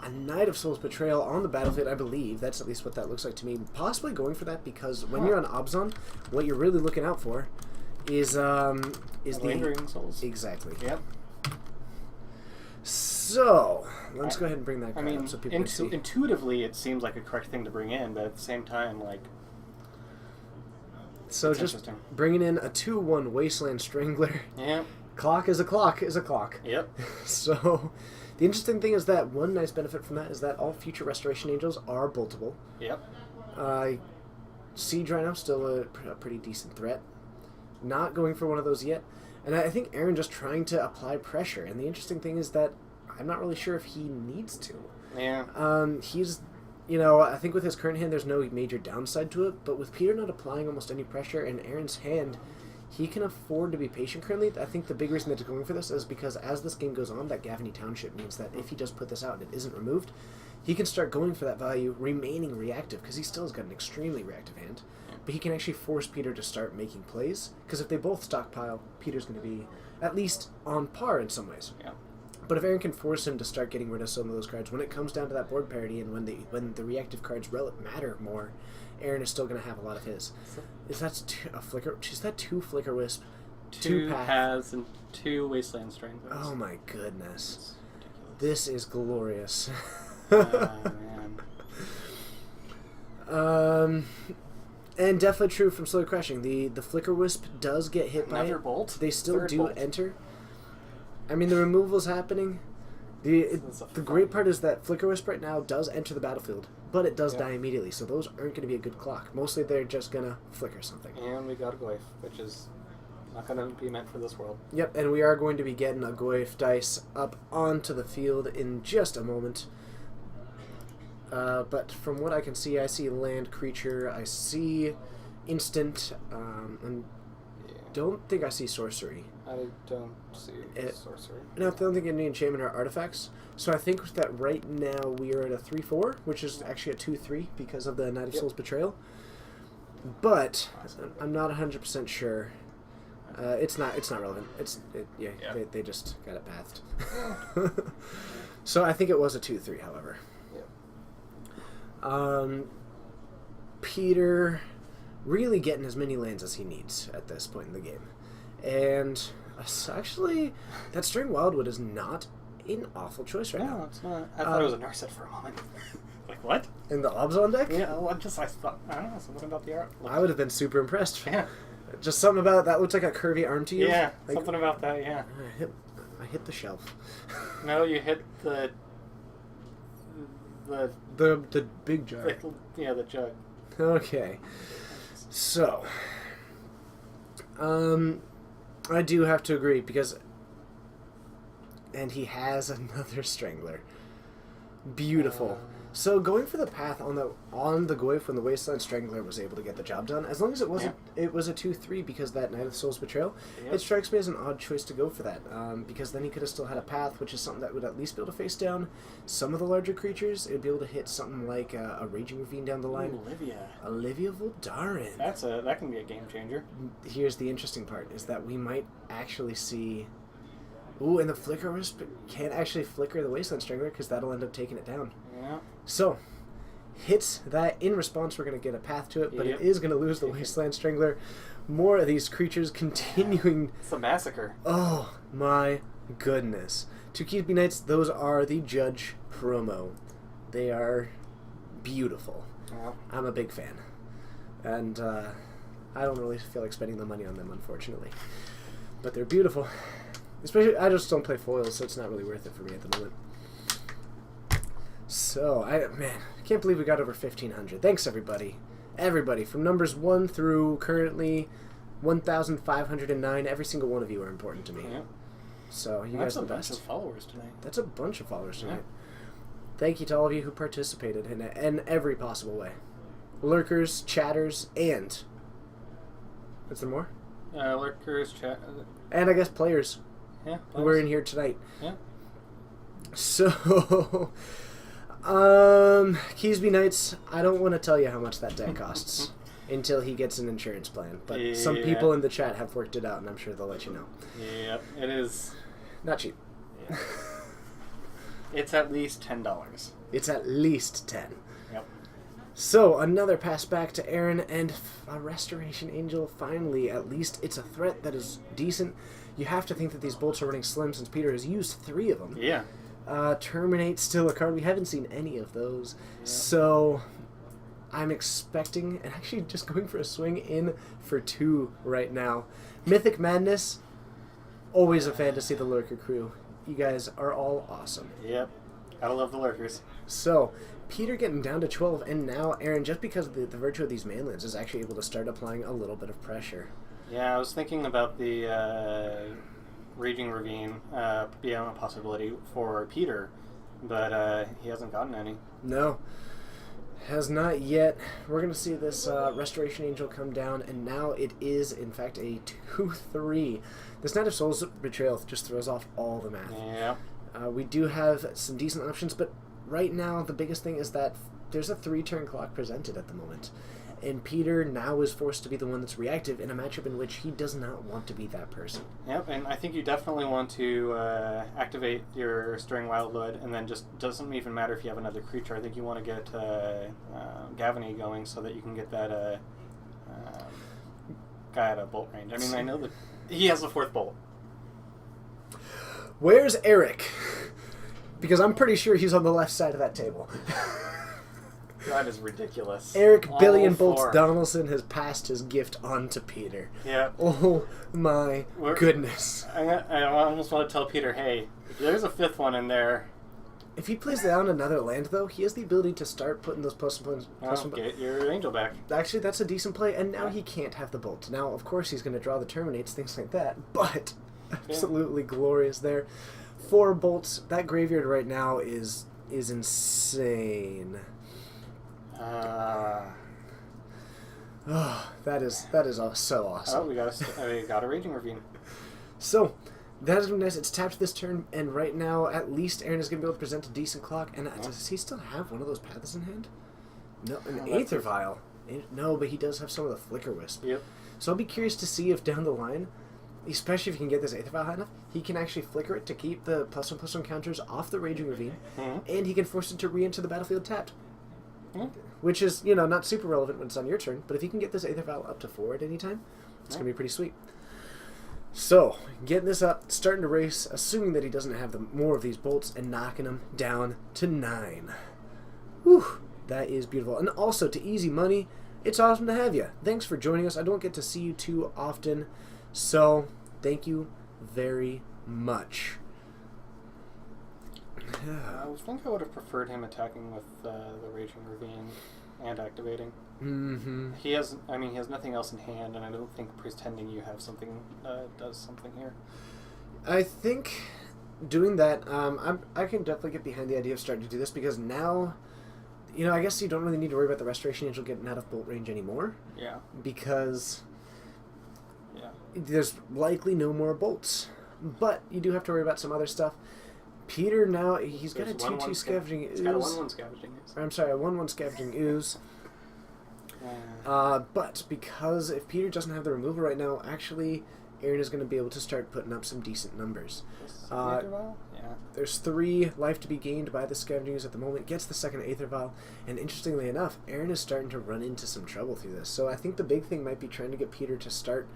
a Knight of Souls Betrayal on the battlefield, I believe. That's at least what that looks like to me. Possibly going for that because when you're on Obzon, what you're really looking out for is the... Lingering Souls. Exactly. Yep. So, let's go ahead and bring that I card mean, up so people can see. intuitively, it seems like a correct thing to bring in, but at the same time, like, So it's just interesting. bringing in a 2-1 Wasteland Strangler. Yeah. Clock is a clock is a clock. Yep. So, the interesting thing is that one nice benefit from that is that all future Restoration Angels are boltable. Yep. Siege right now still a pretty decent threat. Not going for one of those yet. And I think Aaron just trying to apply pressure. And the interesting thing is that I'm not really sure if he needs to. Yeah. He's, you know, I think with his current hand, there's no major downside to it. But with Peter not applying almost any pressure in Aaron's hand, he can afford to be patient currently. I think the big reason that he's going for this is because as this game goes on, that Gavany Township means that if he does put this out and it isn't removed, he can start going for that value, remaining reactive, because he still has got an extremely reactive hand. But he can actually force Peter to start making plays, because if they both stockpile, Peter's going to be at least on par in some ways. Yeah. But if Aaron can force him to start getting rid of some of those cards, when it comes down to that board parity and when the reactive cards matter more, Aaron is still going to have a lot of his. Is that a flicker? Is that 2 Flicker Wisp, 2 Path? paths, and 2 Wasteland Stranglers. Oh my goodness. It's ridiculous. This is glorious. Oh, man. And definitely true from Slow Crushing. The Flicker Wisp does get hit by Another it. bolt? They still Third do bolt. enter. I mean, the removal's happening. This is a The fun- great part is that Flicker Wisp right now does enter the battlefield, but it does Yeah. die immediately, so those aren't going to be a good clock. Mostly they're just going to flicker something. And we got a Goyf, which is not going to be meant for this world. Yep, and we are going to be getting a Goyf dice up onto the field in just a moment. But from what I can see, I see land creature, I see instant, and Yeah. don't think I see sorcery. I don't see sorcery. And I don't think any enchantment or artifacts. So I think that right now we are at a 3-4, which is actually a 2-3 because of the Knight of Yep. Souls Betrayal. But I'm not 100% sure. It's not relevant. Yeah. They just got it pathed. So I think it was a 2-3, however. Yep. Peter really getting as many lands as he needs at this point in the game. And actually, that String Wildwood is not an awful choice right No, now. it's not. I thought it was a Narset for a moment. Like, what? In the Obzon deck? Yeah, well, I thought, I don't know, something about the art. I would have been super impressed. Yeah. Just something about that looks like a curvy arm to you. Yeah, Like, something about that, yeah. I hit the shelf. No, you hit the The big jar. the jug. Okay. So, I do have to agree because, and he has another Strangler. Beautiful. So going for the path on the Goyf when the Wasteland Strangler was able to get the job done, as long as it wasn't it was a 2-3 because that Knight of Souls Betrayal, Yep. it strikes me as an odd choice to go for that. Because then he could have still had a path, which is something that would at least be able to face down some of the larger creatures. It would be able to hit something like a Raging Ravine down the line. Olivia Voldaren. That can be a game changer. Here's the interesting part, is that we might actually see... Ooh, and the Flicker Wisp can't actually flicker the Wasteland Strangler because that'll end up taking it down. Yeah. So, hits that. In response, we're going to get a path to it, but Yep. it is going to lose the Wasteland Strangler. More of these creatures continuing... It's a massacre. Oh, my goodness. Two Keysby Knights, those are the Judge promo. They are beautiful. Yeah. I'm a big fan. And I don't really feel like spending the money on them, unfortunately. But they're beautiful. Especially, I just don't play foils, so it's not really worth it for me at the moment. So, I can't believe we got over 1,500. Thanks, everybody. Everybody, from numbers 1 through currently 1,509, every single one of you are important to me. Yeah. So, you That's guys are a the bunch best. of followers tonight. That's a bunch of followers tonight. Yeah. Thank you to all of you who participated in every possible way. Lurkers, chatters, and... Is there more? Lurkers, chat. And I guess players Yeah. who were in here tonight. Yeah. So... Keysby Knights, I don't want to tell you how much that deck costs until he gets an insurance plan. But some Yeah. people in the chat have worked it out, and I'm sure they'll let you know. Yep. It is. Not cheap. Yeah. It's at least $10. It's at least 10. Yep. So, another pass back to Aaron, and a Restoration Angel, finally. At least it's a threat that is decent. You have to think that these bolts are running slim since Peter has used 3 of them. Yeah. Terminate, still a card. We haven't seen any of those. Yeah. So, I'm expecting, and actually just going for a swing in for 2 right now. Mythic Madness, always a fan to see the Lurker crew. You guys are all awesome. Yep. Gotta love the lurkers. So, Peter getting down to 12, and now Aaron, just because of the virtue of these manlands, is actually able to start applying a little bit of pressure. Yeah, I was thinking about the Raging Ravine being a possibility for Peter, but he hasn't gotten any. No, has not yet. We're going to see this Restoration Angel come down, and now it is, in fact, a 2-3. This Knight of Souls Betrayal just throws off all the math. Yeah. We do have some decent options, but right now the biggest thing is that there's a 3-turn clock presented at the moment. And Peter now is forced to be the one that's reactive in a matchup in which he does not want to be that person. Yep, and I think you definitely want to activate your Stirring Wildwood, and then just doesn't even matter if you have another creature. I think you want to get Gavany going so that you can get that guy out of bolt range. I mean, I know that he has the 4th bolt. Where's Eric? Because I'm pretty sure he's on the left side of that table. That is ridiculous. Eric All Billion Bolts 4. Donaldson has passed his gift on to Peter. Yeah. Oh my goodness. I almost want to tell Peter, hey, there's a 5th one in there. If he plays down another land, though, he has the ability to start putting those plus one. Get your angel back. Actually, that's a decent play, and now he can't have the bolt. Now, of course, he's going to draw the terminates, things like that, but absolutely glorious there. 4 bolts. That graveyard right now is insane. Oh, that is so awesome. Oh, we got a Raging Ravine. So, that is nice. It's tapped this turn, and right now, at least Aaron is going to be able to present a decent clock. And does he still have one of those paths in hand? No, an Aether Vial. No, but he does have some of the Flicker Wisp. Yep. So I'll be curious to see if down the line, especially if he can get this Aether Vial high enough, he can actually flicker it to keep the +1/+1 counters off the Raging Ravine, and he can force it to re-enter the battlefield tapped. Which is, not super relevant when it's on your turn, but if you can get this Aether Vial up to 4 at any time, it's going to be pretty sweet. So, getting this up, starting to race, assuming that he doesn't have more of these bolts, and knocking them down to 9. Whew, that is beautiful. And also, to Easy Money, it's awesome to have you. Thanks for joining us. I don't get to see you too often, so thank you very much. I think I would have preferred him attacking with the Raging Ravine and activating. Mm-hmm. He has nothing else in hand, and I don't think Pretending You have something does something here. I think doing that, I can definitely get behind the idea of starting to do this, because now, I guess you don't really need to worry about the Restoration Angel getting out of bolt range anymore. Yeah. Because there's likely no more bolts. But you do have to worry about some other stuff. Peter now, he's got a 2/2 Scavenging Ooze. He's got a 1/1 Scavenging Ooze. I'm sorry, a 1/1 Scavenging Ooze. But because if Peter doesn't have the removal right now, actually, Aaron is going to be able to start putting up some decent numbers. There's 3 life to be gained by the Scavenging Ooze at the moment. Gets the second Aether Vial, and interestingly enough, Aaron is starting to run into some trouble through this. So I think the big thing might be trying to get Peter to start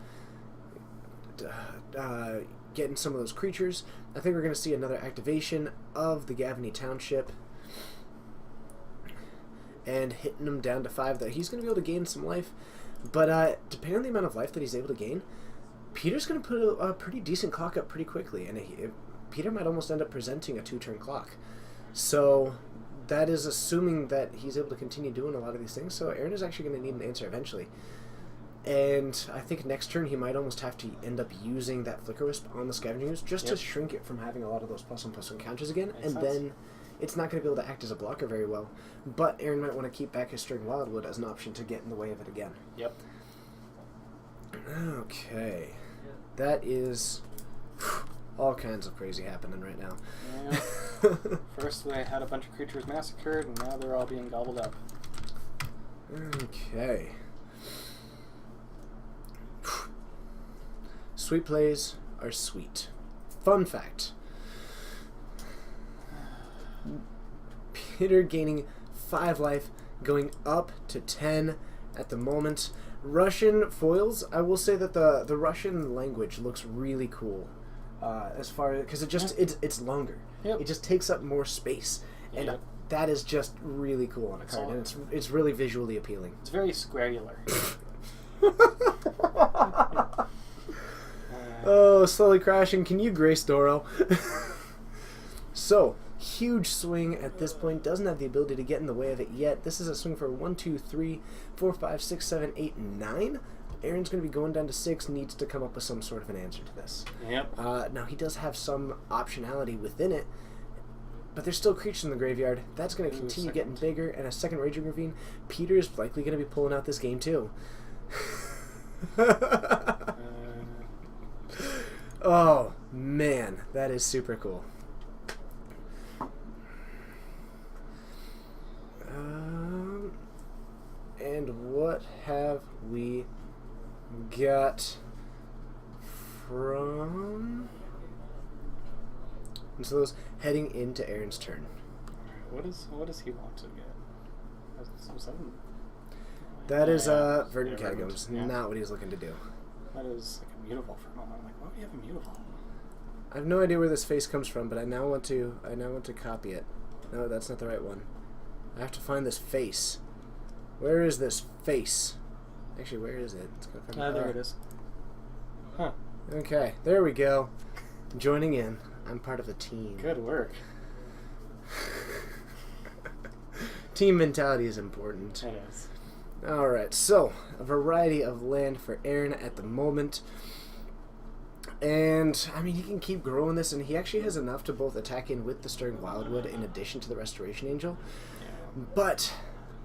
getting some of those creatures. I think we're going to see another activation of the Gavany Township and hitting him down to 5. Though he's going to be able to gain some life, but depending on the amount of life that he's able to gain, Peter's going to put a pretty decent clock up pretty quickly, and Peter might almost end up presenting a 2-turn clock. So that is assuming that he's able to continue doing a lot of these things. So Aaron is actually going to need an answer eventually. And I think next turn he might almost have to end up using that Flicker Wisp on the Scavenging Ooze just to shrink it from having a lot of those +1/+1 counters again. Makes and sense. Then it's not going to be able to act as a blocker very well. But Aaron might want to keep back his Stirring Wildwood as an option to get in the way of it again. Yep. Okay. That is all kinds of crazy happening right now. Yeah. First they had a bunch of creatures massacred, and now they're all being gobbled up. Okay. Sweet plays are sweet. Fun fact. Peter gaining 5 life, going up to 10 at the moment. Russian foils, I will say that the Russian language looks really cool. As far as, because it's longer. Yep. It just takes up more space. And Yep. that is just really cool on a card, and it's really visually appealing. It's very squarular. Oh, slowly crashing. Can you grace Doro? So, huge swing at this point. Doesn't have the ability to get in the way of it yet. This is a swing for 1, 2, 3, 4, 5, 6, 7, 8, 9. Aaron's going to be going down to 6, needs to come up with some sort of an answer to this. Yep. Now, he does have some optionality within it, but there's still creatures in the graveyard. That's going to continue getting bigger, and a second Raging Ravine. Peter's likely going to be pulling out this game, too. Oh, man. That is super cool. And what have we got from... And so those heading into Aaron's turn. What does he want to get? That is Yeah, Verdant Verdant, Catacombs, yeah. not what he's looking to do. That is like a Mutavault for a moment. I'm like, why would you have a Mutavault? I have no idea where this face comes from, but I now want to copy it. No, that's not the right one. I have to find this face. Where is this face? Actually, where is it? It's gonna come There it is. Huh. Okay, there we go. Joining in. I'm part of a team. Good work. Team mentality is important. It is. Alright, so a variety of land for Aaron at the moment. And, I mean, he can keep growing this, and he actually has enough to both attack in with the Stirring Wildwood in addition to the Restoration Angel. Yeah. But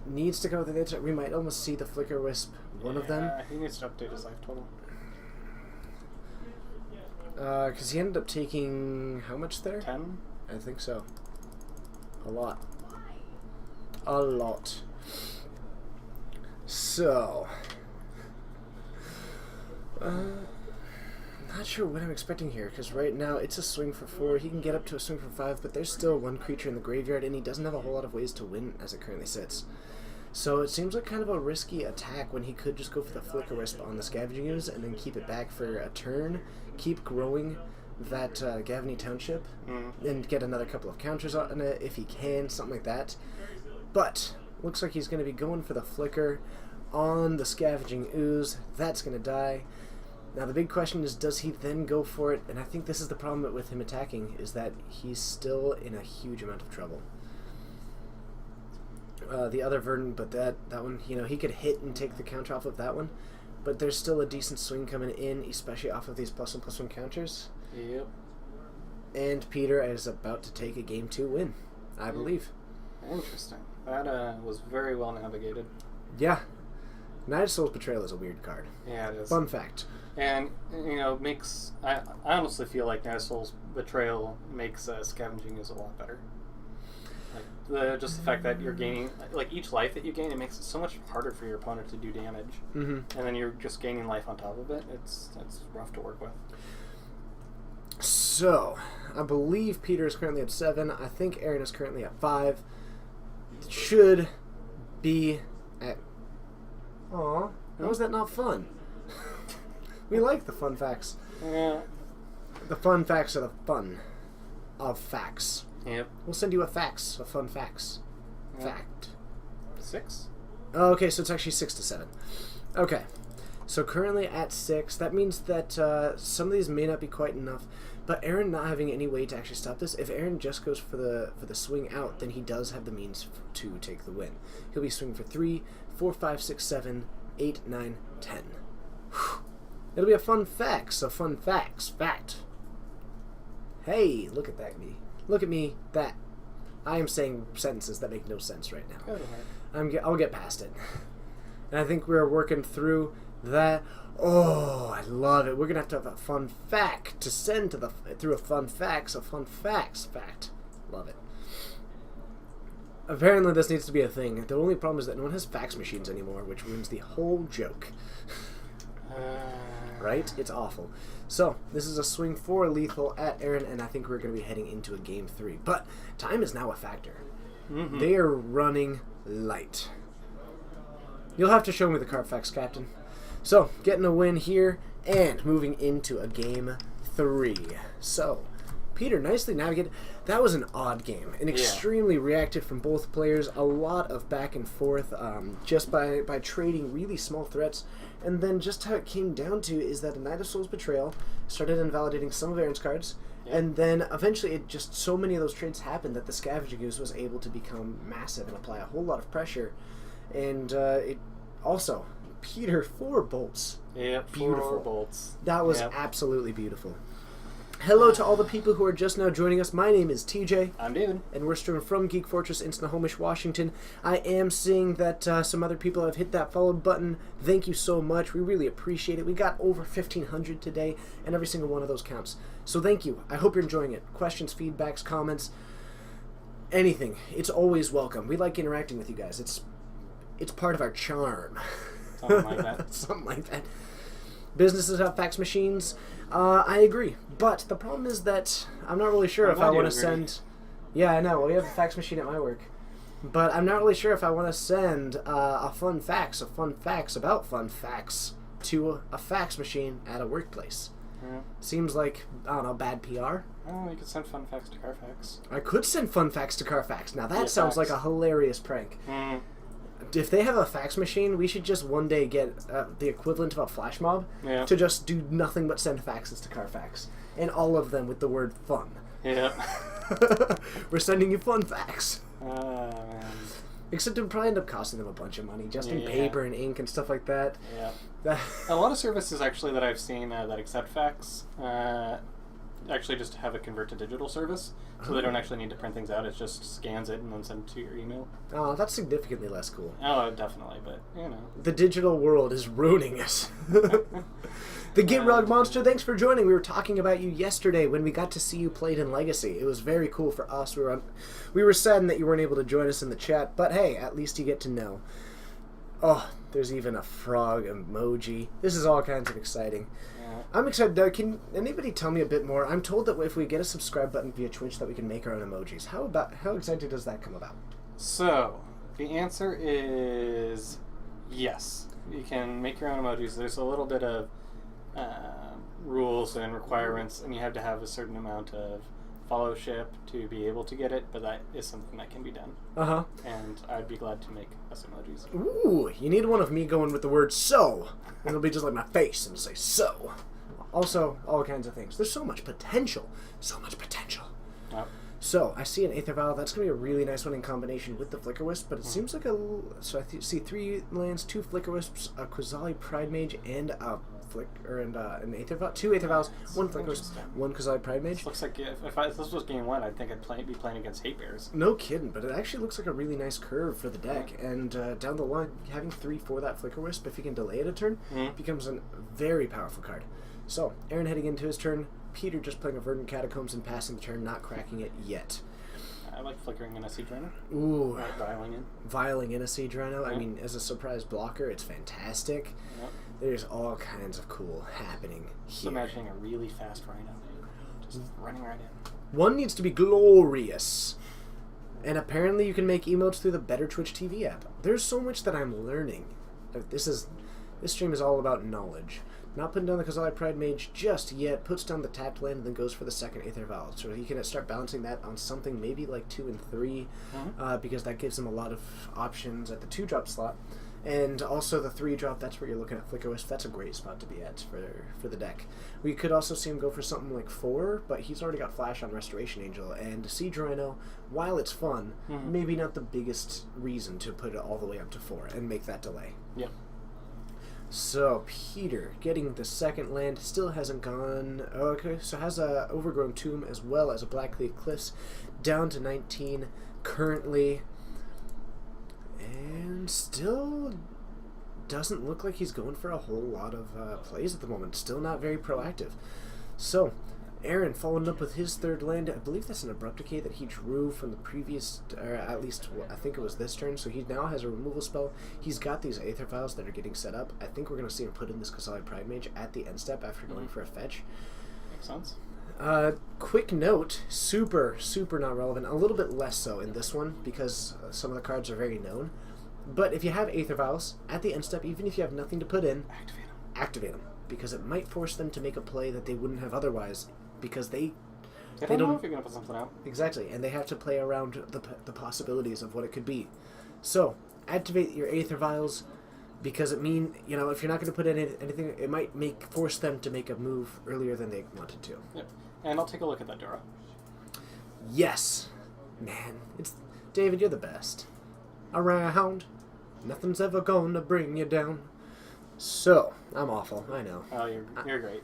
needs to go with the... We might almost see the Flicker Wisp, one of them. He needs to update his life total. Because he ended up taking... How much there? 10? I think so. A lot. A lot. So... not sure what I'm expecting here, because right now it's a swing for 4. He can get up to a swing for 5, but there's still one creature in the graveyard, and he doesn't have a whole lot of ways to win as it currently sits. So it seems like kind of a risky attack when he could just go for the Flicker Wisp on the Scavenging Ooze and then keep it back for a turn, keep growing that Gavony Township, and get another couple of counters on it if he can, something like that. But looks like he's going to be going for the Flicker on the Scavenging Ooze. That's going to die. Now the big question is, does he then go for it? And I think this is the problem with him attacking, is that he's still in a huge amount of trouble. The other Verdant, but that one, you know, he could hit and take the counter off of that one, but there's still a decent swing coming in, especially off of these +1/+1 counters. Yep. And Peter is about to take a Game 2 win, I believe. Interesting. That was very well navigated. Yeah. Knight of Soul's Betrayal is a weird card. Yeah, it is. Fun fact. And, you know, makes... I honestly feel like Knight of Soul's Betrayal makes Scavenging Ooze a lot better. Like, just the fact that you're gaining... Like, each life that you gain, it makes it so much harder for your opponent to do damage. Mm-hmm. And then you're just gaining life on top of it. It's rough to work with. So, I believe Peter is currently at 7. I think Aaron is currently at 5. Should be at... Aw, how is that not fun? We like the fun facts. Yeah. The fun facts are the fun of facts. Yep. We'll send you a fax of fun facts. Yep. Fact. 6? Oh, okay, so it's actually 6 to 7. Okay, so currently at 6. That means that some of these may not be quite enough. But Aaron not having any way to actually stop this, if Aaron just goes for the swing out, then he does have the means to take the win. He'll be swinging for 3, 4, 5, 6, 7, 8, 9, 10. Whew. It'll be a fun fact, so fun facts. Fact. Hey, look at that me. Look at me. That. I am saying sentences that make no sense right now. I'll get past it. And I think we're working through that. Oh, I love it. We're going to have a fun fact to send to through a fun facts, a fun facts fact. Love it. Apparently this needs to be a thing. The only problem is that no one has fax machines anymore, which ruins the whole joke. Right? It's awful. So, this is a swing for lethal at Aaron, and I think we're going to be heading into a Game 3. But time is now a factor. Mm-hmm. They are running light. You'll have to show me the card facts, Captain. So, getting a win here, and moving into a Game 3. So, Peter nicely navigated. That was an odd game. An extremely reactive from both players. A lot of back and forth just by trading really small threats. And then just how it came down to is that a Knight of Soul's Betrayal started invalidating some of Aaron's cards, Yeah. And then eventually it just, so many of those trades happened that the Scavenging Ooze was able to become massive and apply a whole lot of pressure. And it also, Peter, 4 bolts. Yep, Beautiful. 4 bolts. That was Yep. absolutely beautiful. Hello to all the people who are just now joining us. My name is TJ, I'm David. and we're streaming from Geek Fortress in Snohomish, Washington. I am seeing that some other people have hit that follow button. Thank you so much. We really appreciate it. We got over 1,500 today, and every single one of those counts. So thank you. I hope you're enjoying it. Questions, feedbacks, comments, anything. It's always welcome. We like interacting with you guys. It's part of our charm. Something like that. Something like that. Businesses have fax machines. I agree. But the problem is that I'm not really sure I'm if glad I you want to agree. send... Yeah, I know. Well, we have a fax machine at my work. But I'm not really sure if I want to send a fun fax about fun facts to a fax machine at a workplace. Yeah. Seems like, I don't know, bad PR. Oh, you could send fun facts to Carfax. I could send fun facts to Carfax. Now that Yeah, sounds like fax. a hilarious prank. Mm. If they have a fax machine, we should just one day get the equivalent of a flash mob Yeah. to just do nothing but send faxes to Carfax. And all of them with the word fun. Yep. We're sending you fun facts. Man. Except it would probably end up costing them a bunch of money, just in Yeah. paper and ink and stuff like that. Yeah. A lot of services actually that I've seen that accept fax actually just have it convert to digital service, so they don't actually need to print things out. It just scans it and then sends it to your email. Oh, that's significantly less cool. Oh, definitely, but you know. The digital world is ruining us. The Gitrog Monster, thanks for joining. We were talking about you yesterday when we got to see you played in Legacy. It was very cool for us. We were saddened that you weren't able to join us in the chat, but hey, at least you get to know. Oh, there's even a frog emoji. This is all kinds of exciting. Yeah. I'm excited. Can anybody tell me a bit more? I'm told that if we get a subscribe button via Twitch that we can make our own emojis. How exactly does that come about? So, the answer is yes. You can make your own emojis. There's a little bit of rules and requirements, and you have to have a certain amount of followship to be able to get it, but that is something that can be done. Uh-huh. And I'd be glad to make us emojis. Ooh, you need one of me going with the word so. And it'll be just like my face and it'll say so. Also, all kinds of things. There's so much potential. So much potential. Yep. So, I see an Aether Vial. That's going to be a really nice one in combination with the Flicker Wisp, but it seems like So I see 3 lands, 2 Flicker Wisps, a Quasali Pride Mage, and a an Aether Vial. 2 Aether Vials, 1 Flicker Wisp, 1 Quasali Pride Mage. This looks like if this was game 1, I'd think I'd be playing against Hate Bears. No kidding, but it actually looks like a really nice curve for the deck. And down the line, having 3 for that Flicker Wisp, if you can delay it a turn, becomes a very powerful card. So, Aaron heading into his turn, Peter just playing a Verdant Catacombs and passing the turn, not cracking it yet. I like flickering in a Siege Runner. Ooh, Or dialing in. Vialing in a Siege Rhino. I Yeah. mean, as a surprise blocker, it's fantastic. Yep. There's all kinds of cool happening Just here. imagining a really fast Rhino. Just running right in. One needs to be glorious. And apparently you can make emotes through the Better Twitch TV app. There's so much that I'm learning. This stream is all about knowledge. Not putting down the Quasali Pride Mage just yet, puts down the tapped land and then goes for the second Aether Vial. So he can start balancing that on something maybe like 2 and 3, because that gives him a lot of options at the 2-drop slot. And also the 3-drop, that's where you're looking at Flicker Wisp. That's a great spot to be at for the deck. We could also see him go for something like 4, but he's already got Flash on Restoration Angel. And Siege Rhino, while it's fun, maybe not the biggest reason to put it all the way up to 4 and make that delay. Yep. So, Peter, getting the second land, still hasn't gone... Okay, so has a Overgrown Tomb as well as a Blackleaf Cliffs, down to 19 currently. And still doesn't look like he's going for a whole lot of plays at the moment. Still not very proactive. So, Aaron following up with his third land. I believe that's an Abrupt Decay that he drew from the previous, or at least I think it was this turn. So he now has a removal spell. He's got these Aether Vials that are getting set up. I think we're going to see him put in this Quasali Pride Mage at the end step after going for a fetch. Makes sense. Quick note, super not relevant. A little bit less so in this one because some of the cards are very known. But if you have Aether Vials at the end step, even if you have nothing to put in, activate them because it might force them to make a play that they wouldn't have otherwise. Because they don't know if you're going to put something out. Exactly, and they have to play around the possibilities of what it could be. So, activate your Aether Vials, because it mean if you're not going to put in anything, it might force them to make a move earlier than they wanted to. Yep. And I'll take a look at that Dora. Yes, man, it's David. You're the best around. Nothing's ever gonna bring you down. So I'm awful. I know. Oh, you're great.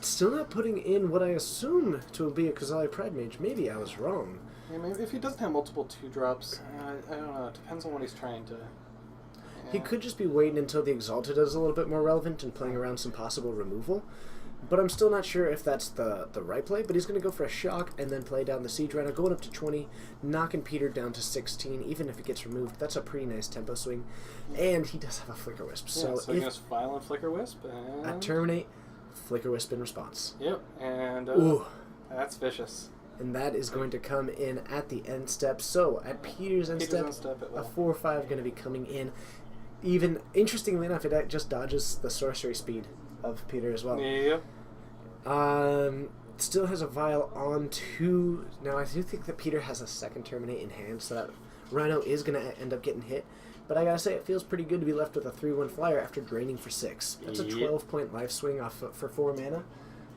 Still not putting in what I assume to be a Kozali Pride Mage. Maybe I was wrong. Yeah, maybe if he doesn't have multiple 2-drops, I don't know. It depends on what he's trying to. He could just be waiting until the Exalted is a little bit more relevant and playing around some possible removal. But I'm still not sure if that's the right play. But he's going to go for a shock and then play down the Siege Rhino, going up to 20, knocking Peter down to 16. Even if it gets removed, that's a pretty nice tempo swing. And he does have a Flicker Wisp. So he can just file and Flicker Wisp. And... At Terminate, Flicker Wisp in response. Yep, and Ooh. That's vicious. And that is going to come in at the end step. So at Peter's end step, a 4-5 going to be coming in. Even interestingly enough, it just dodges the sorcery speed of Peter as well. Yep. Still has a Vial on 2. Now I do think that Peter has a second Terminate in hand, so that Rhino is going to end up getting hit. But I gotta say, it feels pretty good to be left with a 3-1 flyer after draining for 6. That's a 12-point life swing off for 4 mana.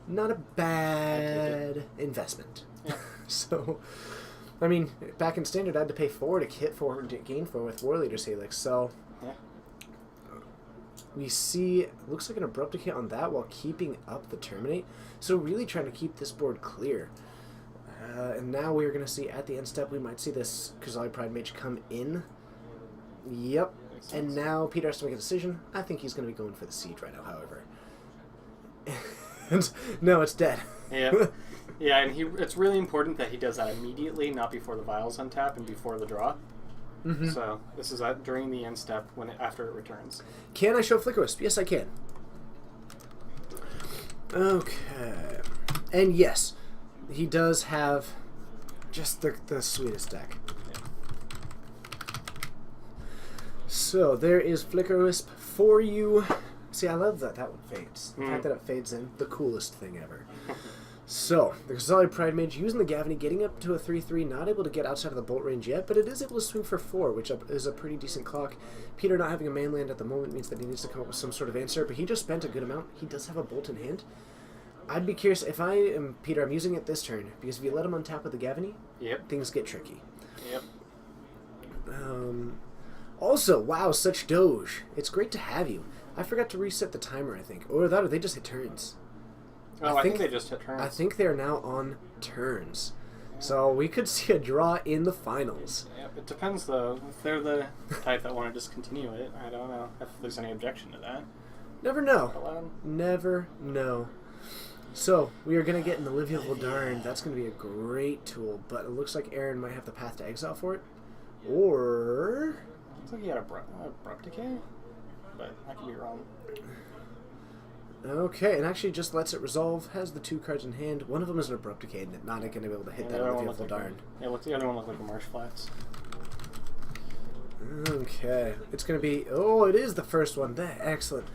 Not a bad investment. Yeah. So, I mean, back in Standard, I had to pay 4 to hit 4 to gain 4 with War Leader's Helix. So, Yeah. we see, looks like an Abrupt Decay on that while keeping up the Terminate. So really trying to keep this board clear. And now we're going to see at the end step, we might see this Kozali Pride Mage come in. Yep. And now Peter has to make a decision. I think he's going to be going for the Siege right now, however. And no, it's dead. Yeah. Yeah, and it's really important that he does that immediately, not before the Vials untap and before the draw. Mm-hmm. So this is during the end step after it returns. Can I show Flicker Wisp? Yes, I can. Okay. And yes, he does have just the sweetest deck. Yeah. So there is Flicker Wisp for you. See, I love that one fades. The fact that it fades in, the coolest thing ever. So, the Kozali Pride Mage using the Gavany, getting up to a 3-3, not able to get outside of the bolt range yet, but it is able to swing for 4, which is a pretty decent clock. Peter not having a man land at the moment means that he needs to come up with some sort of answer, but he just spent a good amount. He does have a bolt in hand. I'd be curious, if I am Peter, I'm using it this turn, because if you let him untap with the Gavany, Yep. things get tricky. Yep. Also, wow, such Doge. It's great to have you. I forgot to reset the timer, I think. Or they just hit turns. Oh, I think they just hit turns. I think they're now on turns. So we could see a draw in the finals. Yep. It depends, though. If they're the type that want to discontinue it, I don't know if there's any objection to that. Never know. Allowed. Never know. So, we are going to get an Olivia Voldaren. That's going to be a great tool, but it looks like Aaron might have the Path to Exile for it. Or... Looks like he had Abrupt Decay, but I could be wrong. Okay, and actually just lets it resolve. Has the 2 cards in hand. One of them is an Abrupt Decay, and not going to be able to hit that Olivia Voldaren. The other one looked like a Marsh Flats. Okay, it's going to be... Oh, it is the first one. Excellent.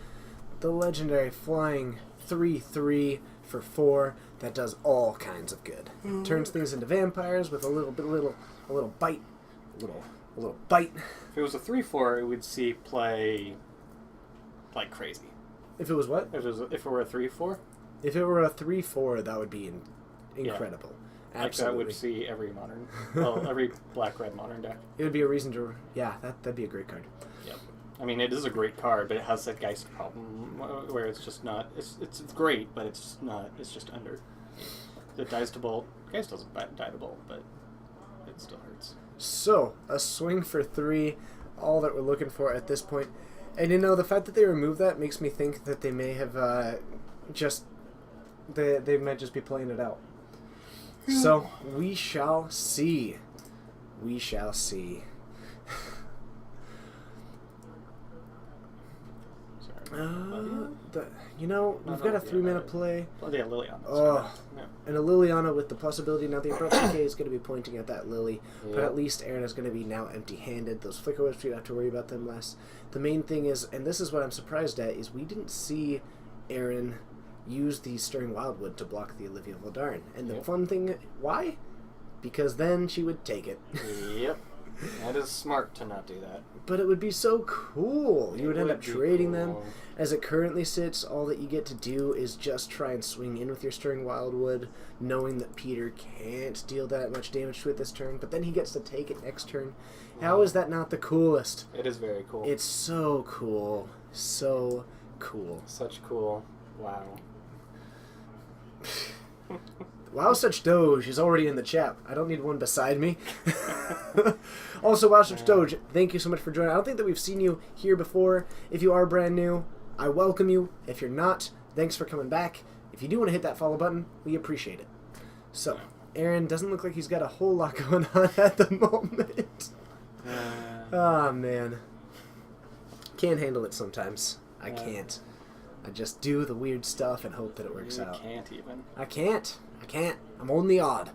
The legendary flying 3/3 for 4 that does all kinds of good. Turns things into vampires with a little bite. A little bite. If it was a 3/4, it would see play like crazy. If it was what? If it were a 3/4, If it were a 3/4, that would be incredible. like Absolutely. that would see every every black-red modern deck. It would be a reason to... Yeah, that'd be a great card. Yep. I mean, it is a great card, but it has that Geist problem where it's just not... It's great, but it's just not... It's just under. It dies to Bolt. Geist doesn't die to Bolt, but it still hurts. So, a swing for 3, all that we're looking for at this point. And the fact that they removed that makes me think that they may have they might just be playing it out. So, we shall see. We shall see. Sorry. We've got a 3-mana play. Oh, yeah, Liliana. Oh. Yeah. And a Liliana with the possibility, now the Abrupt Decay is going to be pointing at that Lily, but Yeah. at least Aaron is going to be now empty-handed. Those Flicker Wisps, you have to worry about them less. The main thing is, and this is what I'm surprised at, is we didn't see Aaron use the Stirring Wildwood to block the Olivia Voldaren. And the fun thing, why? Because then she would take it. Yep. That is smart to not do that. But it would be so cool. You would end up be trading them. cool. As it currently sits, all that you get to do is just try and swing in with your Stirring Wildwood, knowing that Peter can't deal that much damage to it this turn, but then he gets to take it next turn. How is that not the coolest? It is very cool. It's so cool. So cool. Such cool. Wow. Wow Such Doge is already in the chat. I don't need one beside me. Also, Wow Such Doge, thank you so much for joining. I don't think that we've seen you here before. If you are brand new, I welcome you. If you're not, thanks for coming back. If you do want to hit that follow button, we appreciate it. So, Aaron doesn't look like he's got a whole lot going on at the moment. Oh, man. Can't handle it sometimes. I can't. I just do the weird stuff and hope that it works out. You can't even. I can't. I'm only odd.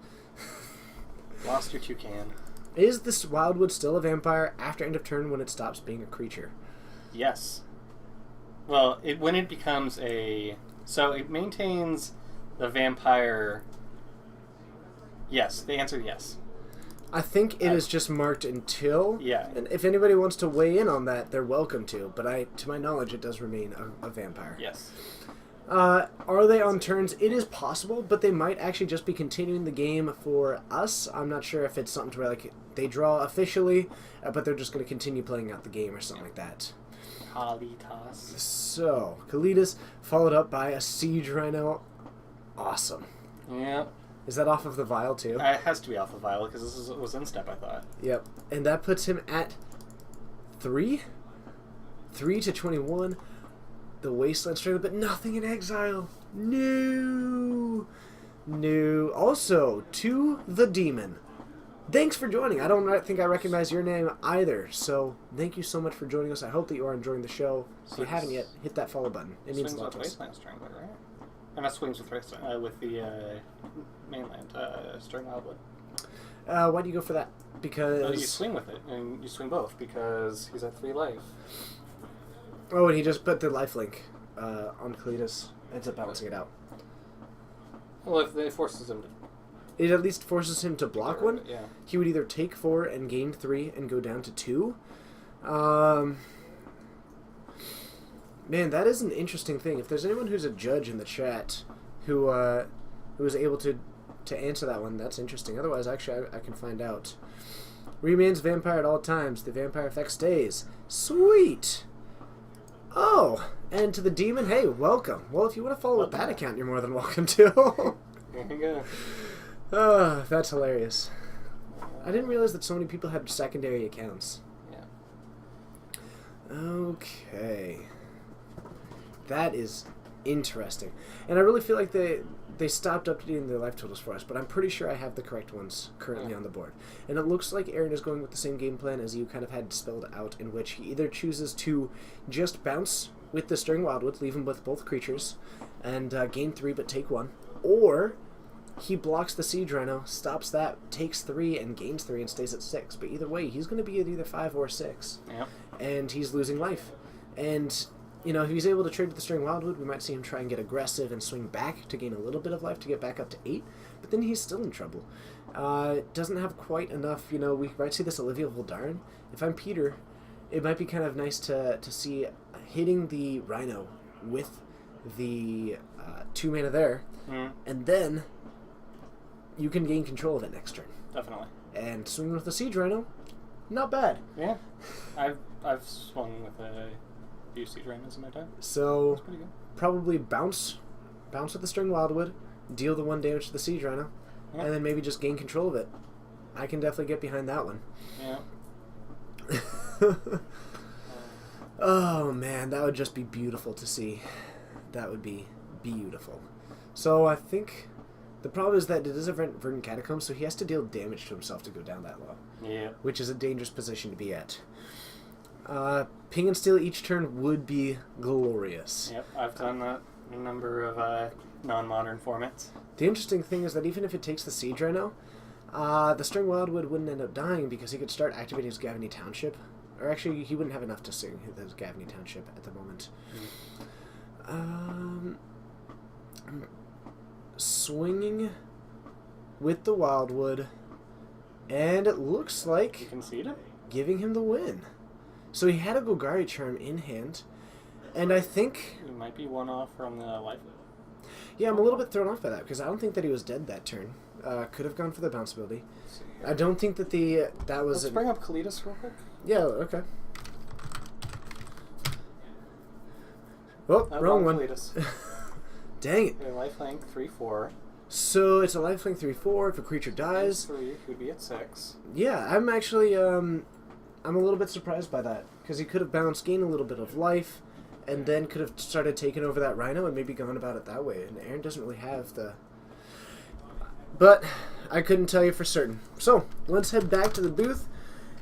Lost your toucan. Is this Wildwood still a vampire after end of turn when it stops being a creature? Yes. Well, when it becomes a... So it maintains the vampire... Yes, the answer yes. I think it is just marked until. Yeah. And if anybody wants to weigh in on that, they're welcome to. But to my knowledge, it does remain a vampire. Yes. Are they on turns? It is possible, but they might actually just be continuing the game for us. I'm not sure if it's something to where like they draw officially, but they're just going to continue playing out the game or something like that. Kalitas. So, Kalitas followed up by a Siege Rhino. Awesome. Yeah. Is that off of the vial too? It has to be Alpha Violet because was in step, I thought. Yep. And that puts him at 3? 3 to 21. The Wasteland Stringer, but nothing in exile. No. Also, to the Demon. Thanks for joining. I don't think I recognize your name either. So, thank you so much for joining us. I hope that you are enjoying the show. If you haven't yet, hit that follow button. It means a Swings lot with to us. Wasteland Strangler, right? And that swings with the mainland String Wildwood. Why do you go for that? Because... You swing with it, and you swing both, because he's at 3 life. Oh, and he just put the lifelink on Kalitas. Ends up balancing it out. Well, if it forces him to... It at least forces him to block one. Yeah. He would either take 4 and gain 3 and go down to 2. Man, that is an interesting thing. If there's anyone who's a judge in the chat who was able to answer that one, that's interesting. Otherwise, actually, I can find out. Remains vampire at all times. The vampire effect stays. Sweet! Oh, and to the demon, hey, welcome. Well, if you want to follow up that account, you're more than welcome to. There you go. Oh, that's hilarious. I didn't realize that so many people had secondary accounts. Yeah. Okay. That is interesting. And I really feel like they stopped updating their life totals for us, but I'm pretty sure I have the correct ones currently on the board. And it looks like Aaron is going with the same game plan as you kind of had spelled out, in which he either chooses to just bounce with the Stirring Wildwood, leave him with both creatures, and gain 3 but take 1, or he blocks the Siege Rhino, stops that, takes 3 and gains 3 and stays at 6. But either way, he's going to be at either 5 or 6. Yep. And he's losing life. And, you know, if he's able to trade with the Stirring Wildwood, we might see him try and get aggressive and swing back to gain a little bit of life to get back up to 8. But then he's still in trouble. Doesn't have quite enough, you know, we might see this Olivia Voldaren. If I'm Peter, it might be kind of nice to see hitting the Rhino with the 2 mana there. And then you can gain control of it next turn. Definitely. And swinging with the Siege Rhino, not bad. Yeah. I've swung with a few Siege Rhinos in my time. So That's pretty good. probably bounce with the Stirring Wildwood, deal the 1 damage to the Siege Rhino, Yeah. and then maybe just gain control of it. I can definitely get behind that one. Yeah. Oh man, that would just be beautiful to see. That would be beautiful. So I think the problem is that it is a Verdant Catacomb, so he has to deal damage to himself to go down that low. Yeah. Which is a dangerous position to be at. Ping and steal each turn would be glorious. Yep. I've done that in a number of non-modern formats. The interesting thing is that even if it takes the Siege Rhino, the Stirring Wildwood wouldn't end up dying because he could start activating his Gavany Township. Or actually, he wouldn't have enough to sing his Gavany Township at the moment. Swinging with the Wildwood And it looks You like concede it? giving him the win. So he had a Golgari Charm in hand. And I think... It might be one off from the life. Yeah, I'm a little bit thrown off by that, because I don't think that he was dead that turn. Could have gone for the bounce ability. I don't think that that was... Let's bring up Kalidas real quick. Yeah, okay. Oh, wrong one. Kalidas. Dang it. Okay, lifelink 3/4. So it's a lifelink 3/4. If a creature dies... 3, would be at 6. Yeah, I'm actually... I'm a little bit surprised by that, because he could have bounced, gained a little bit of life, and then could have started taking over that Rhino and maybe gone about it that way. And Aaron doesn't really have the... But I couldn't tell you for certain. So, let's head back to the booth,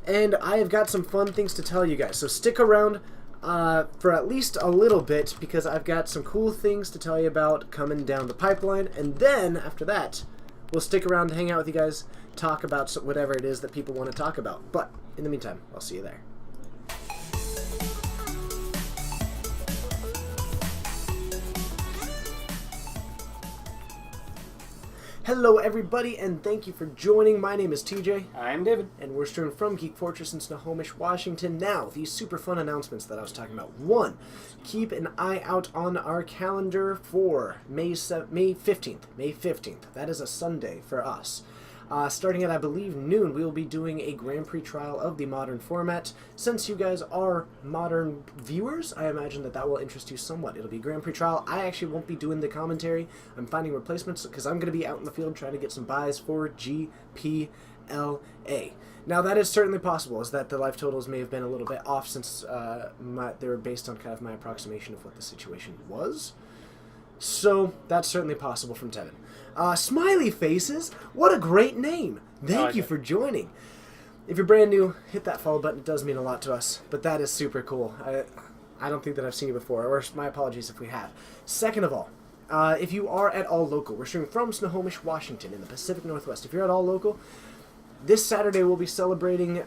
and I have got some fun things to tell you guys. So stick around for at least a little bit, because I've got some cool things to tell you about coming down the pipeline, and then, after that, we'll stick around to hang out with you guys, talk about whatever it is that people want to talk about. But, in the meantime, I'll see you there. Hello everybody, and thank you for joining. My name is TJ, I'm David. and we're streaming from Geek Fortress in Snohomish, Washington. Now, these super fun announcements that I was talking about. One, keep an eye out on our calendar for May 15th. May 15th. That is a Sunday for us. Starting at, I believe, noon, we will be doing a Grand Prix trial of the Modern format. Since you guys are Modern viewers, I imagine that will interest you somewhat. It'll be Grand Prix trial. I actually won't be doing the commentary. I'm finding replacements because I'm going to be out in the field trying to get some buys for GPLA. Now, that is certainly possible, is that the life totals may have been a little bit off since they were based on kind of my approximation of what the situation was. So, that's certainly possible from Tevin. Smiley Faces, what a great name. Thank you for joining. If you're brand new, hit that follow button. It does mean a lot to us, but that is super cool. I don't think that I've seen you before, or my apologies if we have. Second of all, if you are at all local, we're streaming from Snohomish, Washington in the Pacific Northwest. If you're at all local, this Saturday we'll be celebrating,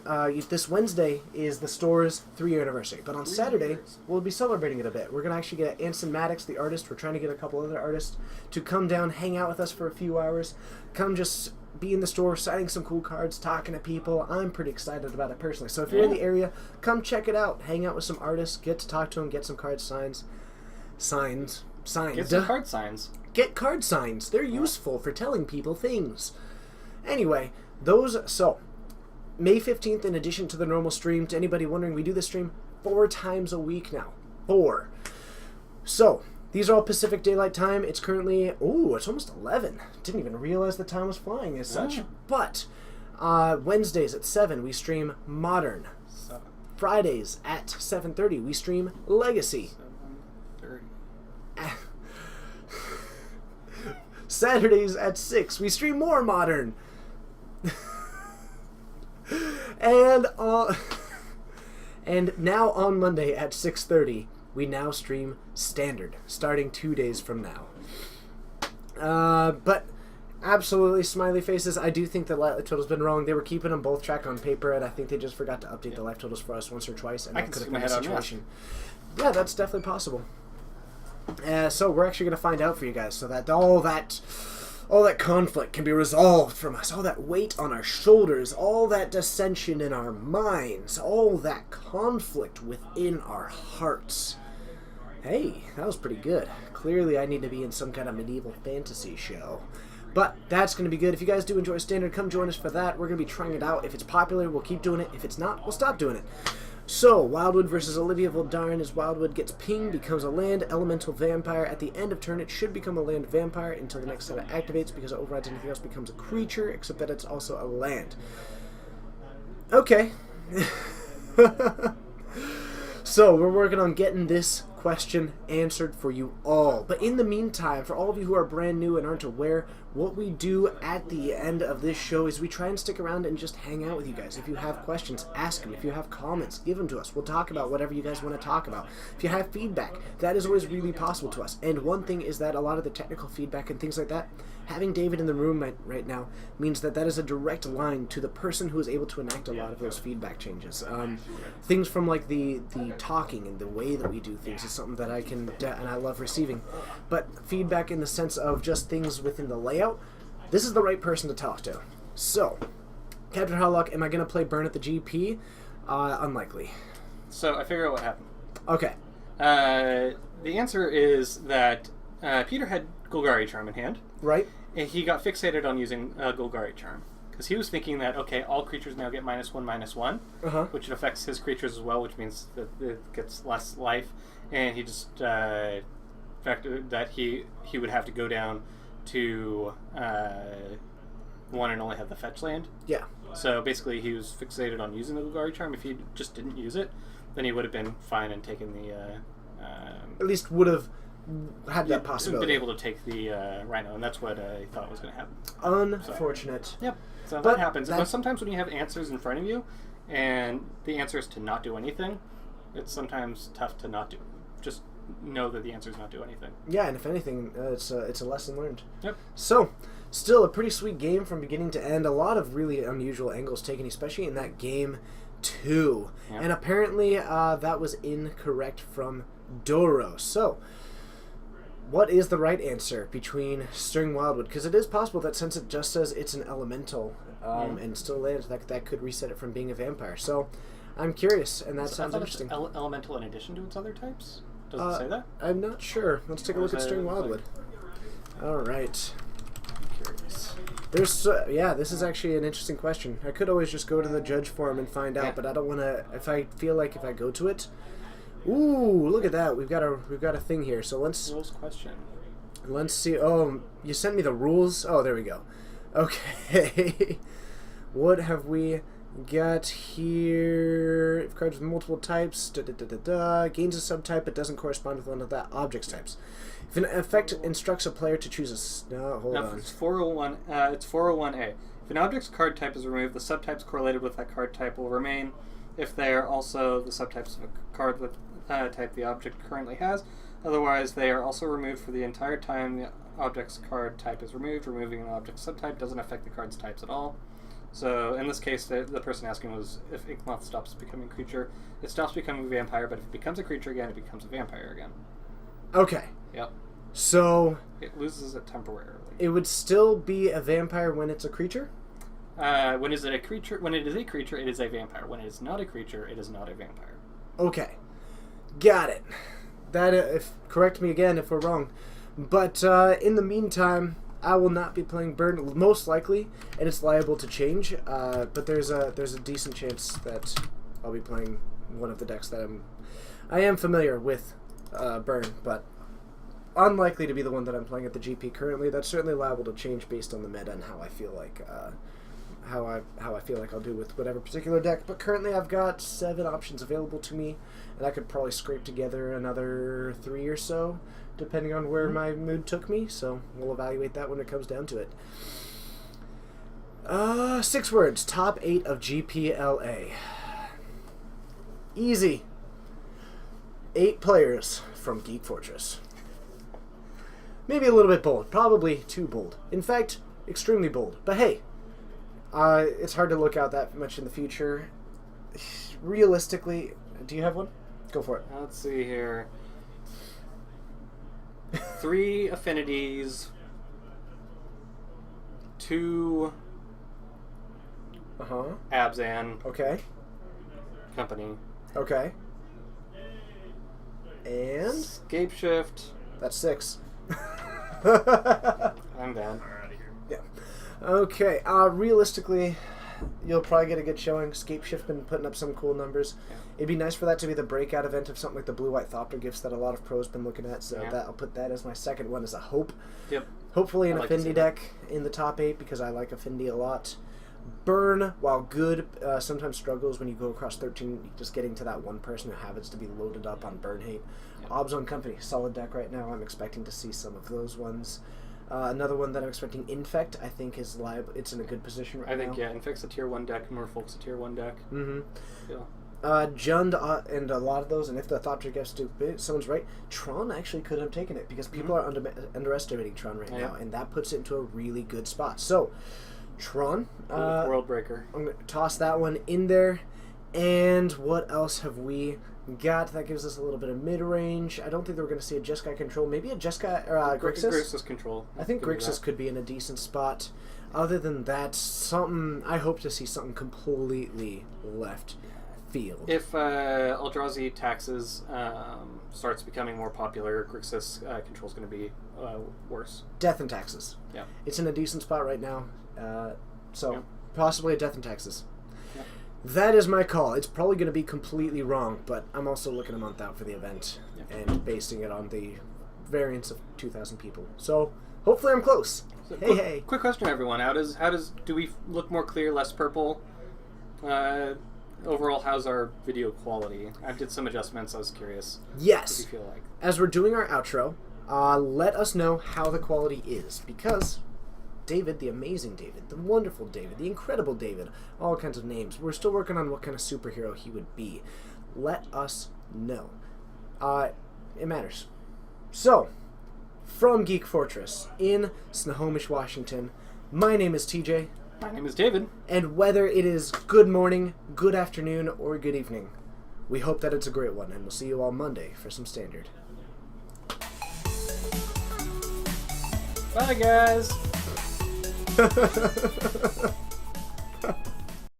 this Wednesday is the store's 3-year anniversary, but on Saturday we'll be celebrating it a bit. We're going to actually get Anson Maddox, the artist, we're trying to get a couple other artists to come down, hang out with us for a few hours, come just be in the store, signing some cool cards, talking to people. I'm pretty excited about it personally. So if you're in the area, come check it out, hang out with some artists, get to talk to them, get some card signs. Signed. Get some card signs. Get card signs. They're useful for telling people things. Anyway, so, May 15th, in addition to the normal stream, to anybody wondering, we do this stream 4 times a week now. 4. So, these are all Pacific Daylight Time. It's currently, it's almost 11. Didn't even realize the time was flying as such. But, Wednesdays at 7, we stream Modern. 7. Fridays at 7:30, we stream Legacy. 7:30. Saturdays at 6, we stream more Modern. And now on Monday at 6:30, we now stream Standard, starting 2 days from now. But absolutely, Smiley Faces, I do think the life total's been wrong. They were keeping them both track on paper, and I think they just forgot to update the life totals for us once or twice, and I that can could have stick my been the head on situation. Yeah, that's definitely possible. So we're actually going to find out for you guys, so that all that conflict can be resolved from us, all that weight on our shoulders, all that dissension in our minds, all that conflict within our hearts. Hey, that was pretty good. Clearly I need to be in some kind of medieval fantasy show. But that's going to be good. If you guys do enjoy Standard, come join us for that. We're going to be trying it out. If it's popular, we'll keep doing it. If it's not, we'll stop doing it. So, Wildwood versus Olivia Voldaren. As Wildwood gets pinged, becomes a land elemental vampire. At the end of turn, it should become a land vampire until the next set activates, because it overrides anything else, becomes a creature, except that it's also a land. Okay. So, we're working on getting this question answered for you all. But in the meantime, for all of you who are brand new and aren't aware, what we do at the end of this show is we try and stick around and just hang out with you guys. If you have questions, ask them. If you have comments, give them to us. We'll talk about whatever you guys want to talk about. If you have feedback, that is always really possible to us. And one thing is that a lot of the technical feedback and things like that, having David in the room right now means that is a direct line to the person who is able to enact a lot of those feedback changes. Things from like the talking and the way that we do things is something that I can and I love receiving. But feedback in the sense of just things within the layout, this is the right person to talk to. So, Captain Harlock, am I going to play Burn at the GP? Unlikely. So I figure out what happened. Okay. The answer is that Peter had Golgari Charm in hand, Right? and he got fixated on using Golgari Charm. Because he was thinking that, okay, all creatures now get -1/-1, Uh-huh. which affects his creatures as well, which means that it gets less life, and he just factored that he would have to go down to 1 and only have the fetch land. Yeah. So basically he was fixated on using the Golgari Charm. If he just didn't use it, then he would have been fine and taken the... At least would have had that been possibility. able to take the Rhino, and that's what I thought was going to happen. Unfortunate. Yep. So But that happens. that- But sometimes when you have answers in front of you, and the answer is to not do anything, it's sometimes tough to not do. Just know that the answer is not do anything. Yeah, and if anything, it's a lesson learned. Yep. So, still a pretty sweet game from beginning to end. A lot of really unusual angles taken, especially in that game 2. Yep. And apparently that was incorrect from Doro. So, what is the right answer between Stirring Wildwood? Because it is possible that since it just says it's an elemental and still lands, that could reset it from being a vampire. So, I'm curious, and that So I sounds thought it's interesting. elemental in addition to its other types? Does it say that? I'm not sure. Let's take a Or look at is Stirring it, like- Wildwood. All right. I'm curious. There's this is actually an interesting question. I could always just go to the judge forum and find out, Yeah. but I don't want to. If I feel like if I go to it, ooh, look at that. We've got a thing here. So let's Question. see. Oh, you sent me the rules. Oh, there we go. Okay. What have we got here? If cards with multiple types, gains a subtype but doesn't correspond with one of that object's types. If an effect instructs a player to choose hold No, on. it's 401. It's 401A. If an object's card type is removed, the subtypes correlated with that card type will remain. If they are also the subtypes of a card with type the object currently has, otherwise they are also removed for the entire time the object's card type is removed. Removing an object's subtype doesn't affect the card's types at all. So in this case, the person asking was if Inkmoth stops becoming a creature, it stops becoming a vampire, but if it becomes a creature again, it becomes a vampire again. Okay. Yep. So It loses it temporarily. it would still be a vampire when it's a creature? When is it a creature? When it is a creature, it is a vampire. When it is not a creature, it is not a vampire. Okay. Got it. That if correct me again if we're wrong. But in the meantime, I will not be playing Burn most likely, and it's liable to change. But there's a decent chance that I'll be playing one of the decks that I am familiar with Burn, but unlikely to be the one that I'm playing at the GP currently. That's certainly liable to change based on the meta and how I feel like how I feel like I'll do with whatever particular deck. But currently I've got 7 options available to me, and I could probably scrape together another 3 or so, depending on where my mood took me. So we'll evaluate that when it comes down to it. 6 words. Top 8 of GPLA. Easy. 8 players from Geek Fortress. Maybe a little bit bold. Probably too bold. In fact, extremely bold. But hey, it's hard to look out that much in the future. Realistically, do you have one? Go for it. Let's see here. 3 affinities. 2 Uh-huh. Abzan Okay. company. Okay. And Scape Shift. that's 6. I'm bad. Yeah. Okay. Realistically, you'll probably get a good showing. Scape Shift been putting up some cool numbers. Yeah. It'd be nice for that to be the breakout event of something like the Blue-White Thopter gifts that a lot of pros been looking at. So Yeah. that I'll put that as my second one as a hope. Yep. Hopefully an I'd like to see Affinity that. deck in the top 8 because I like Affinity a lot. Burn, while good, sometimes struggles when you go across 13, just getting to that one person who happens to be loaded up on Burn Hate. Yeah. Obzone Company, solid deck right now. I'm expecting to see some of those ones. Another one that I'm expecting, Infect, I think is liable. It's in a good position right now. I think, yeah, Infect's a tier 1 deck, Merfolk's a tier 1 deck. Mm-hmm. Yeah. Jund and a lot of those, and if the Thopter gets to someone's right, Tron actually could have taken it because people are underestimating Tron right now, and that puts it into a really good spot. So, Tron, World Breaker. I'm going to toss that one in there. And what else have we That gives us a little bit of mid-range. I don't think that we're going to see a Jeskai control. Maybe a Jeskai or Grixis. Grixis control. I think Could be Grixis that. could be in a decent spot. Other than that, I hope to see something completely left field. If Eldrazi Taxes starts becoming more popular, Grixis control is going to be worse. Death and Taxes. Yeah. It's in a decent spot right now. So Yeah. possibly a Death and Taxes. Yeah. That is my call. It's probably going to be completely wrong, but I'm also looking a month out for the event Yeah. and basing it on the variance of 2,000 people. So hopefully I'm close. So Hey. Quick question, everyone. Do we look more clear, less purple? Overall, how's our video quality? I did some adjustments. I was curious. What do Yes. you feel like? As we're doing our outro, let us know how the quality is, because David, the amazing David, the wonderful David, the incredible David, all kinds of names. We're still working on what kind of superhero he would be. Let us know. It matters. So, from Geek Fortress in Snohomish, Washington, my name is TJ, My name is David. and whether it is good morning, good afternoon, or good evening, we hope that it's a great one, and we'll see you all Monday for some Standard. Bye, guys.